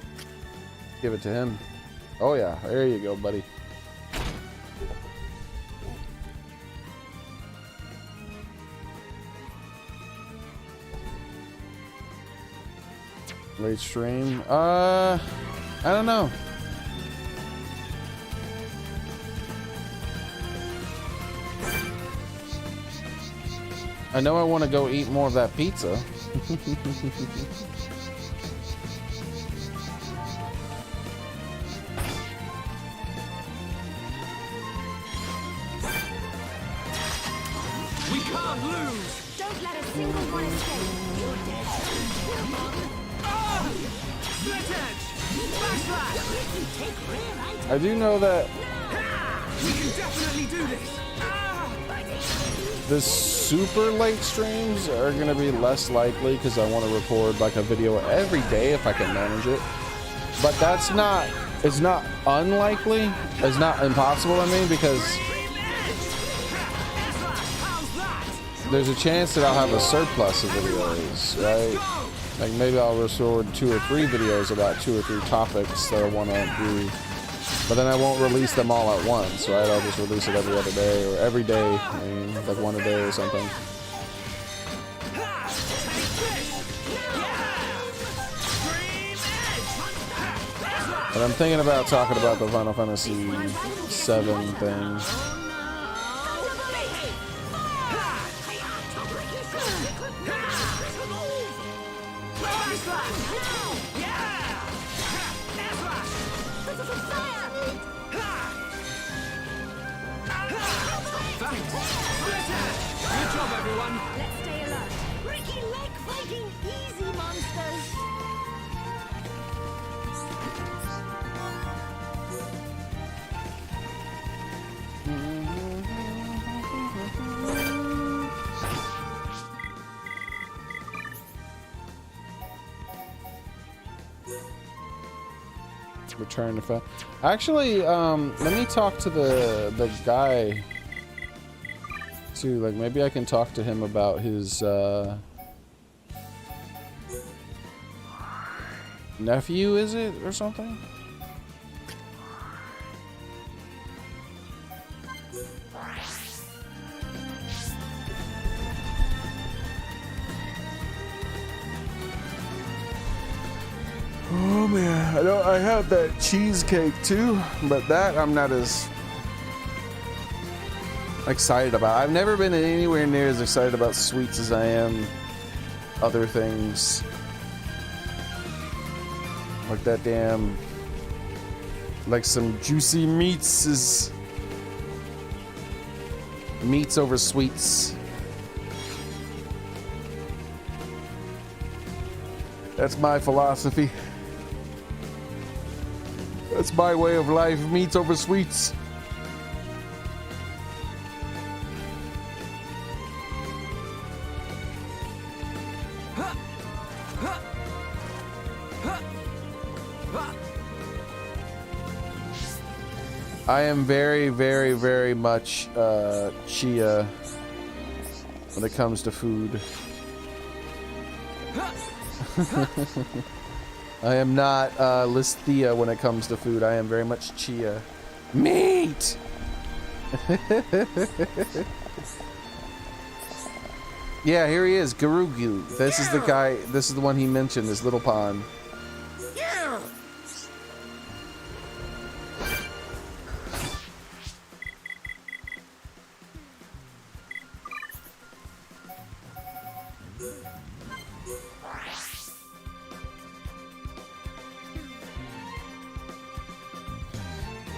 give it to him. Oh yeah, there you go, buddy. Late stream. I don't know. I know I want to go eat more of that pizza. We can't lose. Don't let a single one escape. You're dead. Split Edge. Backslash. I do know that We can definitely do this. the super late streams are going to be less likely because I want to record like a video every day if I can manage it. But that's not, it's not unlikely. It's not impossible, I mean, because there's a chance that I'll have a surplus of videos, right? Like maybe I'll record 2 or 3 videos about 2 or 3 topics that I want to do, but then I won't release them all at once, right? I'll just release it every other day or every day, I mean, like 1 a day or something. But I'm thinking about talking about the Final Fantasy VII thing. Good job, everyone. Let's stay alert. Ricky leg fighting easy monsters. Return to fa- Actually, let me talk to the guy too. Like maybe I can talk to him about his nephew, is it, or something? Oh man, I had that cheesecake too, but that I'm not as excited about. I've never been anywhere near as excited about sweets as I am other things. Like that damn, like some juicy meats over sweets. That's my philosophy. That's my way of life, meats over sweets. I am very, very, very much chia when it comes to food. I am not Listhea when it comes to food. I am very much Chia. Meat! Yeah, here he is, Garugu. This is the guy, this is the one he mentioned, his little pond.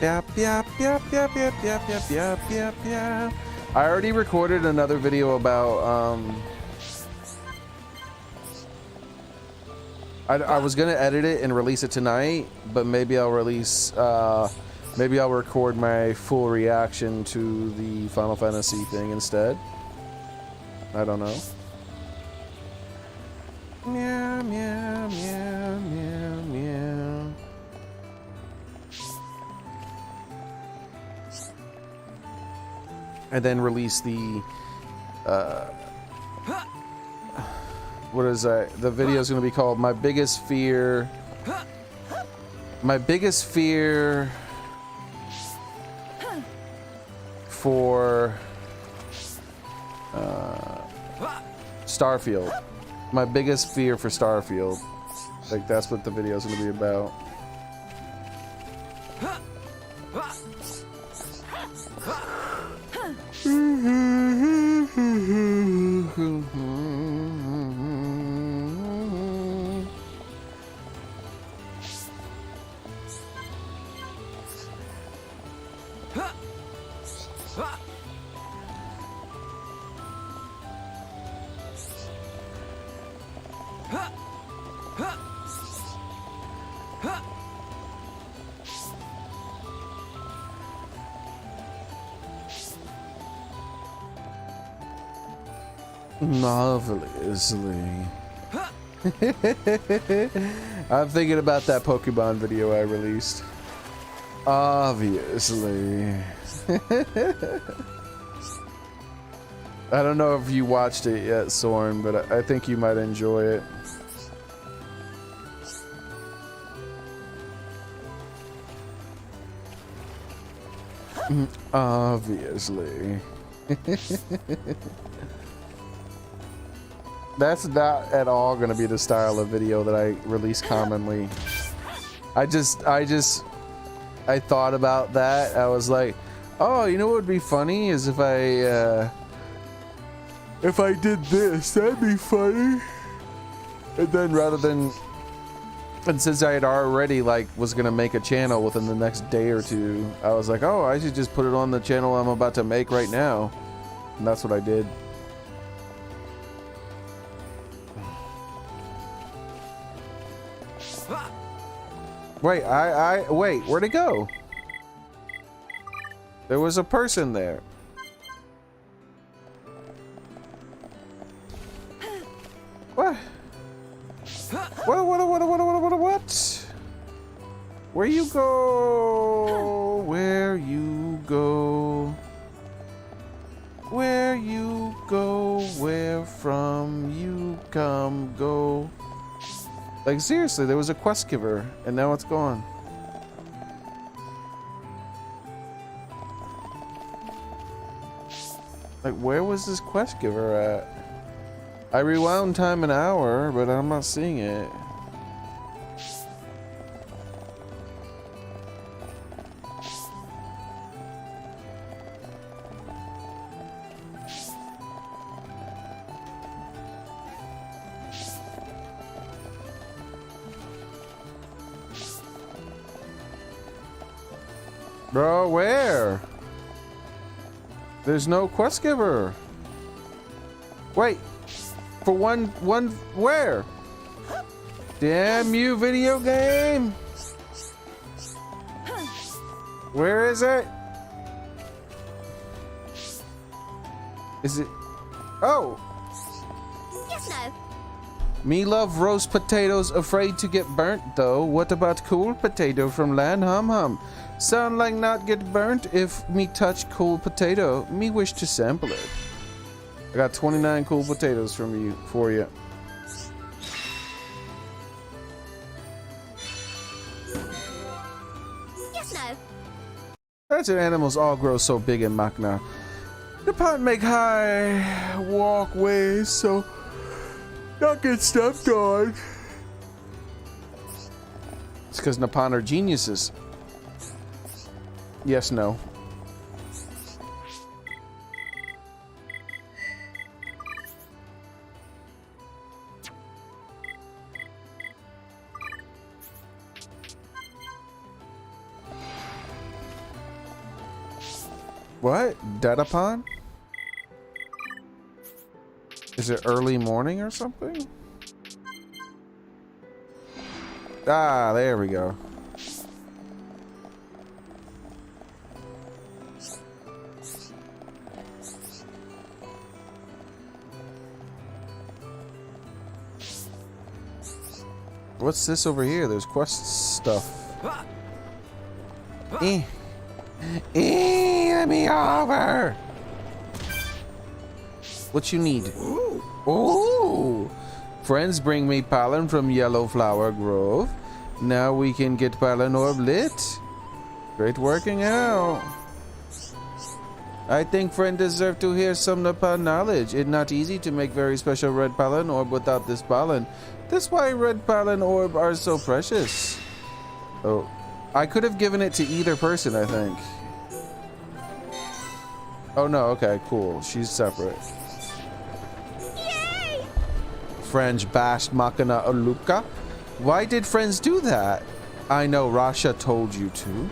Yap, yap, yap, yap, yap, yap, yap, yap, yap, yap. I already recorded another video about, I was gonna edit it and release it tonight, but maybe I'll release, maybe I'll record my full reaction to the Final Fantasy thing instead. I don't know. Meow, meow, meow, meow, meow. And then release the, what is that? The video is going to be called My Biggest Fear. My Biggest Fear for Starfield. My Biggest Fear for Starfield. Like, that's what the video is going to be about. Marvelously. I'm thinking about that Pokemon video I released. Obviously. I don't know if you watched it yet, Soren, but I think you might enjoy it. Obviously. That's not at all gonna be the style of video that I release commonly. I thought about that. I was like, oh, you know what would be funny is if I did this, that'd be funny. And then and since I had already was gonna make a channel within the next day or two, I was like, oh, I should just put it on the channel I'm about to make right now. And that's what I did. Wait, wait, where'd it go? There was a person there. What? What? Where you go? Where you go? Where you go? Where from you come go? Like, seriously, there was a quest giver, and now it's gone. Like, where was this quest giver at? I rewound time an hour, but I'm not seeing it. Bro, where? There's no quest giver. Wait, for one, where? Damn you, video game! Where is it? Is it? Oh! Yes, no. Me love roast potatoes, afraid to get burnt though. What about cool potato from Land Hum Hum? Sound like not get burnt if me touch cool potato. Me wish to sample it. I got 29 cool potatoes for you. Yes, no. Certain animals all grow so big in Machna. The pond make high walkways so not get stepped on. It's because Napan are geniuses. Yes, no. What? Datapan? Is it early morning or something? Ah, there we go. What's this over here? There's quest stuff. Let me over. What you need? Ooh. Friends bring me pollen from Yellow Flower Grove. Now we can get pollen orb lit. Great working out. I think friend deserve to hear some Napan knowledge. It's not easy to make very special red pollen orb without this pollen. That's why red pollen orb are so precious. Oh, I could have given it to either person, I think. Oh no, okay, cool. She's separate. Yay! French bashed Machina Aluka. Why did friends do that? I know Rasha told you to.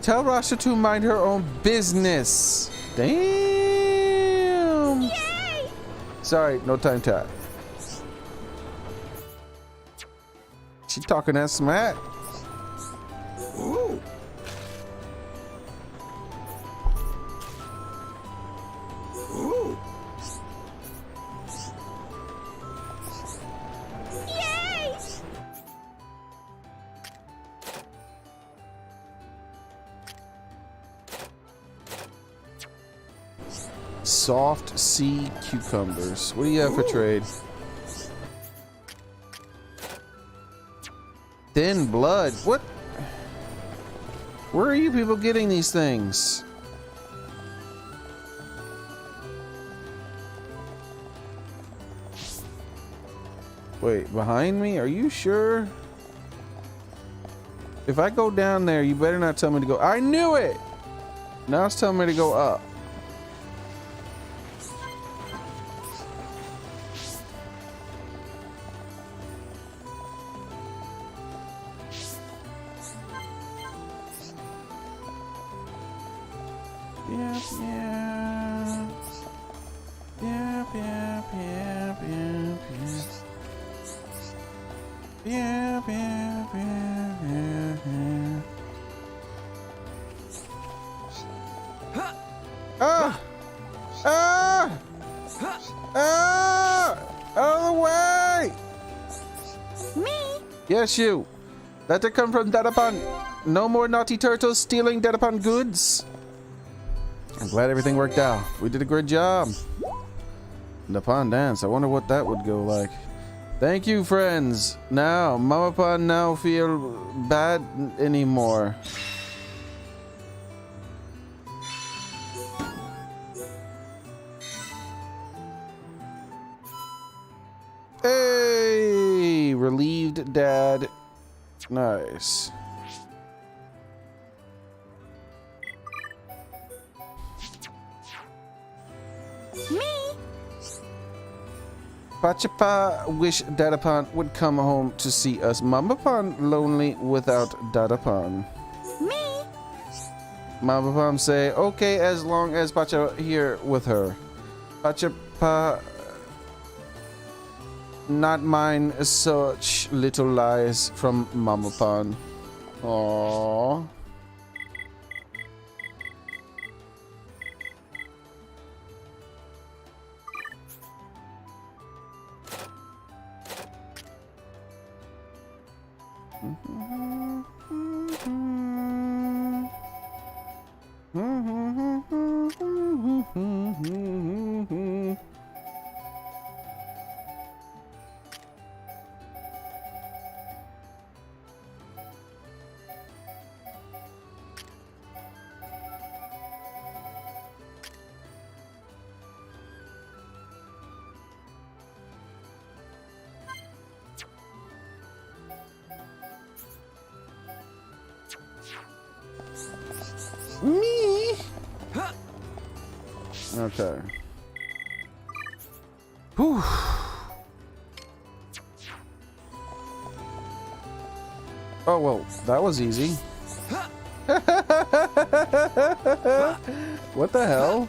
Tell Rasha to mind her own business. Damn. Yay! Sorry, no time tap. She talking that smack. Ooh. Ooh. Yay! Soft sea cucumbers. What do you have for trade? Thin blood. What? Where are you people getting these things? Wait, behind me? Are you sure? If I go down there, you better not tell me to go. I knew it! Now it's telling me to go up. Out of the way! Me? Yes, you. Let it come from Datapan. No more naughty turtles stealing Datapan goods. I'm glad everything worked out. We did a great job. Napan dance. I wonder what that would go like. Thank you, friends. Now, Mama Pan now feel bad anymore. Hey, relieved dad. Nice. Me? Pachapa wish Dadapan would come home to see us. Mama Pan lonely without Dadapan. Me? Mama Pan say, okay, as long as Pacha here with her. Pachapa not mind such little lies from Mama Pan. Aww. Me? Okay. Whew. Oh, well, that was easy. What the hell?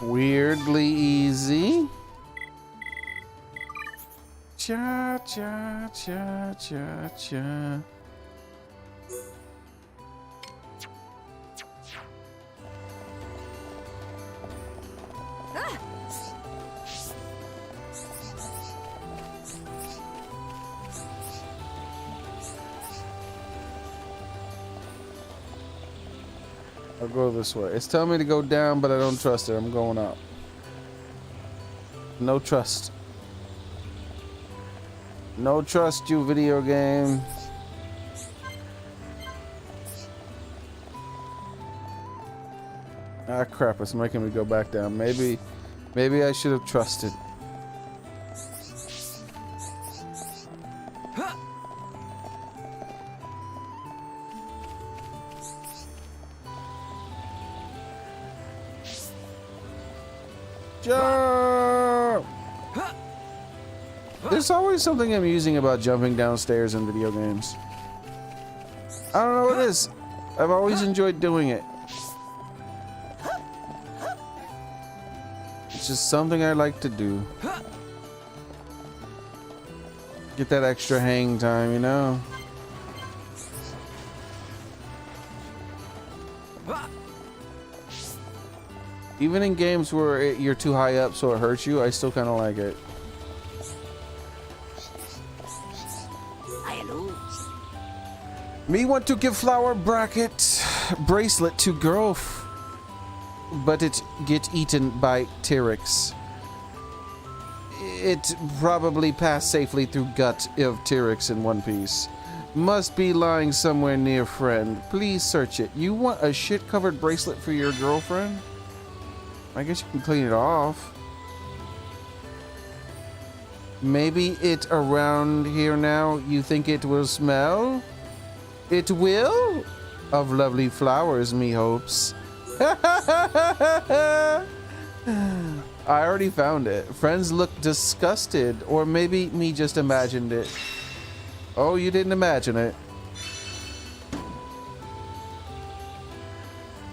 Weirdly easy. Cha cha cha cha cha. I'll go this way. It's telling me to go down, but I don't trust it. I'm going up. No trust. No trust, you video game. Ah, crap. It's making me go back down. Maybe I should have trusted. Jump! There's always something amusing about jumping downstairs in video games. I don't know what it is. I've always enjoyed doing it. It's just something I like to do. Get that extra hang time, you know? Even in games where you're too high up so it hurts you, I still kind of like it. Me want to give flower bracelet to girl, but it get eaten by Xearrik. It probably passed safely through gut of Xearrik in one piece. Must be lying somewhere near, friend. Please search it. You want a shit-covered bracelet for your girlfriend? I guess you can clean it off. Maybe it around here now. You think it will smell? It will? Of lovely flowers, me hopes. I already found it. Friends look disgusted, or maybe me just imagined it. Oh, you didn't imagine it.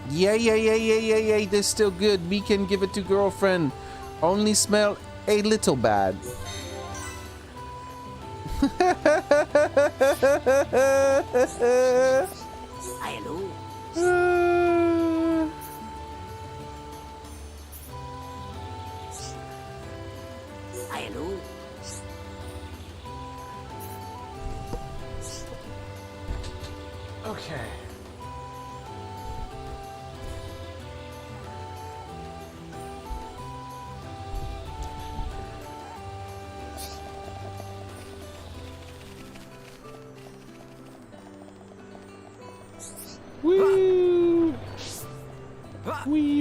Yay, this still good. We can give it to girlfriend. Only smell a little bad. Okay. Woo! Wee.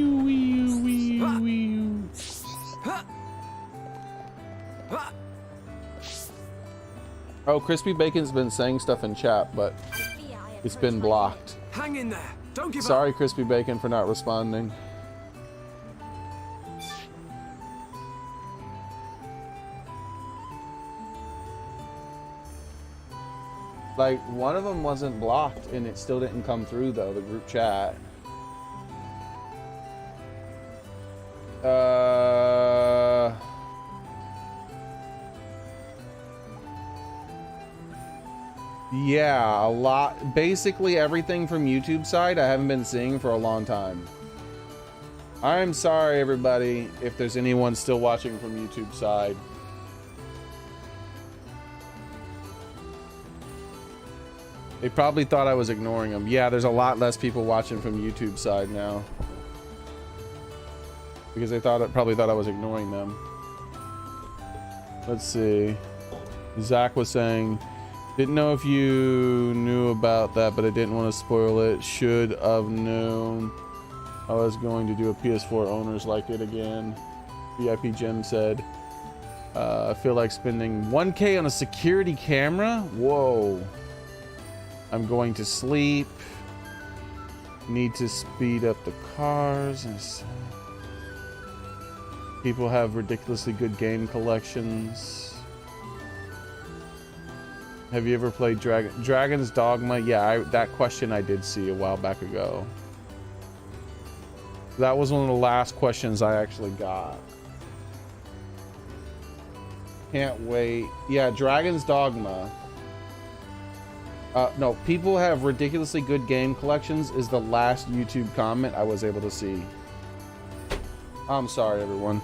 Oh, Crispy Bacon's been saying stuff in chat, but it's been blocked. Hang in there. Don't give Sorry, up. Crispy Bacon, for not responding. Like, one of them wasn't blocked, and it still didn't come through, though, the group chat. Yeah, a lot. Basically, everything from YouTube side I haven't been seeing for a long time. I'm sorry, everybody, if there's anyone still watching from YouTube side. They probably thought I was ignoring them. Yeah, there's a lot less people watching from YouTube side now. Because they probably thought I was ignoring them. Let's see. Zach was saying, didn't know if you knew about that, but I didn't want to spoil it. Should have known I was going to do a PS4 owners like it again. VIP Jim said. I feel like spending 1K on a security camera. Whoa. I'm going to sleep. Need to speed up the cars. People have ridiculously good game collections. Have you ever played Dragon's Dogma? Yeah, that question I did see a while back ago. That was one of the last questions I actually got. Can't wait. Yeah, Dragon's Dogma. No, people have ridiculously good game collections is the last YouTube comment I was able to see. I'm sorry, everyone.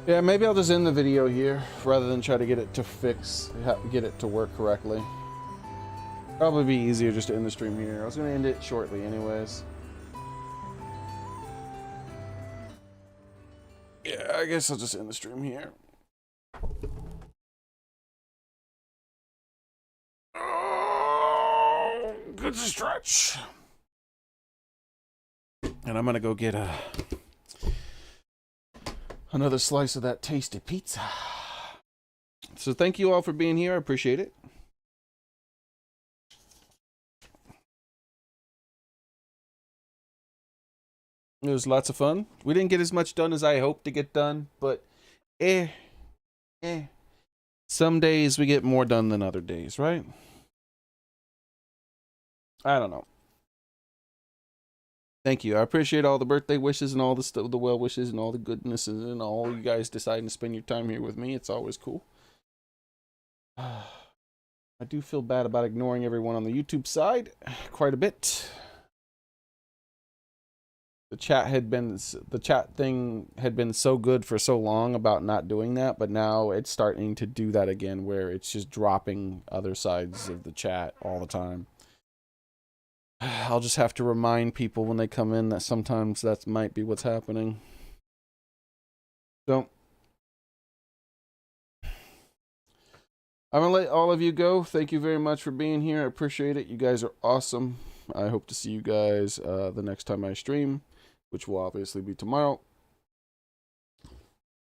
Yeah, maybe I'll just end the video here rather than try to get it to get it to work correctly. Probably be easier just to end the stream here. I was going to end it shortly anyways. Yeah, I guess I'll just end the stream here. Oh, good stretch. And I'm going to go get another slice of that tasty pizza. So thank you all for being here. I appreciate it. It was lots of fun. We didn't get as much done as I hoped to get done, but some days we get more done than other days, right? I don't know. Thank you. I appreciate all the birthday wishes and all the stuff, the well wishes and all the goodnesses and all you guys deciding to spend your time here with me. It's always cool. I do feel bad about ignoring everyone on the YouTube side quite a bit. The chat thing had been so good for so long about not doing that, but now it's starting to do that again where it's just dropping other sides of the chat all the time. I'll just have to remind people when they come in that sometimes that might be what's happening. So I'm going to let all of you go. Thank you very much for being here. I appreciate it. You guys are awesome. I hope to see you guys the next time I stream, which will obviously be tomorrow.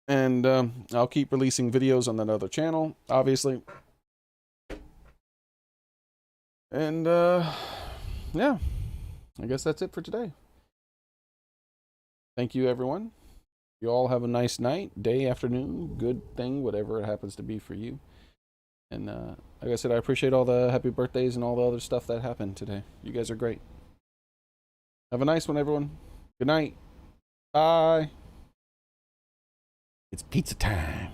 And I'll keep releasing videos on that other channel, obviously. And yeah, I guess that's it for today. Thank you, everyone. You all have a nice night, day, afternoon, good thing, whatever it happens to be for you. And like I said, I appreciate all the happy birthdays and all the other stuff that happened today. You guys are great. Have a nice one, everyone. Good night. Bye. It's pizza time.